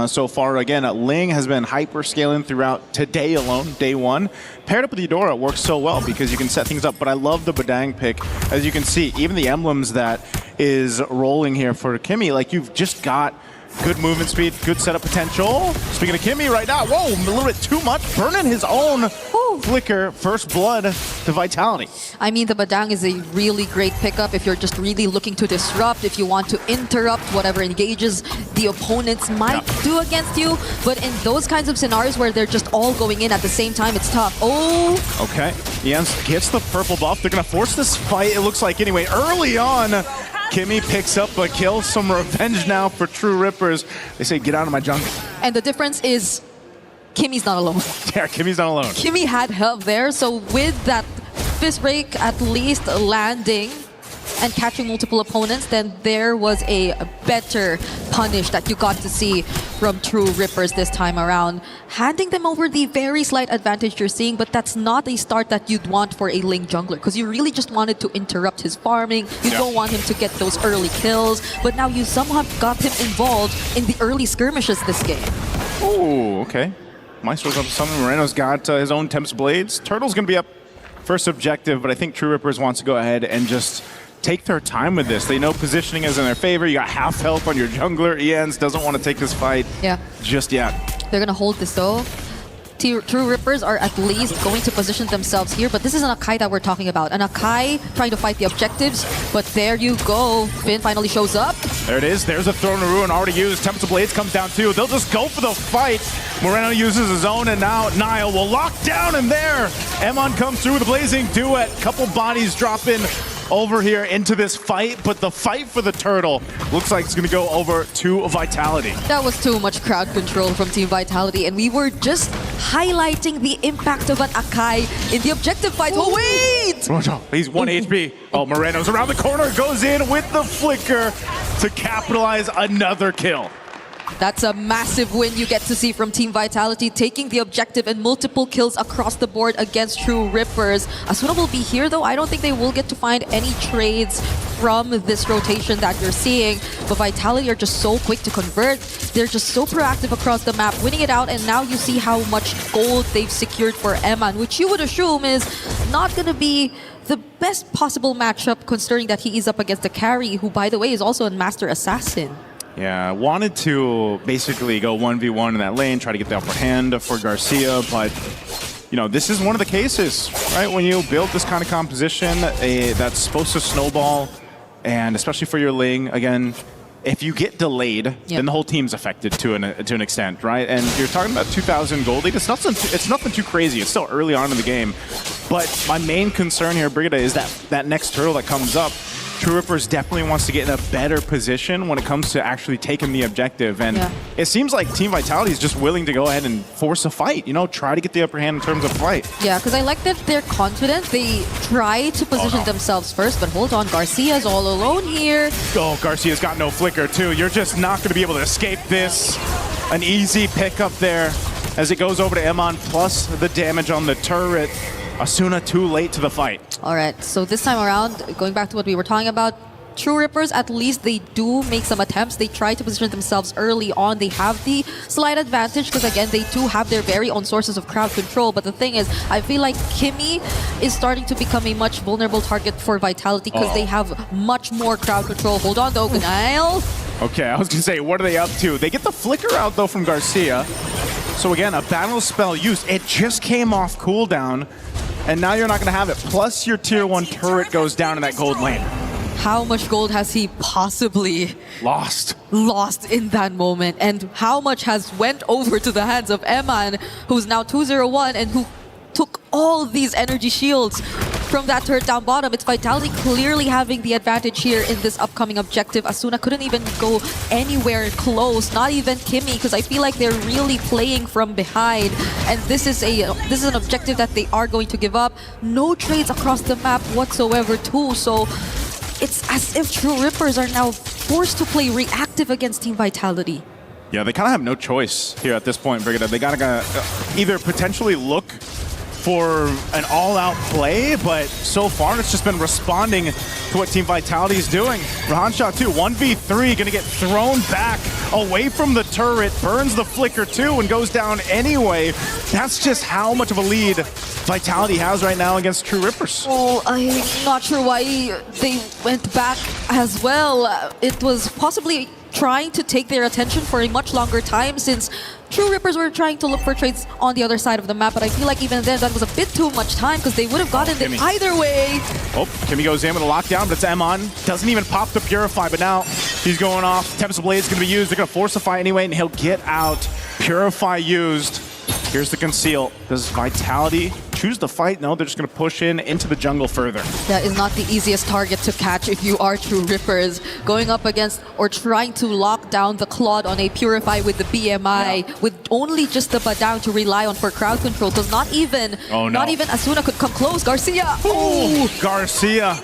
So far, again, Ling has been hyper scaling throughout today alone, day 1. Paired up with Eudora, it works so well because you can set things up. But I love the Badang pick. As you can see, even the emblems that is rolling here for Kimmy, like, you've just got good movement speed, good setup potential. Speaking of Kimmy right now, whoa, a little bit too much. Burning his own flicker, first blood to Vitality. I mean, the Badang is a really great pickup if you're just really looking to disrupt, if you want to interrupt whatever engages the opponents might do against you. But in those kinds of scenarios where they're just all going in at the same time, it's tough. Oh! Okay, Jens gets the purple buff. They're going to force this fight, it looks like, anyway. Early on, Kimmy picks up a kill. Some revenge now for True Rippers. They say, get out of my jungle. And the difference is Kimmy's not alone. Yeah, Kimmy's not alone. Kimmy had help there, so with that fist break at least landing and catching multiple opponents, then there was a better punish that you got to see from True Rippers this time around. Handing them over the very slight advantage you're seeing, but that's not a start that you'd want for a Ling jungler, because you really just wanted to interrupt his farming. You don't want him to get those early kills, but now you somehow got him involved in the early skirmishes this game. Oh, okay. Maestro's up to something. Moreno's got his own Tempest Blades. Turtle's going to be up first objective, but I think True Rippers wants to go ahead and just take their time with this. They know positioning is in their favor. You got half health on your jungler. Ians doesn't want to take this fight just yet. They're going to hold this though. True Rippers are at least going to position themselves here, but this is an Akai that we're talking about. An Akai trying to fight the objectives, but there you go. Finn finally shows up. There it is. There's a Throne of Ruin already used. Tempest of Blades comes down too. They'll just go for the fight. Moreno uses his own, and now Niall will lock down in there. Emon comes through with a Blazing Duet. Couple bodies dropping over here into this fight, but the fight for the turtle looks like it's going to go over to Vitality. That was too much crowd control from Team Vitality, and we were just highlighting the impact of an Akai in the objective fight. Oh, wait! He's 1 HP. Oh, Moreno's around the corner, goes in with the flicker to capitalize another kill. That's a massive win you get to see from Team Vitality, taking the objective and multiple kills across the board against True Rippers. Asuna will be here though. I don't think they will get to find any trades from this rotation that you're seeing. But Vitality are just so quick to convert. They're just so proactive across the map, winning it out. And now you see how much gold they've secured for Eman, which you would assume is not going to be the best possible matchup, considering that he is up against the carry, who, by the way, is also a Master Assassin. Yeah, wanted to basically go 1v1 in that lane, try to get the upper hand for Garcia, but you know, this is one of the cases, right? When you build this kind of composition that's supposed to snowball, and especially for your Ling, again, if you get delayed, then the whole team's affected to an extent, right? And you're talking about 2,000 gold lead. It's nothing too crazy. It's still early on in the game. But my main concern here, Brigida, is that next turtle that comes up. True Rippers definitely wants to get in a better position when it comes to actually taking the objective. And it seems like Team Vitality is just willing to go ahead and force a fight, you know, try to get the upper hand in terms of fight. Yeah, because I like that they're confident. They try to position themselves first, but hold on, Garcia's all alone here. Oh, Garcia's got no flicker too. You're just not going to be able to escape this. An easy pickup there as it goes over to Emon, plus the damage on the turret. Asuna too late to the fight. All right, so this time around, going back to what we were talking about, True Rippers, at least they do make some attempts. They try to position themselves early on. They have the slight advantage because, again, they do have their very own sources of crowd control. But the thing is, I feel like Kimmy is starting to become a much vulnerable target for Vitality because they have much more crowd control. Hold on, though, Ganail. Okay, I was going to say, what are they up to? They get the flicker out, though, from Garcia. So again, a battle spell used. It just came off cooldown, and now you're not going to have it. Plus, your tier 1 turret goes down in that gold lane. How much gold has he possibly lost in that moment? And how much has went over to the hands of Eman, who's now 2-0-1 and who took all these energy shields from that turret down bottom? It's Vitality clearly having the advantage here in this upcoming objective. Asuna couldn't even go anywhere close, not even Kimmy, because I feel like they're really playing from behind. And this is an objective that they are going to give up. No trades across the map whatsoever too, so it's as if True Rippers are now forced to play reactive against Team Vitality. Yeah, they kind of have no choice here at this point, Brigida. They gotta either potentially look for an all-out play, but so far it's just been responding to what Team Vitality is doing. Rahansha too, 1v3, gonna get thrown back away from the turret, burns the flicker too, and goes down anyway. That's just how much of a lead Vitality has right now against True Rippers. Oh, I'm not sure why they went back as well. It was possibly trying to take their attention for a much longer time, since True Rippers were trying to look for trades on the other side of the map, but I feel like even then that was a bit too much time because they would have gotten it either way. Oh, Kimmy goes in with a lockdown, but it's Emon. Doesn't even pop the Purify, but now he's going off. Tempest Blade's going to be used. They're going to force the fight anyway, and he'll get out. Purify used. Here's the conceal. Does Vitality choose the fight? No, they're just going to push into the jungle further. That is not the easiest target to catch if you are True Rippers. Going up against or trying to lock down the Claude on a Purify with the BMI, with only just the Badang to rely on for crowd control, because not even Asuna could come close. Garcia! Oh, Garcia.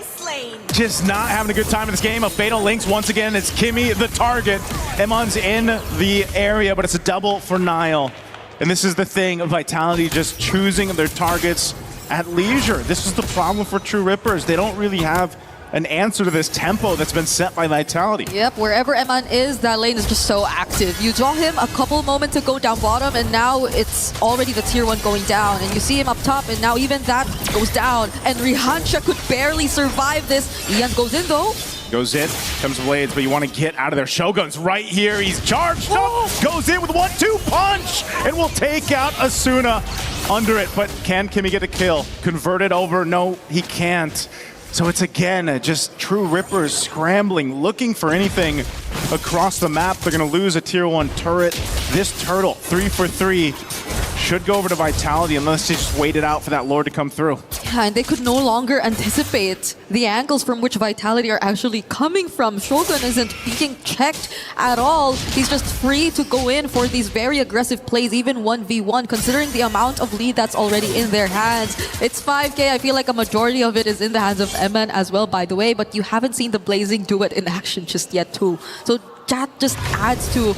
Just not having a good time in this game. A Fatal Links once again. It's Kimmy the target. Emon's in the area, but it's a double for Nile. And this is the thing of Vitality just choosing their targets at leisure. This is the problem for True Rippers. They don't really have an answer to this tempo that's been set by Vitality. Yep, wherever Eman is, that lane is just so active. You draw him a couple moments ago down bottom, and now it's already the tier 1 going down. And you see him up top, and now even that goes down. And Rihansha could barely survive this. Ian goes in though. Goes in, comes Blades, but you want to get out of there. Shogun's right here. He's charged up, goes in with 1-2 punch, and will take out Asuna under it. But can Kimmy get a kill? Convert it over? No, he can't. So it's again just True Rippers scrambling, looking for anything across the map. They're going to lose a tier 1 turret. This turtle, 3 for 3. Should go over to Vitality unless they just wait it out for that Lord to come through. Yeah, and they could no longer anticipate the angles from which Vitality are actually coming from. Shogun isn't being checked at all. He's just free to go in for these very aggressive plays, even 1v1, considering the amount of lead that's already in their hands. It's 5k. I feel like a majority of it is in the hands of Eman as well, by the way, but you haven't seen the Blazing do it in action just yet too. So that just adds to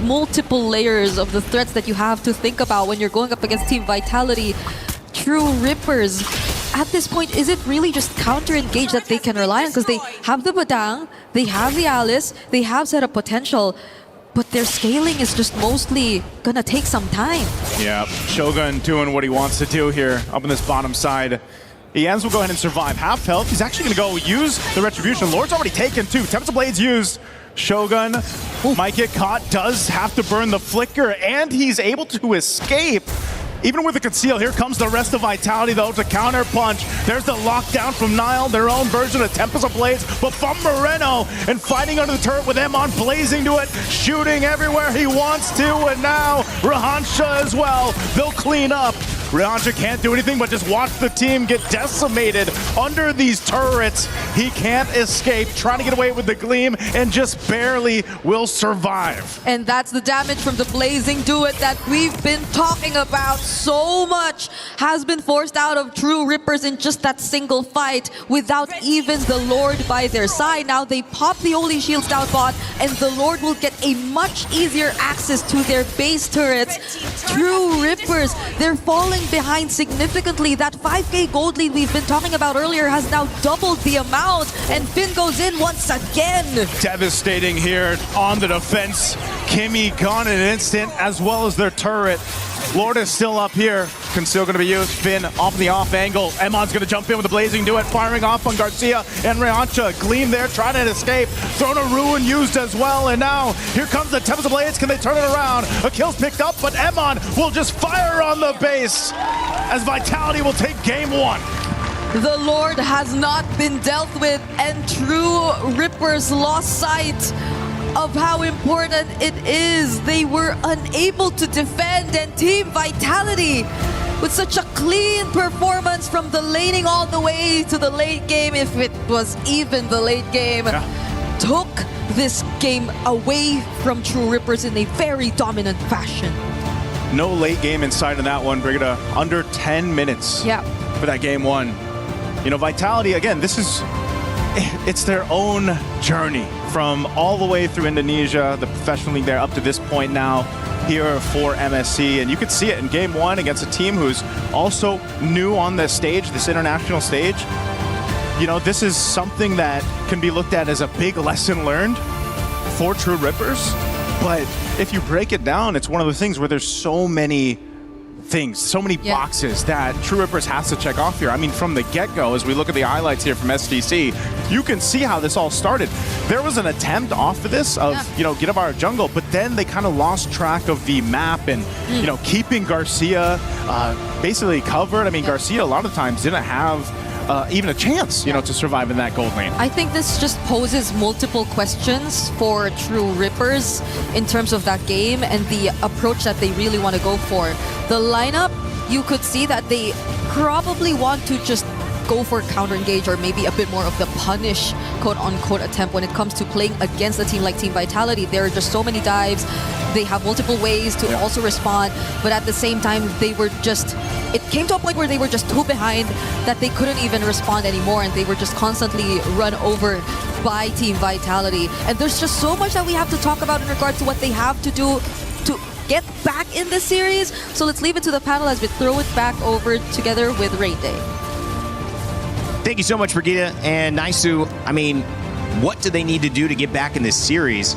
multiple layers of the threats that you have to think about when you're going up against Team Vitality. True Rippers, at this point, is it really just counter-engage that they can rely on? Because they have the Badang, they have the Alice, they have set up potential, but their scaling is just mostly gonna take some time. Yeah, Shogun doing what he wants to do here up on this bottom side. Ians will go ahead and survive. Half health, he's actually gonna go use the Retribution. Lord's already taken too. Tempest Blades used. Shogun might get caught, does have to burn the flicker, and he's able to escape. Even with the conceal, here comes the rest of Vitality though to counter punch. There's the lockdown from Nile, their own version of Tempest of Blades, but from Moreno, and fighting under the turret with Emon blazing to it, shooting everywhere he wants to, and now Rahansha as well. They'll clean up. Rehancha can't do anything but just watch the team get decimated under these turrets. He can't escape, trying to get away with the gleam, and just barely will survive. And that's the damage from the Blazing Duet that we've been talking about. So much has been forced out of True Rippers in just that single fight without even the Lord by their side. Now they pop the Holy Shields down bot, and the Lord will get a much easier access to their base turrets. True Rippers, they're falling behind significantly. That 5k gold lead we've been talking about earlier has now doubled the amount, and Finn goes in once again. Devastating here on the defense. Kimmy gone in an instant, as well as their turret. Lord is still up here. Conceal going to be used. Finn off the off angle. Emon's going to jump in with the Blazing Duet, firing off on Garcia and Rehancha. Gleam there, trying to escape. Thrown a Ruin used as well. And now here comes the Tempest of Blades. Can they turn it around? A kill's picked up, but Emon will just fire on the base as Vitality will take game one. The Lord has not been dealt with, and True Rippers lost sight of how important it is. They were unable to defend, and Team Vitality, with such a clean performance from the laning all the way to the late game, if it was even the late game, took this game away from True Rippers in a very dominant fashion. No late game inside in that one, Brigida. Under 10 minutes for that game one. You know, Vitality, again, it's their own journey from all the way through Indonesia, the professional league there, up to this point now here for MSC. And you could see it in game one against a team who's also new on this stage, this international stage. You know, this is something that can be looked at as a big lesson learned for True Rippers. But if you break it down, it's one of the things where there's so many things, so many boxes that True Rippers has to check off here. I mean, from the get-go, as we look at the highlights here from STC, you can see how this all started. There was an attempt off of this of, you know, get up our jungle, but then they kind of lost track of the map and, you know, keeping Garcia basically covered. I mean, Garcia a lot of times didn't have even a chance, you know, to survive in that gold lane. I think this just poses multiple questions for True Rippers in terms of that game and the approach that they really want to go for. The lineup, you could see that they probably want to just go for counter engage or maybe a bit more of the punish quote-unquote attempt when it comes to playing against a team like Team Vitality. There are just so many dives. They have multiple ways to also respond, but at the same time, it came to a point where they were just too behind that they couldn't even respond anymore, and they were just constantly run over by Team Vitality. And there's just so much that we have to talk about in regards to what they have to do to get back in this series. So let's leave it to the panel as we throw it back over together with Rain Day. Thank you so much, Brigida and Naisu. I mean, what do they need to do to get back in this series?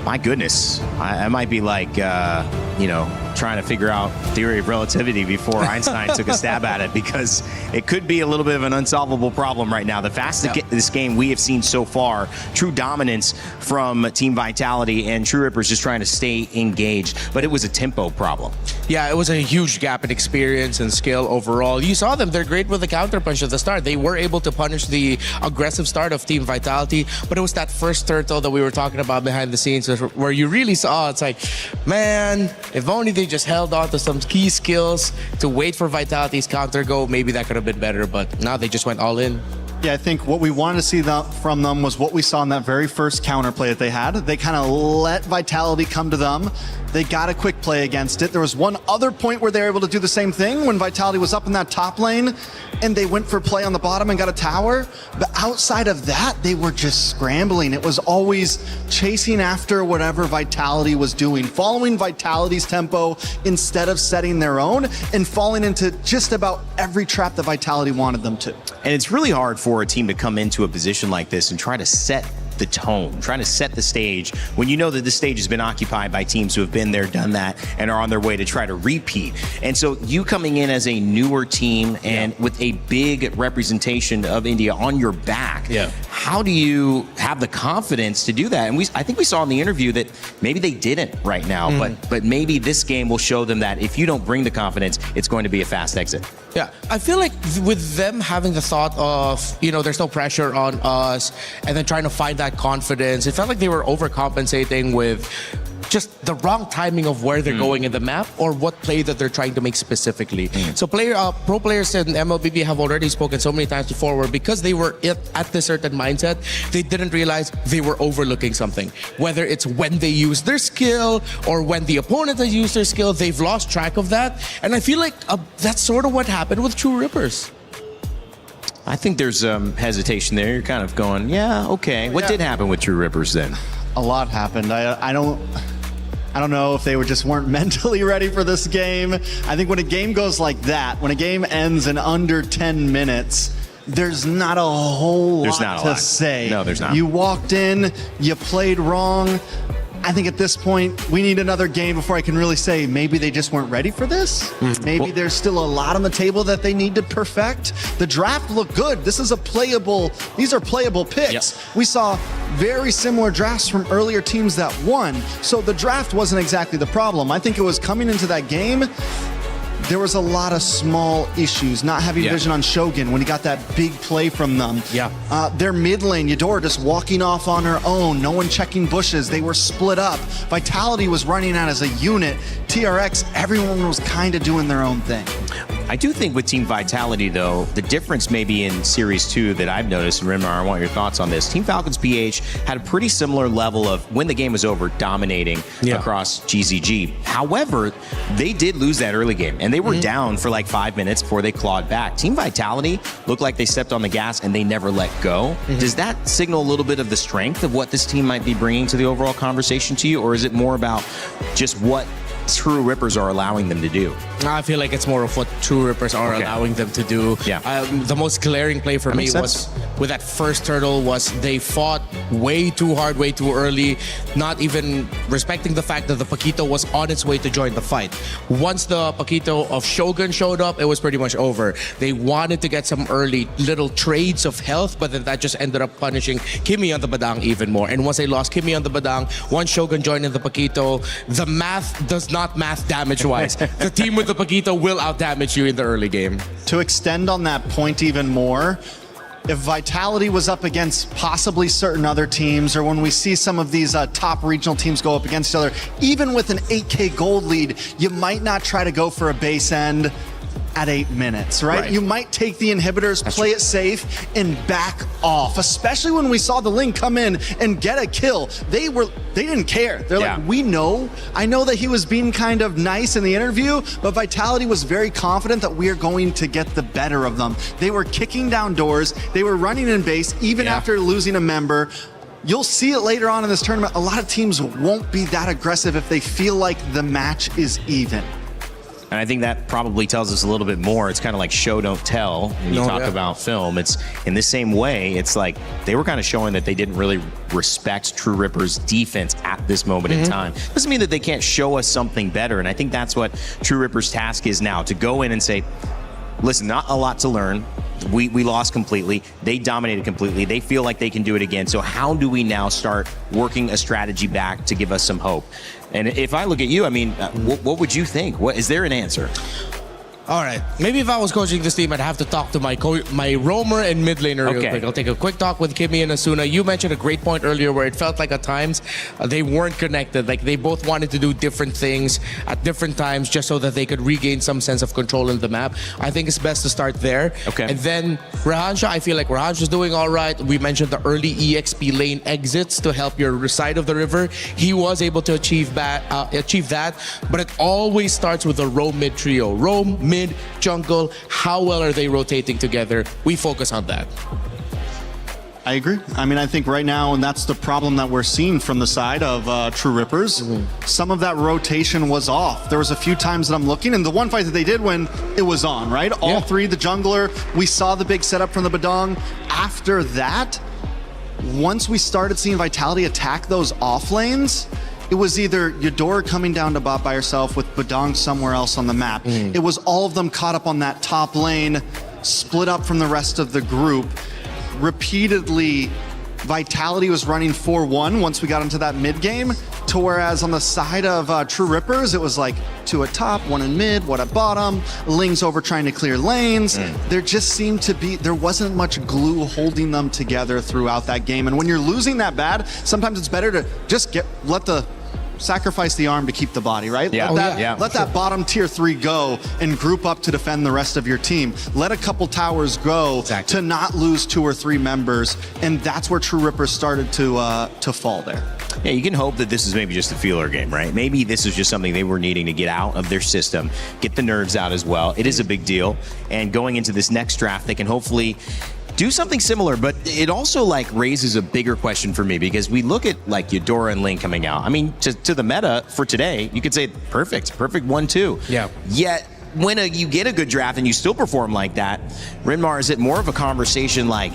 My goodness, I might be like, you know, trying to figure out theory of relativity before Einstein took a stab at it, because it could be a little bit of an unsolvable problem right now. The fastest game we have seen so far, true dominance from Team Vitality, and True Rippers just trying to stay engaged, but it was a tempo problem. Yeah, it was a huge gap in experience and skill overall. You saw them, they're great with the counter punch at the start. They were able to punish the aggressive start of Team Vitality, but it was that first turtle that we were talking about behind the scenes where you really saw, it's like, man, if only they just held on to some key skills to wait for Vitality's counter go, maybe that could have been better, but now they just went all in. Yeah, I think what we wanted to see from them was what we saw in that very first counterplay that they had. They kind of let Vitality come to them. They got a quick play against it. There was one other point where they were able to do the same thing when Vitality was up in that top lane and they went for play on the bottom and got a tower. But outside of that, they were just scrambling. It was always chasing after whatever Vitality was doing, following Vitality's tempo instead of setting their own, and falling into just about every trap that Vitality wanted them to. And it's really hard for a team to come into a position like this and try to set the tone, trying to set the stage when you know that the stage has been occupied by teams who have been there, done that, and are on their way to try to repeat. And so you coming in as a newer team and with a big representation of India on your back, how do you have the confidence to do that? And I think we saw in the interview that maybe they didn't right now, but maybe this game will show them that if you don't bring the confidence, it's going to be a fast exit. Yeah, I feel like with them having the thought of, you know, there's no pressure on us, and then trying to find that confidence, it felt like they were overcompensating with just the wrong timing of where they're going in the map or what play that they're trying to make specifically. So pro players in MLBB have already spoken so many times before where because they were at this certain mindset, they didn't realize they were overlooking something. Whether it's when they use their skill or when the opponent has used their skill, they've lost track of that. And I feel like that's sort of what happened with True Rippers. I think there's hesitation there. You're kind of going, yeah, okay. What did happen with True Rippers then? A lot happened. I don't know if they just weren't mentally ready for this game. I think when a game goes like that, when a game ends in under 10 minutes, there's not a whole lot to say. No, there's not. You walked in, you played wrong. I think at this point, we need another game before I can really say maybe they just weren't ready for this. Maybe there's still a lot on the table that they need to perfect. The draft looked good. These are playable picks. Yep. We saw very similar drafts from earlier teams that won. So the draft wasn't exactly the problem. I think it was coming into that game, there was a lot of small issues, not having vision on Shogun when he got that big play from them. Their mid lane, Eudora just walking off on her own, no one checking bushes. They were split up. Vitality was running out as a unit. TRX, everyone was kind of doing their own thing. I do think with Team Vitality, though, the difference maybe in Series 2 that I've noticed, and Rimar, I want your thoughts on this. Team Falcons PH had a pretty similar level of, when the game was over, dominating across GZG. However, they did lose that early game, and they were down for like 5 minutes before they clawed back. Team Vitality looked like they stepped on the gas, and they never let go. Does that signal a little bit of the strength of what this team might be bringing to the overall conversation to you, or is it more about just what True Rippers are allowing them to do? I feel like it's more of what True Rippers are allowing them to do. The most glaring play for me was with that first turtle was they fought way too hard, way too early, not even respecting the fact that the Paquito was on its way to join the fight. Once the Paquito of Shogun showed up, it was pretty much over. They wanted to get some early little trades of health, but then that just ended up punishing Kimi on the Badang even more. And once they lost Kimi on the Badang, once Shogun joined in the Paquito, the math does not math damage-wise. The team with the Paquito will out-damage you in the early game. To extend on that point even more, if Vitality was up against possibly certain other teams, or when we see some of these top regional teams go up against each other, even with an 8K gold lead, you might not try to go for a base end at 8 minutes, right? You might take the inhibitors, play it safe, and back off. Especially when we saw the Ling come in and get a kill. They didn't care. They're like, I know that he was being kind of nice in the interview, but Vitality was very confident that we are going to get the better of them. They were kicking down doors. They were running in base, even after losing a member. You'll see it later on in this tournament. A lot of teams won't be that aggressive if they feel like the match is even. And I think that probably tells us a little bit more. It's kind of like show, don't tell when you talk about film. It's in the same way, it's like they were kind of showing that they didn't really respect True Ripper's defense at this moment in time. Doesn't mean that they can't show us something better. And I think that's what True Ripper's task is now, to go in and say, listen, not a lot to learn. We lost completely. They dominated completely. They feel like they can do it again. So how do we now start working a strategy back to give us some hope? And if I look at you, I mean, what would you think? Is there an answer? All right. Maybe if I was coaching this team, I'd have to talk to my roamer and mid laner real quick. I'll take a quick talk with Kimi and Asuna. You mentioned a great point earlier where it felt like at times they weren't connected. Like they both wanted to do different things at different times just so that they could regain some sense of control in the map. I think it's best to start there. And then Rahansha, I feel like Rahansha's doing all right. We mentioned the early EXP lane exits to help your side of the river. He was able to achieve that, but it always starts with a roam mid trio. Roam, mid, jungle, how well are they rotating together? We focus on that. I agree. I mean, I think right now, and that's the problem that we're seeing from the side of True Rippers, some of that rotation was off. There was a few times that I'm looking, and the one fight that they did win, it was on, right? All three, the jungler, we saw the big setup from the Badang. After that, once we started seeing Vitality attack those off lanes, it was either Eudora coming down to bot by herself with Badang somewhere else on the map. It was all of them caught up on that top lane, split up from the rest of the group. Repeatedly, Vitality was running 4-1 once we got into that mid game, to whereas on the side of True Rippers, it was like 2 at top, 1 in mid, 1 at bottom, Ling's over trying to clear lanes. There just seemed to be, there wasn't much glue holding them together throughout that game. And when you're losing that bad, sometimes it's better to just let the sacrifice the arm to keep the body, right? Yeah. Let that bottom tier 3 go and group up to defend the rest of your team. Let a couple towers go to not lose 2 or 3 members, and that's where True Rippers started to fall there. Yeah, you can hope that this is maybe just a feeler game, right? Maybe this is just something they were needing to get out of their system, get the nerves out as well. It is a big deal, and going into this next draft, they can hopefully do something similar, but it also like raises a bigger question for me because we look at like Eudora and Ling coming out. I mean, to the meta for today, you could say perfect 1-2. Yeah. Yet when you get a good draft and you still perform like that, Rinmar, is it more of a conversation like,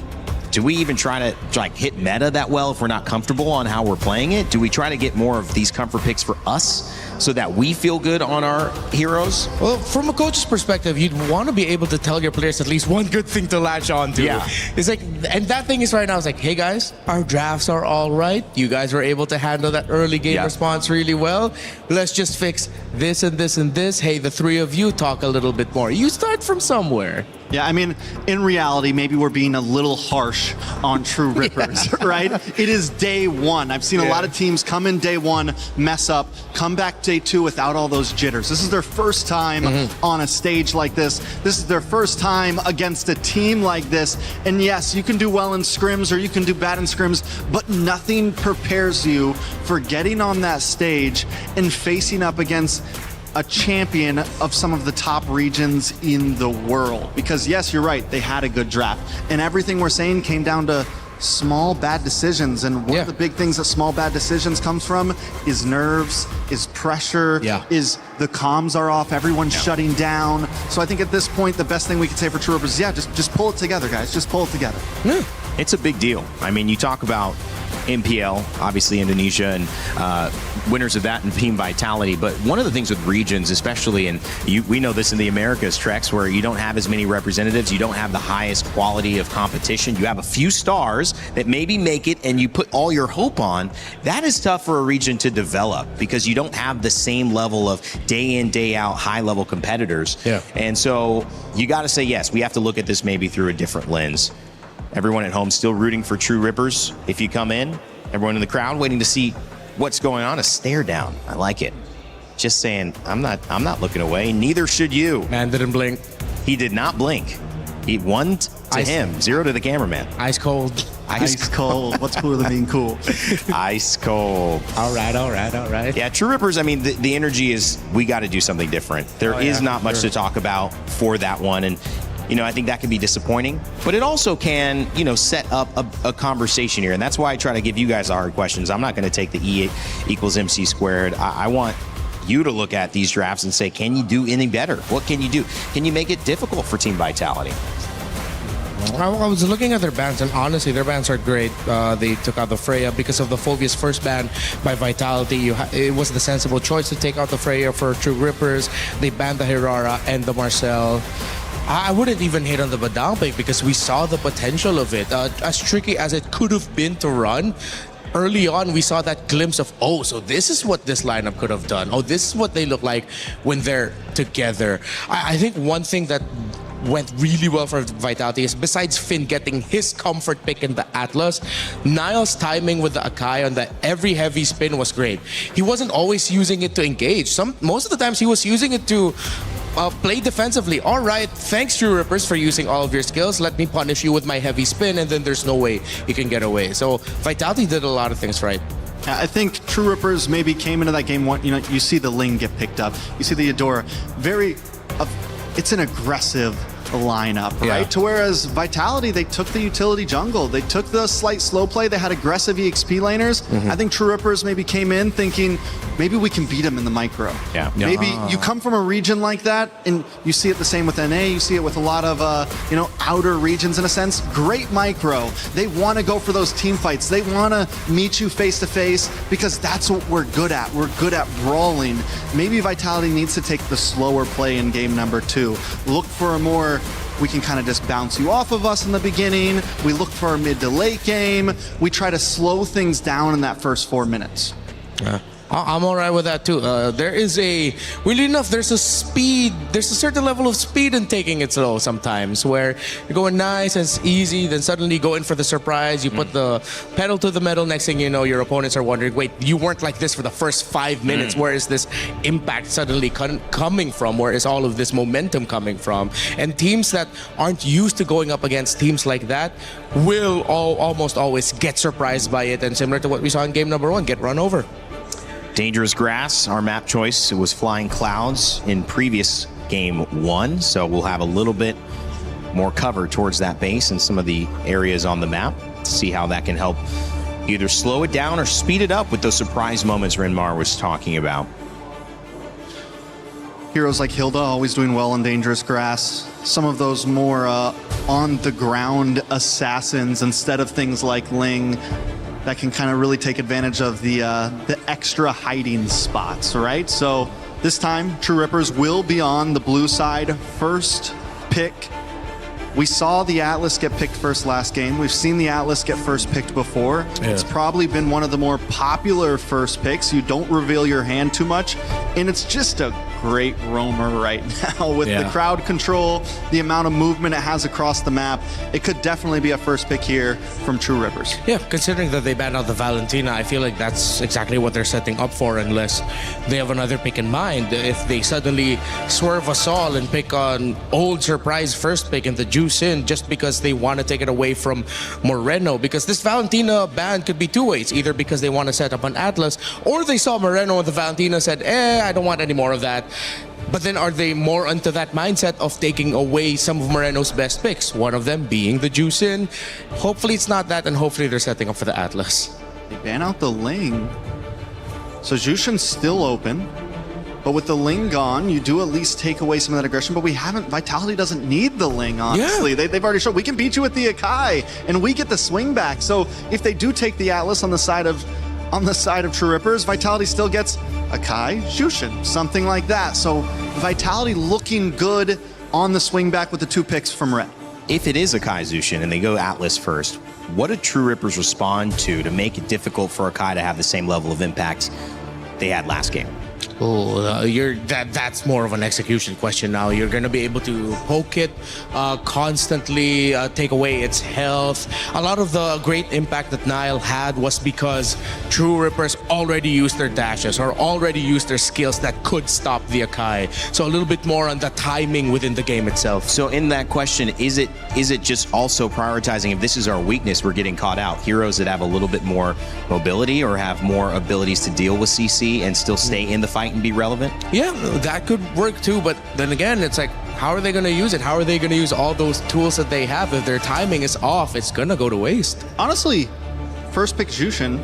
do we even try to like hit meta that well if we're not comfortable on how we're playing it? Do we try to get more of these comfort picks for us so that we feel good on our heroes? Well, from a coach's perspective, you'd want to be able to tell your players at least one good thing to latch on to. Yeah. It's like, and that thing is right now, it's like, hey guys, our drafts are all right. You guys were able to handle that early game response really well. Let's just fix this and this and this. Hey, the 3 of you talk a little bit more. You start from somewhere. Yeah, I mean, in reality, maybe we're being a little harsh on True Rippers, right? It is day 1. I've seen a lot of teams come in day 1, mess up, come back day 2 without all those jitters. This is their first time on a stage like this. This is their first time against a team like this. And yes, you can do well in scrims or you can do bad in scrims, but nothing prepares you for getting on that stage and facing up against a champion of some of the top regions in the world. Because yes, you're right, they had a good draft. And everything we're saying came down to small bad decisions. And one of the big things that small bad decisions comes from is nerves, is pressure, is the comms are off, everyone's shutting down. So I think at this point, the best thing we could say for True Rippers is, just pull it together, guys. Just pull it together. It's a big deal. I mean, you talk about MPL, obviously Indonesia, and winners of that and Team Vitality. But one of the things with regions, especially, and we know this in the Americas, Trex, where you don't have as many representatives, you don't have the highest quality of competition, you have a few stars that maybe make it and you put all your hope on. That is tough for a region to develop because you don't have the same level of day in, day out, high level competitors. Yeah. And so you got to say, yes, we have to look at this maybe through a different lens. Everyone at home still rooting for True Rippers. If you come in, everyone in the crowd waiting to see what's going on. A stare down. I like it. Just saying, I'm not looking away. Neither should you. Man didn't blink. He did not blink. He 1 to him, 0 to the cameraman. Ice cold. Ice cold. What's cooler than being cool? Ice cold. All right. Yeah, True Rippers, I mean, the energy is, we got to do something different. There is not much to talk about for that one. And I think that can be disappointing, but it also can, set up a conversation here. And that's why I try to give you guys the hard questions. I'm not going to take the E equals MC squared. I want you to look at these drafts and say, can you do any better? What can you do? Can you make it difficult for Team Vitality? I was looking at their bans, and honestly, their bans are great. They took out the Freya because of the Phobia's first ban by Vitality. It was the sensible choice to take out the Freya for True Rippers. They banned the Hirara and the Marcel. I wouldn't even hit on the Badang pick because we saw the potential of it. As tricky as it could have been to run, early on we saw that glimpse of, oh, so this is what this lineup could have done. Oh, this is what they look like when they're together. I think one thing that went really well for Vitality is, besides Finn getting his comfort pick in the Atlas, Niall's timing with the Akai on the every heavy spin was great. He wasn't always using it to engage. Most of the times he was using it to play defensively. All right, thanks True Rippers for using all of your skills. Let me punish you with my heavy spin, and then there's no way you can get away. So Vitality did a lot of things right. I think True Rippers maybe came into that game one. You see the Ling get picked up. You see the Eudora. It's an aggressive lineup, right? To whereas Vitality, they took the utility jungle. They took the slight slow play. They had aggressive EXP laners. I think True Rippers maybe came in thinking, maybe we can beat them in the micro. Maybe you come from a region like that, and you see it the same with NA. You see it with a lot of, outer regions in a sense. Great micro. They want to go for those team fights. They want to meet you face to face because that's what we're good at. We're good at brawling. Maybe Vitality needs to take the slower play in game number 2. Look for a more, we can kind of just bounce you off of us in the beginning. We look for our mid to late game. We try to slow things down in that first 4 minutes. I'm all right with that too. There is weirdly enough, there's a certain level of speed in taking it slow sometimes, where you're going nice and it's easy, then suddenly you go in for the surprise, you put the pedal to the metal, next thing you know, your opponents are wondering, wait, you weren't like this for the first 5 minutes, where is this impact suddenly coming from, where is all of this momentum coming from? And teams that aren't used to going up against teams like that will almost always get surprised by it, and similar to what we saw in game number 1, get run over. Dangerous grass, our map choice. It was flying clouds in previous game 1, so we'll have a little bit more cover towards that base and some of the areas on the map to see how that can help either slow it down or speed it up with those surprise moments Renmar was talking about. Heroes like Hilda always doing well on dangerous grass. Some of those more on the ground assassins instead of things like Ling that can kind of really take advantage of the extra hiding spots, right? So this time, True Rippers will be on the blue side. First pick. We saw the Atlas get picked first last game. We've seen the Atlas get first picked before. Yeah. It's probably been one of the more popular first picks. You don't reveal your hand too much, and it's just a great roamer right now with the crowd control, the amount of movement it has across the map. It could definitely be a first pick here from True Rippers. Yeah, considering that they banned out the Valentina, I feel like that's exactly what they're setting up for, unless they have another pick in mind. If they suddenly swerve us all and pick an old surprise first pick and the juice in just because they want to take it away from Moreno, because this Valentina ban could be two ways, either because they want to set up an Atlas, or they saw Moreno and the Valentina said, I don't want any more of that. But then are they more into that mindset of taking away some of Moreno's best picks, one of them being the juice in? Hopefully it's not that, and hopefully they're setting up for the Atlas. They ban out the Ling, so Jushin's still open. But with the Ling gone, you do at least take away some of that aggression, but Vitality doesn't need the Ling, honestly. Yeah. They've already shown, we can beat you with the Akai, and we get the swing back. So if they do take the Atlas on the side of True Rippers, Vitality still gets Akai, Jushin, something like that. So Vitality looking good on the swing back with the 2 picks from Red. If it is Akai Jushin and they go Atlas first, what do True Rippers respond to make it difficult for Akai to have the same level of impact they had last game? Oh, that's more of an execution question now. You're going to be able to poke it, constantly take away its health. A lot of the great impact that Nile had was because True Rippers already used their dashes or already used their skills that could stop the Akai. So a little bit more on the timing within the game itself. So in that question, is it just also prioritizing, if this is our weakness, we're getting caught out, heroes that have a little bit more mobility or have more abilities to deal with CC and still stay in the fight and be relevant? Yeah, that could work too, but then again, it's like, how are they going to use it? How are they going to use all those tools that they have? If their timing is off, it's going to go to waste. Honestly, first pick Jushin.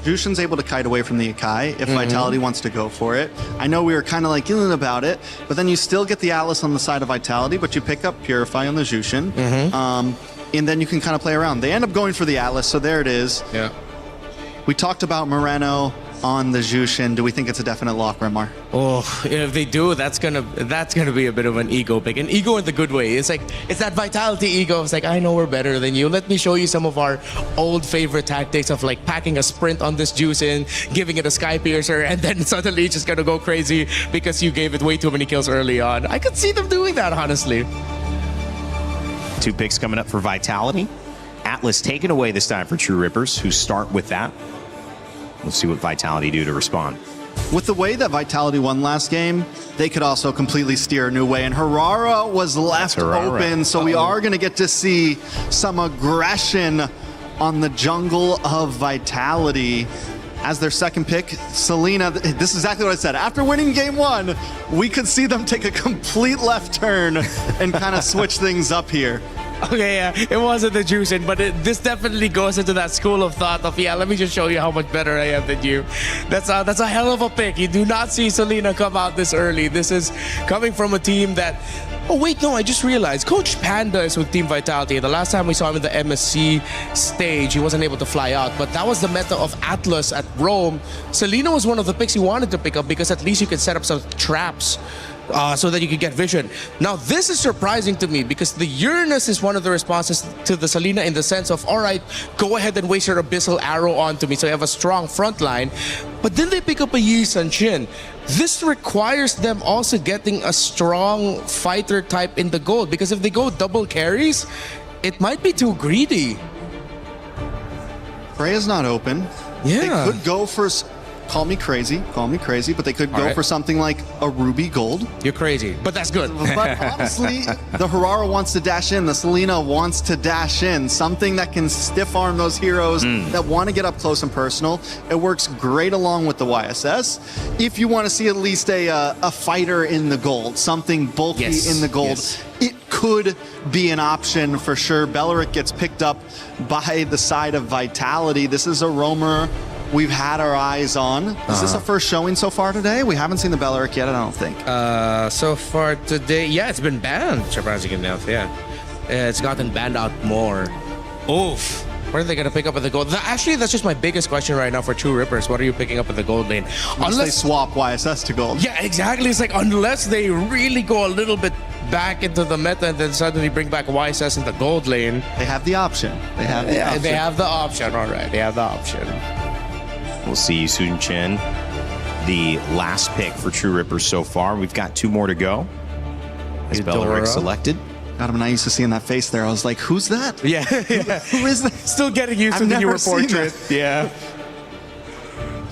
Jushin's able to kite away from the Akai if Vitality wants to go for it. I know we were kind of like yelling about it, but then you still get the Atlas on the side of Vitality, but you pick up Purify on the Jushin, and then you can kind of play around. They end up going for the Atlas, so there it is. Yeah. We talked about Moreno on the Jushin. Do we think it's a definite lock, Renmar? Oh, if they do, that's gonna be a bit of an ego pick. An ego in the good way. It's like, it's that Vitality ego. It's like, I know we're better than you. Let me show you some of our old favorite tactics of like packing a sprint on this juice in, giving it a Sky Piercer, and then suddenly it's just gonna go crazy because you gave it way too many kills early on. I could see them doing that, honestly. 2 picks coming up for Vitality. Atlas taken away this time for True Rippers, who start with that. Let's see what Vitality do to respond. With the way that Vitality won last game, they could also completely steer a new way. And Harara was left open, so we are going to get to see some aggression on the jungle of Vitality. As their second pick, Selena, this is exactly what I said. After winning game 1, we could see them take a complete left turn and kind of switch things up here. Okay, yeah, it wasn't the juicing, but this definitely goes into that school of thought of, let me just show you how much better I am than you. That's a hell of a pick. You do not see Selena come out this early. This is coming from a team that... Oh, wait, no, I just realized. Coach Panda is with Team Vitality. The last time we saw him in the MSC stage, he wasn't able to fly out, but that was the meta of Atlas at Rome. Selena was one of the picks he wanted to pick up because at least you could set up some traps so that you can get vision. Now, this is surprising to me because the Uranus is one of the responses to the Selena in the sense of, all right, go ahead and waste your Abyssal Arrow onto me so you have a strong front line. But then they pick up a Yi Sun-Shin. This requires them also getting a strong fighter type in the gold, because if they go double carries, it might be too greedy. Freya's not open. Yeah. They could go for, call me crazy, but they could go for something like a Ruby Gold. You're crazy, but that's good. But honestly, the Harara wants to dash in, the Selena wants to dash in. Something that can stiff arm those heroes that want to get up close and personal. It works great along with the YSS. If you want to see at least a fighter in the gold, something bulky in the gold, it could be an option for sure. Belleric gets picked up by the side of Vitality. This is a roamer we've had our eyes on. Is this a first showing so far today? We haven't seen the Belleric yet, I don't think. So far today, yeah, it's been banned, surprisingly enough, yeah. It's gotten banned out more. Oof. What are they going to pick up at the gold? Actually, that's just my biggest question right now for True Rippers. What are you picking up at the gold lane? Unless they swap YSS to gold. Yeah, exactly. It's like unless they really go a little bit back into the meta and then suddenly bring back YSS in the gold lane. They have the option. They have the option. They have the option, all right. They have the option. We'll see Yi Sun-Shin, the last pick for True Rippers so far. We've got 2 more to go. As Belleric selected. God, I'm not used to seeing that face there. I was like, who's that? Yeah. Who is that? Still getting used to the newer portrait. Yeah.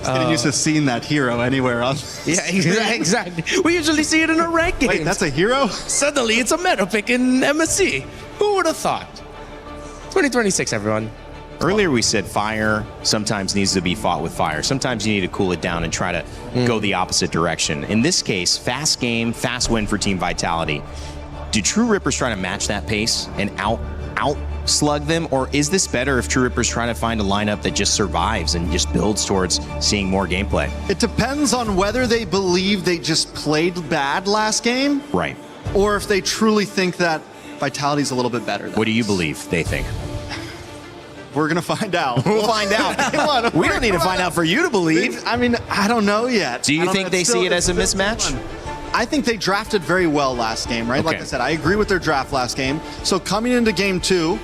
Getting used to seeing that hero anywhere else. Yeah, exactly. We usually see it in a ranking. Wait, that's a hero? Suddenly, it's a meta pick in MSC. Who would have thought? 2026, everyone. Earlier we said fire sometimes needs to be fought with fire. Sometimes you need to cool it down and try to go the opposite direction. In this case, fast game, fast win for Team Vitality. Do True Rippers try to match that pace and out slug them? Or is this better if True Rippers trying to find a lineup that just survives and just builds towards seeing more gameplay? It depends on whether they believe they just played bad last game. Right. Or if they truly think that Vitality's a little bit better. What do you believe they think? We're going to find out. We'll find out. We don't need to find out for you to believe. I mean, I don't know yet. Do you think they see it as a mismatch? I think they drafted very well last game, right? Like I said, I agree with their draft last game. So coming into game 2,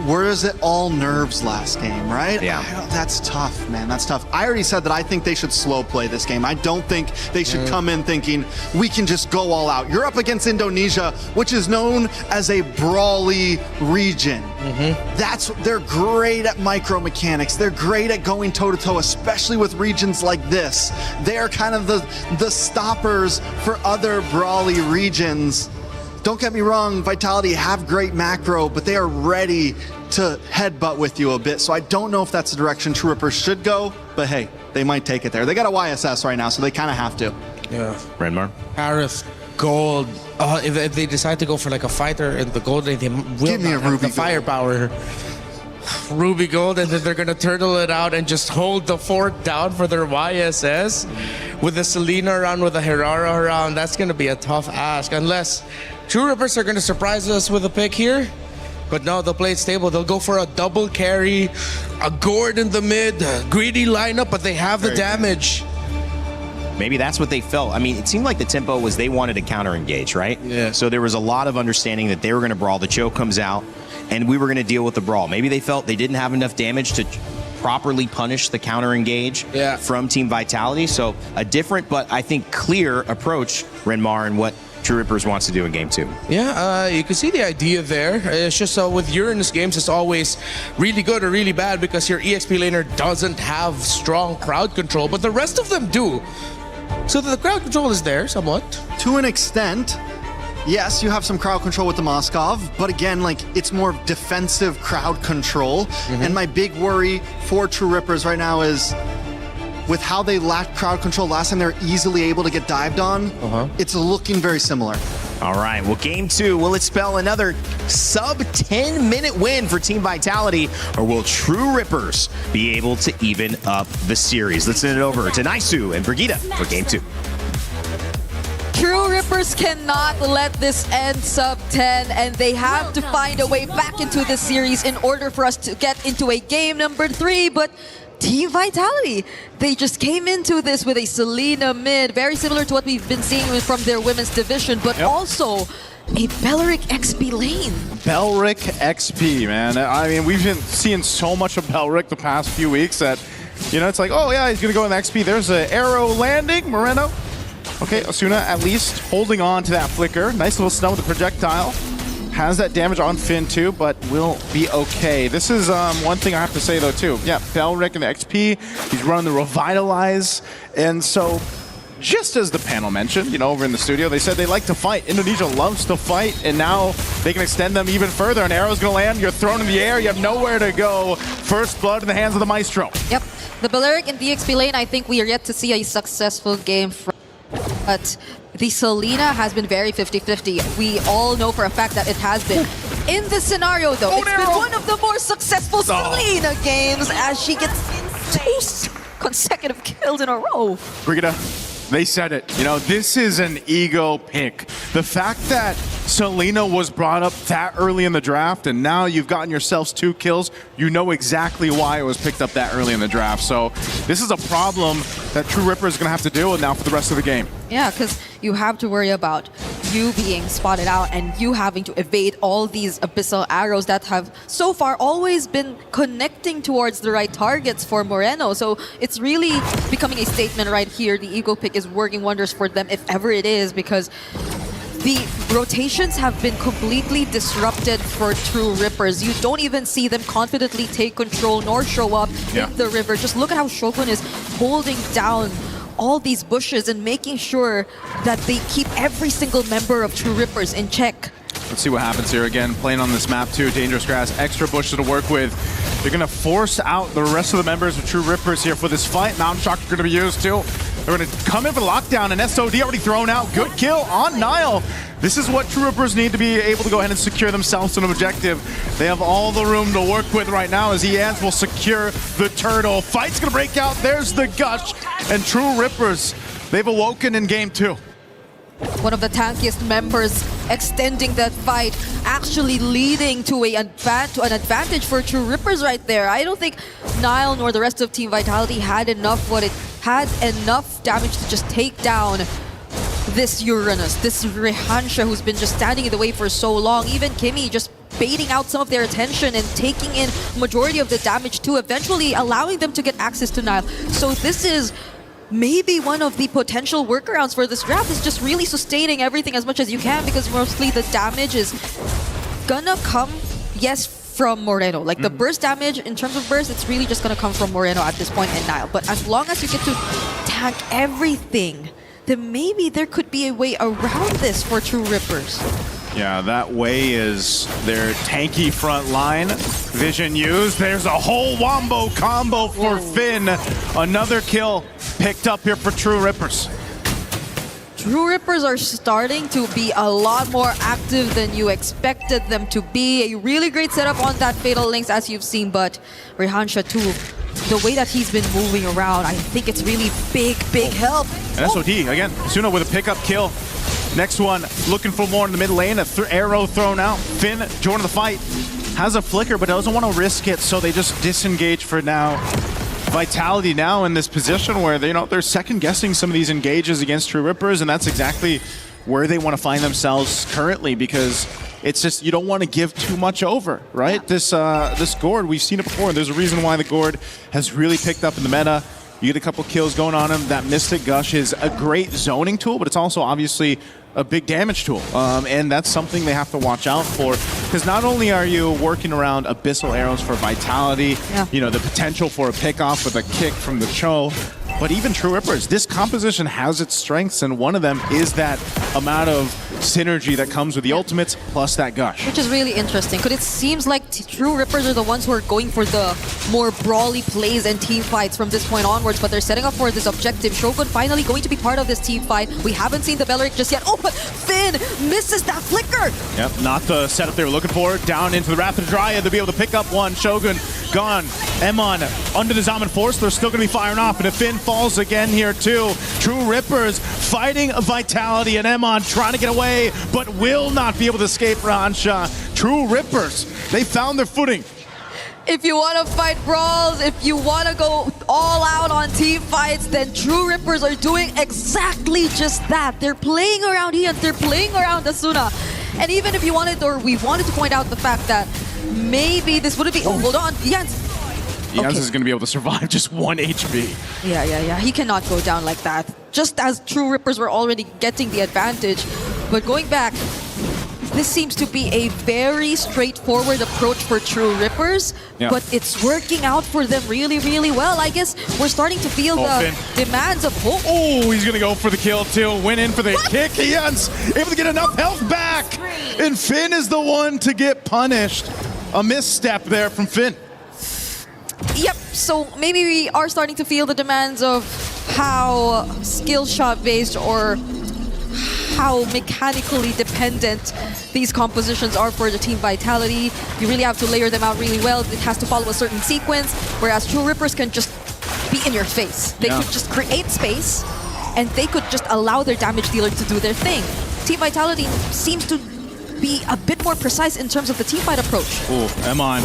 whereas it all nerves last game, right? Yeah. That's tough, man. That's tough. I already said that I think they should slow play this game. I don't think they should come in thinking we can just go all out. You're up against Indonesia, which is known as a brawly region. They're great at micro mechanics. They're great at going toe-to-toe, especially with regions like this. They're kind of the stoppers for other brawly regions. Don't get me wrong, Vitality have great macro, but they are ready to headbutt with you a bit. So I don't know if that's the direction True Rippers should go, but hey, they might take it there. They got a YSS right now, so they kind of have to. Yeah. Renmar? Paris, gold. If they decide to go for like a fighter in the gold lane, they will Give me not a have Ruby the firepower. Ruby gold, and then they're going to turtle it out and just hold the fort down for their YSS. With the Selena around, with the Herrera around, that's going to be a tough ask. Unless True Rippers are going to surprise us with a pick here. But no, they'll play it stable. They'll go for a double carry, a Gord in the mid, greedy lineup, but they have the damage. Maybe that's what they felt. I mean, it seemed like the tempo was they wanted to counter-engage, right? Yeah. So there was a lot of understanding that they were going to brawl. The choke comes out, and we were going to deal with the brawl. Maybe they felt they didn't have enough damage to properly punish the counter-engage from Team Vitality. So a different, but I think clear approach, Renmar, and what True Rippers wants to do in game 2. Yeah, you can see the idea there. It's just with Uranus games, it's always really good or really bad because your EXP laner doesn't have strong crowd control, but the rest of them do. So the crowd control is there somewhat. To an extent, yes, you have some crowd control with the Moskov, but again, like it's more defensive crowd control. And my big worry for True Rippers right now is with how they lacked crowd control last time, they're easily able to get dived on. It's looking very similar. All right, well, game 2, will it spell another sub 10-minute win for Team Vitality, or will True Rippers be able to even up the series? Let's send it over to Naisu and Brigitte for game 2. True Rippers cannot let this end sub 10, and they have to find a way back into the series in order for us to get into a game number 3, but Team Vitality. They just came into this with a Selena mid, very similar to what we've been seeing from their women's division, but also a Belric XP lane. Belric XP, man. I mean, we've been seeing so much of Belric the past few weeks that, you know, it's like, oh yeah, he's gonna go in the XP. There's an arrow landing, Moreno. Okay, Asuna at least holding on to that flicker. Nice little stun with the projectile. Has that damage on Finn too, but will be okay. This is one thing I have to say though too. Yeah, Belric and the XP, he's running the Revitalize. And so, just as the panel mentioned, you know, over in the studio, they said they like to fight. Indonesia loves to fight, and now they can extend them even further. An arrow's gonna land, you're thrown in the air, you have nowhere to go. First blood in the hands of the Maestro. Yep, the Belric and the XP lane, I think we are yet to see a successful game from. But the Selena has been very 50-50. We all know for a fact that it has been. In this scenario, though, it's been one of the more successful Selena games as she gets 2 consecutive kills in a row. Brigida, they said it. You know, this is an ego pick. The fact that Selena was brought up that early in the draft and now you've gotten yourselves 2 kills, you know exactly why it was picked up that early in the draft. So this is a problem that True Ripper is going to have to deal with now for the rest of the game. Yeah, because you have to worry about you being spotted out and you having to evade all these abyssal arrows that have so far always been connecting towards the right targets for Moreno. So it's really becoming a statement right here. The ego pick is working wonders for them if ever it is, because the rotations have been completely disrupted for True Rippers. You don't even see them confidently take control nor show up in the river. Just look at how Shogun is holding down all these bushes and making sure that they keep every single member of True Rippers in check. Let's see what happens here. Again, playing on this map too, dangerous grass, extra bushes to work with. They're gonna force out the rest of the members of True Rippers here for this fight. Mountain Shock are gonna be used too. They're gonna come in for the lockdown, and SOD already thrown out. Good kill on Nile. This is what True Rippers need to be able to go ahead and secure themselves an objective. They have all the room to work with right now as EANS will secure the turtle. Fight's gonna break out. There's the Gush. And True Rippers, they've awoken in game 2. One of the tankiest members extending that fight, actually leading to an advantage for True Rippers right there. I don't think Nile nor the rest of Team Vitality had enough damage to just take down this Uranus, this Rehansha who's been just standing in the way for so long. Even Kimmy just baiting out some of their attention and taking in majority of the damage too, eventually allowing them to get access to Nile. So this is maybe one of the potential workarounds for this draft, is just really sustaining everything as much as you can, because mostly the damage is gonna come, yes, from Moreno. Like the burst damage, in terms of burst, it's really just gonna come from Moreno at this point in Nile. But as long as you get to tank everything, then maybe there could be a way around this for True Rippers. Yeah, that way is their tanky front line. Vision used. There's a whole wombo combo for Finn. Another kill picked up here for True Rippers. True Rippers are starting to be a lot more active than you expected them to be. A really great setup on that Fatal Links, as you've seen, but Rehansha too, the way that he's been moving around, I think it's really big help. And SOD, again, Suno with a pickup kill. Next one, looking for more in the mid lane. Arrow thrown out. Finn joining the fight. Has a flicker, but doesn't want to risk it, so they just disengage for now. Vitality now in this position where they're second guessing some of these engages against True Rippers, and that's exactly where they want to find themselves currently, because it's just, you don't want to give too much over, right? Yeah. This Gourd, we've seen it before. There's a reason why the Gourd has really picked up in the meta. You get a couple kills going on him. That Mystic Gush is a great zoning tool, but it's also obviously a big damage tool. And that's something they have to watch out for, because not only are you working around Abyssal Arrows for Vitality, the potential for a pick-off with a kick from the Cho, but even True Rippers, this composition has its strengths, and one of them is that amount of synergy that comes with the ultimates plus that Gush. Which is really interesting, because it seems like True Rippers are the ones who are going for the more brawly plays and team fights from this point onwards, but they're setting up for this objective. Shogun finally going to be part of this team fight. We haven't seen the Belric just yet. Oh, but Finn misses that flicker! Yep, not the setup they were looking for. Down into the Rapid Dryad to be able to pick up one. Shogun gone. Emon under the Zaman Force. They're still going to be firing off, and if Finn falls again here too. True Rippers fighting Vitality, and Emon trying to get away, but will not be able to escape Rehansha. True Rippers, they found their footing. If you want to fight brawls, if you want to go all out on team fights, then True Rippers are doing exactly just that. They're playing around Ian, they're playing around Asuna. And even if you wanted, or we wanted to point out the fact that maybe this wouldn't be... Oh, hold on. Jans is going to be able to survive just 1 HP. Yeah. He cannot go down like that. Just as True Rippers were already getting the advantage. But going back, this seems to be a very straightforward approach for True Rippers, but it's working out for them really, really well. I guess we're starting to feel the demands of hope. Oh, he's going to go for the kill too. Went in for the kick. Ian's able to get enough health back. And Finn is the one to get punished. A misstep there from Finn. Yep, so maybe we are starting to feel the demands of how skill shot based or how mechanically dependent these compositions are for the team vitality. You really have to layer them out really well. It has to follow a certain sequence, whereas True Rippers can just be in your face. They could just create space, and they could just allow their damage dealer to do their thing. Team vitality seems to be a bit more precise in terms of the teamfight approach. Oh, Emon.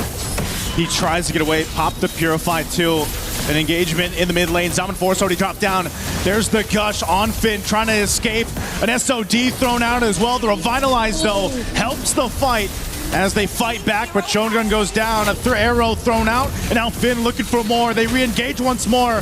He tries to get away, pop the Purify too. An engagement in the mid lane. Zaman Force already dropped down. There's the Gush on Finn, trying to escape. An SOD thrown out as well. The Revitalize, though, helps the fight as they fight back, but Shogun goes down. A arrow thrown out, and now Finn looking for more. They re-engage once more.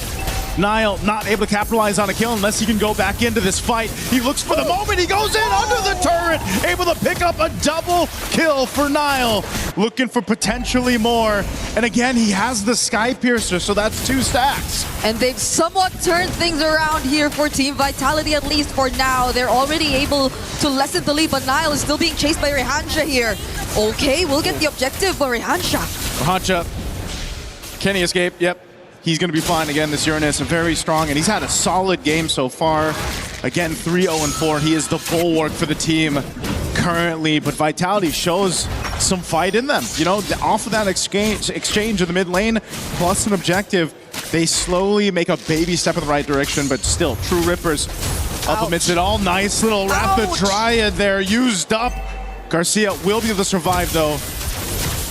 Nile not able to capitalize on a kill unless he can go back into this fight. He looks for the moment. He goes in under the turret, able to pick up a double kill for Nile. Looking for potentially more. And again, he has the Sky Piercer, so that's 2 stacks. And they've somewhat turned things around here for Team Vitality, at least for now. They're already able to lessen the lead, but Nile is still being chased by Rehansha here. Okay, we'll get the objective, but Rehansha. Can he escape? Yep. He's going to be fine again. This Uranus very strong, and he's had a solid game so far. Again, 3-0-4. He is the bulwark for the team currently, but Vitality shows some fight in them. You know, off of that exchange in the mid lane, plus an objective, they slowly make a baby step in the right direction, but still, True Rippers up amidst it all. Nice little Rapid Dryad there, used up. Garcia will be able to survive, though.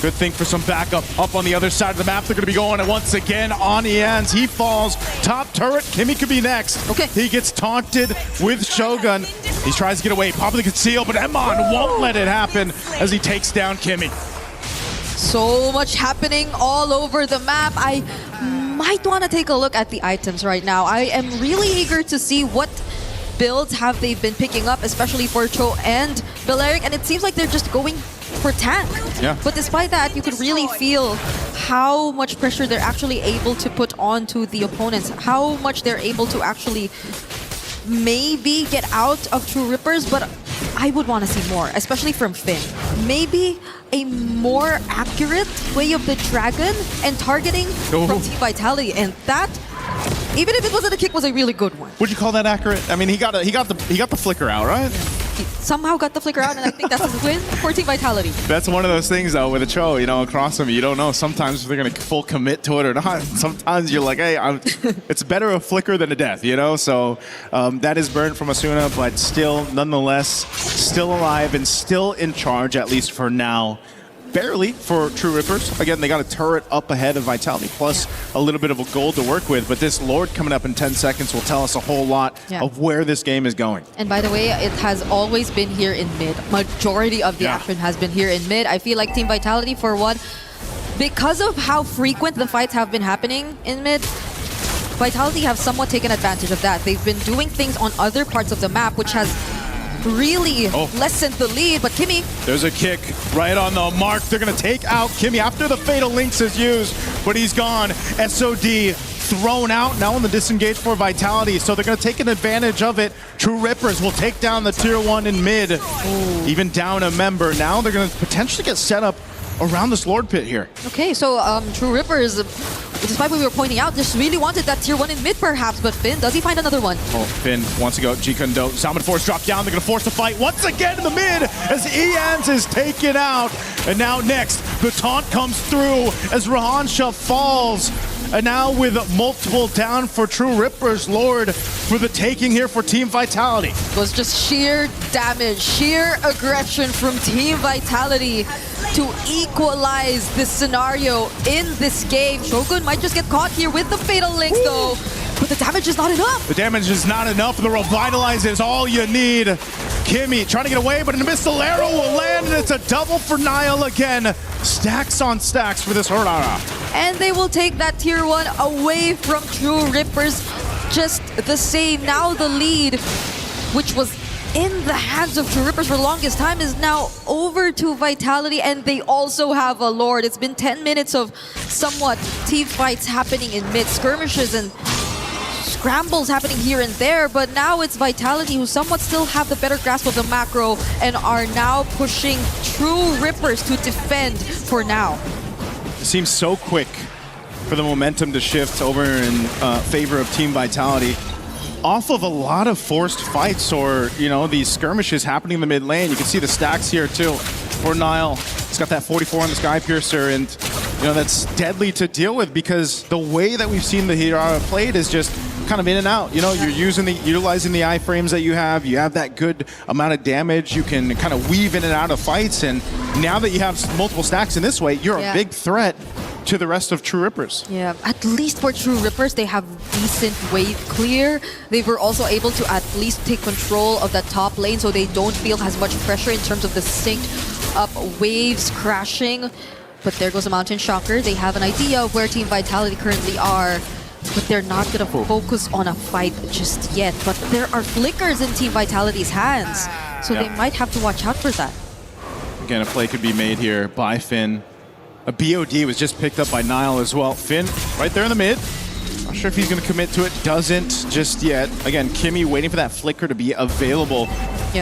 Good thing for some backup up on the other side of the map. They're going to be going once again on Ians. He falls. Top turret. Kimmy could be next. Okay. He gets taunted with Shogun. He tries to get away. Probably conceal, but Emon won't let it happen as he takes down Kimmy. So much happening all over the map. I might want to take a look at the items right now. I am really eager to see what builds have they been picking up, especially for Cho and Balearic, and it seems like they're just going for tank. But despite that, you could really feel how much pressure they're actually able to put onto the opponents, how much they're able to actually maybe get out of True Rippers, but I would want to see more, especially from Finn. Maybe a more accurate way of the dragon and targeting from Team Vitality, and that, even if it wasn't a kick, was a really good one. Would you call that accurate? I mean, he got the flicker out, right? He somehow got the flicker out, and I think that's a win for Team Vitality. That's one of those things, though, with a Cho, you know, across them, you don't know sometimes if they're going to full commit to it or not. Sometimes you're like, hey, it's better a flicker than a death, you know? So that is burned from Asuna, but still, nonetheless, still alive and still in charge, at least for now. Barely for True Rippers. Again, they got a turret up ahead of Vitality, plus a little bit of a gold to work with. But this Lord coming up in 10 seconds will tell us a whole lot of where this game is going. And by the way, it has always been here in mid. Majority of the action has been here in mid. I feel like Team Vitality, for one, because of how frequent the fights have been happening in mid, Vitality have somewhat taken advantage of that. They've been doing things on other parts of the map, which has really lessened the lead, but Kimmy... There's a kick right on the mark. They're going to take out Kimmy after the Fatal Links is used, but he's gone. SOD thrown out, now on the disengage for Vitality, so they're going to take an advantage of it. True Rippers will take down the Tier 1 in mid, even down a member. Now they're going to potentially get set up around this Lord Pit here. Okay, so True Rippers, despite what we were pointing out, just really wanted that Tier 1 in mid perhaps, but Finn, does he find another one? Finn wants to go. G-Kundo, Salmon Force drop down. They're going to force the fight once again in the mid as Ians is taken out. And now next, the taunt comes through as Rehansha falls. And now with multiple down for True Rippers, Lord for the taking here for Team Vitality. It was just sheer damage, sheer aggression from Team Vitality to equalize this scenario in this game. Shogun might just get caught here with the Fatal Links though. But the damage is not enough. The damage is not enough. The Revitalize is all you need. Kimmy trying to get away, but an Abyssal Arrow will land, and it's a double for Niall again. Stacks on stacks for this Hurrara. And they will take that tier 1 away from True Rippers just the same. Now the lead, which was in the hands of True Rippers for the longest time, is now over to Vitality, and they also have a Lord. It's been 10 minutes of somewhat team fights happening in mid, skirmishes and scrambles happening here and there, but now it's Vitality who somewhat still have the better grasp of the macro and are now pushing True Rippers to defend for now. It seems so quick for the momentum to shift over in favor of Team Vitality. Off of a lot of forced fights or, you know, these skirmishes happening in the mid lane. You can see the stacks here too for Niall. He's got that 44 on the Sky Piercer, and you know that's deadly to deal with because the way that we've seen the Hurrara played is just kind of in and out. You know, you're utilizing the iframes that you have. You have that good amount of damage. You can kind of weave in and out of fights, and now that you have multiple stacks in this way, you're a big threat to the rest of True Rippers. Yeah, at least for True Rippers, they have decent wave clear. They were also able to at least take control of that top lane so they don't feel as much pressure in terms of the synced up waves crashing. But there goes a Mountain Shocker. They have an idea of where Team Vitality currently are, but they're not going to focus on a fight just yet. But there are flickers in Team Vitality's hands, so they might have to watch out for that. Again, a play could be made here by Finn. A BOD was just picked up by Niall as well. Finn right there in the mid. Not sure if he's going to commit to it. Doesn't just yet. Again, Kimmy waiting for that flicker to be available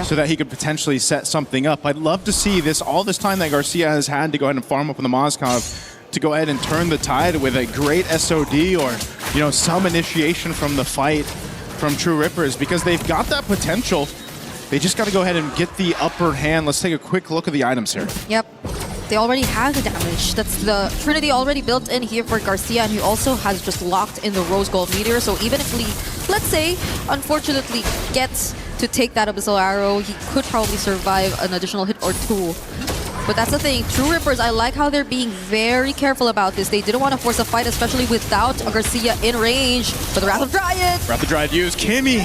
so that he could potentially set something up. I'd love to see this all this time that Garcia has had to go ahead and farm up on the Moskov to go ahead and turn the tide with a great SOD or, you know, some initiation from the fight from True Rippers because they've got that potential. They just got to go ahead and get the upper hand. Let's take a quick look at the items here. Yep. They already have the damage. That's the Trinity already built in here for Garcia, and he also has just locked in the Rose Gold Meteor. So even if Lee, let's say, unfortunately gets to take that Abyssal Arrow, he could probably survive an additional hit or two. But that's the thing. True Rippers, I like how they're being very careful about this. They didn't want to force a fight, especially without Garcia in range. But the Wrath of Dryad. Wrath of Dryad used. Kimmy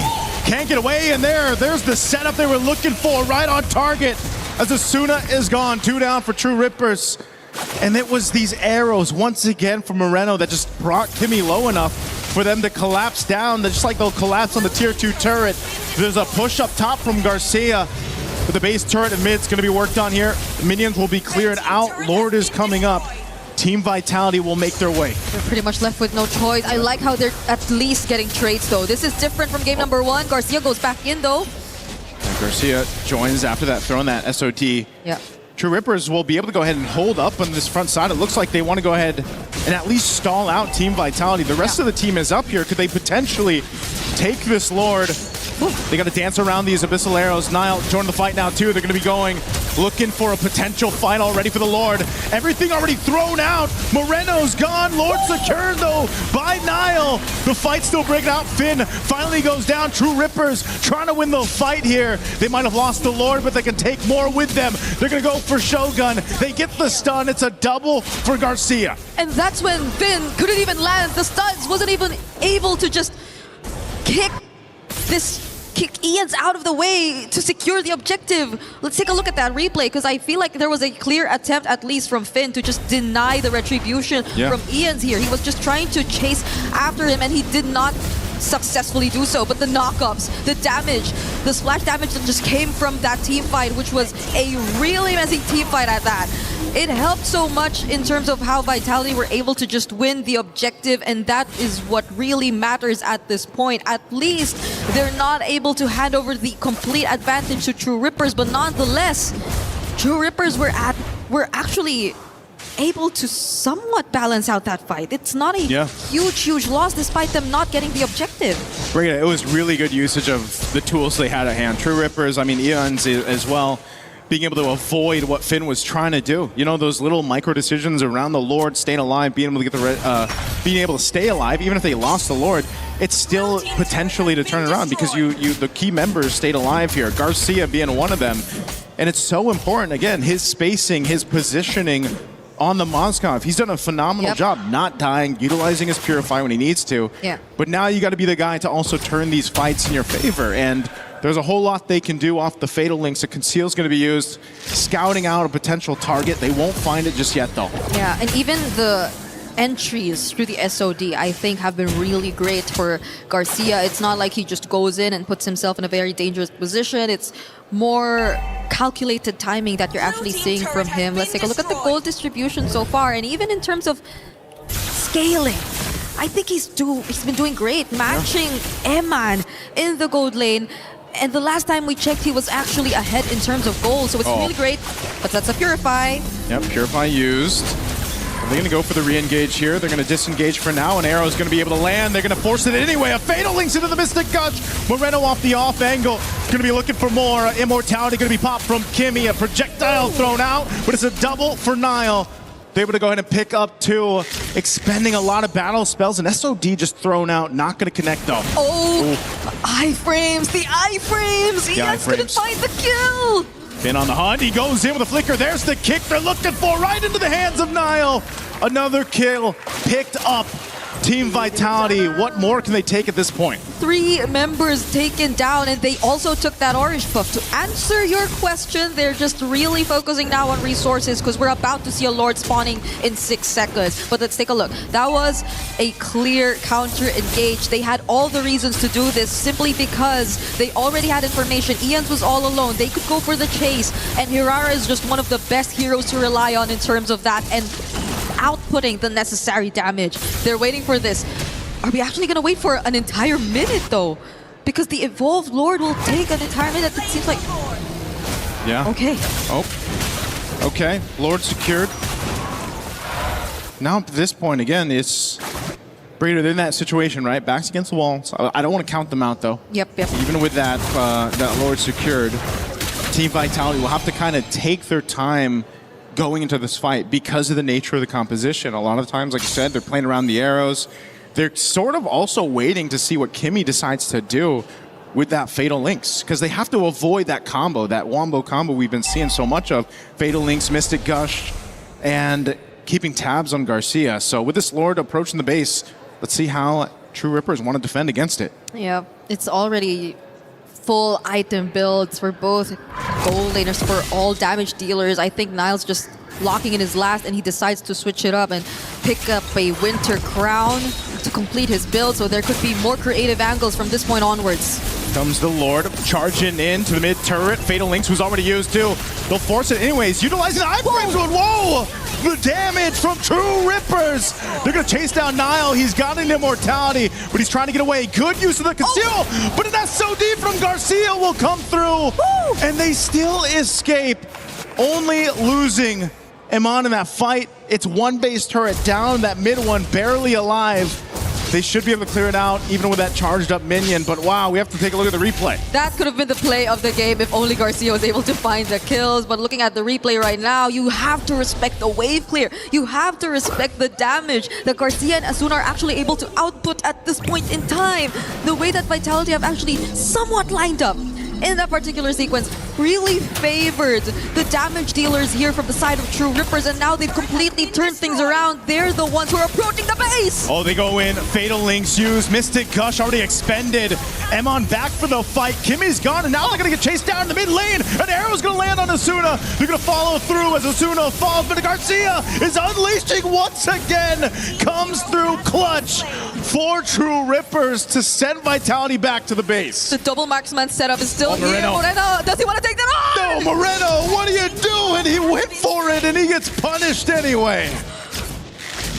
can't get away, and there's the setup they were looking for, right on target. As Asuna is gone, 2 down for True Rippers. And it was these arrows once again from Moreno that just brought Kimmy low enough for them to collapse down. Just like they'll collapse on the tier 2 turret. There's a push up top from Garcia. But the base turret in mid's going to be worked on here. The minions will be cleared out. Lord is coming up. Team Vitality will make their way. They're pretty much left with no choice. I like how they're at least getting trades though. This is different from game number 1. Garcia goes back in though. And Garcia joins after that, throwing that SOT. Yeah. True Rippers will be able to go ahead and hold up on this front side. It looks like they want to go ahead and at least stall out Team Vitality. The rest of the team is up here. Could they potentially take this Lord? They got to dance around these Abyssal Arrows. Niall joined the fight now too. They're going to be going, looking for a potential fight already for the Lord. Everything already thrown out. Moreno's gone. Lord secured though by Niall. The fight still breaking out. Finn finally goes down. True Rippers trying to win the fight here. They might have lost the Lord, but they can take more with them. They're going to go for Shogun. They get the stun. It's a double for Garcia. And that's when Finn couldn't even land. The stuns wasn't even able to just kick Ian's out of the way to secure the objective. Let's take a look at that replay because I feel like there was a clear attempt, at least from Finn, to just deny the retribution from Ian's here. He was just trying to chase after him and he did not successfully do so. But the knockups, the damage, the splash damage that just came from that team fight, which was a really messy team fight at that. It helped so much in terms of how Vitality were able to just win the objective, and that is what really matters at this point. At least they're not able to hand over the complete advantage to True Rippers, but nonetheless, True Rippers were actually able to somewhat balance out that fight. It's not a huge loss despite them not getting the objective. Brigida, it was really good usage of the tools they had at hand. True Rippers, I mean, Eons as well, being able to avoid what Finn was trying to do. You know, those little micro decisions around the Lord, staying alive, being able to get being able to stay alive, even if they lost the Lord, it's still potentially to turn around because the key members stayed alive here. Garcia being one of them. And it's so important, again, his spacing, his positioning on the Moskov. He's done a phenomenal job not dying, utilizing his Purify when he needs to. Yeah. But now you got to be the guy to also turn these fights in your favor. And there's a whole lot they can do off the Fatal Links. The Conceal's going to be used, scouting out a potential target. They won't find it just yet, though. Yeah, and even the entries through the SOD, I think, have been really great for Garcia. It's not like he just goes in and puts himself in a very dangerous position. It's more calculated timing that you're actually seeing from him. Let's take a look at the gold distribution so far, and even in terms of scaling, I think he's been doing great, matching Eman in the gold lane. And the last time we checked, he was actually ahead in terms of gold, so it's really great. But that's a Purify. Yep, Purify used. They're going to go for the re-engage here. They're going to disengage for now. An arrow is going to be able to land. They're going to force it anyway. A Fatal Links into the Mystic Gush. Moreno off the off angle. Going to be looking for more. Immortality going to be popped from Kimmy. A projectile thrown out, but it's a double for Nile. They're able to go ahead and pick up two, expending a lot of battle spells. And SOD just thrown out. Not going to connect though. Oh, iframes. The iframes. He just couldn't find the kill. Finn on the hunt, he goes in with a flicker. There's the kick they're looking for, right into the hands of Nile. Another kill picked up. Team Vitality, what more can they take at this point? 3 members taken down, and they also took that orange buff. To answer your question, they're just really focusing now on resources because we're about to see a Lord spawning in 6 seconds. But let's take a look. That was a clear counter engage. They had all the reasons to do this simply because they already had information. Ian's was all alone. They could go for the chase, and Hirara is just one of the best heroes to rely on in terms of that and outputting the necessary damage. They're waiting for this. Are we actually going to wait for an entire minute though? Because the Evolved Lord will take an entire minute. It seems like... Yeah. Okay. Oh. Okay. Lord secured. Now at this point again, it's... Breeder, they're in that situation, right? Backs against the wall. So I don't want to count them out though. Yep. Even with that, that Lord secured, Team Vitality will have to kind of take their time going into this fight because of the nature of the composition. A lot of times, like I said, they're playing around the arrows. They're sort of also waiting to see what Kimmy decides to do with that Fatal Links because they have to avoid that combo, that Wombo combo we've been seeing so much of. Fatal Links, Mystic Gush, and keeping tabs on Garcia. So with this Lord approaching the base, let's see how True Rippers want to defend against it. Yeah, it's already full item builds for both gold laners, for all damage dealers. I think Nile's just locking in his last and he decides to switch it up and pick up a Winter Crown to complete his build, so there could be more creative angles from this point onwards. Comes the Lord charging into the mid turret. Fatal Links was already used too. They'll force it anyways, utilizing the iframes. Whoa! The damage from True Rippers. They're going to chase down Nile. He's got an immortality, but he's trying to get away. Good use of the conceal, but an SOD from Garcia will come through, and they still escape, only losing Eman in that fight. It's one base turret down, that mid one barely alive. They should be able to clear it out, even with that charged up minion. But wow, we have to take a look at the replay. That could have been the play of the game if only Garcia was able to find the kills. But looking at the replay right now, you have to respect the wave clear. You have to respect the damage that Garcia and Asuna are actually able to output at this point in time. The way that Vitality have actually somewhat lined up in that particular sequence really favored the damage dealers here from the side of True Rippers, and now they've completely turned things around. They're the ones who are approaching the base! Oh, they go in. Fatal Links used. Mystic Gush already expended. Emon back for the fight. Kimmy's gone, and now they're going to get chased down in the mid lane. An arrow's going to land on Asuna. They're going to follow through as Asuna falls, but Garcia is unleashing once again. Comes through clutch for True Rippers to send Vitality back to the base. The double marksman setup is still here. Moreno. Moreno, does he want to take that on? No, Moreno, what are you doing? He went for it, and he gets punished anyway.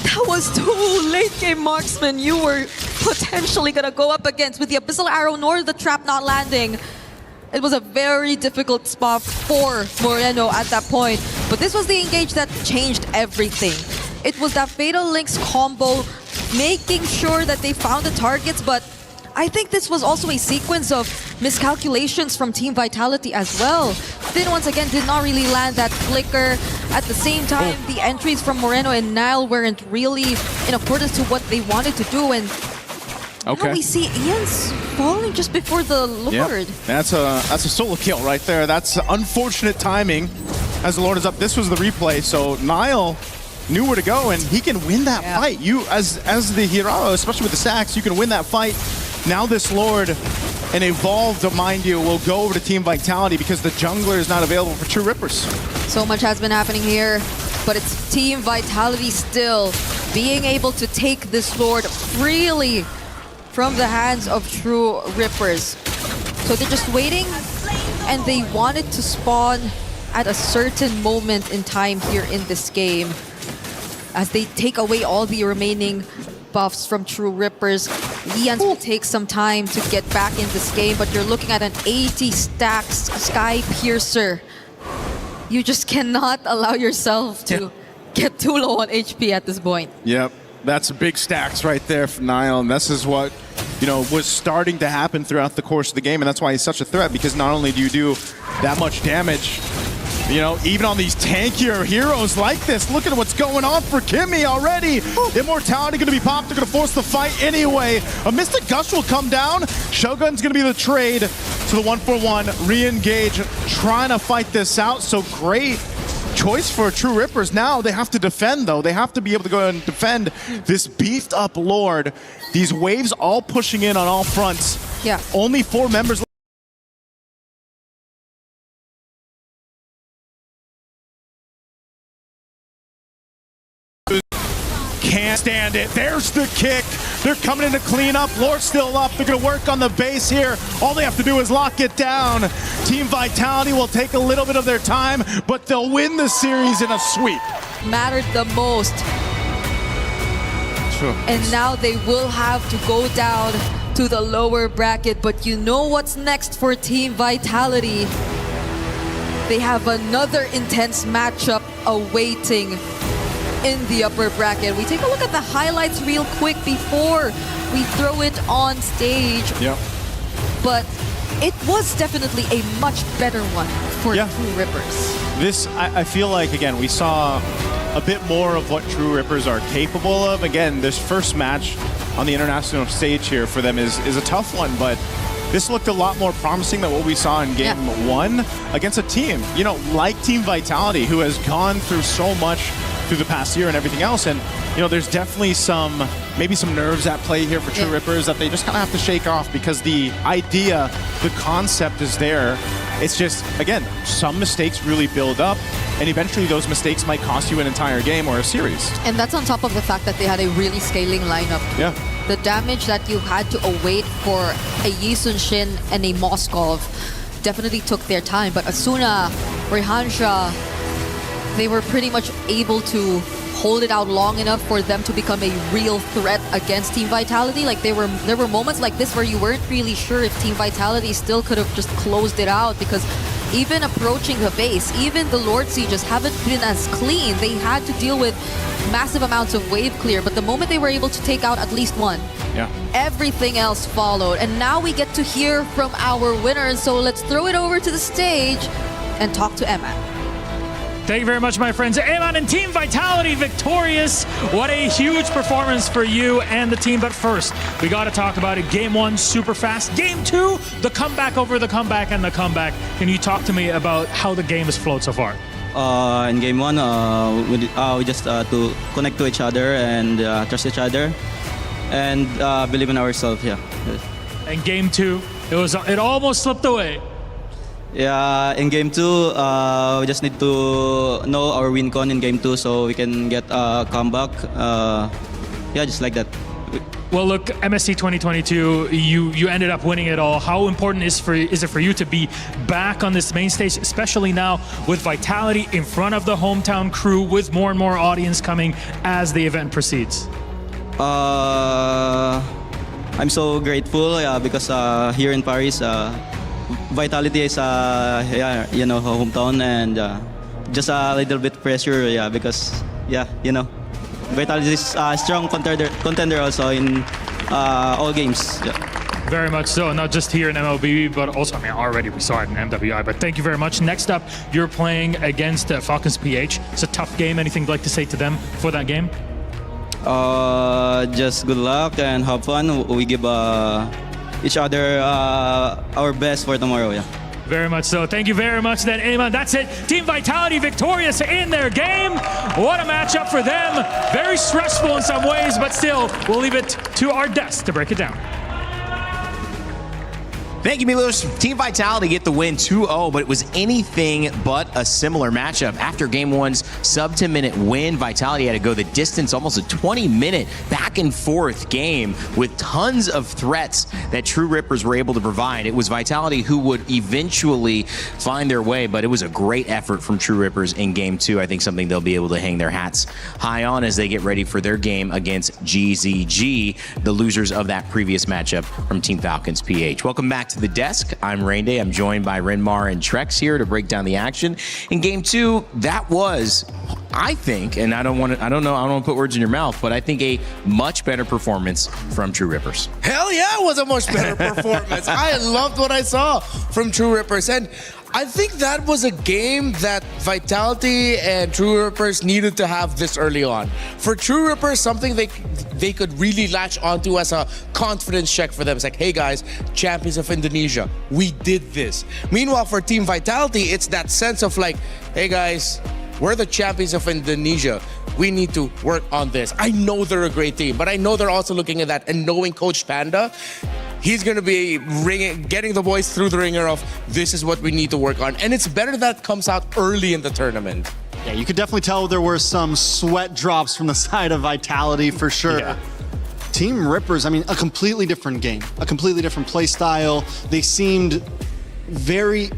That was too late game, marksman. You were potentially going to go up against with the Abyssal Arrow nor the trap not landing. It was a very difficult spot for Moreno at that point. But this was the engage that changed everything. It was that Fatal Links combo, making sure that they found the targets, but I think this was also a sequence of miscalculations from Team Vitality as well. Finn once again did not really land that flicker. At the same time, the entries from Moreno and Nile weren't really in accordance to what they wanted to do, and Okay. Now we see Ian's falling just before the Lord. Yep. That's a solo kill right there. That's unfortunate timing as the Lord is up. This was the replay, so Niall knew where to go, and he can win that fight. You, as the hero, especially with the stacks, you can win that fight. Now this Lord, an evolved, mind you, will go over to Team Vitality because the jungler is not available for True Rippers. So much has been happening here, but it's Team Vitality still being able to take this Lord freely from the hands of True Rippers. So they're just waiting, and they wanted to spawn at a certain moment in time here in this game. As they take away all the remaining buffs from True Rippers, Lians will take some time to get back in this game, but you're looking at an 80 stacks Sky Piercer. You just cannot allow yourself to get too low on HP at this point. Yep, that's big stacks right there for Niall, and this is what, you know, was starting to happen throughout the course of the game, and that's why he's such a threat, because not only do you do that much damage, you know, even on these tankier heroes like this, look at what's going on for Kimmy already. Immortality going to be popped. They're going to force the fight anyway. A Mystic Gush will come down. Shogun's going to be the trade to the 1-for-1. Re-engage, trying to fight this out. So great choice for True Rippers. Now they have to defend, though. They have to be able to go and defend this beefed up Lord. These waves all pushing in on all fronts. Yeah. Only 4 members. Can't stand it. There's the kick. They're coming in to clean up. Lord's still up. They're going to work on the base here. All they have to do is lock it down. Team Vitality will take a little bit of their time, but they'll win the series in a sweep. Mattered the most. Sure. And now they will have to go down to the lower bracket, but you know what's next for Team Vitality? They have another intense matchup awaiting in the upper bracket. We take a look at the highlights real quick before we throw it on stage. Yep. But it was definitely a much better one for True Rippers. This, I feel like, again, we saw a bit more of what True Rippers are capable of. Again, this first match on the international stage here for them is a tough one, but this looked a lot more promising than what we saw in game 1 against a team, you know, like Team Vitality, who has gone through so much through the past year and everything else. And, you know, there's definitely maybe some nerves at play here for True Rippers that they just kind of have to shake off, because the idea, the concept is there. It's just, again, some mistakes really build up, and eventually those mistakes might cost you an entire game or a series. And that's on top of the fact that they had a really scaling lineup. Yeah. The damage that you had to await for a Yi Sun Shin and a Moskov definitely took their time. But Asuna, Rehansha, they were pretty much able to hold it out long enough for them to become a real threat against Team Vitality. Like there were moments like this where you weren't really sure if Team Vitality still could have just closed it out, because even approaching the base, even the Lord Sieges haven't been as clean. They had to deal with massive amounts of wave clear, but the moment they were able to take out at least one, everything else followed. And now we get to hear from our winners, so let's throw it over to the stage and talk to Emma. Thank you very much, my friends. Eman and Team Vitality victorious. What a huge performance for you and the team. But first, we got to talk about it. Game 1, super fast. Game 2, the comeback over the comeback and the comeback. Can you talk to me about how the game has flowed so far? In game 1, we just to connect to each other and trust each other and believe in ourselves. Yeah. And game 2, it almost slipped away. Yeah, in game 2, we just need to know our win con in game 2 so we can get a comeback. Yeah, just like that. Well, look, MSC 2022, you ended up winning it all. How important is it for you to be back on this main stage, especially now with Vitality in front of the hometown crew, with more and more audience coming as the event proceeds? I'm so grateful because here in Paris, Vitality is you know, hometown, and just a little bit pressure, because Vitality is a strong contender also in all games. Very much so, not just here in MLBB, but also, already we saw it in MWI, but thank you very much. Next up, you're playing against Falcons PH. It's a tough game. Anything you'd like to say to them for that game? just good luck and have fun. We give each other our best for tomorrow. Yeah. Very much so. Thank you very much then, Ayman. That's it. Team Vitality victorious in their game. What a matchup for them. Very stressful in some ways, but still, we'll leave it to our desk to break it down. Thank you, Milos. Team Vitality get the win 2-0, but it was anything but a similar matchup. After Game 1's sub-10-minute win, Vitality had to go the distance, almost a 20-minute back-and-forth game with tons of threats that True Rippers were able to provide. It was Vitality who would eventually find their way, but it was a great effort from True Rippers in Game 2. I think something they'll be able to hang their hats high on as they get ready for their game against GZG, the losers of that previous matchup from Team Falcons PH. Welcome back to the desk. I'm Rainday. I'm joined by Renmar and Trex here to break down the action. In Game 2, that was, I think, and I don't want to put words in your mouth, but I think a much better performance from True Rippers. Hell yeah, it was a much better performance. I loved what I saw from True Rippers. And I think that was a game that Vitality and True Rippers needed to have this early on. For True Rippers, something they could really latch onto as a confidence check for them. It's like, hey guys, champions of Indonesia, we did this. Meanwhile, for Team Vitality, it's that sense of like, hey guys, we're the champions of Indonesia. We need to work on this. I know they're a great team, but I know they're also looking at that and knowing Coach Panda, he's going to be getting the boys through the ringer of this is what we need to work on. And it's better that comes out early in the tournament. Yeah, you could definitely tell there were some sweat drops from the side of Vitality for sure. Yeah. Team Rippers, I mean, a completely different game, a completely different play style. They seemed very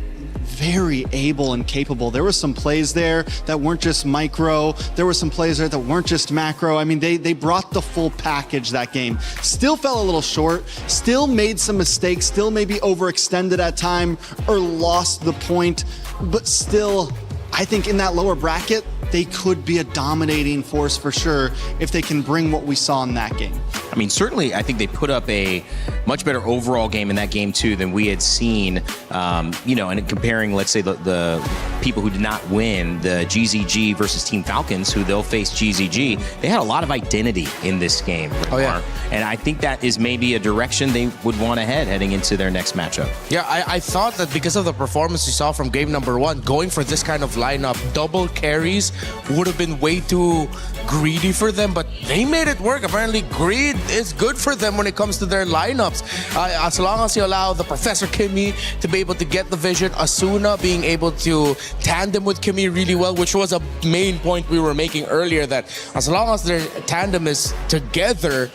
able and capable. There were some plays there that weren't just micro. There were some plays there that weren't just macro. I mean, they brought the full package that game. Still fell a little short, still made some mistakes, still maybe overextended at time or lost the point, but still, I think in that lower bracket, they could be a dominating force for sure if they can bring what we saw in that game. I mean, certainly, I think they put up a much better overall game in that game, too, than we had seen, and comparing, let's say, the people who did not win, the GZG versus Team Falcons, who they'll face GZG, they had a lot of identity in this game. Oh, yeah. And I think that is maybe a direction they would want to head heading into their next matchup. Yeah, I thought that because of the performance we saw from game number 1, going for this kind of lineup, double carries would have been way too greedy for them, but they made it work. Apparently, greed is good for them when it comes to their lineups. As long as you allow the Professor Kimmy to be able to get the vision, Asuna being able to tandem with Kimmy really well, which was a main point we were making earlier, that as long as their tandem is together,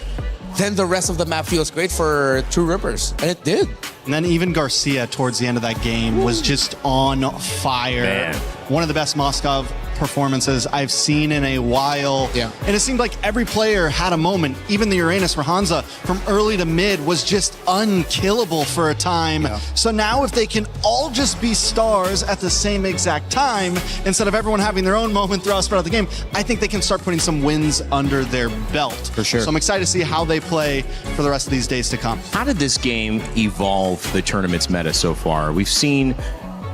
then the rest of the map feels great for True Rippers, and it did. And then even Garcia towards the end of that game was just on fire. Man. One of the best Moskov performances I've seen in a while. Yeah. And it seemed like every player had a moment. Even the Uranus for Hansa from early to mid was just unkillable for a time. Yeah. So now if they can all just be stars at the same exact time, instead of everyone having their own moment throughout the game, I think they can start putting some wins under their belt. For sure. So I'm excited to see how they play for the rest of these days to come. How did this game evolve the tournament's meta so far? We've seen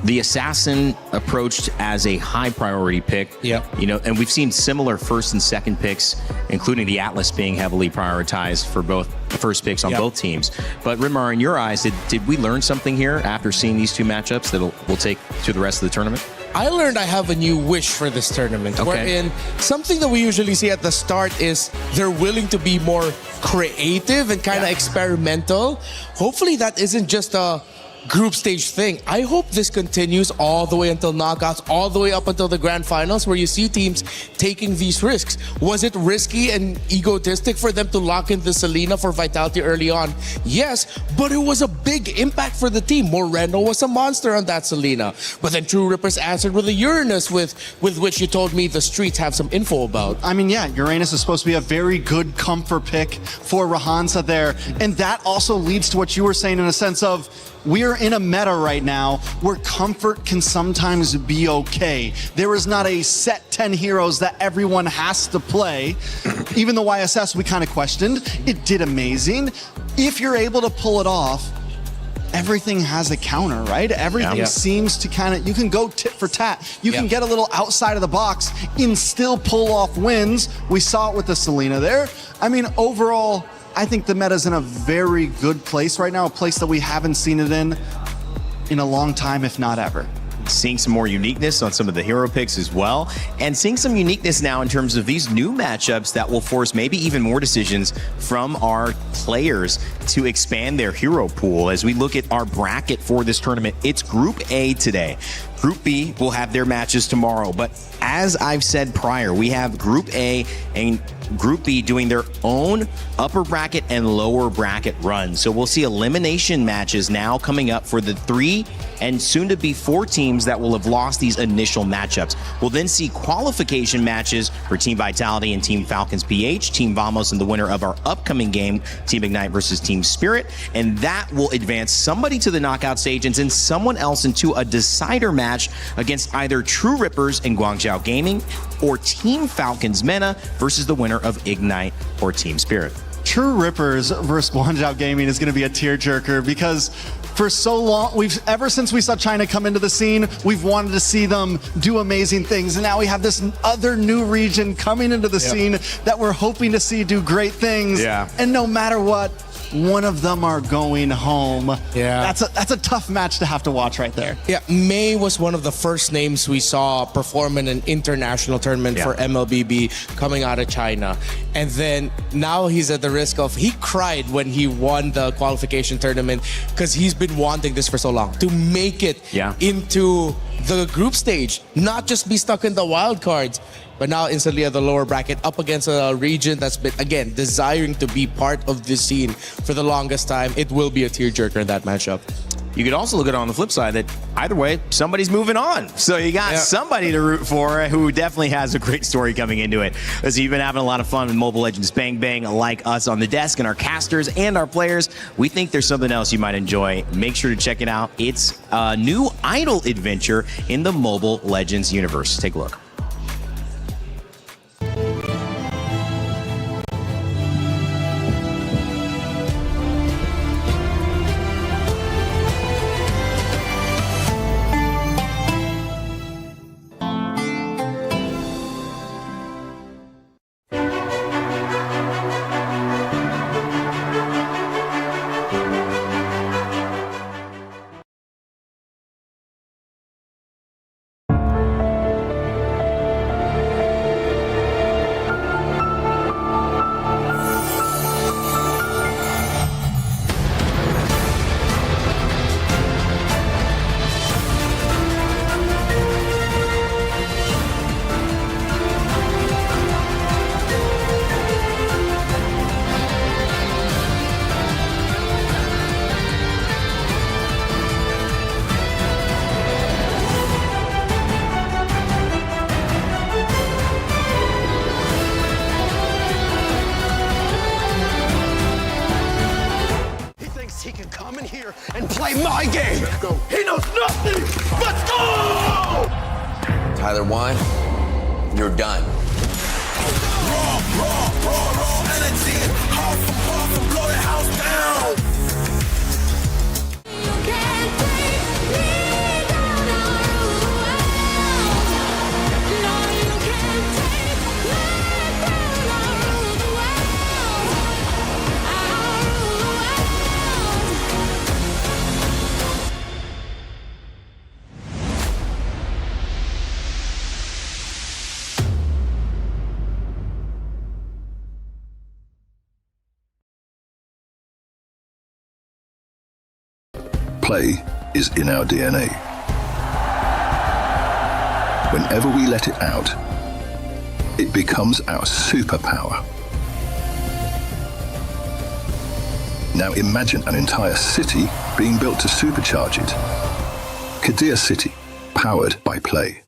the Assassin approached as a high priority pick. Yep. And we've seen similar first and second picks, including the Atlas being heavily prioritized for both first picks on both teams. But Rimar, in your eyes, did we learn something here after seeing these two matchups that we'll take to the rest of the tournament? I learned I have a new wish for this tournament. Okay. Wherein something that we usually see at the start is they're willing to be more creative and kind of experimental. Hopefully that isn't just a group stage thing. I hope this continues all the way until knockouts, all the way up until the grand finals, where you see teams taking these risks. Was it risky and egotistic for them to lock in the Selena for Vitality early on? Yes, but it was a big impact for the team. Moreno was a monster on that Selena. But then True Rippers answered with a Uranus, with which you told me the streets have some info about. I mean, yeah, Uranus is supposed to be a very good comfort pick for Rahansa there. And that also leads to what you were saying in a sense of, we're in a meta right now where comfort can sometimes be okay. There is not a set 10 heroes that everyone has to play. Even the YSS we kind of questioned, it did amazing. If you're able to pull it off, everything has a counter, right? Everything seems to kind of, you can go tit for tat. You can get a little outside of the box and still pull off wins. We saw it with the Selena there. I mean, overall, I think the meta's in a very good place right now, a place that we haven't seen it in a long time, if not ever. Seeing some more uniqueness on some of the hero picks as well, and seeing some uniqueness now in terms of these new matchups that will force maybe even more decisions from our players to expand their hero pool. As we look at our bracket for this tournament, it's Group A today. Group B will have their matches tomorrow, but as I've said prior, we have Group A and Group B doing their own upper bracket and lower bracket runs. So we'll see elimination matches now coming up for the 3 and soon to be 4 teams that will have lost these initial matchups. We'll then see qualification matches for Team Vitality and Team Falcons PH, Team Vamos, and the winner of our upcoming game, Team Ignite versus Team Spirit. And that will advance somebody to the knockout stage and send someone else into a decider match against either True Rippers and Guangzhou Gaming or Team Falcons MENA versus the winner of Ignite or Team Spirit. True Rippers versus Guangzhou Gaming is going to be a tearjerker because for so long, ever since we saw China come into the scene, we've wanted to see them do amazing things. And now we have this other new region coming into the scene that we're hoping to see do great things. Yeah. And no matter what, one of them are going home. Yeah. That's a tough match to have to watch right there. Yeah, May was one of the first names we saw perform in an international tournament for MLBB coming out of China. And then now he's at the risk of, he cried when he won the qualification tournament because he's been wanting this for so long, to make it into the group stage, not just be stuck in the wild cards, but now instantly at the lower bracket up against a region that's been, again, desiring to be part of this scene for the longest time. It will be a tearjerker in that matchup. You could also look at it on the flip side that either way, somebody's moving on. So you got somebody to root for who definitely has a great story coming into it. As you've been having a lot of fun with Mobile Legends Bang Bang like us on the desk and our casters and our players, we think there's something else you might enjoy. Make sure to check it out. It's a new idol adventure in the Mobile Legends universe. Take a look. He can come in here and play my game. Let's go. He knows nothing. Let's go! Tyler 1, you're done. Raw energy. Half and blow the house down. Play is in our DNA. Whenever we let it out, it becomes our superpower. Now imagine an entire city being built to supercharge it. Kadir City, powered by Play.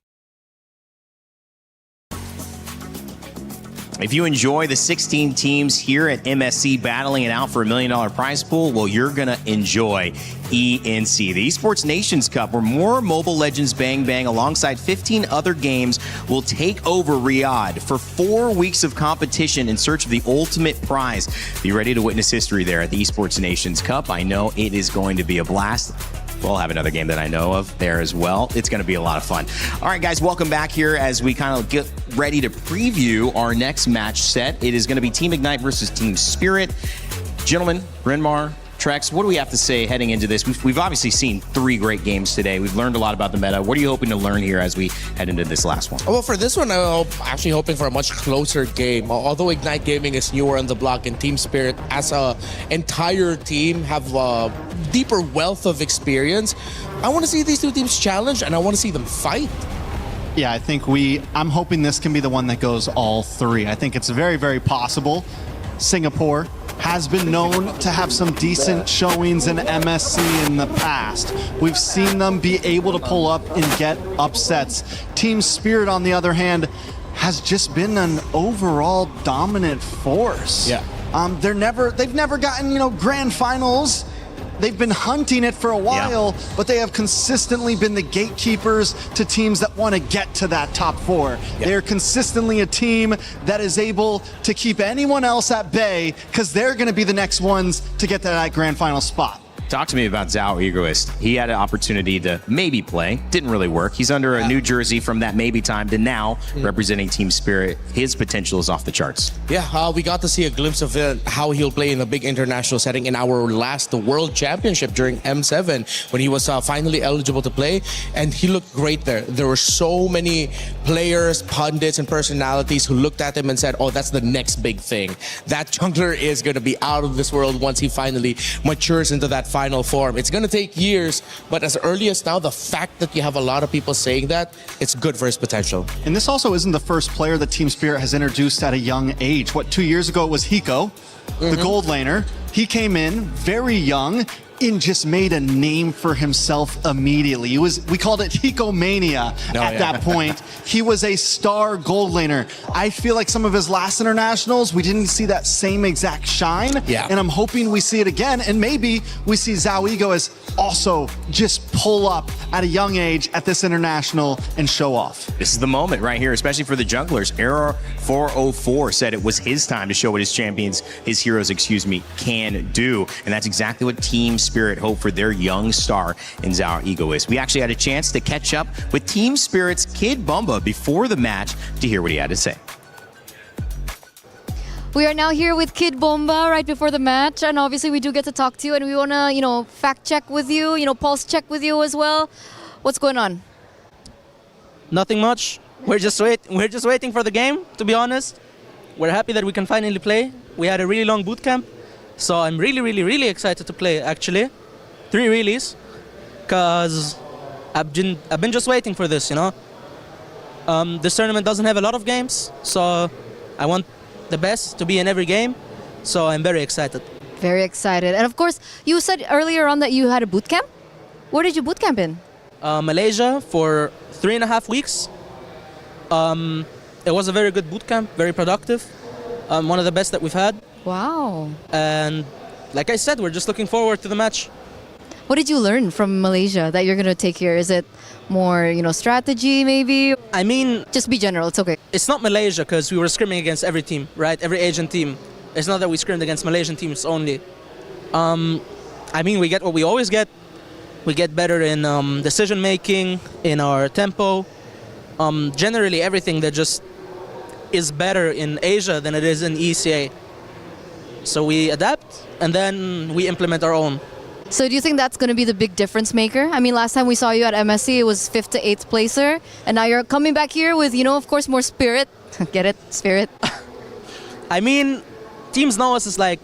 If you enjoy the 16 teams here at MSC battling it out for $1 million prize pool, well, you're going to enjoy ENC, the Esports Nations Cup, where more Mobile Legends Bang Bang alongside 15 other games will take over Riyadh for 4 weeks of competition in search of the ultimate prize. Be ready to witness history there at the Esports Nations Cup. I know it is going to be a blast. We'll have another game that I know of there as well. It's going to be a lot of fun. All right, guys, welcome back here as we kind of get ready to preview our next match set. It is going to be Team Ignite versus Team Spirit. Gentlemen, Renmar, Trex, what do we have to say heading into this? We've obviously seen 3 great games today. We've learned a lot about the meta. What are you hoping to learn here as we head into this last one? Well, for this one, I'm actually hoping for a much closer game. Although Ignite Gaming is newer on the block and Team Spirit as an entire team have a deeper wealth of experience, I want to see these two teams challenge and I want to see them fight. Yeah, I think I'm hoping this can be the one that goes all 3. I think it's very, very possible. Singapore has been known to have some decent showings in MSC in the past. We've seen them be able to pull up and get upsets. Team Spirit, on the other hand, has just been an overall dominant force. Yeah. They've never gotten, grand finals. They've been hunting it for a while, but they have consistently been the gatekeepers to teams that want to get to that top 4. They are consistently a team that is able to keep anyone else at bay because they're going to be the next ones to get to that grand final spot. Talk to me about Zhao Egoist. He had an opportunity to maybe play. Didn't really work. He's under a new jersey from that maybe time to now representing Team Spirit. His potential is off the charts. Yeah, we got to see a glimpse of how he'll play in a big international setting in our last World Championship during M7 when he was finally eligible to play, and he looked great there. There were so many players, pundits, and personalities who looked at him and said, oh, that's the next big thing. That jungler is going to be out of this world once he finally matures into that final form. It's going to take years, but as early as now, the fact that you have a lot of people saying that, it's good for his potential. And this also isn't the first player that Team Spirit has introduced at a young age. 2 years ago it was Hiko, the gold laner. He came in very young and just made a name for himself immediately. We called it Hiko-mania at that point. He was a star gold laner. I feel like some of his last internationals, we didn't see that same exact shine. And I'm hoping we see it again. And maybe we see Zhao Egoist also just pull up at a young age at this international and show off. This is the moment right here, especially for the junglers. Error 404 said it was his time to show what his heroes, can do. And that's exactly what Team Spirit hope for their young star in Zhao Egoist. We actually had a chance to catch up with Team Spirit's Kid Bumba before the match to hear what he had to say. We are now here with Kid Bomba right before the match, and obviously we do get to talk to you, and we want to, fact check with you, pulse check with you as well. What's going on? Nothing much. We're just waiting for the game, to be honest. We're happy that we can finally play. We had a really long boot camp, so I'm really, really, really excited to play, actually. 3 reallys, because I've been just waiting for this, This tournament doesn't have a lot of games, so I want the best to be in every game, so I'm very excited. Very excited. And of course, you said earlier on that you had a boot camp. Where did you boot camp in? Malaysia for 3.5 weeks. It was a very good boot camp, very productive. One of the best that we've had. Wow. And like I said, we're just looking forward to the match. What did you learn from Malaysia that you're going to take here? Is it more, strategy maybe? I mean... Just be general, it's okay. It's not Malaysia because we were scrimming against every team, right? Every Asian team. It's not that we scrimmed against Malaysian teams only. I mean, we get what we always get. We get better in decision making, in our tempo. Generally everything that just is better in Asia than it is in ECA. So we adapt and then we implement our own. So do you think that's going to be the big difference maker? I mean, last time we saw you at MSC, it was 5th to 8th placer. And now you're coming back here with, of course, more spirit. Get it? Spirit. I mean, teams know us as like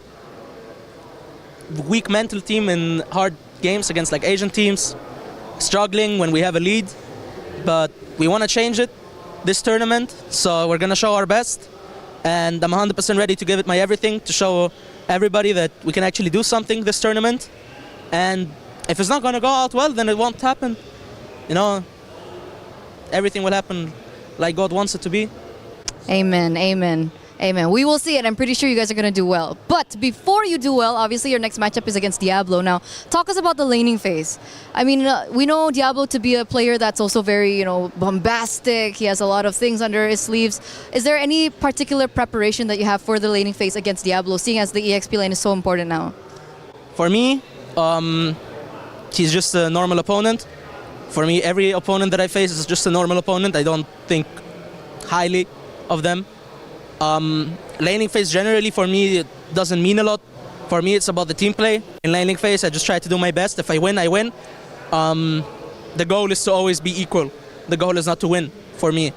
weak mental team in hard games against like Asian teams. Struggling when we have a lead. But we want to change it this tournament. So we're going to show our best. And I'm 100% ready to give it my everything to show everybody that we can actually do something this tournament. And if it's not going to go out well, then it won't happen. Everything will happen like God wants it to be. Amen, amen, amen. We will see it. I'm pretty sure you guys are going to do well. But before you do well, obviously your next matchup is against Diablo. Now, talk us about the laning phase. I mean, we know Diablo to be a player that's also very, bombastic. He has a lot of things under his sleeves. Is there any particular preparation that you have for the laning phase against Diablo, seeing as the EXP lane is so important now? For me, he's just a normal opponent. For me, every opponent that I face is just a normal opponent. I don't think highly of them. Laning phase generally for me it doesn't mean a lot. For me, it's about the team play. In laning phase, I just try to do my best. If I win, I win. The goal is to always be equal. The goal is not to win for me.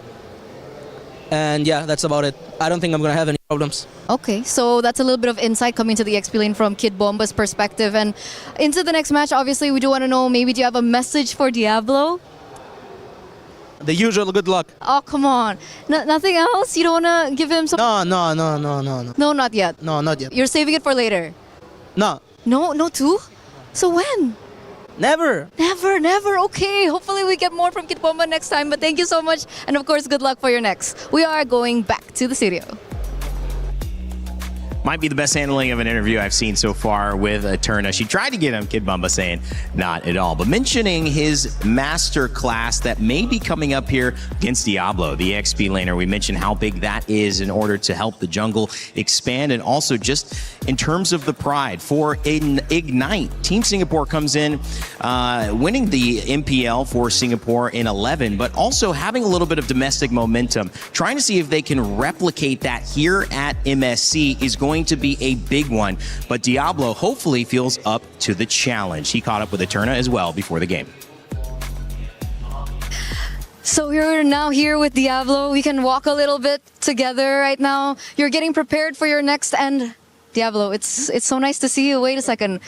And yeah, that's about it. I don't think I'm going to have any problems. Okay, so that's a little bit of insight coming to the XP lane from Kid Bomba's perspective. And into the next match, obviously, we do want to know, maybe do you have a message for Diablo? The usual good luck. Oh, come on. Nothing else? You don't want to give him some... No. No, not yet. No, not yet. You're saving it for later? No. No too? So when? Never. Never. Okay, hopefully we get more from Kid Bomba next time. But thank you so much. And of course, good luck for your next. We are going back to the studio. Might be the best handling of an interview I've seen so far with Eterna. She tried to get him, Kid Bumba saying not at all. But mentioning his master class that may be coming up here against Diablo, the XP laner. We mentioned how big that is in order to help the jungle expand, and also just in terms of the pride for Ignite. Team Singapore comes in winning the MPL for Singapore in 11, but also having a little bit of domestic momentum. Trying to see if they can replicate that here at MSC is going to be a big one, but Diablo hopefully feels up to the challenge. He caught up with Eterna as well before the game. So you're now here with Diablo. We can walk a little bit together right now. You're getting prepared for your next end. Diablo, it's so nice to see you. Wait a second.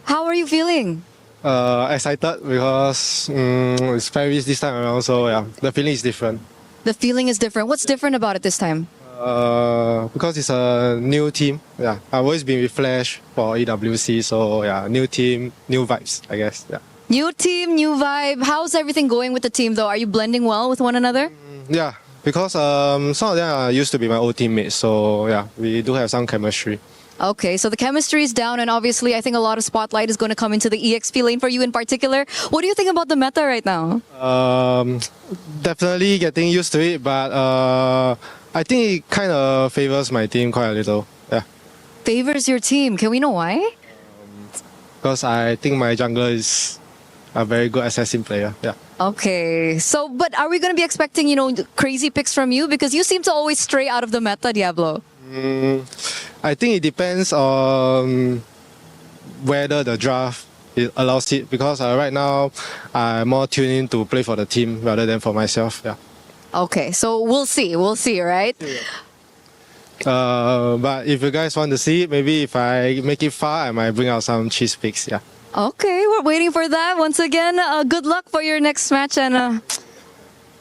How are you feeling? Excited because it's Paris this time around, so yeah, the feeling is different. The feeling is different. What's different about it this time? Because it's a new team. Yeah, I've always been with Flash for EWC, so yeah, new team, new vibes, I guess. Yeah. New team, new vibe. How's everything going with the team though? Are you blending well with one another? Yeah, because some of them used to be my old teammates, so yeah, we do have some chemistry. Okay, so the chemistry is down, and obviously I think a lot of spotlight is going to come into the EXP lane for you in particular. What do you think about the meta right now? Definitely getting used to it, but I think it kind of favors my team quite a little. Yeah. Favors your team. Can we know why? Because I think my jungler is a very good assassin player. Yeah. Okay, so but are we going to be expecting, you know, crazy picks from you? Because you seem to always stray out of the meta, Diablo. I think it depends on whether the draft allows it, because right now I'm more tuned in to play for the team rather than for myself. Yeah. Okay, so we'll see, right? But if you guys want to see it, maybe if I make it far, I might bring out some cheese picks. Yeah. Okay, we're waiting for that. Once again, good luck for your next match, and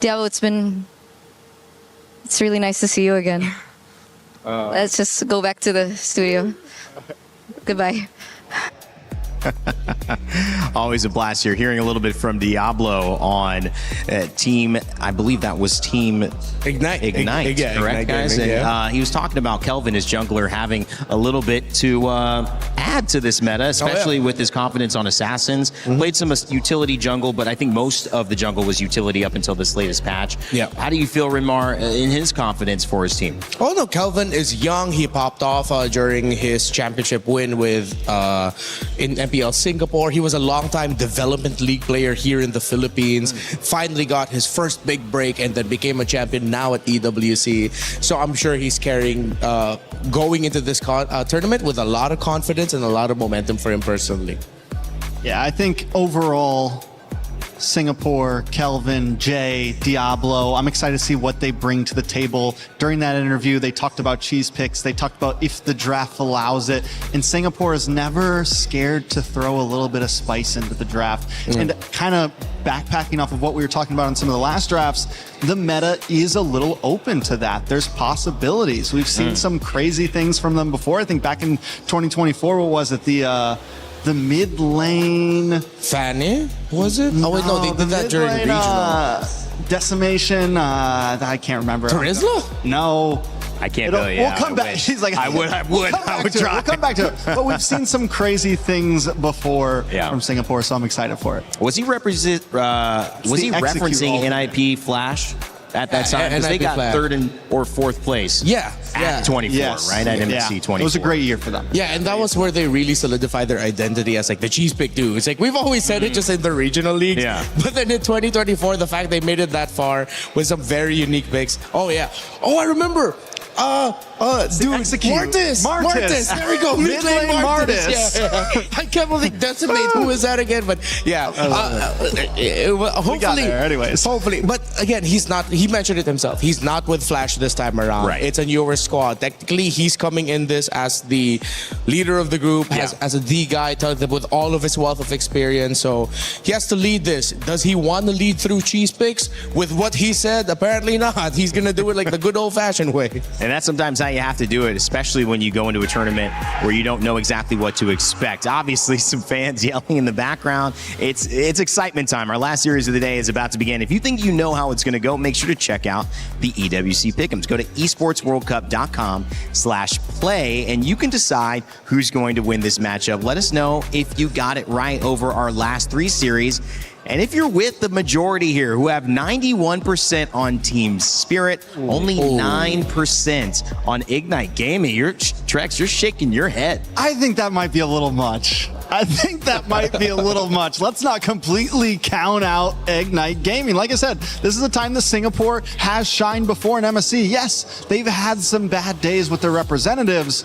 Diablo, it's really nice to see you again. Let's just go back to the studio. Goodbye. Always a blast here. Hearing a little bit from Diablo on team, I believe that was team Ignite, correct, guys? Gaming, and he was talking about Kelvin, his jungler, having a little bit to add to this meta, especially with his confidence on assassins. Played some utility jungle, but I think most of the jungle was utility up until this latest patch. Yeah. How do you feel, Rinmar, in his confidence for his team? Oh no, Kelvin is young. He popped off during his championship win with in MPL Singapore. He was a long-time development league player here in the Philippines. Finally got his first big break and then became a champion now at EWC. So I'm sure he's carrying going into this tournament with a lot of confidence and a lot of momentum for him personally. Yeah, I think overall, Singapore, Kelvin, Jay, Diablo, I'm excited to see what they bring to the table. During that interview, they talked about cheese picks. They talked about if the draft allows it. And Singapore is never scared to throw a little bit of spice into the draft. And kind of backpacking off of what we were talking about in some of the last drafts, the meta is a little open to that. There's possibilities. We've seen some crazy things from them before. I think back in 2024, what was it? The mid lane. Fanny? Was it? Oh, wait, no, they did that during regional. Decimation. I can't remember. Terizla? No. I can't really. We'll come back. He's like, I would try. We'll come back to it. But we've seen some crazy things before from Singapore, so I'm excited for it. Was he referencing NIP Flash at that time, because they got third or fourth place. At 24, right? At MSC 24. It was a great year for them. Yeah, and that was where they really solidified their identity as like the cheese pick too. It's like we've always said it just in the regional leagues. Yeah. But then in 2024, the fact they made it that far with some very unique picks. Oh yeah. Oh, I remember. Dude, Martis. There we go. Mid lane Martis. Yeah. I can't believe Decimate. Who is that again? But yeah, hopefully. We got there anyways. Hopefully, but again, he's not. He mentioned it himself. He's not with Flash this time around. Right. It's a newer squad. Technically, he's coming in this as the leader of the group, as the guy with all of his wealth of experience. So he has to lead this. Does he want to lead through cheese picks? With what he said, apparently not. He's gonna do it like the good old-fashioned way. And that's sometimes how you have to do it, especially when you go into a tournament where you don't know exactly what to expect. Obviously, some fans yelling in the background. It's excitement time. Our last series of the day is about to begin. If you think you know how it's going to go, make sure to check out the EWC Pick'ems. Go to esportsworldcup.com/play, and you can decide who's going to win this matchup. Let us know if you got it right over our last 3 series. And if you're with the majority here, who have 91% on Team Spirit, only 9% on Ignite Gaming, Trex, you're shaking your head. I think that might be a little much. Let's not completely count out Ignite Gaming. Like I said, this is a time that Singapore has shined before in MSC. Yes, they've had some bad days with their representatives,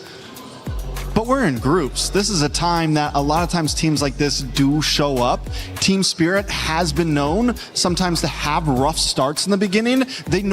but we're in groups. This is a time that a lot of times teams like this do show up. Team Spirit has been known sometimes to have rough starts in the beginning. They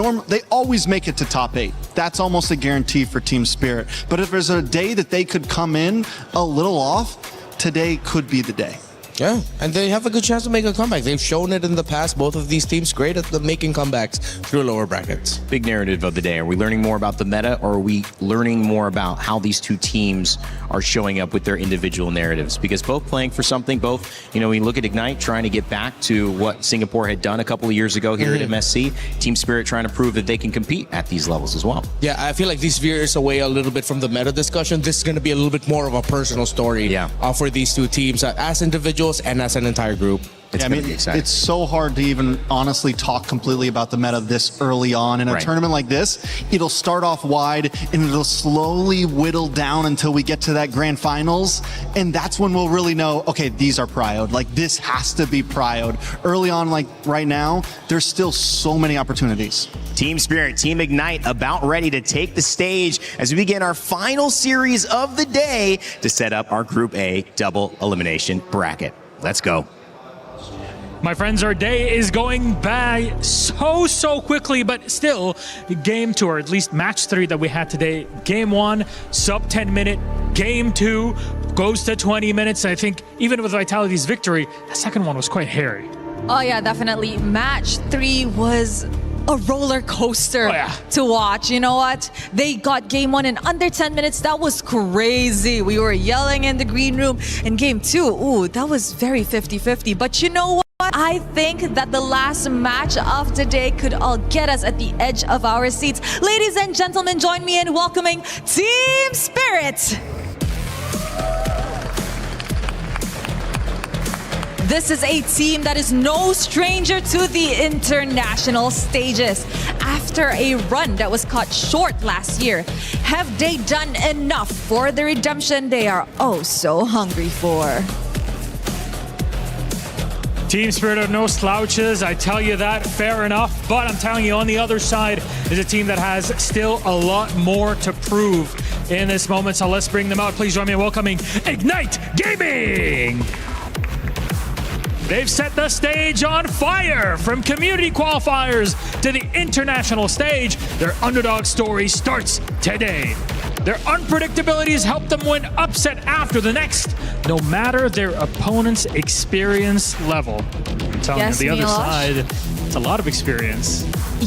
always make it to top 8. That's almost a guarantee for Team Spirit. But if there's a day that they could come in a little off, today could be the day. Yeah, and they have a good chance to make a comeback. They've shown it in the past. Both of these teams great at making comebacks through lower brackets. Big narrative of the day. Are we learning more about the meta, or are we learning more about how these two teams are showing up with their individual narratives? Because both playing for something, we look at Ignite trying to get back to what Singapore had done a couple of years ago here at MSC. Team Spirit trying to prove that they can compete at these levels as well. Yeah, I feel like this veers away a little bit from the meta discussion. This is going to be a little bit more of a personal story for these two teams as individuals and as an entire group. It's so hard to even honestly talk completely about the meta this early on. In a tournament like this, it'll start off wide and it'll slowly whittle down until we get to that grand finals. And that's when we'll really know, okay, these are prioed. Like, this has to be prioed. Early on, like right now, there's still so many opportunities. Team Spirit, Team Ignite about ready to take the stage as we begin our final series of the day to set up our Group A double elimination bracket. Let's go. My friends, our day is going by so quickly, but still, game 2, or at least match 3 that we had today. Game 1, sub 10-minute. Game 2 goes to 20 minutes. I think even with Vitality's victory, the second one was quite hairy. Oh yeah, definitely. Match 3 was a roller coaster to watch. You know what? They got game 1 in under 10 minutes. That was crazy. We were yelling in the green room. In game 2, ooh, that was very 50-50. But you know what? I think that the last match of the day could all get us at the edge of our seats. Ladies and gentlemen, join me in welcoming Team Spirit. This is a team that is no stranger to the international stages. After a run that was cut short last year, have they done enough for the redemption they are oh so hungry for? Team Spirit are no slouches, I tell you that, fair enough. But I'm telling you, on the other side is a team that has still a lot more to prove in this moment. So let's bring them out. Please join me in welcoming Ignite Gaming. They've set the stage on fire. From community qualifiers to the international stage, their underdog story starts today. Their unpredictabilities help them win upset after the next, no matter their opponent's experience level. I'm telling you, the other side, it's a lot of experience.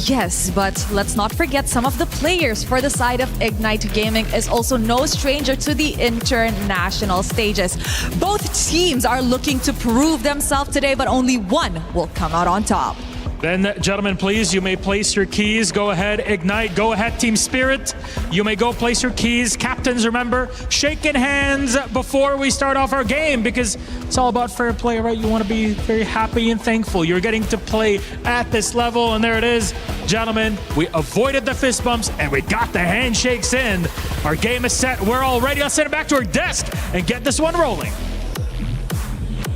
Yes, but let's not forget some of the players for the side of Ignite Gaming is also no stranger to the international stages. Both teams are looking to prove themselves today, but only one will come out on top. Then, gentlemen, please, you may place your keys. Go ahead, Ignite. Go ahead, Team Spirit. You may go place your keys. Captains, remember, shaking hands before we start off our game because it's all about fair play, right? You want to be very happy and thankful. You're getting to play at this level, and there it is. Gentlemen, we avoided the fist bumps, and we got the handshakes in. Our game is set. We're all ready. Let's send it back to our desk and get this one rolling.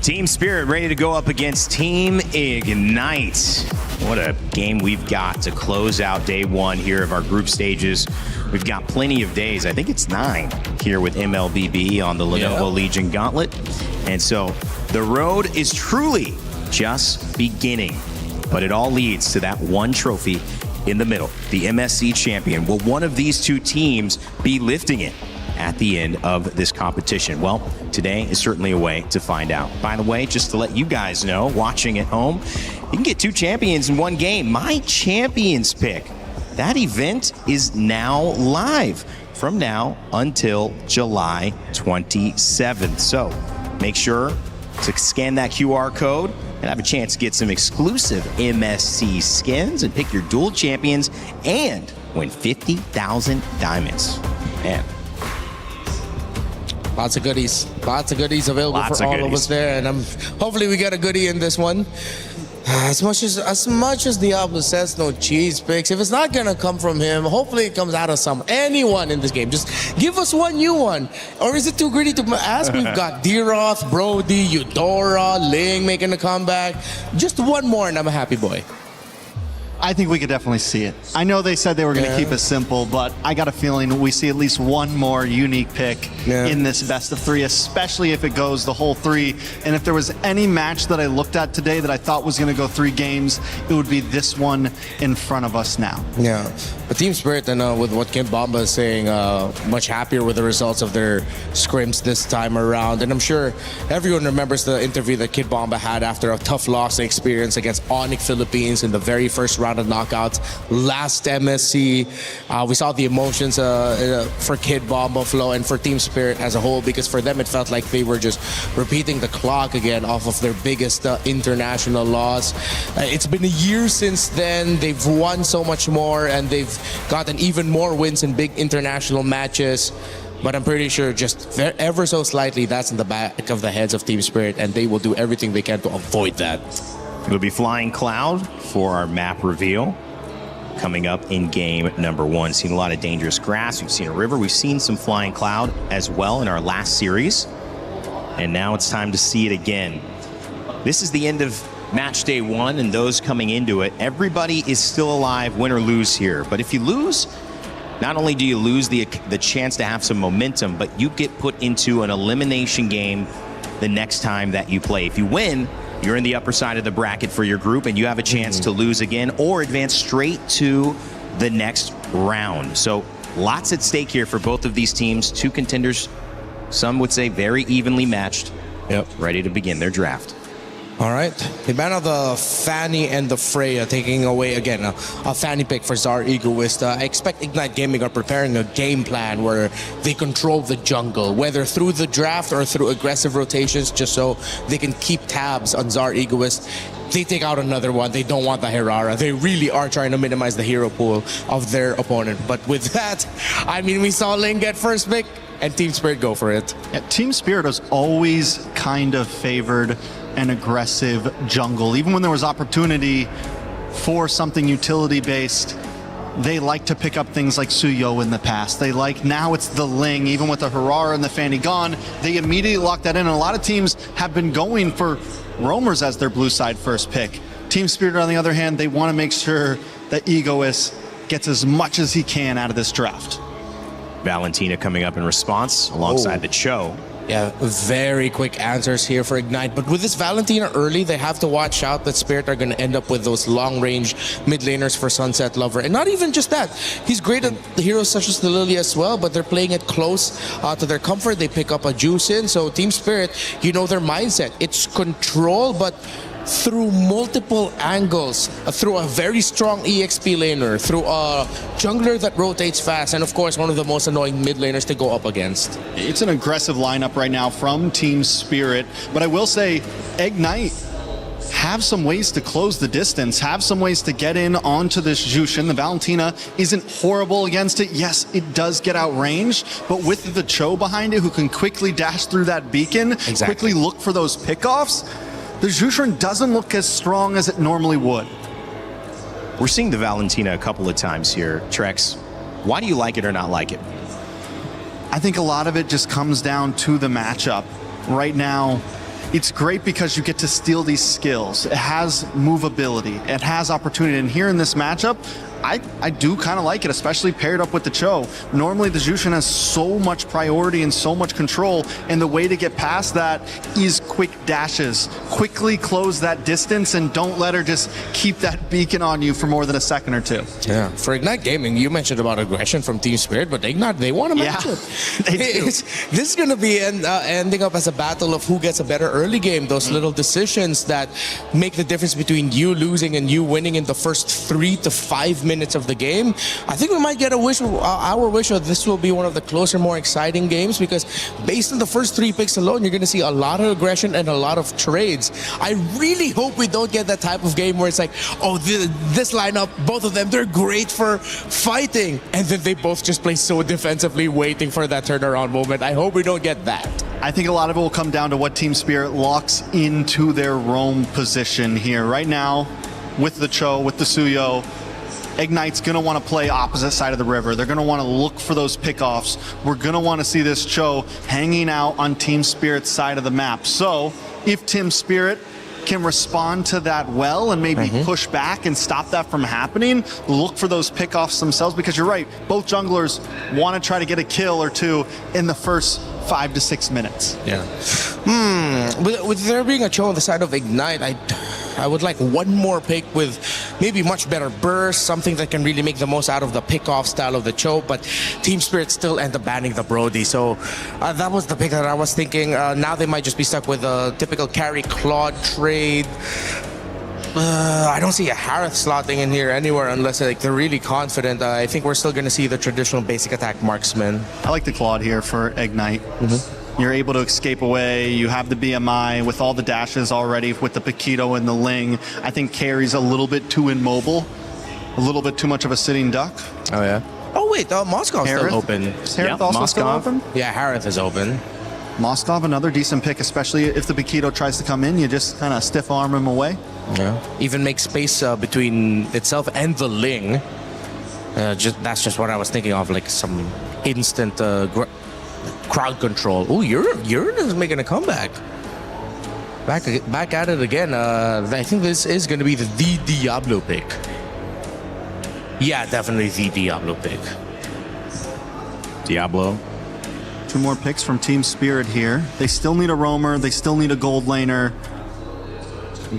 Team Spirit ready to go up against Team Ignite. What a game we've got to close out day one here of our group stages. We've got plenty of days. I think it's 9 here with MLBB on the Lenovo Legion Gauntlet. And so the road is truly just beginning. But it all leads to that one trophy in the middle, the MSC champion. Will one of these two teams be lifting it at the end of this competition? Well, today is certainly a way to find out. By the way, just to let you guys know, watching at home, you can get 2 champions in one game. My Champions Pick. That event is now live from now until July 27th. So make sure to scan that QR code and have a chance to get some exclusive MSC skins and pick your dual champions and win 50,000 diamonds. Man. Lots of goodies available for all of us there, and hopefully we get a goodie in this one. As much as Diablo says no cheese picks, if it's not gonna come from him, hopefully it comes out of anyone in this game. Just give us one new one. Or is it too greedy to ask? We've got D-Roth, Brody, Eudora, Ling making a comeback. Just one more and I'm a happy boy. I think we could definitely see it. I know they said they were going to keep it simple, but I got a feeling we see at least one more unique pick in this best of 3, especially if it goes the whole 3. And if there was any match that I looked at today that I thought was going to go 3 games, it would be this one in front of us now. Yeah, but Team Spirit, and with what Kid Bomba is saying, much happier with the results of their scrims this time around. And I'm sure everyone remembers the interview that Kid Bomba had after a tough loss experience against Onyx Philippines in the very first round of knockouts last MSC. We saw the emotions for Kid Bomba Flow and for Team Spirit as a whole, because for them it felt like they were just repeating the clock again off of their biggest international loss. It's been a year since then. They've won so much more and they've gotten even more wins in big international matches. But I'm pretty sure just ever so slightly that's in the back of the heads of Team Spirit, and they will do everything they can to avoid that. It'll be Flying Cloud for our map reveal coming up in game number 1. Seen a lot of dangerous grass. We've seen a river. We've seen some Flying Cloud as well in our last series. And now it's time to see it again. This is the end of match day 1, and those coming into it, everybody is still alive, win or lose here. But if you lose, not only do you lose the chance to have some momentum, but you get put into an elimination game the next time that you play. If you win, you're in the upper side of the bracket for your group, and you have a chance to lose again or advance straight to the next round. So lots at stake here for both of these teams. 2 contenders, some would say very evenly matched, ready to begin their draft. All right, the man of the Fanny and the Freya taking away again a Fanny pick for Zar Egoist. I expect Ignite Gaming are preparing a game plan where they control the jungle, whether through the draft or through aggressive rotations, just so they can keep tabs on Zar Egoist. They take out another one. They don't want the Herara. They really are trying to minimize the hero pool of their opponent. But with that, I mean, we saw Ling get first pick and Team Spirit go for it. Yeah, Team Spirit has always kind of favored an aggressive jungle. Even when there was opportunity for something utility-based, they like to pick up things like Suyo in the past. They like, now it's the Ling, even with the Herara and the Fanny gone, they immediately lock that in. And a lot of teams have been going for roamers as their blue side first pick. Team Spirit, on the other hand, they want to make sure that Egoist gets as much as he can out of this draft. Valentina coming up in response alongside the Cho. Yeah, very quick answers here for Ignite. But with this Valentina early, they have to watch out that Spirit are going to end up with those long-range mid laners for Sunset Lover. And not even just that. He's great at the heroes such as the Lily as well, but they're playing it close to their comfort. They pick up a juice in. So Team Spirit, you know their mindset. It's control, but through multiple angles, through a very strong EXP laner, through a jungler that rotates fast, and of course one of the most annoying mid laners to go up against. It's an aggressive lineup right now from Team Spirit, but I will say Ignite have some ways to close the distance, have some ways to get in onto this Jushin. The Valentina isn't horrible against it. Yes, it does get outranged, but with the Cho behind it who can quickly dash through that beacon, quickly look for those pickoffs, the Jushin doesn't look as strong as it normally would. We're seeing the Valentina a couple of times here. Trex, why do you like it or not like it? I think a lot of it just comes down to the matchup. Right now, it's great because you get to steal these skills. It has movability. It has opportunity. And here in this matchup, I do kind of like it, especially paired up with the Cho. Normally, the Jushin has so much priority and so much control, and the way to get past that is quick dashes. Quickly close that distance and don't let her just keep that beacon on you for more than a second or two. Yeah, for Ignite Gaming, you mentioned about aggression from Team Spirit, but Ignite, they want to match it. This is going to be ending up as a battle of who gets a better early game. Those little decisions that make the difference between you losing and you winning in the first 3 to 5 minutes of the game. I think we might get our wish that this will be one of the closer, more exciting games, because based on the first 3 picks alone, you're going to see a lot of aggression and a lot of trades. I really hope we don't get that type of game where it's like, oh, this lineup, both of them, they're great for fighting, and then they both just play so defensively, waiting for that turnaround moment. I hope we don't get that. I think a lot of it will come down to what Team Spirit locks into their roam position here. Right now, with the Cho, with the Suyo, Ignite's going to want to play opposite side of the river. They're going to want to look for those pickoffs. We're going to want to see this Cho hanging out on Team Spirit's side of the map. So if Team Spirit can respond to that well and maybe push back and stop that from happening, look for those pickoffs themselves, because you're right, both junglers want to try to get a kill or two in the first 5 to 6 minutes. Yeah. With there being a Cho on the side of Ignite, I would like one more pick with maybe much better burst, something that can really make the most out of the pick-off style of the Cho, but Team Spirit still end up banning the Brody. So that was the pick that I was thinking. Now they might just be stuck with a typical carry Claude trade. I don't see a Harith slotting in here anywhere unless they're really confident. I think we're still going to see the traditional basic attack marksman. I like the Claude here for Ignite. You're able to escape away. You have the BMI with all the dashes already with the Paquito and the Ling. I think carry's a little bit too immobile, a little bit too much of a sitting duck. Oh, yeah. Oh, wait, Moscow's still open. Is Harith also still open? Yeah, Harith is open. Moskov, another decent pick, especially if the Paquito tries to come in. You just kind of stiff arm him away. Yeah. Even make space between itself and the Ling. That's just what I was thinking of, like some instant crowd control. Oh, Uranus is making a comeback. Back at it again. I think this is going to be the Diablo pick. Yeah, definitely the Diablo pick. Diablo. 2 more picks from Team Spirit here. They still need a roamer. They still need a gold laner.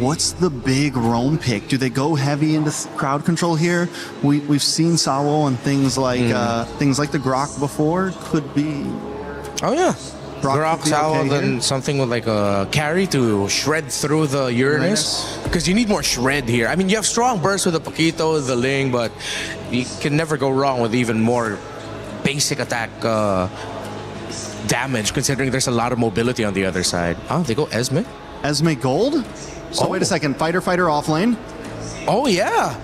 What's the big roam pick? Do they go heavy into crowd control here? We've seen Sawo and things like the Grok before. Could be. Oh yeah, Grok, Sawo, then something with like a carry to shred through the Uranus. Because you need more shred here. I mean, you have strong bursts with the Paquito, the Ling, but you can never go wrong with even more basic attack damage, considering there's a lot of mobility on the other side. Oh, they go Esme? Esme gold? So wait a second, fighter off lane? Oh yeah.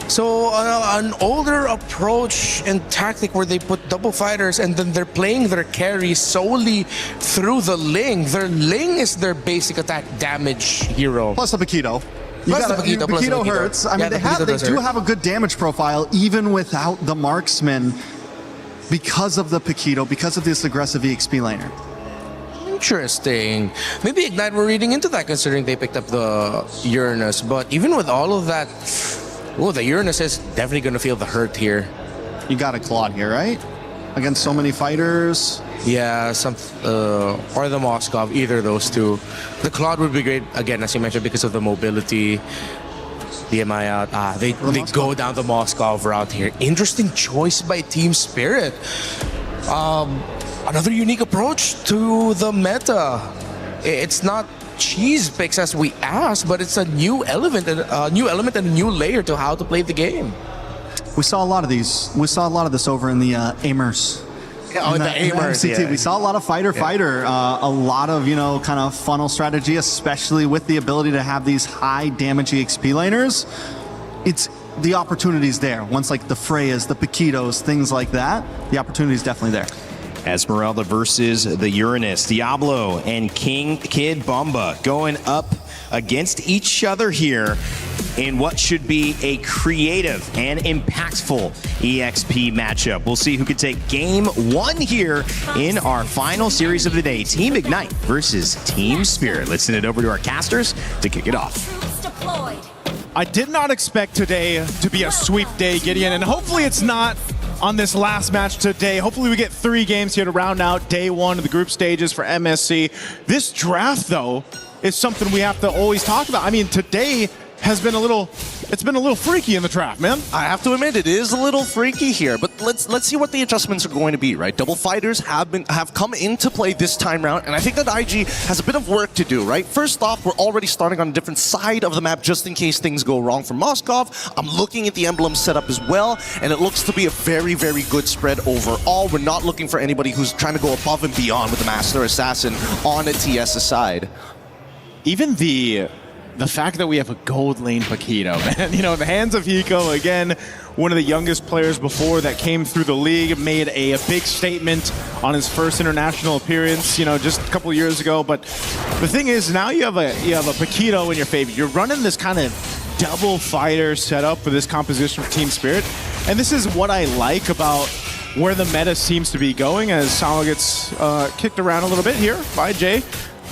So an older approach and tactic where they put double fighters and then they're playing their carry solely through the Ling. Their Ling is their basic attack damage hero. Plus the Paquito. Paquito hurts. I mean, they do have a good damage profile even without the marksman because of the Paquito, because of this aggressive EXP laner. Interesting. Maybe Ignite were reading into that considering they picked up the Uranus, but even with all of that, the Uranus is definitely going to feel the hurt here. You got a Claude here, right? Against so many fighters. Yeah, or the Moskov, either of those two. The Claude would be great, again, as you mentioned, because of the mobility. BMI out. They go down the Moskov route here. Interesting choice by Team Spirit. Another unique approach to the meta. It's not cheese picks as we asked, but it's a new element and a new layer to how to play the game. We saw a lot of these. We saw a lot of this over in the Amers Oh, in the aimers, MCT. yeah. We saw a lot of fighter, a lot of, kind of funnel strategy, especially with the ability to have these high damage EXP laners. It's the opportunities there. Once like the Freyas, the Paquitos, things like that, the opportunity is definitely there. Esmeralda versus the Uranus. Diablo and Kid Bomba going up against each other here in what should be a creative and impactful EXP matchup. We'll see who can take game 1 here in our final series of the day. Team Ignite versus Team Spirit. Let's send it over to our casters to kick it off. I did not expect today to be a sweep day, Gideon, and hopefully it's not on this last match today. Hopefully we get 3 games here to round out day 1 of the group stages for MSC. This draft, though, is something we have to always talk about. I mean, today has been it's been a little freaky in the draft, man. I have to admit, it is a little freaky here, but let's see what the adjustments are going to be, right? Double fighters have come into play this time round, and I think that IG has a bit of work to do, right? First off, we're already starting on a different side of the map just in case things go wrong for Moskov. I'm looking at the emblem setup as well, and it looks to be a very, very good spread overall. We're not looking for anybody who's trying to go above and beyond with the Master Assassin on a TS side. Even the fact that we have a gold lane Paquito, man. You know, in the hands of Hiko, again, one of the youngest players before that came through the league, made a big statement on his first international appearance, just a couple years ago. But the thing is, now you have a Paquito in your favor. You're running this kind of double fighter setup for this composition for Team Spirit. And this is what I like about where the meta seems to be going, as Sawa gets kicked around a little bit here by Jay.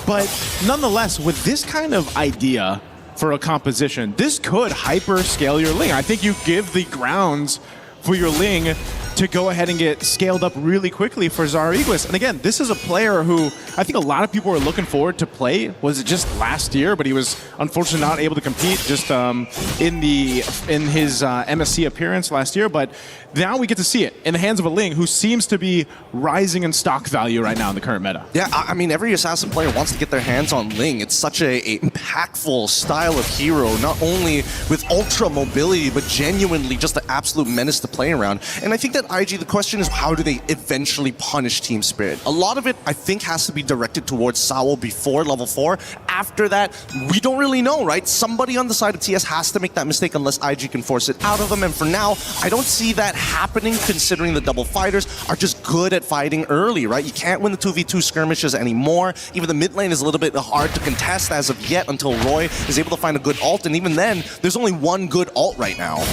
But nonetheless, with this kind of idea for a composition, this could hyper scale your Ling. I think you give the grounds for your Ling to go ahead and get scaled up really quickly for Zariguis. And again, this is a player who I think a lot of people were looking forward to play. Was it just last year? But he was unfortunately not able to compete just in his MSC appearance last year. But now we get to see it in the hands of a Ling who seems to be rising in stock value right now in the current meta. Yeah, I mean, every assassin player wants to get their hands on Ling. It's such a impactful style of hero, not only with ultra mobility, but genuinely just the absolute menace to play around. And I think that IG, the question is, how do they eventually punish Team Spirit? A lot of it, I think, has to be directed towards Sawo before level 4. After that, we don't really know, right? Somebody on the side of TS has to make that mistake unless IG can force it out of them. And for now, I don't see that happening, considering the double fighters are just good at fighting early, right? You can't win the 2v2 skirmishes anymore. Even the mid lane is a little bit hard to contest as of yet until Roy is able to find a good ult. And even then, there's only one good ult right now.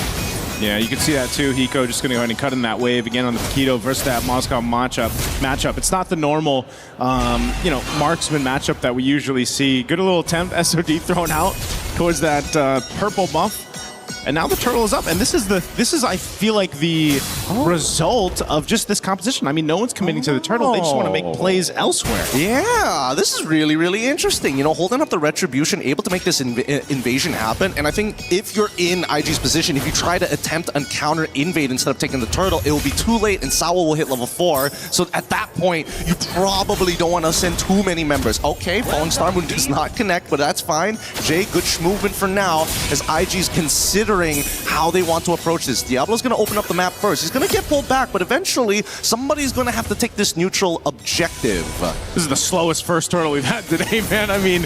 Yeah, you can see that too. Hiko just going to go ahead and cut in that wave again on the Paquito versus that Moscow matchup. It's not the normal, marksman matchup that we usually see. Good little attempt, SOD thrown out towards that purple buff. And now the turtle is up, and this is I feel like the result of just this composition. I mean, no one's committing to the turtle; they just want to make plays elsewhere. Yeah, this is really, really interesting. Holding up the retribution, able to make this invasion happen. And I think if you're in IG's position, if you try to attempt a counter invade instead of taking the turtle, it will be too late, and Sawa will hit level 4. So at that point, you probably don't want to send too many members. Okay, Falling Star Moon does not connect, but that's fine. Jay, good movement for now, as IG's considering how they want to approach this. Diablo's going to open up the map first. He's going to get pulled back, but eventually somebody's going to have to take this neutral objective. This is the slowest first turtle we've had today, man. I mean,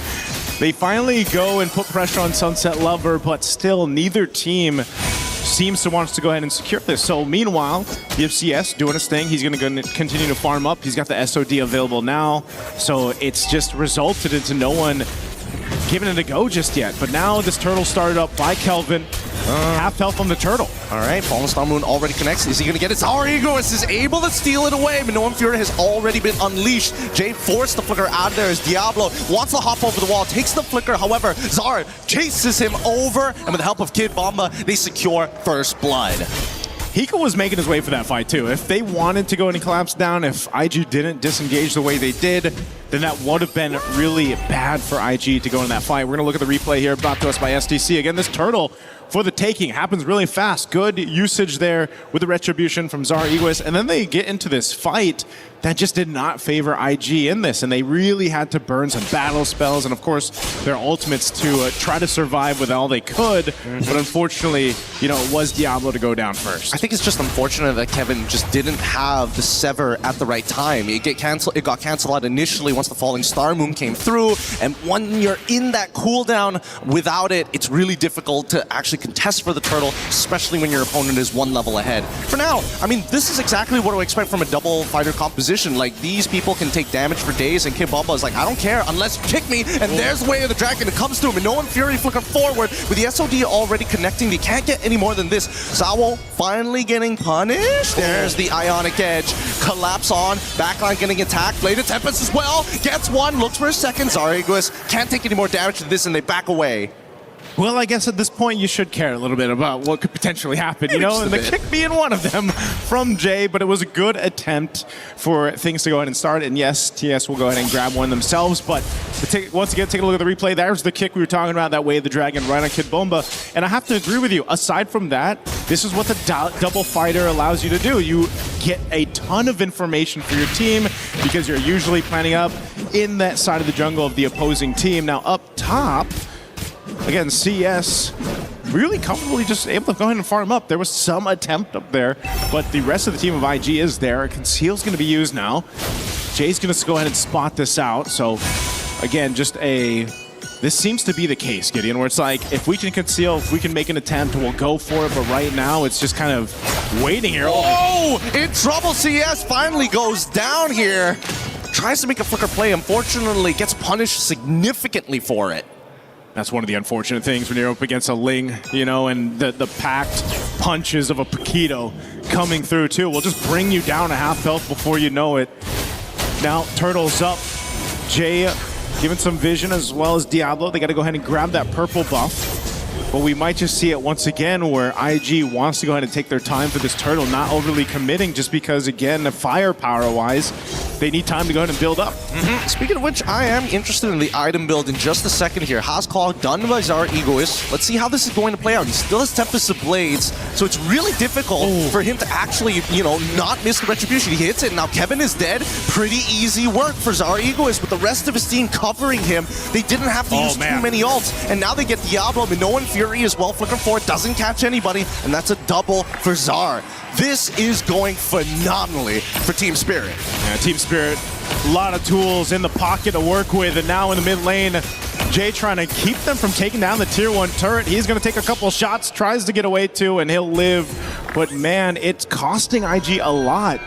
they finally go and put pressure on Sunset Lover, but still neither team seems to want to go ahead and secure this. So meanwhile, the FCS doing his thing. He's going to continue to farm up. He's got the SOD available now. So it's just resulted into no one giving it a go just yet. But now this turtle started up by Kelvin. Half health on the turtle. All right, Fallen Star Moon already connects. Is he going to get it? Zariguis is able to steal it away. Minoan Fury has already been unleashed. Jay forced the flicker out of there as Diablo wants to hop over the wall, takes the flicker. However, Zar chases him over, and with the help of Kid Bomba, they secure first blood. Hiko was making his way for that fight too. If they wanted to go and collapse down, if IG didn't disengage the way they did, then that would have been really bad for IG to go in that fight. We're going to look at the replay here brought to us by SDC. Again, this turtle for the taking happens really fast. Good usage there with the retribution from Zara Egoist, and then they get into this fight that just did not favor IG in this, and they really had to burn some battle spells and, of course, their ultimates to try to survive with all they could. But unfortunately, you know, it was Diablo to go down first. I think it's just unfortunate that Kevin just didn't have the Sever at the right time. It got canceled out initially once the Falling Star Moon came through, and when you're in that cooldown without it, it's really difficult to actually contest for the turtle, especially when your opponent is one level ahead. For now, I mean, this is exactly what I expect from a double fighter composition. Like, these people can take damage for days, and Kid Bubba is like, I don't care unless you kick me, and there's Way of the Dragon. It comes to him, and no one Fury flicker forward. With the SOD already connecting, they can't get any more than this. Zawo finally getting punished. There's the Ionic Edge. Collapse on. Backline getting attacked. Blade of Tempest as well. Gets one. Looks for a second. Zariguis can't take any more damage to this, and they back away. Well, I guess at this point you should care a little bit about what could potentially happen, you know, and the kick being one of them from Jay, but it was a good attempt for things to go ahead and start. And yes, TS will go ahead and grab one themselves, but once again, take a look at the replay. There's the kick we were talking about, that Way of the Dragon right on Kid Bomba. And I have to agree with you. Aside from that, this is what the double fighter allows you to do. You get a ton of information for your team because you're usually planning up in that side of the jungle of the opposing team. Now up top, again, CS really comfortably just able to go ahead and farm up. There was some attempt up there, but the rest of the team of IG is there. Conceal's going to be used now. Jay's going to go ahead and spot this out. So, again, this seems to be the case, Gideon, where it's like, if we can conceal, if we can make an attempt, we'll go for it. But right now, it's just kind of waiting here. Oh, in trouble. CS finally goes down here. Tries to make a flicker play. Unfortunately, gets punished significantly for it. That's one of the unfortunate things when you're up against a Ling, you know, and the packed punches of a Paquito coming through too will just bring you down to half health before you know it. Now, Turtle's up. Jay giving some vision as well as Diablo. They got to go ahead and grab that purple buff. But we might just see it once again where IG wants to go ahead and take their time for this turtle, not overly committing just because, again, firepower-wise, they need time to go ahead and build up. Speaking of which, I am interested in the item build in just a second here. Hasclaw done by Zara Egoist. Let's see how this is going to play out. He still has Tempest of Blades, so it's really difficult for him to actually, you know, not miss the retribution. He hits it. Now Kevin is dead. Pretty easy work for Zara Egoist, with the rest of his team covering him. They didn't have to use too many ults, and now they get Diablo, but no one Fury as well. Flicker 4 doesn't catch anybody, and that's a double for Zar. This is going phenomenally for Team Spirit. Yeah, Team Spirit, a lot of tools in the pocket to work with, and now in the mid lane, Jay trying to keep them from taking down the tier 1 turret. He's going to take a couple shots, tries to get away too, and he'll live. But man, it's costing IG a lot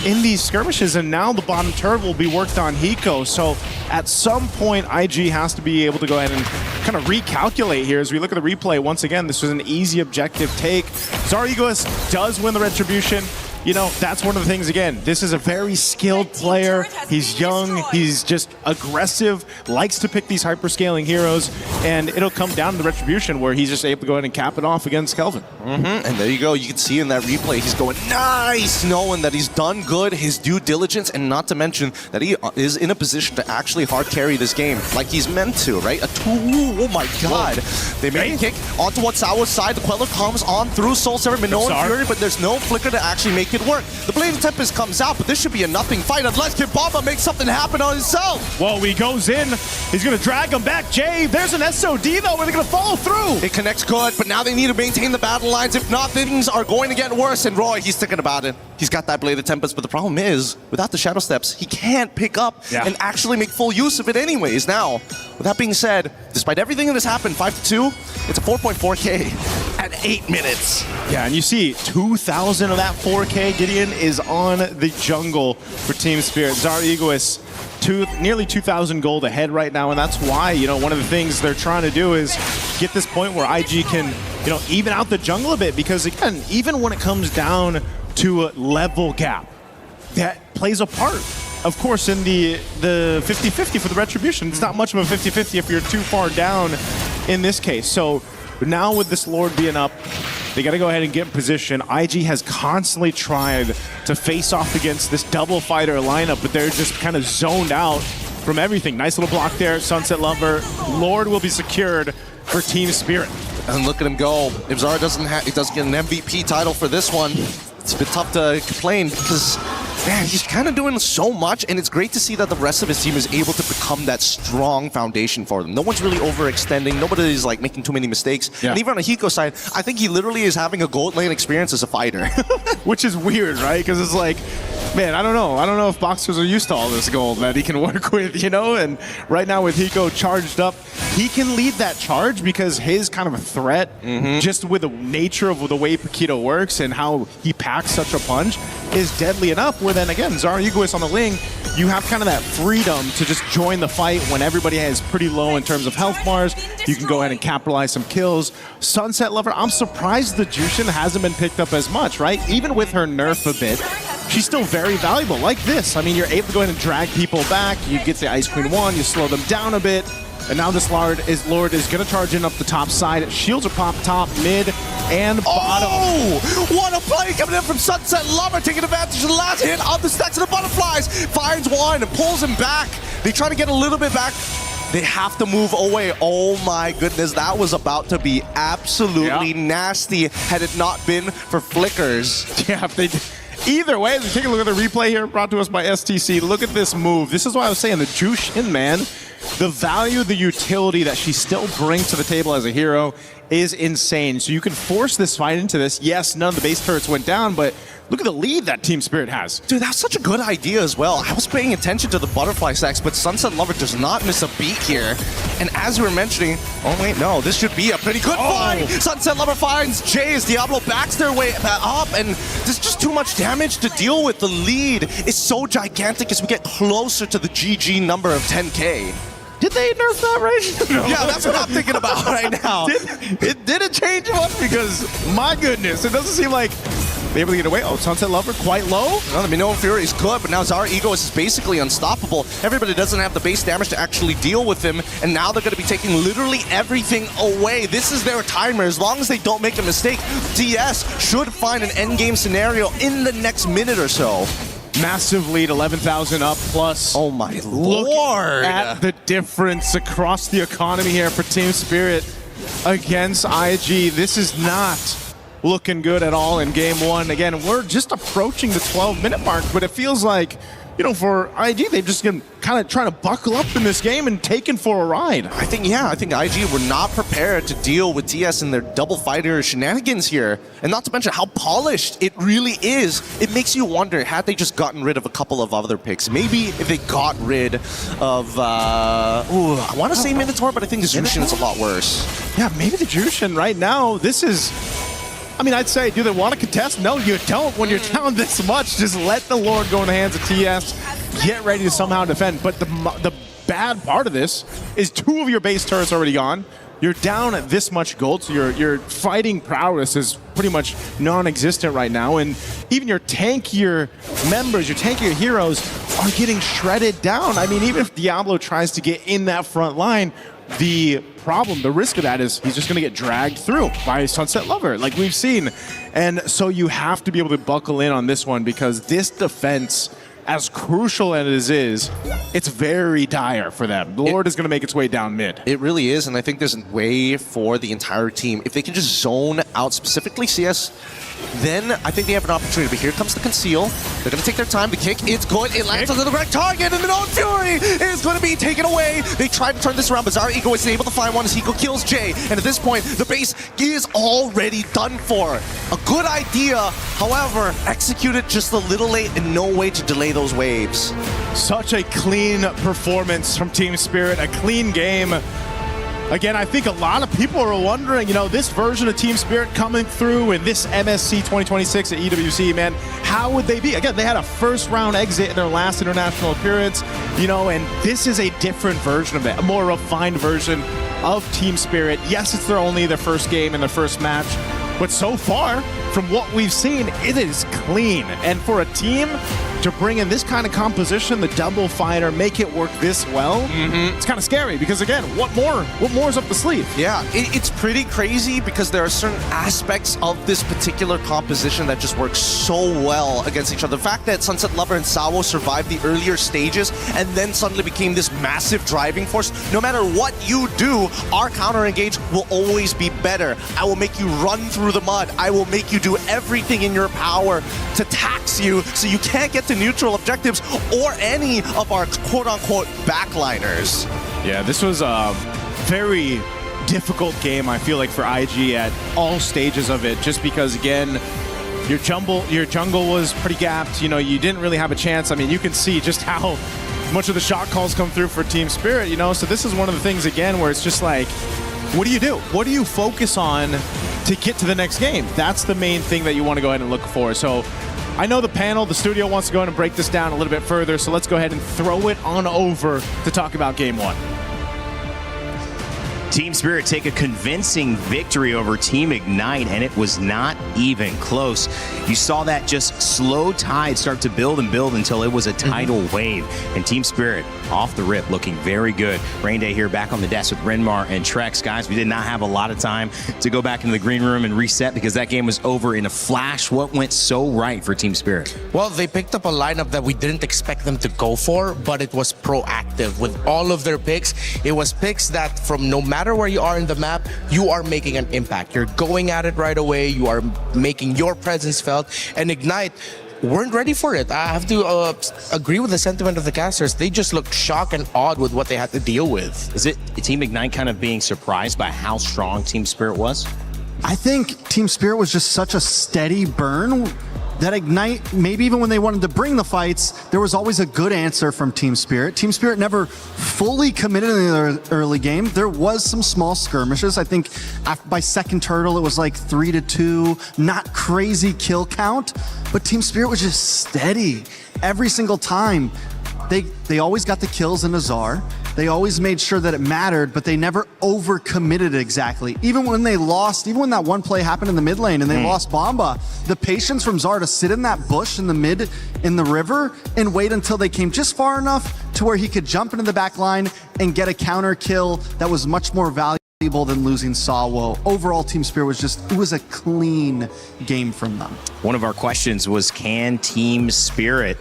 in these skirmishes, and now the bottom turret will be worked on Hiko. So at some point, IG has to be able to go ahead and kind of recalculate here. As we look at the replay, once again, this was an easy objective take. Zariguis does win the retribution. You know, that's one of the things, again, this is a very skilled player. He's young, he's just aggressive, likes to pick these hyperscaling heroes, and it'll come down to the retribution where he's just able to go ahead and cap it off against Kelvin. And there you go. You can see in that replay, he's going nice, knowing that he's done good, his due diligence, and not to mention that he is in a position to actually hard carry this game like he's meant to, right? Oh my god. They make a kick onto Watsawa's side. The Queller comes on through Soul Sever, Minoan Fury, but there's no flicker to actually make it work. The Blade of Tempest comes out, but this should be a nothing fight unless Kibamba makes something happen on himself. Well, he goes in. He's going to drag him back. Jay, there's an SOD, though, where they're going to follow through. It connects good, but now they need to maintain the battle lines. If not, things are going to get worse. And Roy, he's thinking about it. He's got that Blade of Tempest, but the problem is, without the Shadow Steps, he can't pick up and actually make full use of it anyways. Now, with that being said, despite everything that has happened, 5-2, it's a 4.4K at 8 minutes. Yeah, and you see 2,000 of that 4K, Gideon, is on the jungle for Team Spirit. Zara Egoist, nearly 2,000 gold ahead right now, and that's why, you know, one of the things they're trying to do is get this point where IG can, you know, even out the jungle a bit, because again, even when it comes down to a level gap, that plays a part. Of course, in the 50-50 for the retribution, it's not much of a 50-50 if you're too far down in this case. So now with this Lord being up, they got to go ahead and get in position. IG has constantly tried to face off against this double fighter lineup, but they're just kind of zoned out from everything. Nice little block there. Sunset Lover. Lord will be secured for Team Spirit. And look at him go. If Zara doesn't get an MVP title for this one, it's a bit tough to complain because, man, he's kind of doing so much, and it's great to see that the rest of his team is able to become that strong foundation for them. No one's really overextending. Nobody's like making too many mistakes. Yeah. And even on the Hiko side, I think he literally is having a gold lane experience as a fighter. Which is weird, right? Because it's like, man, I don't know. I don't know if boxers are used to all this gold that he can work with, you know? And right now with Hiko charged up, he can lead that charge because his kind of a threat, just with the nature of the way Paquito works and how he packs such a punch, is deadly enough where then again, Zara Egoist on the Ling, you have kind of that freedom to just join the fight when everybody is pretty low in terms of health bars. You can go ahead and capitalize some kills. Sunset Lover, I'm surprised the Jushin hasn't been picked up as much, right? Even with her nerf a bit, she's still very valuable. Like this, I mean, you're able to go ahead and drag people back. You get the Ice Queen 1, you slow them down a bit. And now this Lord is going to charge in up the top side. Shields are popped top, mid, and bottom. Oh! What a play coming in from Sunset Lover, taking advantage of the last hit on the stacks of the butterflies. Finds one and pulls him back. They try to get a little bit back. They have to move away. Oh my goodness, that was about to be absolutely nasty had it not been for flickers. Yeah, if they... Either way, as we take a look at the replay here brought to us by STC, look at this move. This is why I was saying the Jushin, man, the value, the utility that she still brings to the table as a hero is insane. So you can force this fight into this. Yes, none of the base turrets went down, but look at the lead that Team Spirit has. Dude, that's such a good idea as well. I was paying attention to the butterfly stacks, but Sunset Lover does not miss a beat here. And as we were mentioning, oh wait, no, this should be a pretty good fight. Sunset Lover finds Jay as Diablo backs their way up, and there's just too much damage to deal with. The lead is so gigantic as we get closer to the GG number of 10K. Did they nerf that right? No. Yeah, that's what I'm thinking about right now. Did it change much? Because, my goodness, it doesn't seem like they're able to get away. Oh, Sunset Lover quite low. Well, I mean, no Fury is good, but now Zara Egoist is basically unstoppable. Everybody doesn't have the base damage to actually deal with him, and now they're going to be taking literally everything away. This is their timer. As long as they don't make a mistake, DS should find an endgame scenario in the next minute or so. Massive lead, 11,000 up plus. Oh my Look lord. At the difference across the economy here for Team Spirit against IG. This is not looking good at all in game one. Again, we're just approaching the 12-minute mark, but it feels like, you know, for IG, they've just been kind of trying to buckle up in this game and taken for a ride. I think IG were not prepared to deal with DS and their double fighter shenanigans here. And not to mention how polished it really is. It makes you wonder, had they just gotten rid of a couple of other picks? Maybe if they got rid of, I want to say Minotaur, but I think the Jushin is a lot worse. Yeah, maybe the Jushin right now, this is... I mean, I'd say, do they want to contest? No, you don't. When you're down this much, just let the Lord go in the hands of TS. Get ready to somehow defend. But the bad part of this is 2 of your base turrets already gone. You're down at this much gold, so your fighting prowess is pretty much non-existent right now. And even your tankier members, your tankier heroes are getting shredded down. I mean, even if Diablo tries to get in that front line, the problem, the risk of that is he's just going to get dragged through by Sunset Lover, like we've seen. And so you have to be able to buckle in on this one because this defense, as crucial as it is, it's very dire for them. The Lord is going to make its way down mid. It really is, and I think there's a way for the entire team. If they can just zone out specifically CS, then I think they have an opportunity. But here comes the conceal. They're going to take their time. The kick, it's good. It lands on the correct target, and the Known Fury is going to be taken away. They tried to turn this around, but Zara Egoist is able to find one as Hiko kills Jay. And at this point, the base is already done for. A good idea, however, executed just a little late and no way to delay those waves. Such a clean performance from Team Spirit, a clean game. Again, I think a lot of people are wondering, you know, this version of Team Spirit coming through in this MSC 2026 at EWC, man, how would they be? Again, they had a first-round exit in their last international appearance, you know, and this is a different version of that, a more refined version of Team Spirit. Yes, it's only their first game and their first match, but so far, from what we've seen, it is clean. And for a team to bring in this kind of composition, the double fighter, make it work this well, it's kind of scary because, again, what more is up the sleeve? Yeah, it's pretty crazy because there are certain aspects of this particular composition that just work so well against each other. The fact that Sunset Lover and Sawo survived the earlier stages and then suddenly became this massive driving force. No matter what you do, our counter engage will always be better. I will make you run through the mud. I will make you do everything in your power to tax you so you can't get to neutral objectives or any of our quote-unquote backliners. Yeah, this was a very difficult game, I feel like, for IG at all stages of it, just because, again, your jungle was pretty gapped. You know, you didn't really have a chance. I mean, you can see just how much of the shot calls come through for Team Spirit, you know? So this is one of the things, again, where it's just like, what do you do? What do you focus on to get to the next game? That's the main thing that you want to go ahead and look for. So I know the panel, the studio wants to go ahead and break this down a little bit further, so let's go ahead and throw it on over to talk about Game 1. Team Spirit take a convincing victory over Team Ignite, and it was not even close. You saw that just slow tide start to build and build until it was a tidal wave. And Team Spirit, off the rip, looking very good. Rain Day here back on the desk with Renmar and Trex. Guys, we did not have a lot of time to go back into the green room and reset because that game was over in a flash. What went so right for Team Spirit? Well, they picked up a lineup that we didn't expect them to go for, but it was proactive. With all of their picks, it was picks that from no matter where you are in the map, you are making an impact. You're going at it right away. You are making your presence felt. And Ignite weren't ready for it. I have to agree with the sentiment of the casters. They just looked shocked and awed with what they had to deal with. Is it Team Ignite kind of being surprised by how strong Team Spirit was? I think Team Spirit was just such a steady burn that Ignite, maybe even when they wanted to bring the fights, there was always a good answer from Team Spirit. Team Spirit never fully committed in the early game. There was some small skirmishes. I think by second turtle, it was like 3-2, not crazy kill count, but Team Spirit was just steady every single time. They always got the kills in Azar. They always made sure that it mattered, but they never overcommitted exactly. Even when they lost, even when that one play happened in the mid lane and they lost Bomba, the patience from Zar to sit in that bush in the mid, in the river, and wait until they came just far enough to where he could jump into the back line and get a counter kill that was much more valuable than losing Sawo. Overall, Team Spirit was it was a clean game from them. One of our questions was, can Team Spirit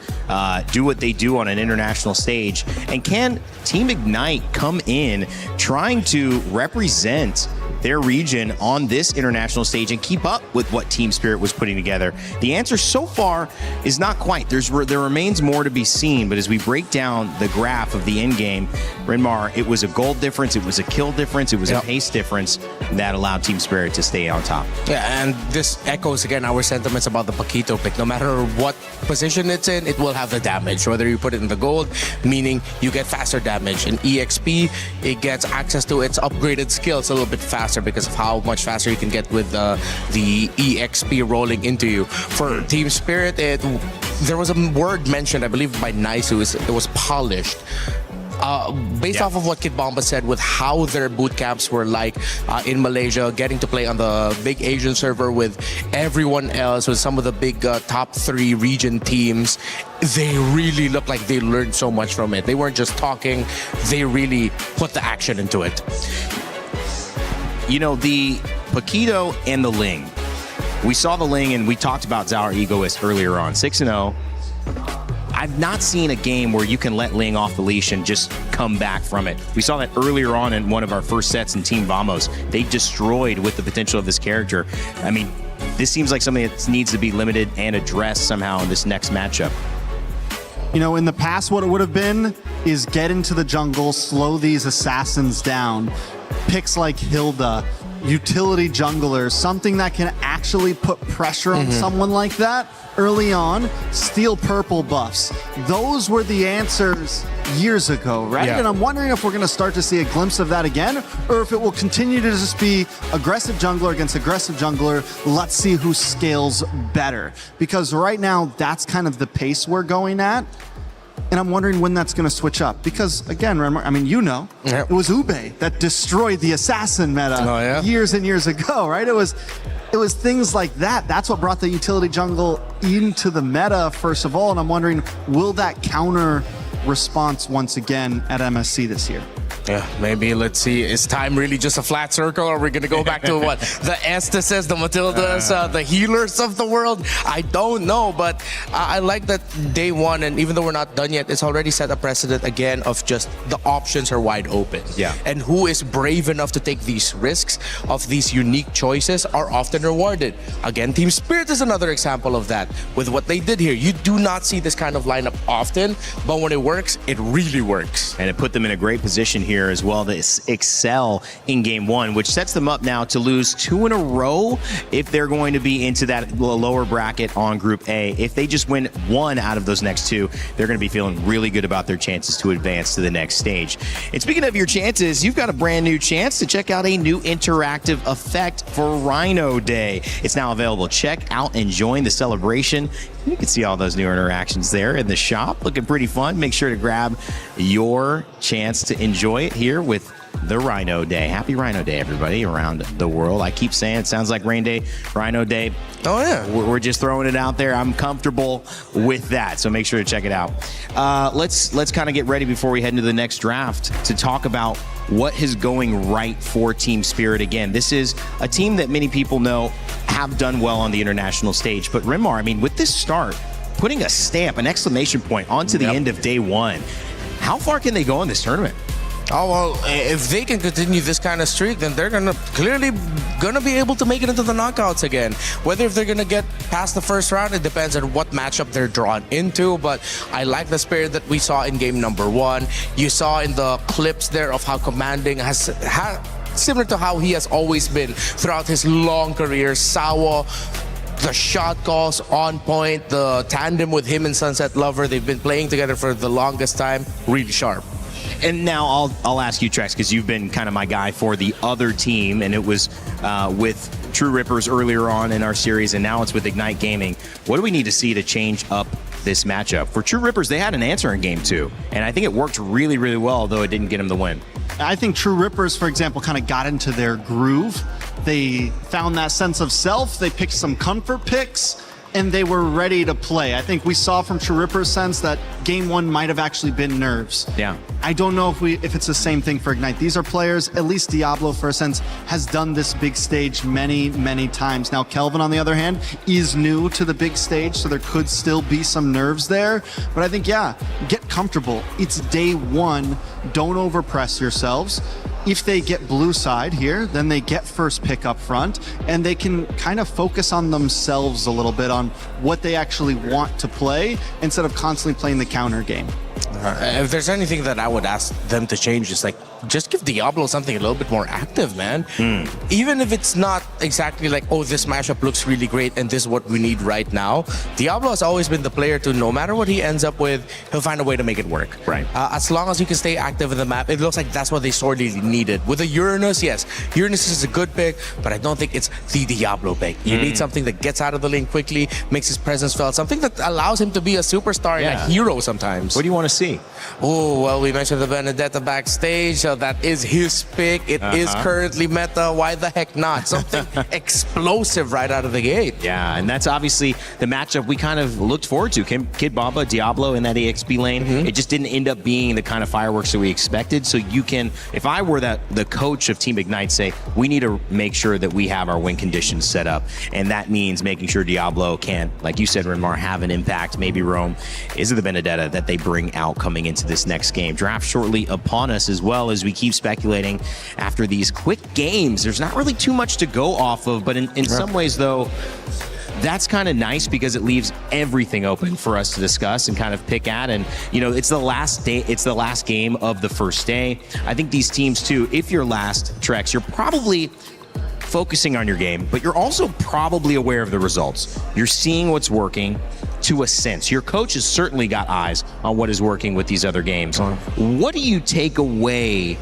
do what they do on an international stage? And can Team Ignite come in trying to represent their region on this international stage and keep up with what Team Spirit was putting together? The answer so far is not quite. There remains more to be seen, but as we break down the graph of the end game, Renmar, it was a gold difference, it was a kill difference, it was a pace difference that allowed Team Spirit to stay on top. Yeah, and this echoes again our sentiments about the Paquito pick. No matter what position it's in, it will have the damage. Whether you put it in the gold, meaning you get faster damage. In EXP, it gets access to its upgraded skills a little bit faster because of how much faster you can get with the EXP rolling into you. For Team Spirit, there was a word mentioned, I believe, by Naisu, it was polished. Based off of what Kid Bomba said with how their boot camps were like in Malaysia, getting to play on the big Asian server with everyone else, with some of the big top 3 region teams, they really looked like they learned so much from it. They weren't just talking, they really put the action into it. You know, the Paquito and the Ling. We saw the Ling and we talked about Zauer Egoist earlier on. 6-0. I've not seen a game where you can let Ling off the leash and just come back from it. We saw that earlier on in one of our first sets in Team Vamos. They destroyed with the potential of this character. I mean, this seems like something that needs to be limited and addressed somehow in this next matchup. You know, in the past, what it would have been is get into the jungle, slow these assassins down. Picks like Hilda, utility junglers, something that can actually put pressure on someone like that early on, steal purple buffs. Those were the answers years ago, right? Yeah. And I'm wondering if we're going to start to see a glimpse of that again, or if it will continue to just be aggressive jungler against aggressive jungler. Let's see who scales better. Because right now, that's kind of the pace we're going at. And I'm wondering when that's going to switch up. Because, again, I mean, you know, it was Ube that destroyed the Assassin meta years and years ago, right? It was things like that. That's what brought the utility jungle into the meta, first of all. And I'm wondering, will that counter response once again at MSC this year? Yeah, maybe. Let's see. Is time really just a flat circle? Or are we going to go back to what? The Estases, the Matildas, the healers of the world? I don't know, but I like that day one, and even though we're not done yet, it's already set a precedent again of just the options are wide open. Yeah. And who is brave enough to take these risks of these unique choices are often rewarded. Again, Team Spirit is another example of that. With what they did here, you do not see this kind of lineup often, but when it works, it really works. And it put them in a great position here as well to excel in game one, which sets them up now to lose 2 in a row if they're going to be into that lower bracket on Group A. If they just win 1 out of those next 2, they're going to be feeling really good about their chances to advance to the next stage. And speaking of your chances, you've got a brand new chance to check out a new interactive effect for Rhino Day. It's now available. Check out and join the celebration. You can see all those new interactions there in the shop. Looking pretty fun. Make sure to grab your chance to enjoy it here with the Rhino Day. Happy Rhino Day, everybody, around the world. I keep saying it sounds like Rain Day, Rhino Day. Oh, yeah. We're just throwing it out there. I'm comfortable with that, so make sure to check it out. Let's kind of get ready before we head into the next draft to talk about what is going right for Team Spirit. Again, this is a team that many people know have done well on the international stage. But Rimar, I mean, with this start, putting a stamp, an exclamation point onto the end of day one, how far can they go in this tournament? Oh, well, if they can continue this kind of streak, then they're clearly gonna be able to make it into the knockouts again. Whether if they're gonna get past the first round, it depends on what matchup they're drawn into, but I like the spirit that we saw in game number 1. You saw in the clips there of how commanding similar to how he has always been throughout his long career. Sawa, the shot calls on point, the tandem with him and Sunset Lover, they've been playing together for the longest time, really sharp. And now I'll ask you, Trex, because you've been kind of my guy for the other team, and it was with True Rippers earlier on in our series, and now it's with Ignite Gaming. What do we need to see to change up this matchup? For True Rippers, they had an answer in game 2, and I think it worked really, really well, though it didn't get them the win. I think True Rippers, for example, kind of got into their groove. They found that sense of self. They picked some comfort picks, and they were ready to play. I think we saw from True Rippers' sense that game 1 might have actually been nerves. Yeah. I don't know if it's the same thing for Ignite. These are players, at least Diablo, for a sense, has done this big stage many, many times. Now, Kelvin, on the other hand, is new to the big stage, so there could still be some nerves there. But I think, yeah, get comfortable. It's day 1. Don't overpress yourselves. If they get blue side here, then they get first pick up front, and they can kind of focus on themselves a little bit on what they actually want to play instead of constantly playing the counter game. If there's anything that I would ask them to change, is like, just give Diablo something a little bit more active, man. Even if it's not exactly like, oh, this mashup looks really great and this is what we need right now. Diablo has always been the player to, no matter what he ends up with, he'll find a way to make it work. Right. As long as you can stay active in the map, it looks like that's what they sorely needed. With a Uranus, yes, Uranus is a good pick, but I don't think it's the Diablo pick. You need something that gets out of the lane quickly, makes his presence felt, something that allows him to be a superstar and a hero sometimes. What do you want to see? Oh, well, we mentioned the Benedetta backstage. So that is his pick. It is currently meta. Why the heck not? Something explosive right out of the gate. Yeah, and that's obviously the matchup we kind of looked forward to. Kid Baba, Diablo in that EXP lane. It just didn't end up being the kind of fireworks that we expected. So you can, if I were the coach of Team Ignite, say, we need to make sure that we have our win conditions set up. And that means making sure Diablo can, like you said, Renmar, have an impact. Maybe Rome is it the Benedetta that they bring out coming into this next game. Draft shortly upon us, as well as we keep speculating after these quick games. There's not really too much to go off of, but in some ways, though, that's kind of nice because it leaves everything open for us to discuss and kind of pick at. And, you know, it's the last day, it's the last game of the first day. I think these teams, too, if you're last, Trex, you're probably focusing on your game, but you're also probably aware of the results. You're seeing what's working to a sense. Your coach has certainly got eyes on what is working with these other games. What do you take away,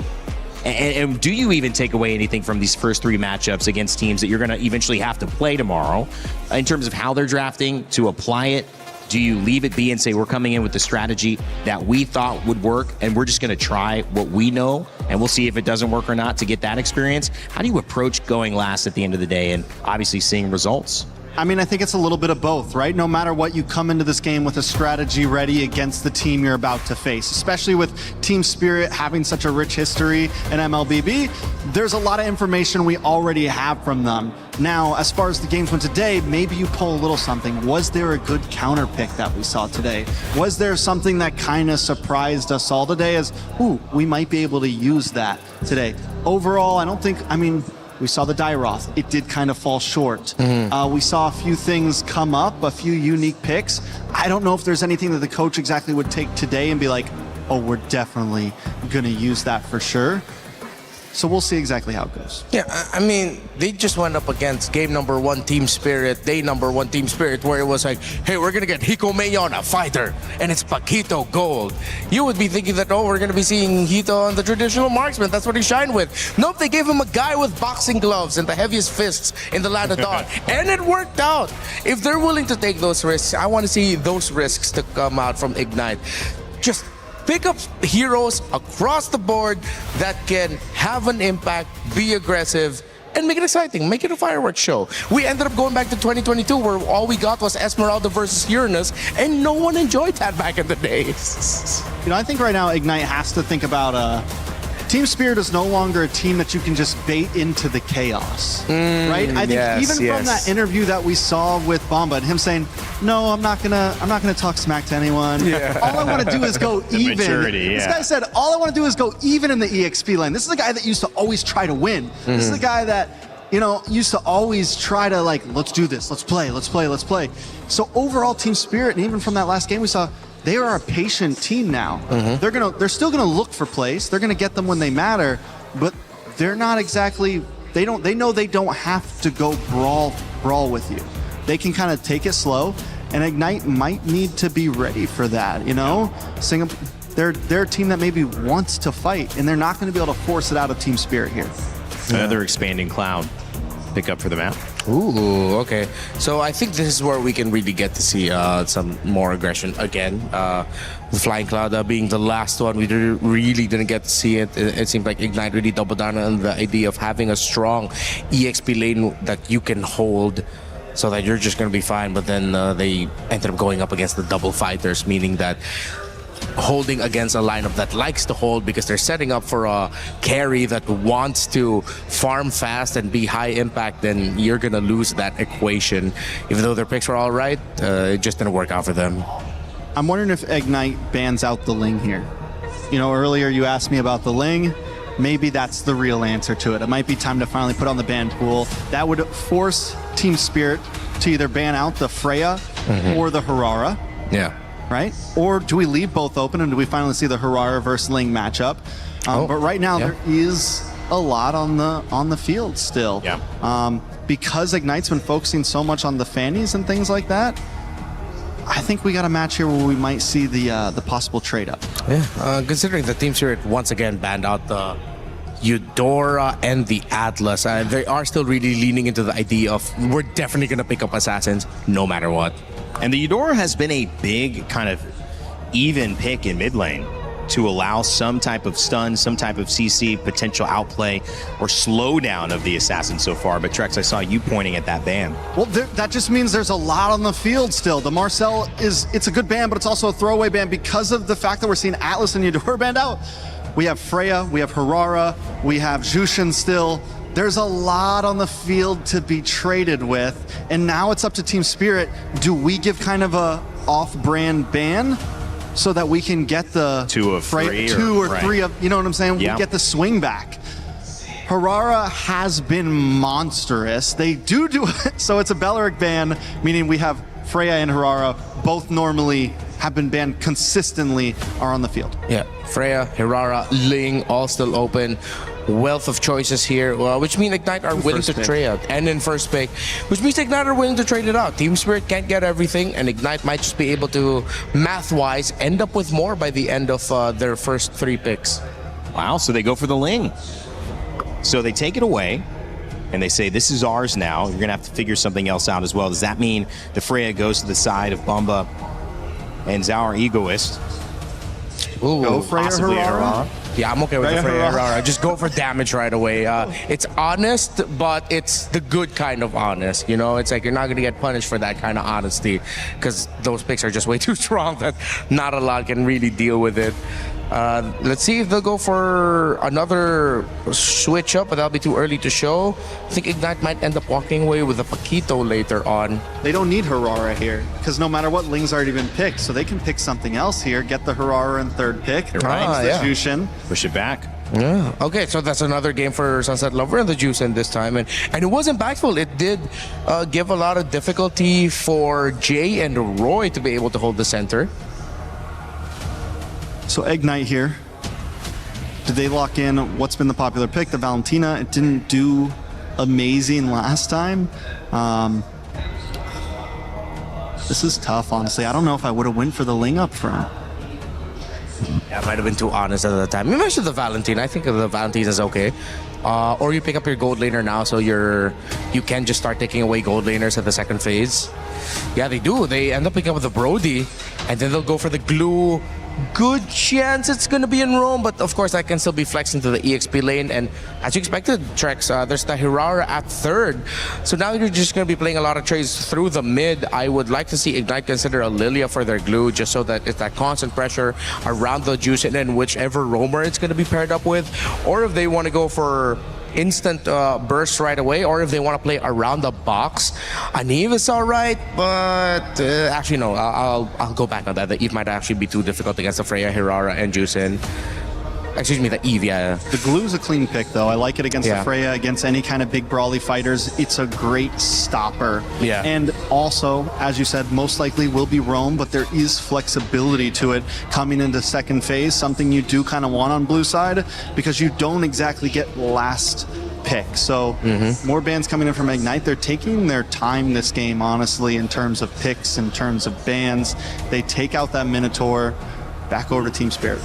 and do you even take away anything from these first 3 matchups against teams that you're going to eventually have to play tomorrow in terms of how they're drafting, to apply it Do you leave it be and say, we're coming in with the strategy that we thought would work, and we're just going to try what we know, and we'll see if it doesn't work or not to get that experience? How do you approach going last at the end of the day and obviously seeing results? I mean, I think it's a little bit of both, right? No matter what, you come into this game with a strategy ready against the team you're about to face, especially with Team Spirit having such a rich history in MLBB. There's a lot of information we already have from them. Now, as far as the games went today, maybe you pull a little something. Was there a good counter pick that we saw today? Was there something that kind of surprised us all today as, ooh, we might be able to use that today? Overall, I don't think, I mean, we saw the Dairoth. It did kind of fall short. We saw a few things come up, a few unique picks. I don't know if there's anything that the coach exactly would take today and be like, oh, we're definitely going to use that for sure. So we'll see exactly how it goes. Yeah, I mean, they just went up against game number 1 Team Spirit, day number 1 Team Spirit, where it was like, hey, we're going to get Hiko Mayon, a fighter, and it's Paquito Gold. You would be thinking that, oh, we're going to be seeing Hito on the traditional marksman. That's what he shined with. Nope, they gave him a guy with boxing gloves and the heaviest fists in the land of Dawn. And it worked out. If they're willing to take those risks, I want to see those risks to come out from Ignite. Just pick up heroes across the board that can have an impact, be aggressive, and make it exciting. Make it a fireworks show. We ended up going back to 2022 where all we got was Esmeralda versus Uranus, and no one enjoyed that back in the days. You know, I think right now Ignite has to think about Team Spirit is no longer a team that you can just bait into the chaos, right? I think even from that interview that we saw with Bomba and him saying, "No, I'm not gonna talk smack to anyone. All I want to do is go even." Maturity, This guy said, "All I want to do is go even in the EXP lane." This is a guy that used to always try to win. This is a guy that, you know, used to always try to like, let's do this, let's play, let's play, let's play. So overall, Team Spirit, and even from that last game we saw, they are a patient team now. They're still gonna look for plays. They're gonna get them when they matter, but they're not exactly. They know they don't have to go brawl with you. They can kind of take it slow, and Ignite might need to be ready for that. You know, they're a team that maybe wants to fight, and they're not going to be able to force it out of Team Spirit here. Another expanding cloud pick up for the map. Ooh, okay. So I think this is where we can really get to see some more aggression again. The Flying Cloud being the last one, we really didn't get to see it. It seemed like Ignite really doubled down on the idea of having a strong EXP lane that you can hold so that you're just going to be fine. But then they ended up going up against the double fighters, meaning that holding against a lineup that likes to hold because they're setting up for a carry that wants to farm fast and be high impact, then you're gonna lose that equation. Even though their picks were all right, it just didn't work out for them. I'm wondering if Ignite bans out the Ling here. You know, earlier you asked me about the Ling. Maybe that's the real answer to it. It might be time to finally put on the ban pool. That would force Team Spirit to either ban out the Freya or the Harara. Yeah. Right? Or do we leave both open and do we finally see the Harara versus Ling matchup? But right now there is a lot on the field still. Because Ignite's been focusing so much on the Fannies and things like that, I think we got a match here where we might see the possible trade up. Yeah, considering the Team Spirit once again banned out the Eudora and the Atlas, they are still really leaning into the idea of we're definitely going to pick up Assassins no matter what. And the Eudora has been a big kind of even pick in mid lane to allow some type of stun, some type of CC, potential outplay or slowdown of the Assassin so far. But Trex, I saw you pointing at that ban. Well, that just means there's a lot on the field still. The Marcel it's a good ban, but it's also a throwaway ban because of the fact that we're seeing Atlas and Eudora banned out. We have Freya, we have Harara, we have Jushin still. There's a lot on the field to be traded with, and now it's up to Team Spirit. Do we give kind of a off-brand ban so that we can get the two or three of, you know what I'm saying? Yeah. We get the swing back. Harara has been monstrous. They do it, so it's a Belleric ban, meaning we have Freya and Harara both normally have been banned consistently are on the field. Yeah, Freya, Harara, Ling, all still open. Wealth of choices here, which means Ignite are willing to trade out. And in first pick, which means Ignite are willing to trade it out. Team Spirit can't get everything, and Ignite might just be able to, math-wise, end up with more by the end of their first 3 picks. Wow, so they go for the Ling. So they take it away, and they say, this is ours now. You're going to have to figure something else out as well. Does that mean the Freya goes to the side of Bumba and Zhao are egoist. Ooh, Go Freya possibly Harara. Yeah, I'm okay with the Freya Freya Harara. Harara. Just go for damage right away. It's honest, but it's the good kind of honest. You know, it's like you're not going to get punished for that kind of honesty because those picks are just way too strong that not a lot can really deal with it. Let's see if they'll go for another switch up, but that'll be too early to show. I think Ignite might end up walking away with a Paquito later on. They don't need Harara here because no matter what, Ling's already been picked, so they can pick something else here. Get the Harara in third pick. Right. The Jushin. Push it back. Yeah. Okay, so that's another game for Sunset Lover and the Juicin this time, and it was impactful. It did give a lot of difficulty for Jay and Roy to be able to hold the center. So Ignite here. Did they lock in what's been the popular pick? The Valentina. It didn't do amazing last time. This is tough, honestly. I don't know if I would have went for the Ling up front. Yeah, I might have been too honest at the time. You mentioned the Valentina. I think the Valentina is okay. Or you pick up your gold laner now, so you can just start taking away gold laners at the second phase. Yeah, they do. They end up picking up the Brody, and then they'll go for the glue. Good chance it's going to be in Rome, but of course I can still be flexing to the EXP lane. And as you expected, Trex, there's the Hirara at third. So now you're just going to be playing a lot of trades through the mid. I would like to see Ignite consider a Lilia for their glue, just so that it's that constant pressure around the juice and then whichever roamer it's going to be paired up with. Or if they want to go for instant burst right away, or if they want to play around the box. Aniv is alright, but actually no, I'll go back on that. The Eve might actually be too difficult against the Freya, Hirara, and Juicin. Excuse me, the Eve, yeah. The glue's a clean pick, though. I like it against Yeah. the Freya, against any kind of big brawly fighters. It's a great stopper. Yeah. And also, as you said, most likely will be Roam, but there is flexibility to it coming into second phase, something you do kind of want on blue side, because you don't exactly get last pick. So more bans coming in from Ignite. They're taking their time this game, honestly, in terms of picks, in terms of bans. They take out that Minotaur, back over to Team Spirit.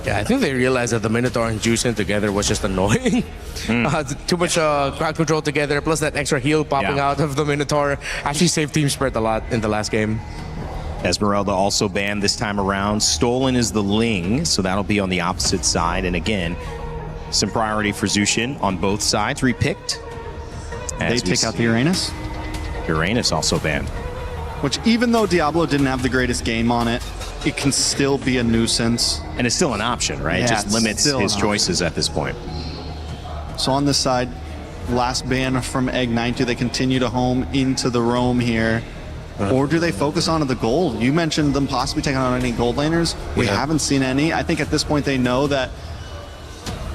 Yeah, I think they realized that the Minotaur and Juicin together was just annoying. Too much crowd control together, plus that extra heal popping out of the Minotaur actually saved Team Spirit a lot in the last game. Esmeralda also banned this time around. Stolen is the Ling, so that'll be on the opposite side. And again, some priority for Zushin on both sides, repicked. They pick out the Uranus. Uranus also banned. Which, even though Diablo didn't have the greatest game on it, it can still be a nuisance. And it's still an option, right? Yeah, It just it's limits still his an choices at this point. So on this side, last ban from Ignite, do they continue to home into the roam here? Or do they focus on the gold? You mentioned them possibly taking on any gold laners. We haven't seen any. I think at this point they know that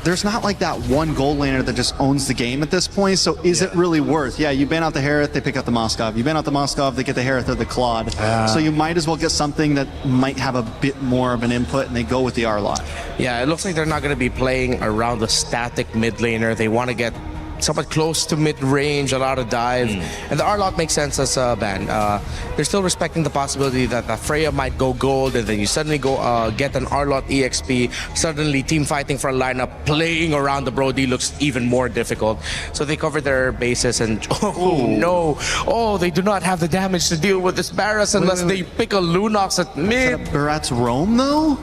there's not like that one gold laner that just owns the game at this point. So is it really worth? Yeah, you ban out the Harith, they pick out the Moskov. You ban out the Moskov, they get the Harith or the Claude. So you might as well get something that might have a bit more of an input, and they go with the Arlot. Yeah, it looks like they're not going to be playing around the static mid laner. They want to get somewhat close to mid-range, a lot of dive. And the Arlot makes sense as a ban. They're still respecting the possibility that the Freya might go gold, and then you suddenly go get an Arlot EXP. Suddenly, team fighting for a lineup, playing around the Brody looks even more difficult. So they cover their bases and, oh no. Oh, they do not have the damage to deal with this Barras unless they pick a Lunox at mid. Barat's roam, though?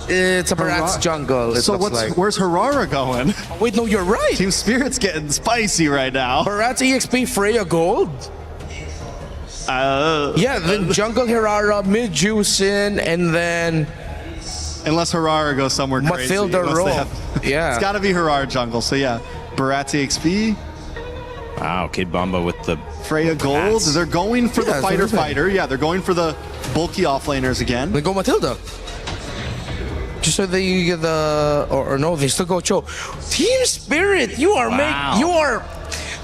It's a Barat's jungle, it So looks like. where's Harara going? Wait, no, you're right. Team Spirit's getting spicy right now. Barat's EXP Freya gold? Yeah, then jungle Hirara, mid Juicin, and then unless Harara goes somewhere crazy. Mathilda unless they Rowe. have- Yeah. It's got to be Harara jungle. So yeah, Barat's EXP. Wow, Kid Bumba with the Freya gold. They're going for the fighter. Yeah, they're going for the bulky offlaners again. They go Mathilda. Just so they get the or no, they still go Cho. Team Spirit, you are you are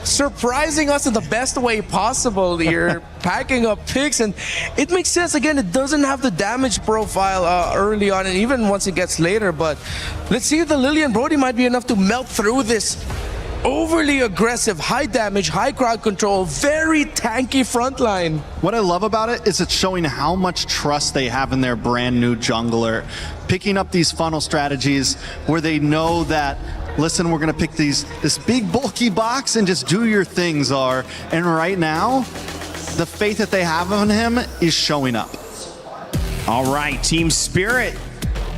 surprising us in the best way possible. You're packing up picks, and it makes sense. Again, it doesn't have the damage profile early on, and even once it gets later. But let's see if the Lillian Brody might be enough to melt through this overly aggressive, high damage, high crowd control, very tanky frontline. What I love about it is it's showing how much trust they have in their brand new jungler. Picking up these funnel strategies where they know that, listen, we're going to pick this big bulky box and just do your thing, Czar. And right now, the faith that they have in him is showing up. All right, Team Spirit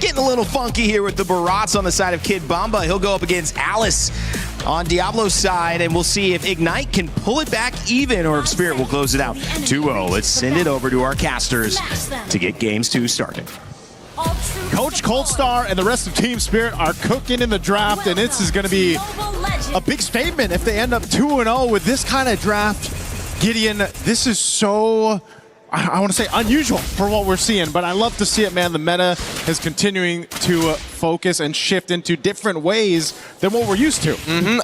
getting a little funky here with the Barats on the side of Kid Bomba. He'll go up against Alice on Diablo's side, and we'll see if Ignite can pull it back even or if Spirit will close it out 2-0. Let's send it over to our casters to get games 2 started. Coach Coldstar and the rest of Team Spirit are cooking in the draft, and this is going to be a big statement if they end up 2-0 with this kind of draft. Gideon, this is so, I want to say, unusual for what we're seeing, but I love to see it, man. The meta is continuing to focus and shift into different ways than what we're used to.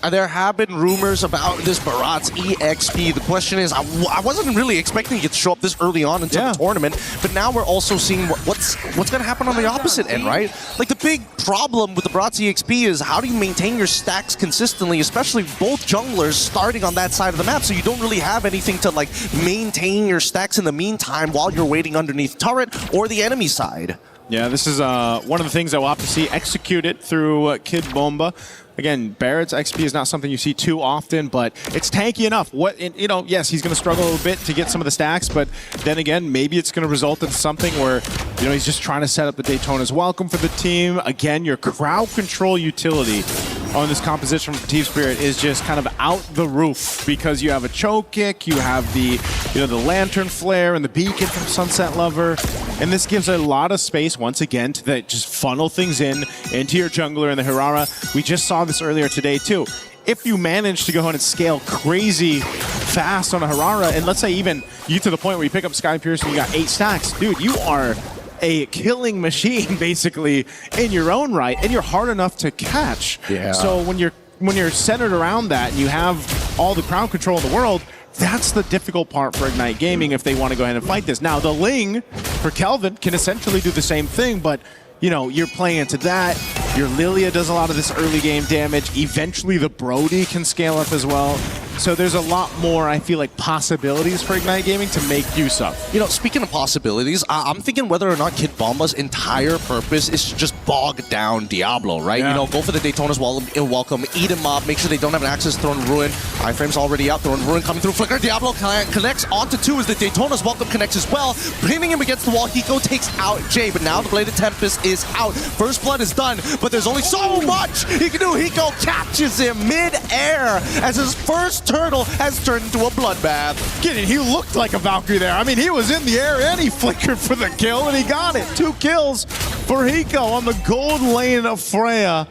There have been rumors about this Barats EXP. The question is, I wasn't really expecting it to show up this early on into the tournament, but now we're also seeing what's going to happen on the opposite end, right? Like, the big problem with the Barats EXP is how do you maintain your stacks consistently, especially both junglers starting on that side of the map, so you don't really have anything to, like, maintain your stacks in the meantime while you're waiting underneath turret or the enemy side. Yeah, this is one of the things that we'll have to see executed through Kid Bomba. Again, Barrett's XP is not something you see too often, but it's tanky enough. Yes, he's going to struggle a little bit to get some of the stacks, but then again, maybe it's going to result in something where, he's just trying to set up the Daytona's welcome for the team. Again, your crowd control utility on this composition from Team Spirit is just kind of out the roof because you have a choke kick, you have the lantern flare and the beacon from Sunset Lover, and this gives a lot of space once again to just funnel things into your jungler and the Hirara. We just saw this earlier today too. If you manage to go ahead and scale crazy fast on a Hirara, and let's say even you to the point where you pick up Sky Pierce and you got 8 stacks, dude, you are a killing machine basically in your own right, and you're hard enough to catch. Yeah. So when you're centered around that and you have all the crowd control in the world, that's the difficult part for Ignite Gaming if they want to go ahead and fight this. Now, the Ling for Kelvin can essentially do the same thing, but you're playing into that. Your Lilia does a lot of this early game damage. Eventually, the Brody can scale up as well. So there's a lot more, I feel like, possibilities for Ignite Gaming to make use of. Speaking of possibilities, I'm thinking whether or not Kid Bomba's entire purpose is to just bog down Diablo, right? Yeah. Go for the Daytona's welcome, eat him up, make sure they don't have an access to Throne Ruin. Iframe's already out, Throne Ruin coming through. Flicker, Diablo connects onto 2 as the Daytona's welcome connects as well. Pinning him against the wall, Hiko takes out Jay, but now the Bladed Tempest is out. First blood is done, but there's only so much he can do. Hiko catches him mid-air as his first turtle has turned into a bloodbath. He looked like a Valkyrie there. I mean, he was in the air and he flickered for the kill, and he got it. 2 kills for Hiko on the gold lane of Freya.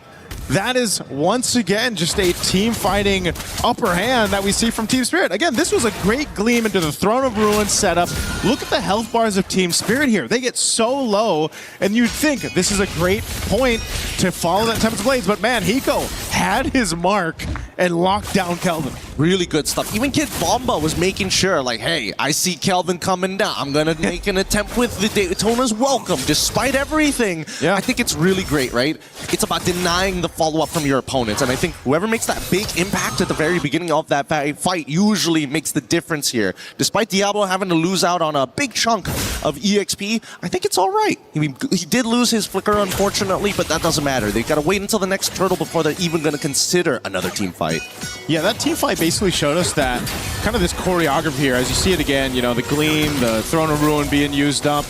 That is, once again, just a team-fighting upper hand that we see from Team Spirit. Again, this was a great gleam into the Throne of Ruin setup. Look at the health bars of Team Spirit here. They get so low, and you'd think this is a great point to follow that Tempest Blades, but man, Hiko had his mark and locked down Kelvin. Really good stuff. Even Kid Bomba was making sure, like, hey, I see Kelvin coming down. I'm going to make an attempt with the Daytona's welcome, despite everything. Yeah. I think it's really great, right? It's about denying the follow-up from your opponents, and I think whoever makes that big impact at the very beginning of that fight usually makes the difference here. Despite Diablo having to lose out on a big chunk of EXP, I think it's all right. I mean, he did lose his Flicker, unfortunately, but that doesn't matter. They've got to wait until the next turtle before they're even going to consider another team fight. Yeah, that team fight basically showed us that kind of this choreography here. As you see it again, the Gleam, the Throne of Ruin being used up.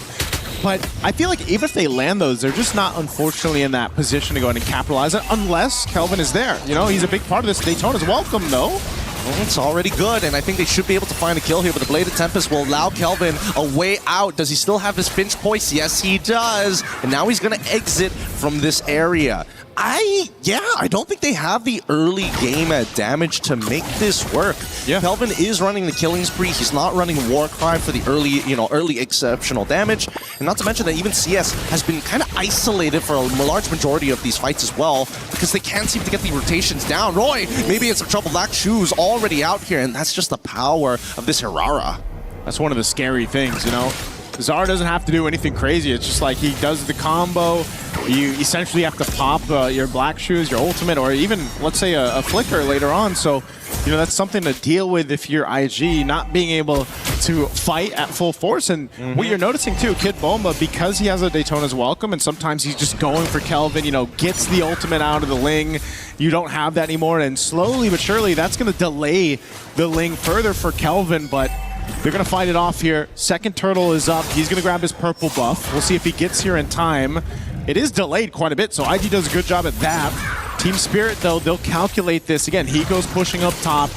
But I feel like even if they land those, they're just not, unfortunately, in that position to go ahead and capitalize it unless Kelvin is there. He's a big part of this. Daytona's welcome, though. Well, it's already good, and I think they should be able to find a kill here, but the Bladed Tempest will allow Kelvin a way out. Does he still have his Finch Poise? Yes, he does. And now he's going to exit from this area. I don't think they have the early game damage to make this work. Yeah. Kelvin is running the killing spree. He's not running Warcry for the early exceptional damage. And not to mention that even CS has been kind of isolated for a large majority of these fights as well because they can't seem to get the rotations down. Roy, maybe it's some trouble. Black Shoes already out here, and that's just the power of this Hirara. That's one of the scary things, Zara doesn't have to do anything crazy. It's just like he does the combo. You essentially have to pop your Black Shoes, your ultimate, or even, let's say, a Flicker later on. So, that's something to deal with if you're IG, not being able to fight at full force. And what you're noticing, too, Kid Bomba, because he has a Daytona's welcome, and sometimes he's just going for Kelvin, gets the ultimate out of the Ling. You don't have that anymore. And slowly but surely, that's going to delay the Ling further for Kelvin. But They're going to fight it off here. Second turtle is up. He's going to grab his purple buff. We'll see if he gets here in time. It is delayed quite a bit, so IG does a good job at that. Team Spirit, though, they'll calculate this. Again, Hiko's pushing up top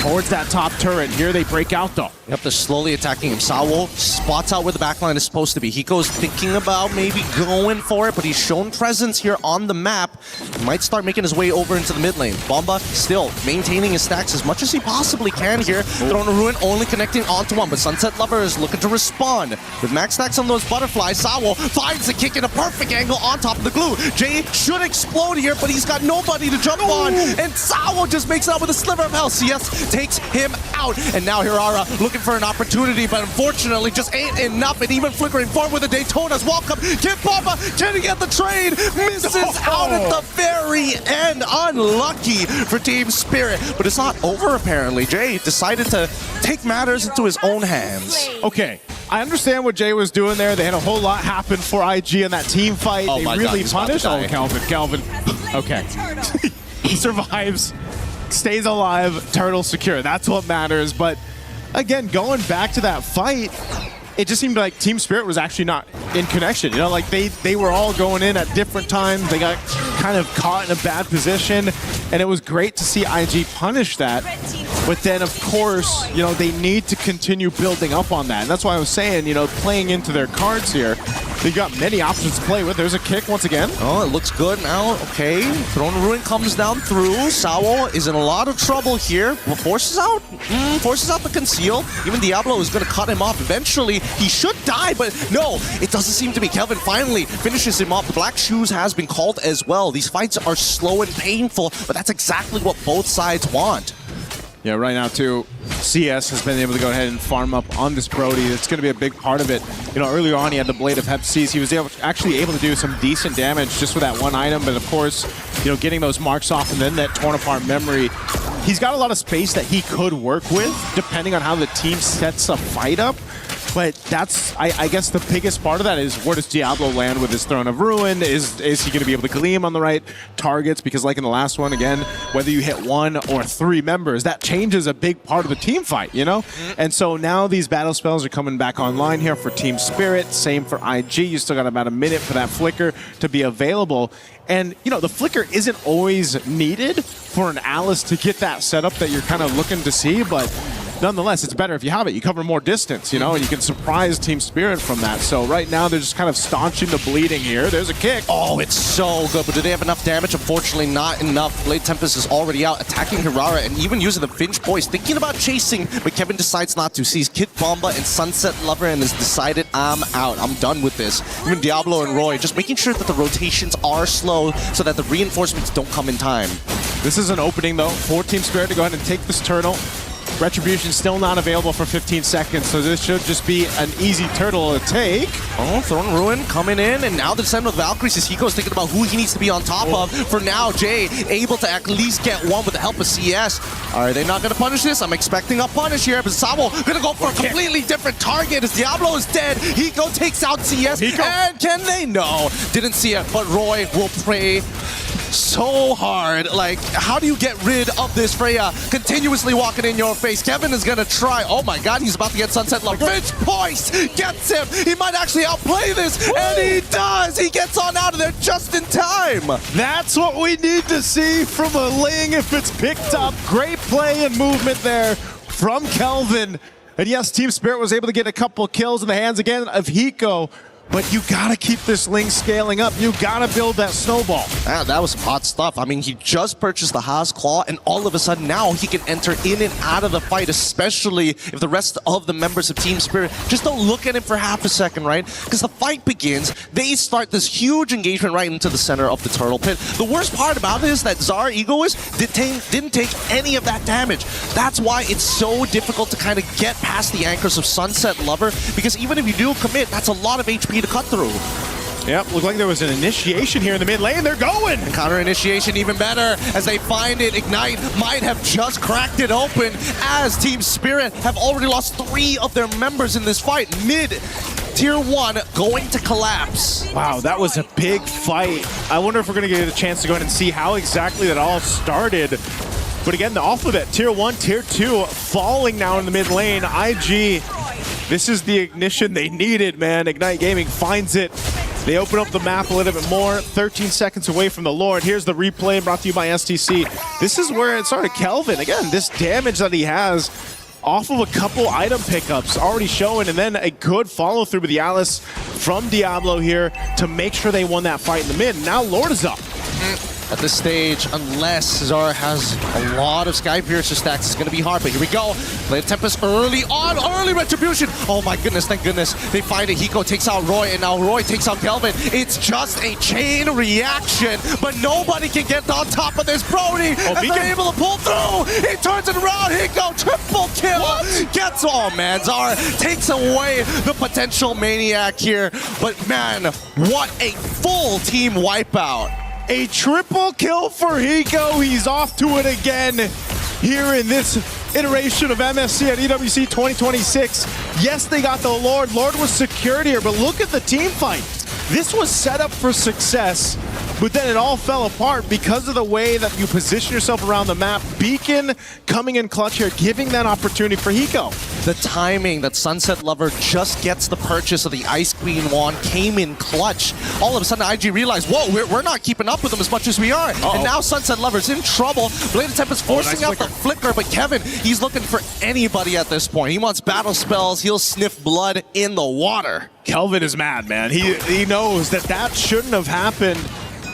towards that top turret. Here they break out, though. Yep, they're slowly attacking him. Sawo spots out where the backline is supposed to be. Hiko's thinking about maybe going for it, but he's shown presence here on the map. He might start making his way over into the mid lane. Bomba still maintaining his stacks as much as he possibly can here. Throwing a Ruin only connecting onto one, but Sunset Lover is looking to respond. With max stacks on those butterflies, Sawo finds the kick in a perfect angle on top of the glue. Jay should explode here, but he's got nobody to jump on, and Sawo just makes it out with a sliver of health. CS takes him out, and now Hirara looking for an opportunity, but unfortunately just ain't enough, and even flickering forward with the Daytona's welcome. Kid Bomba, can he get the trade? Misses out at the very end. Unlucky for Team Spirit, but it's not over apparently. Jay decided to take matters into his own hands. Okay, I understand what Jay was doing there. They had a whole lot happen for IG in that team fight. Oh they my really God, punished. Oh, Calvin. Okay. He survives, stays alive, turtle secure. That's what matters. But again, going back to that fight, it just seemed like Team Spirit was actually not in connection. You know, like they were all going in at different times. They got kind of caught in a bad position, and it was great to see IG punish that. But then, of course, you know, they need to continue building up on that. And that's why I was saying, you know, playing into their cards here, they've got many options to play with. There's a kick once again. Oh, it looks good now. Okay, Throne of Ruin comes down through. Sawo is in a lot of trouble here. Forces out the conceal. Even Diablo is going to cut him off eventually. He should die, but no, it doesn't seem to be. Kelvin finally finishes him off. The Black Shoes has been called as well. These fights are slow and painful, but that's exactly what both sides want. Yeah, right now, too, CS has been able to go ahead and farm up on this Brody. It's going to be a big part of it. You know, earlier on, he had the Blade of Hep Seas. He was actually able to do some decent damage just with that one item, but of course, you know, getting those marks off and then that torn apart memory, he's got a lot of space that he could work with, depending on how the team sets a fight up. But that's, I guess the biggest part of that is where does Diablo land with his Throne of Ruin? Is he going to be able to gleam on the right targets? Because like in the last one, again, whether you hit 1 or 3 members, that changes a big part of the team fight, you know? And so now these battle spells are coming back online here for Team Spirit. Same for IG. You still got about a minute for that Flicker to be available. And, you know, the Flicker isn't always needed for an Alice to get that setup that you're kind of looking to see, but nonetheless, it's better if you have it. You cover more distance, you know, and you can surprise Team Spirit from that. So right now, they're just kind of staunching the bleeding here. There's a kick. Oh, it's so good, but do they have enough damage? Unfortunately, not enough. Blade Tempest is already out, attacking Hirara, and even using the Finch Poise, thinking about chasing, but Kevin decides not to. Sees Kid Bomba and Sunset Lover and has decided, I'm out. I'm done with this. Even Diablo and Roy, just making sure that the rotations are slow so that the reinforcements don't come in time. This is an opening, though, for Team Spirit to go ahead and take this turtle. Retribution still not available for 15 seconds, so this should just be an easy turtle to take. Oh, Throne Ruin coming in, and now the descent with Valkyries as Hiko's thinking about who he needs to be on top of. For now, Jay able to at least get one with the help of CS. Are they not going to punish this? I'm expecting a punish here, but Sawo going to go for a completely different target as Diablo is dead. Hiko takes out CS, and can they? No, didn't see it, but Roy will pray so hard. Like, how do you get rid of this Freya continuously walking in your face? Kevin is gonna try. Oh my God, he's about to get Sunset Love. Finch Poise gets him. He might actually outplay this, and he does. He gets on out of there just in time. That's what we need to see from a Ling if it's picked up. Great play and movement there from Kelvin. And yes, Team Spirit was able to get a couple kills in the hands again of Hiko. But you gotta keep this Ling scaling up. You gotta build that snowball. That was some hot stuff. I mean, he just purchased the Haas Claw, and all of a sudden now he can enter in and out of the fight, especially if the rest of the members of Team Spirit just don't look at him for half a second, right? Because the fight begins, they start this huge engagement right into the center of the turtle pit. The worst part about it is that Zara Egoist didn't take any of that damage. That's why it's so difficult to kind of get past the anchors of Sunset Lover, because even if you do commit, that's a lot of HP to cut through. Yep, looked like there was an initiation here in the mid lane. They're going! And counter initiation even better as they find it. Ignite might have just cracked it open as Team Spirit have already lost 3 of their members in this fight. Mid Tier 1 going to collapse. Wow, that was a big fight. I wonder if we're going to get a chance to go ahead and see how exactly that all started. But again, off of it, Tier 1, Tier 2 falling now in the mid lane. IG, this is the ignition they needed, man. Ignite Gaming finds it. They open up the map a little bit more. 13 seconds away from the Lord. Here's the replay brought to you by STC. This is where it started. Kelvin, again, this damage that he has off of a couple item pickups already showing, and then a good follow through with the Alice from Diablo here to make sure they won that fight in the mid. Now Lord is up. At this stage, unless Zara has a lot of Sky Piercer stacks, it's going to be hard. But here we go. Blade Tempest early on, early retribution. Oh my goodness, thank goodness. They find it. Hiko takes out Roy, and now Roy takes out Kelvin. It's just a chain reaction, but nobody can get on top of this. Brody, and they're able to pull through. He turns it around. Hiko, triple kill. What? Gets, oh man, Zara takes away the potential maniac here. But man, what a full team wipeout. A triple kill for Hiko. He's off to it again here in this iteration of MSC at EWC 2026. Yes, they got the Lord. Lord was secured here, but look at the team fight. This was set up for success, but then it all fell apart because of the way that you position yourself around the map. Beacon coming in clutch here, giving that opportunity for Hiko. The timing that Sunset Lover just gets the purchase of the Ice Queen wand came in clutch. All of a sudden, IG realized, whoa, we're not keeping up with them as much as we are. And now Sunset Lover's in trouble. Blade of Tempest forcing out the flicker, but Kevin, he's looking for anybody at this point. He wants battle spells. He'll sniff blood in the water. Kelvin is mad, man. He knows that shouldn't have happened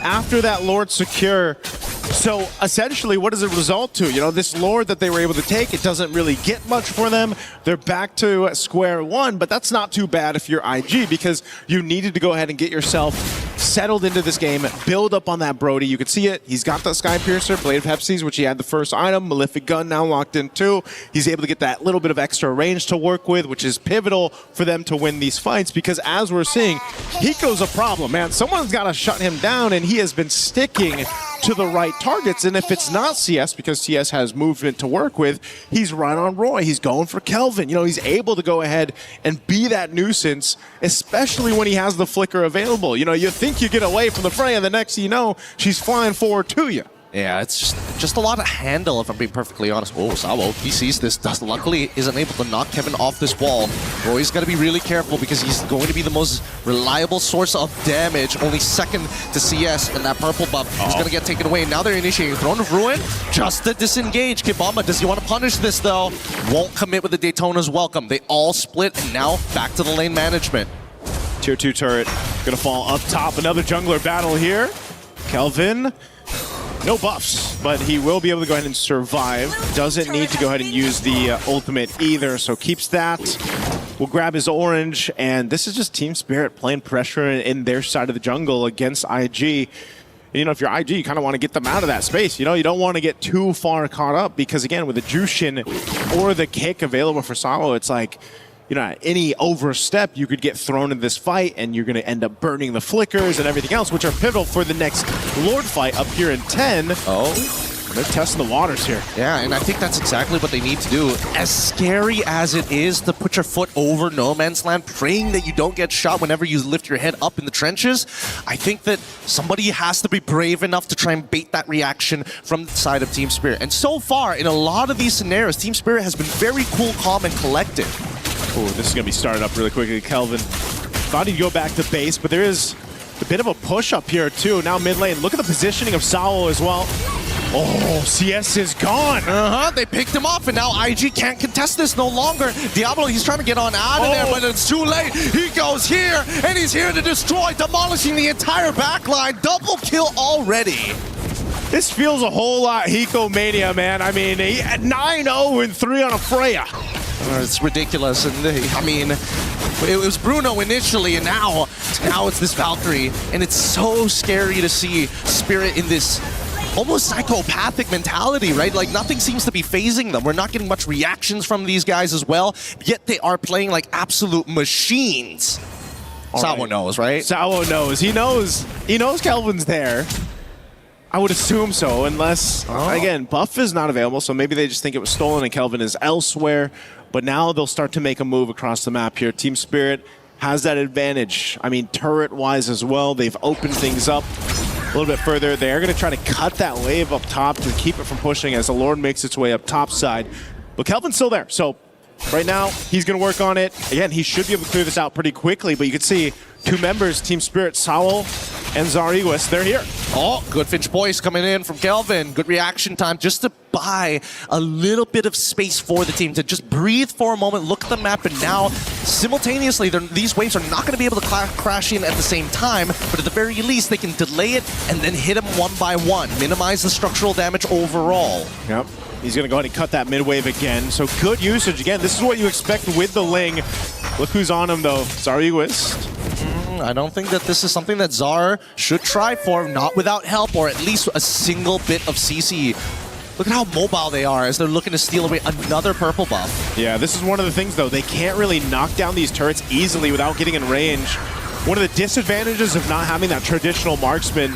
after that Lord secure. So essentially, what does it result to? You know, this Lord that they were able to take, it doesn't really get much for them. They're back to square one, but that's not too bad if you're IG, because you needed to go ahead and get yourself settled into this game, build up on that Brody. You can see it. He's got the Sky Piercer, Blade of Hepsies, which he had the first item, Malefic Gun now locked in too. He's able to get that little bit of extra range to work with, which is pivotal for them to win these fights, because as we're seeing, Hiko's a problem, man. Someone's got to shut him down, and he has been sticking to the right targets. And if it's not CS, because CS has movement to work with, he's right on Roy. He's going for Kelvin. You know, he's able to go ahead and be that nuisance, especially when he has the flicker available. You know, you think you get away from the fray, and the next thing you know, she's flying forward to you. Yeah, it's just a lot of handle, if I'm being perfectly honest. Oh, Sawo, he sees this. Luckily, isn't able to knock Kevin off this wall. Roy's got to be really careful, because he's going to be the most reliable source of damage. Only second to CS, and that purple buff is going to get taken away. Now they're initiating Throne of Ruin just to disengage. Kibama, does he want to punish this, though? Won't commit with the Daytona's welcome. They all split, and now back to the lane management. Tier 2 turret going to fall up top. Another jungler battle here. Kelvin, no buffs, but he will be able to go ahead and survive. Doesn't need to go ahead and use the ultimate either, so keeps that. Will grab his orange, and this is just Team Spirit playing pressure in their side of the jungle against IG. You know, if you're IG, you kind of want to get them out of that space. You know, you don't want to get too far caught up, because again, with the Jushin or the kick available for Sawo, it's like, you know, any overstep, you could get thrown in this fight, and you're going to end up burning the flickers and everything else, which are pivotal for the next Lord fight up here in 10. Oh, they're testing the waters here. Yeah, and I think that's exactly what they need to do. As scary as it is to put your foot over no man's land, praying that you don't get shot whenever you lift your head up in the trenches, I think that somebody has to be brave enough to try and bait that reaction from the side of Team Spirit. And so far, in a lot of these scenarios, Team Spirit has been very cool, calm, and collected. Oh, this is going to be started up really quickly. Kelvin thought he'd go back to base, but there is a bit of a push up here too. Now mid lane. Look at the positioning of Sawo as well. Oh, CS is gone. They picked him off, and now IG can't contest this no longer. Diablo, he's trying to get on out of there, but it's too late. He goes here, and he's here to destroy, demolishing the entire backline. Double kill already. This feels a whole lot Hiko Mania, man. I mean, he had 9-0 and 3 on a Freya. It's ridiculous, and I mean, it was Bruno initially, and now it's this Valkyrie, and it's so scary to see Spirit in this almost psychopathic mentality, right? Like, nothing seems to be phasing them. We're not getting much reactions from these guys as well, yet they are playing like absolute machines. Sawo knows, right? Sawo knows. He knows Kelvin's there. I would assume so, unless, again, buff is not available, so maybe they just think it was stolen and Kelvin is elsewhere. But now they'll start to make a move across the map here. Team Spirit has that advantage. I mean, turret-wise as well, they've opened things up. little bit further. They are going to try to cut that wave up top to keep it from pushing as the Lord makes its way up top side. But Kelvin's still there, so right now he's going to work on it. Again, he should be able to clear this out pretty quickly, but you can see two members, Team Spirit, Saul and Zariguis, they're here. Oh, good Finch Boys coming in from Kelvin. Good reaction time just to buy a little bit of space for the team to just breathe for a moment, look at the map, and now simultaneously these waves are not going to be able to crash in at the same time, but at the very least they can delay it and then hit them one by one, minimize the structural damage overall. Yep. He's going to go ahead and cut that mid-wave again. So good usage. Again, this is what you expect with the Ling. Look who's on him, though. Zariguis. I don't think that this is something that Zar should try for, not without help, or at least a single bit of CC. Look at how mobile they are as they're looking to steal away another purple buff. Yeah, this is one of the things, though. They can't really knock down these turrets easily without getting in range. One of the disadvantages of not having that traditional marksman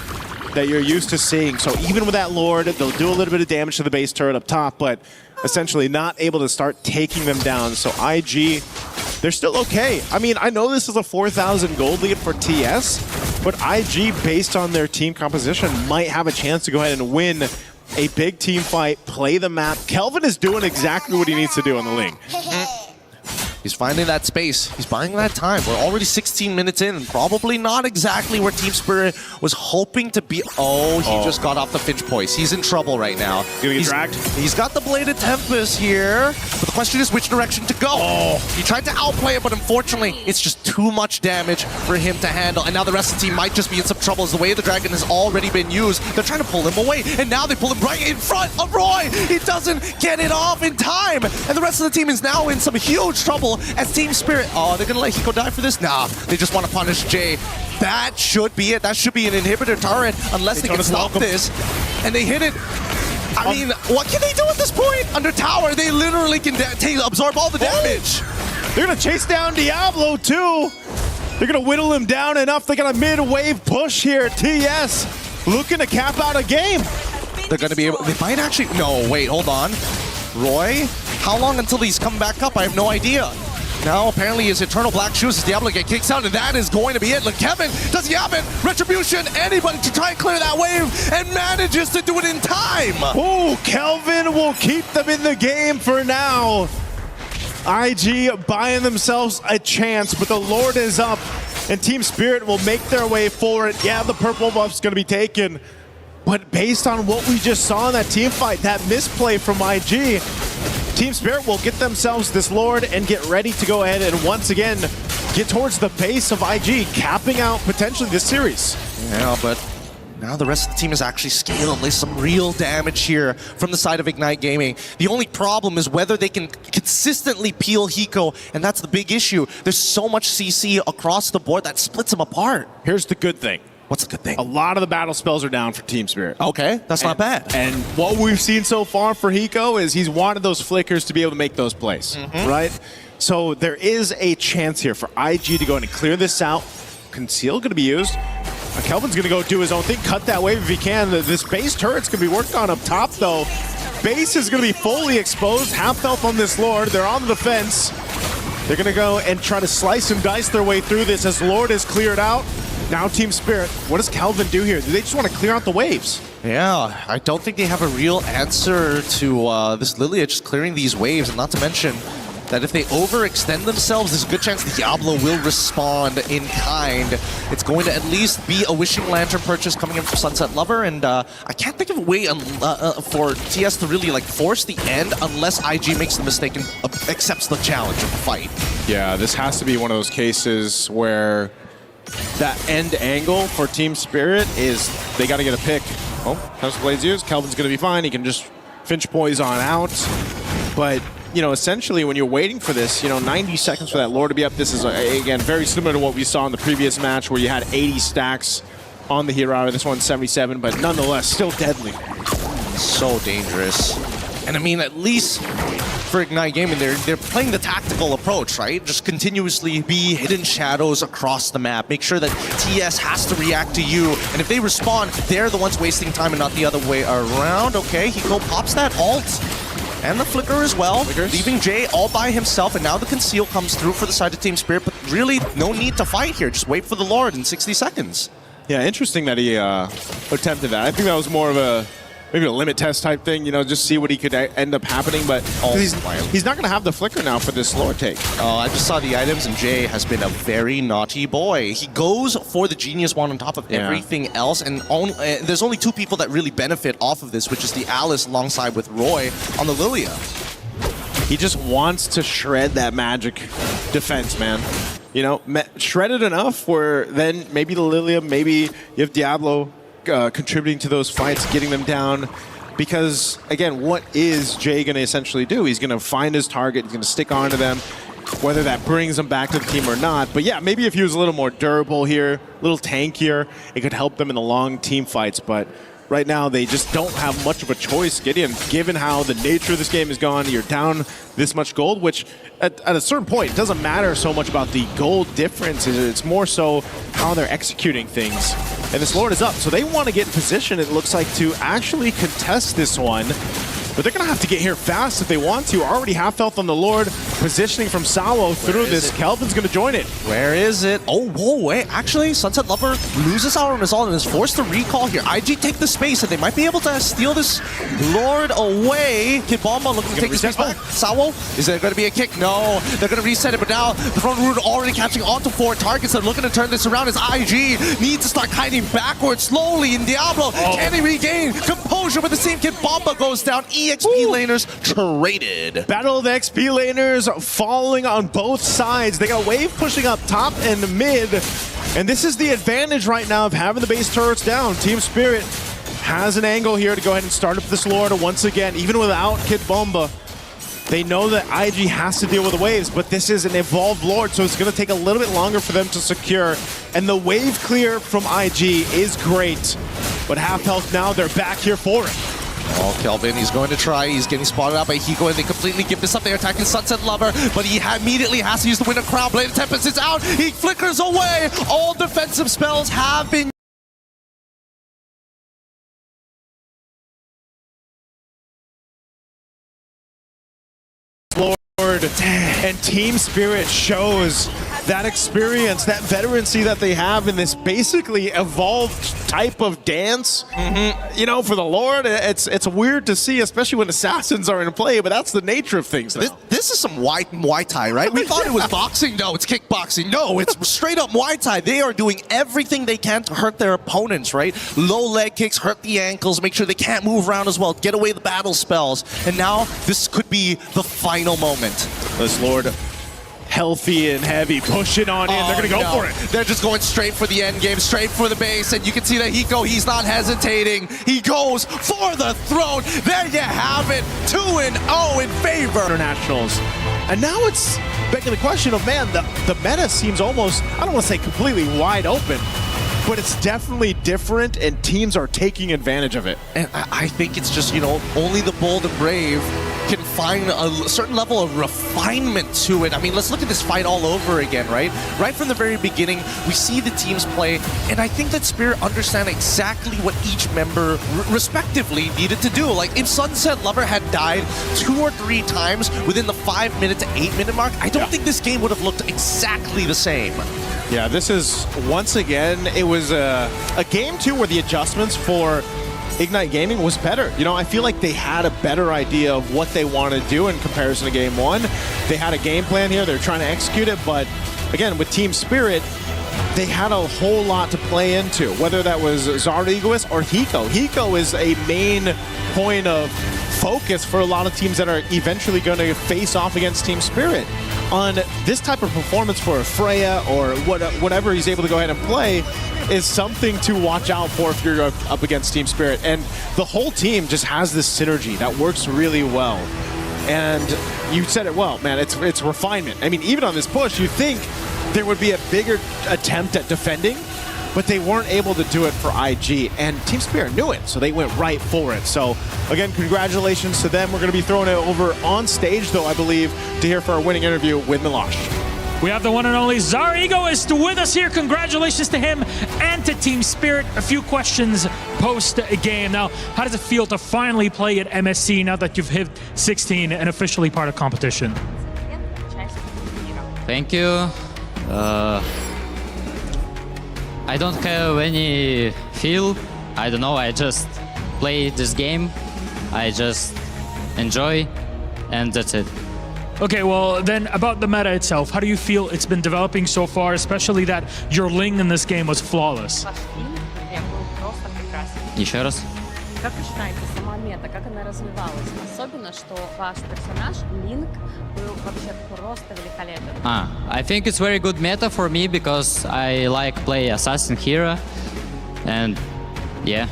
that you're used to seeing. So even with that Lord, they'll do a little bit of damage to the base turret up top, but essentially not able to start taking them down. So IG, they're still okay. I mean, I know this is a 4,000 gold lead for TS, but IG, based on their team composition, might have a chance to go ahead and win a big team fight, play the map. Kelvin is doing exactly what he needs to do on the Ling. He's finding that space. He's buying that time. We're already 16 minutes in, and probably not exactly where Team Spirit was hoping to be. Oh, he just got off the Finch Poise. He's in trouble right now. Gonna get dragged. He's got the Bladed Tempest here, but the question is which direction to go. He tried to outplay it, but unfortunately, it's just too much damage for him to handle. And now the rest of the team might just be in some trouble as the way the Dragon has already been used. They're trying to pull him away, and now they pull him right in front of Roy. He doesn't get it off in time, and the rest of the team is now in some huge trouble as Team Spirit. Oh, they're gonna let Hiko die for this? Nah, they just want to punish Jay. That should be it. That should be an inhibitor turret, unless they can stop this. And they hit it. I mean, what can they do at this point? Under tower, they literally can absorb all the damage. They're gonna chase down Diablo too. They're gonna whittle him down enough. They got a mid-wave push here. TS looking to cap out a game. They're gonna be able, they might actually, no, wait, hold on. Roy, how long until he's come back up? I have no idea. Now, apparently, his Eternal Black Shoes as Diablo get kicks out, and that is going to be it. Look, Kevin, does he have it? Retribution, anybody to try and clear that wave, and manages to do it in time. Oh, Kelvin will keep them in the game for now. IG buying themselves a chance, but the Lord is up, and Team Spirit will make their way forward. Yeah, the purple buff's going to be taken, but based on what we just saw in that team fight, that misplay from IG, Team Spirit will get themselves this Lord and get ready to go ahead and once again get towards the base of IG, capping out potentially this series. Yeah, but now the rest of the team is actually scaled. There's some real damage here from the side of Ignite Gaming. The only problem is whether they can consistently peel Hiko, and that's the big issue. There's so much CC across the board that splits them apart. Here's the good thing. What's the good thing? A lot of the battle spells are down for Team Spirit. Okay, that's not bad. And what we've seen so far for Hiko is he's wanted those flickers to be able to make those plays, right? So there is a chance here for IG to go in and clear this out. Conceal going to be used. Kelvin's going to go do his own thing, cut that wave if he can. This base turret's going to be worked on up top, though. Base is going to be fully exposed. Half health on this Lord. They're on the defense. They're going to go and try to slice and dice their way through this as Lord is cleared out. Now Team Spirit, what does Kelvin do here? Do they just want to clear out the waves? Yeah, I don't think they have a real answer to this Lilia just clearing these waves, and not to mention that if they overextend themselves, there's a good chance Diablo will respond in kind. It's going to at least be a Wishing Lantern purchase coming in from Sunset Lover, and I can't think of a way for TS to really like force the end unless IG makes the mistake and accepts the challenge of the fight. Yeah, this has to be one of those cases where that end angle for Team Spirit is they got to get a pick. Oh, House of Blades used. Kelvin's going to be fine. He can just Finch Poise on out. But, you know, essentially when you're waiting for this, you know, 90 seconds for that Lord to be up, this is, again, very similar to what we saw in the previous match where you had 80 stacks on the hero. This one's 77, but nonetheless, still deadly. So dangerous. And I mean, at least for Ignite Gaming, they're playing the tactical approach, right? Just continuously be hidden shadows across the map. Make sure that TS has to react to you. And if they respond, they're the ones wasting time and not the other way around. Okay, Hiko pops that ult. And the flicker as well, leaving Jay all by himself. And now the conceal comes through for the side of Team Spirit. But really, no need to fight here. Just wait for the Lord in 60 seconds. Yeah, interesting that he attempted that. I think that was more of a maybe a limit test type thing, you know, just see what he could end up happening. But he's not going to have the flicker now for this lower take. Oh, I just saw the items, and Jay has been a very naughty boy. He goes for the Genius Wand on top of everything else, and there's only two people that really benefit off of this, which is the Alice alongside with Roy on the Lilia. He just wants to shred that magic defense, man. You know, shred it enough where then maybe the Lilia, maybe you have Diablo contributing to those fights, getting them down. Because, again, what is Jay going to essentially do? He's going to find his target, he's going to stick onto them, whether that brings him back to the team or not. But yeah, maybe if he was a little more durable here, a little tankier, it could help them in the long team fights. But right now, they just don't have much of a choice, Gideon, given how the nature of this game is gone. You're down this much gold, which at a certain point, it doesn't matter so much about the gold difference. It's more so how they're executing things. And this Lord is up, so they want to get in position, it looks like, to actually contest this one. But they're going to have to get here fast if they want to. Already half health on the Lord. Positioning from Sawo through this. Kelvin's going to join it. Where is it? Oh, whoa, wait. Actually, Sunset Lover loses out on his ult and is forced to recall here. IG take the space, and they might be able to steal this Lord away. Kid Bomba looking to take the space back. Sawo, is there going to be a kick? No. They're going to reset it, but now the front root already catching onto 4 targets. They're looking to turn this around as IG needs to start kiting backwards slowly. In Diablo, can he regain composure? But the same Kid Bomba goes down. EXP laners traded. Battle of the XP laners falling on both sides. They got a wave pushing up top and mid. And this is the advantage right now of having the base turrets down. Team Spirit has an angle here to go ahead and start up this Lord once again, even without Kid Bomba. They know that IG has to deal with the waves, but this is an evolved Lord, so it's going to take a little bit longer for them to secure. And the wave clear from IG is great. But half health now, they're back here for it. Oh, Kelvin, he's going to try. He's getting spotted out by Hiko, and they completely give this up. They're attacking Sunset Lover, but he immediately has to use the Winter Crown. Blade of Tempest is out. He flickers away. All defensive spells have been Lord, and Team Spirit shows that experience, that veterancy that they have in this basically evolved type of dance. You know, for the Lord, it's weird to see, especially when assassins are in play, but that's the nature of things. This is some Muay Thai, right? We thought it was boxing. No, it's kickboxing. No, it's straight up Muay Thai. They are doing everything they can to hurt their opponents, right? Low leg kicks, hurt the ankles, make sure they can't move around as well, get away the battle spells. And now this could be the final moment. This Lord, healthy and heavy, pushing on in. They're going to go for it. They're just going straight for the end game, straight for the base, and you can see that Hiko, he's not hesitating. He goes for the throne. There you have it, 2-0 in favor. Internationals. And now it's begging the question of, man, the meta seems almost, I don't want to say completely wide open, but it's definitely different, and teams are taking advantage of it. And I think it's just, you know, only the bold and brave can find a certain level of refinement to it. I mean, let's look at this fight all over again, right? Right from the very beginning, we see the teams play, and I think that Spirit understand exactly what each member respectively needed to do. Like, if Sunset Lover had died 2 or 3 times within the 5-minute to 8-minute mark, I don't think this game would have looked exactly the same. Yeah, this is, once again, it was a game, too, where the adjustments for Ignite Gaming was better. You know, I feel like they had a better idea of what they want to do in comparison to Game 1. They had a game plan here. They're trying to execute it. But, again, with Team Spirit, they had a whole lot to play into, whether that was Zard Egoist or Hiko. Hiko is a main point of focus for a lot of teams that are eventually going to face off against Team Spirit. On this type of performance for Freya or whatever he's able to go ahead and play is something to watch out for if you're up against Team Spirit. And the whole team just has this synergy that works really well. And you said it well, man, it's refinement. I mean, even on this push, you think there would be a bigger attempt at defending, but they weren't able to do it for IG, and Team Spirit knew it, so they went right for it. So, again, congratulations to them. We're going to be throwing it over on stage, though, I believe, to hear for our winning interview with Milosh. We have the one and only Zar Egoist with us here. Congratulations to him and to Team Spirit. A few questions post-game. Now, how does it feel to finally play at MSC now that you've hit 16 and officially part of competition? Thank you. I don't have any feel. I don't know. I just play this game. I just enjoy, and that's it. Okay, well then about the meta itself, how do you feel it's been developing so far, especially that your Ling in this game was flawless? Еще раз. Как вы считаете, сама мета, как она развивалась? Особенно, что ваш персонаж, Линк, был вообще просто великолепен. I think it's very good meta for me because I like play assassin hero, and yeah.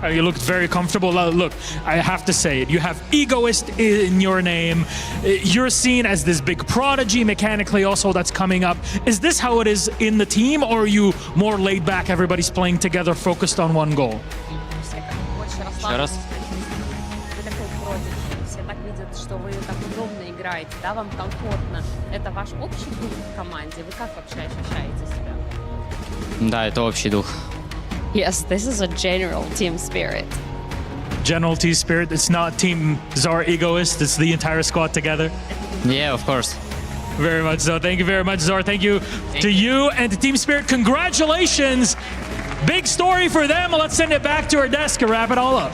You looked very comfortable. Look, I have to say it. You have Egoist in your name. You're seen as this big prodigy mechanically also that's coming up. Is this how it is in the team, or are you more laid back, everybody's playing together, focused on one goal? Еще раз. Вы такой продиджи, все так видят, что вы так удобно играете, да, вам комфортно. Это ваш общий дух в команде? Вы как вообще ощущаете себя? Да, это общий дух. Yes, this is a general team spirit. General team spirit. It's not Team Zar Egoist. It's the entire squad together. Yeah, of course. Very much so. Thank you very much, Zar. Thank you to you and to Team Spirit. Congratulations. Big story for them. Let's send it back to our desk and wrap it all up.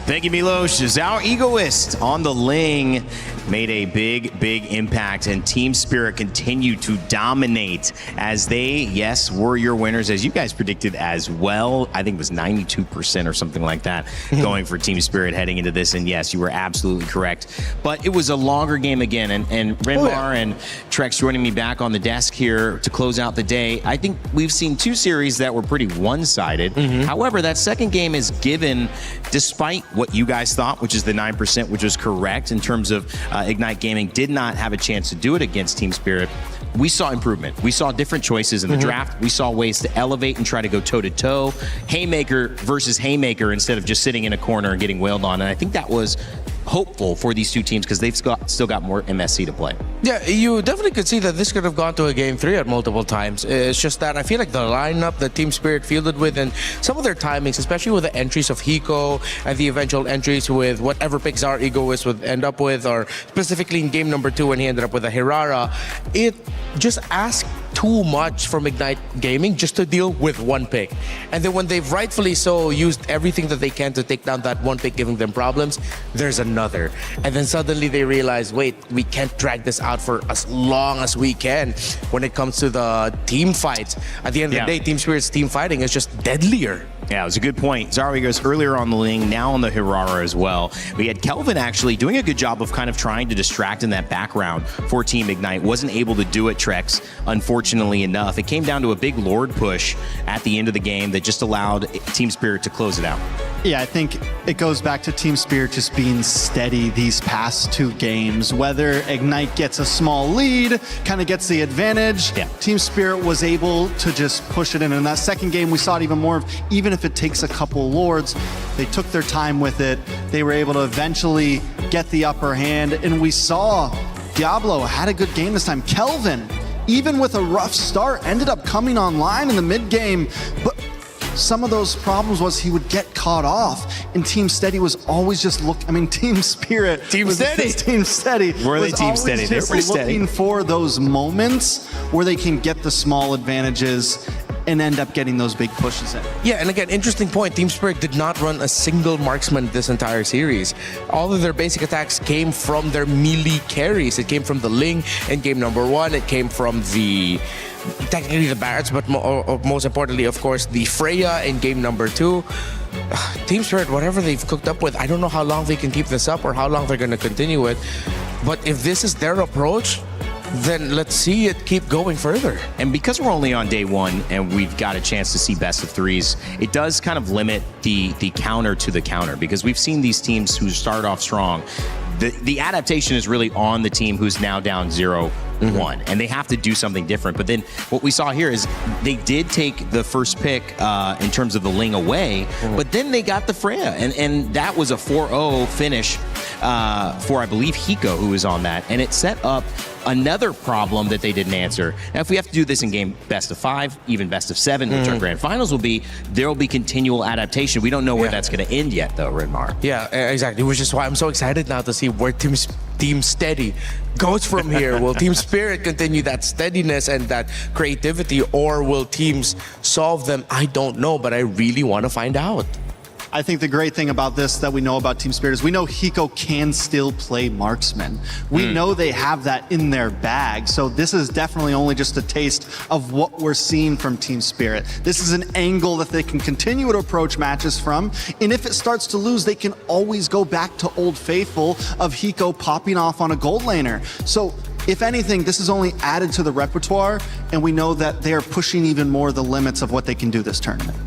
Thank you, Milos. Zar Egoist on the Ling made a big impact, and Team Spirit continued to dominate as they, yes, were your winners, as you guys predicted as well. I think it was 92% or something like that going for Team Spirit heading into this, and yes, you were absolutely correct. But it was a longer game again, and Renmar and Trex joining me back on the desk here to close out the day. I think we've seen two series that were pretty one-sided. However, that second game is given, despite what you guys thought, which is the 9%, which was correct in terms of Ignite Gaming did not have a chance to do it against Team Spirit. We saw improvement. We saw different choices in the draft. We saw ways to elevate and try to go toe-to-toe. Haymaker versus Haymaker instead of just sitting in a corner and getting wailed on. And I think that was hopeful for these two teams because they've still got more MSC to play. Yeah, you definitely could see that this could have gone to a Game 3 at multiple times. It's just that I feel like the lineup that Team Spirit fielded with and some of their timings, especially with the entries of Hiko and the eventual entries with whatever pick Zar Egoist would end up with, or specifically in game number 2 when he ended up with a Hirara, it just asked too much from Ignite Gaming just to deal with one pick. And then when they've rightfully so used everything that they can to take down that one pick giving them problems, there's another. And then suddenly they realize, wait, we can't drag this out for as long as we can when it comes to the team fights. At the end of the day, Team Spirit's team fighting is just deadlier. Yeah, it was a good point. Zari goes earlier on the Ling, now on the Hirara as well. We had Kelvin actually doing a good job of kind of trying to distract in that background for Team Ignite. Wasn't able to do it, Trex, unfortunately enough. It came down to a big Lord push at the end of the game that just allowed Team Spirit to close it out. Yeah, I think it goes back to Team Spirit just being steady these past two games. Whether Ignite gets a small lead, kind of gets the advantage, Team Spirit was able to just push it in. In that second game, we saw it even more of, even if it takes a couple Lords, they took their time with it. They were able to eventually get the upper hand, and we saw Diablo had a good game this time. Kelvin, even with a rough start, ended up coming online in the mid game, but some of those problems was he would get caught off, and Team Steady was always just Team Spirit. Team Steady. Team Steady. Were they Team Steady? They were pretty steady. Looking for those moments where they can get the small advantages and end up getting those big pushes in. Yeah, and again, interesting point. Team Spirit did not run a single marksman this entire series. All of their basic attacks came from their melee carries. It came from the Ling in game number 1. It came from technically the Barretts, but most importantly, of course, the Freya in game number 2. Team Spirit, whatever they've cooked up with, I don't know how long they can keep this up or how long they're going to continue it. But if this is their approach, then let's see it keep going further. And because we're only on day 1 and we've got a chance to see best of 3s, it does kind of limit the counter to the counter, because we've seen these teams who start off strong. The adaptation is really on the team who's now down 0-1, and they have to do something different. But then what we saw here is they did take the first pick in terms of the Ling away, but then they got the Freya, and that was a 4-0 finish for, I believe, Hiko, who was on that, and it set up another problem that they didn't answer. Now, if we have to do this in game best of 5, even best of 7, which our grand finals will be, there will be continual adaptation. We don't know where that's going to end yet, though, Renmar. Yeah, exactly, which is why I'm so excited now to see where Team Team Steady goes from here? Will Team Spirit continue that steadiness and that creativity, or will teams solve them? I don't know, but I really want to find out. I think the great thing about this that we know about Team Spirit is we know Hiko can still play marksman. We know they have that in their bag. So this is definitely only just a taste of what we're seeing from Team Spirit. This is an angle that they can continue to approach matches from. And if it starts to lose, they can always go back to Old Faithful of Hiko popping off on a gold laner. So if anything, this is only added to the repertoire, and we know that they are pushing even more the limits of what they can do this tournament.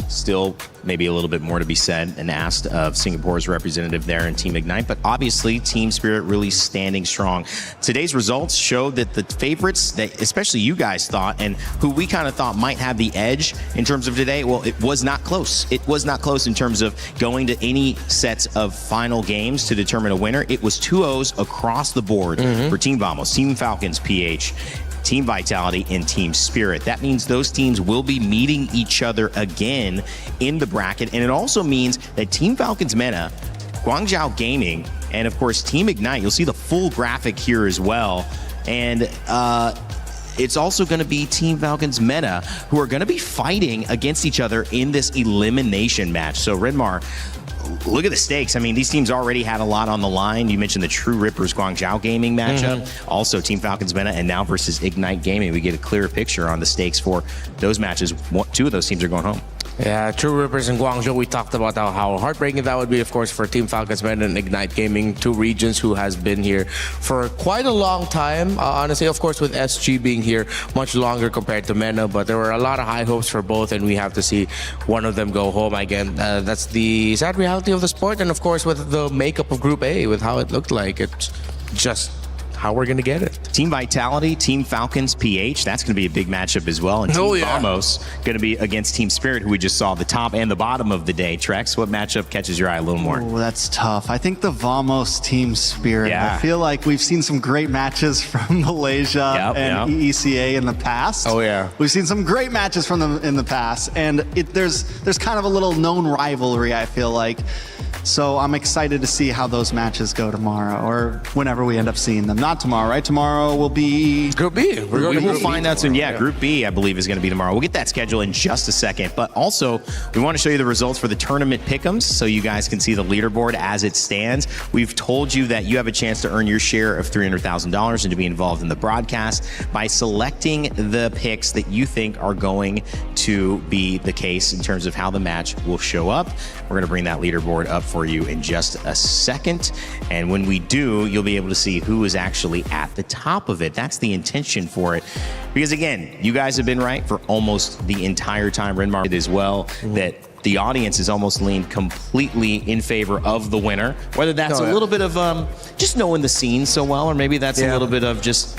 Still maybe a little bit more to be said and asked of Singapore's representative there in Team Ignite, but obviously Team Spirit really standing strong. Today's results showed that the favorites that especially you guys thought and who we kind of thought might have the edge in terms of today, well, it was not close. It was not close in terms of going to any sets of final games to determine a winner. It was 2-0s across the board for Team Vamos, Team Falcons PH, Team Vitality, and Team Spirit. That means those teams will be meeting each other again in the bracket, and it also means that Team Falcons MENA, Guangzhou Gaming, and of course Team Ignite, you'll see the full graphic here as well, and it's also going to be Team Falcons MENA who are going to be fighting against each other in this elimination match. So Redmar, look at the stakes. I mean, these teams already had a lot on the line. You mentioned the True Rippers Guangzhou Gaming matchup. Also, Team Falcons MENA, and now versus Ignite Gaming. We get a clearer picture on the stakes for those matches. Two of those teams are going home. Yeah, True Rippers and Guangzhou, we talked about how heartbreaking that would be, of course, for Team Falcons MENA and Ignite Gaming, two regions who has been here for quite a long time. Honestly, of course, with SG being here much longer compared to MENA, but there were a lot of high hopes for both, and we have to see one of them go home again. That's the sad reality of the sport, and of course, with the makeup of Group A, with how it looked like, it's just how we're going to get it. Team Vitality, Team Falcons PH, that's going to be a big matchup as well. And Team Vamos going to be against Team Spirit, who we just saw the top and the bottom of the day. Trex, what matchup catches your eye a little more? Oh, that's tough. I think the Vamos Team Spirit. I feel like we've seen some great matches from Malaysia and EECA in the past. Oh, yeah. We've seen some great matches from them in the past. And there's kind of a little known rivalry, I feel like. So I'm excited to see how those matches go tomorrow, or whenever we end up seeing them. Not tomorrow, right? Tomorrow will be Group B. We will find out soon. Yeah, Group B, I believe, is going to be tomorrow. We'll get that schedule in just a second. But also, we want to show you the results for the tournament pick'ems so you guys can see the leaderboard as it stands. We've told you that you have a chance to earn your share of $300,000 and to be involved in the broadcast by selecting the picks that you think are going to be the case in terms of how the match will show up. We're going to bring that leaderboard up for you in just a second. And when we do, you'll be able to see who is actually at the top of it. That's the intention for it. Because again, you guys have been right for almost the entire time. Renmar did as well, that the audience has almost leaned completely in favor of the winner. Whether that's a little bit of just knowing the scene so well, or maybe that's a little bit of just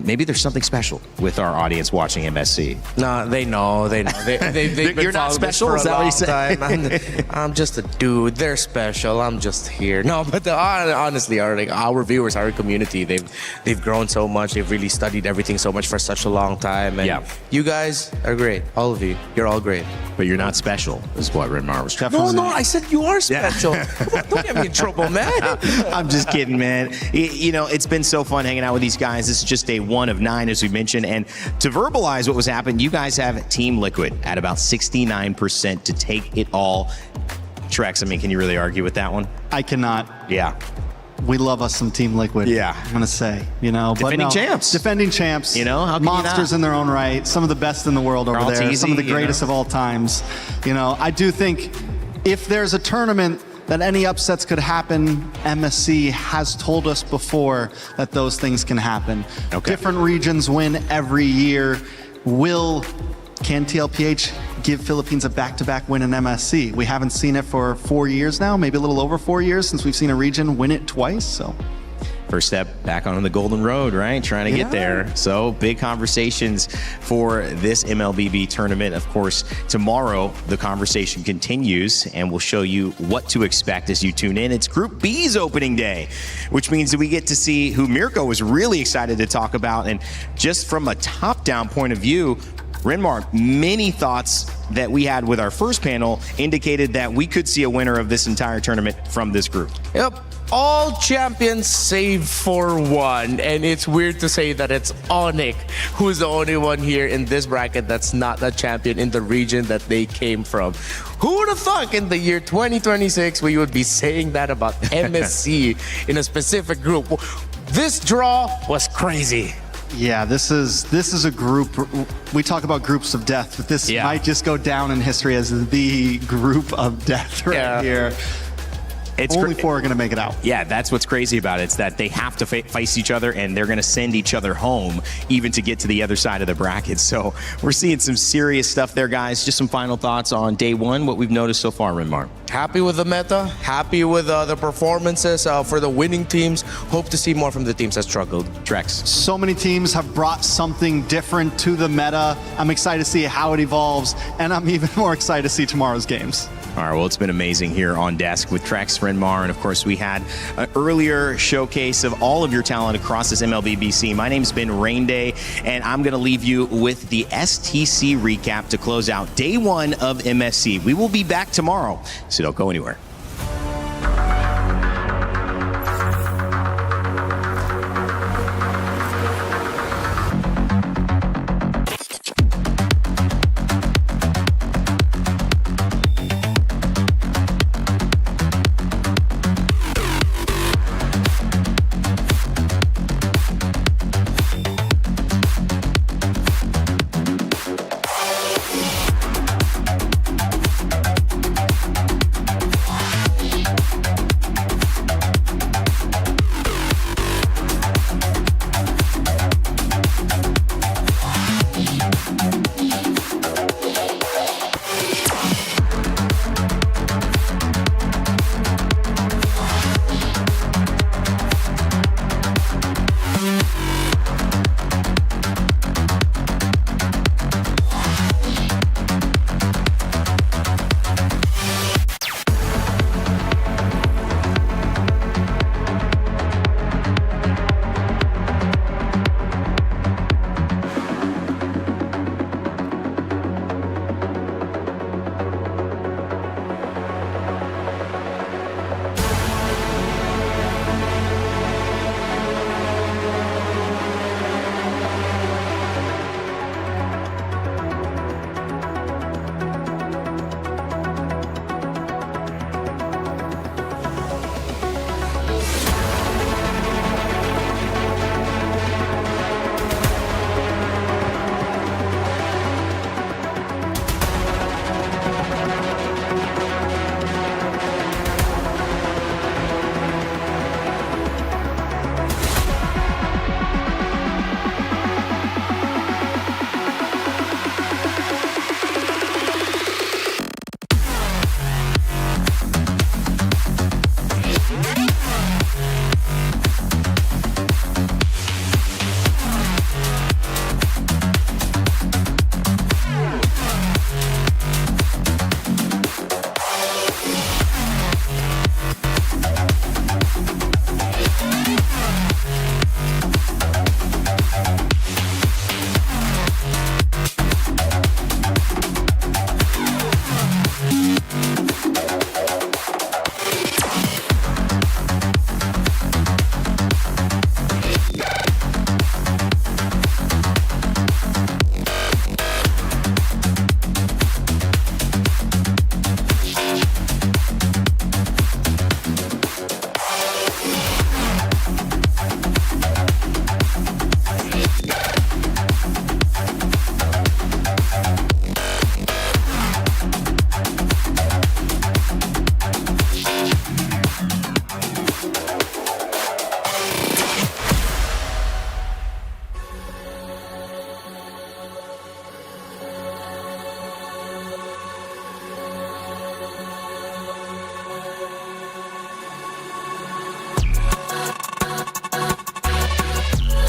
maybe there's something special with our audience watching MSC. No, they know. They've been You're not special? For Is a that what long you're time. I'm just a dude. They're special. I'm just here. No, but honestly, our viewers, our community, they've grown so much. They've really studied everything so much for such a long time. And you guys are great. All of you. You're all great. But you're not special, is what Redmar was trying to say. No, I said you are special. Don't get me in trouble, man. I'm just kidding, man. You know, it's been so fun hanging out with these guys. This is just day 1 of 9, as we mentioned. And to verbalize what was happening, you guys have Team Liquid at about 69% to take it all. Trex, I mean, can you really argue with that one? I cannot. Yeah. We love us some Team Liquid. Yeah. I'm going to say, you know. Defending champs. Defending champs. You know, how can monsters in their own right. Some of the best in the world over there. Some of the greatest of all times. You know, I do think if there's a tournament that any upsets could happen, MSC has told us before that those things can happen. Different regions win every year. Can TLPH give Philippines a back-to-back win in MSC? We haven't seen it for 4 years now, maybe a little over 4 years since we've seen a region win it twice. So first step back on the golden road, right? Trying to get there. So big conversations for this MLBB tournament. Of course, tomorrow the conversation continues and we'll show you what to expect as you tune in. It's Group B's opening day, which means that we get to see who Mirko was really excited to talk about. And just from a top-down point of view, Renmar, many thoughts that we had with our first panel indicated that we could see a winner of this entire tournament from this group. Yep. All champions save for one, and it's weird to say that it's Onyx who's the only one here in this bracket that's not a champion in the region that they came from. Who would have thought in the year 2026 we would be saying that about MSC in a specific group? This draw was crazy. Yeah, this is a group. We talk about groups of death, but this might just go down in history as the group of death right here. Only 4 are going to make it out. Yeah, that's what's crazy about it. It's that they have to face each other, and they're going to send each other home even to get to the other side of the bracket. So we're seeing some serious stuff there, guys. Just some final thoughts on day one, what we've noticed so far, Renmar. Happy with the meta, happy with the performances for the winning teams. Hope to see more from the teams that struggled. Trex. So many teams have brought something different to the meta. I'm excited to see how it evolves, and I'm even more excited to see tomorrow's games. All right, well, it's been amazing here on desk with Trex, Renmar, and of course we had an earlier showcase of all of your talent across this MLBB scene. My name's been Rain Day, and I'm going to leave you with the STC recap to close out day one of MSC. We will be back tomorrow, so don't go anywhere.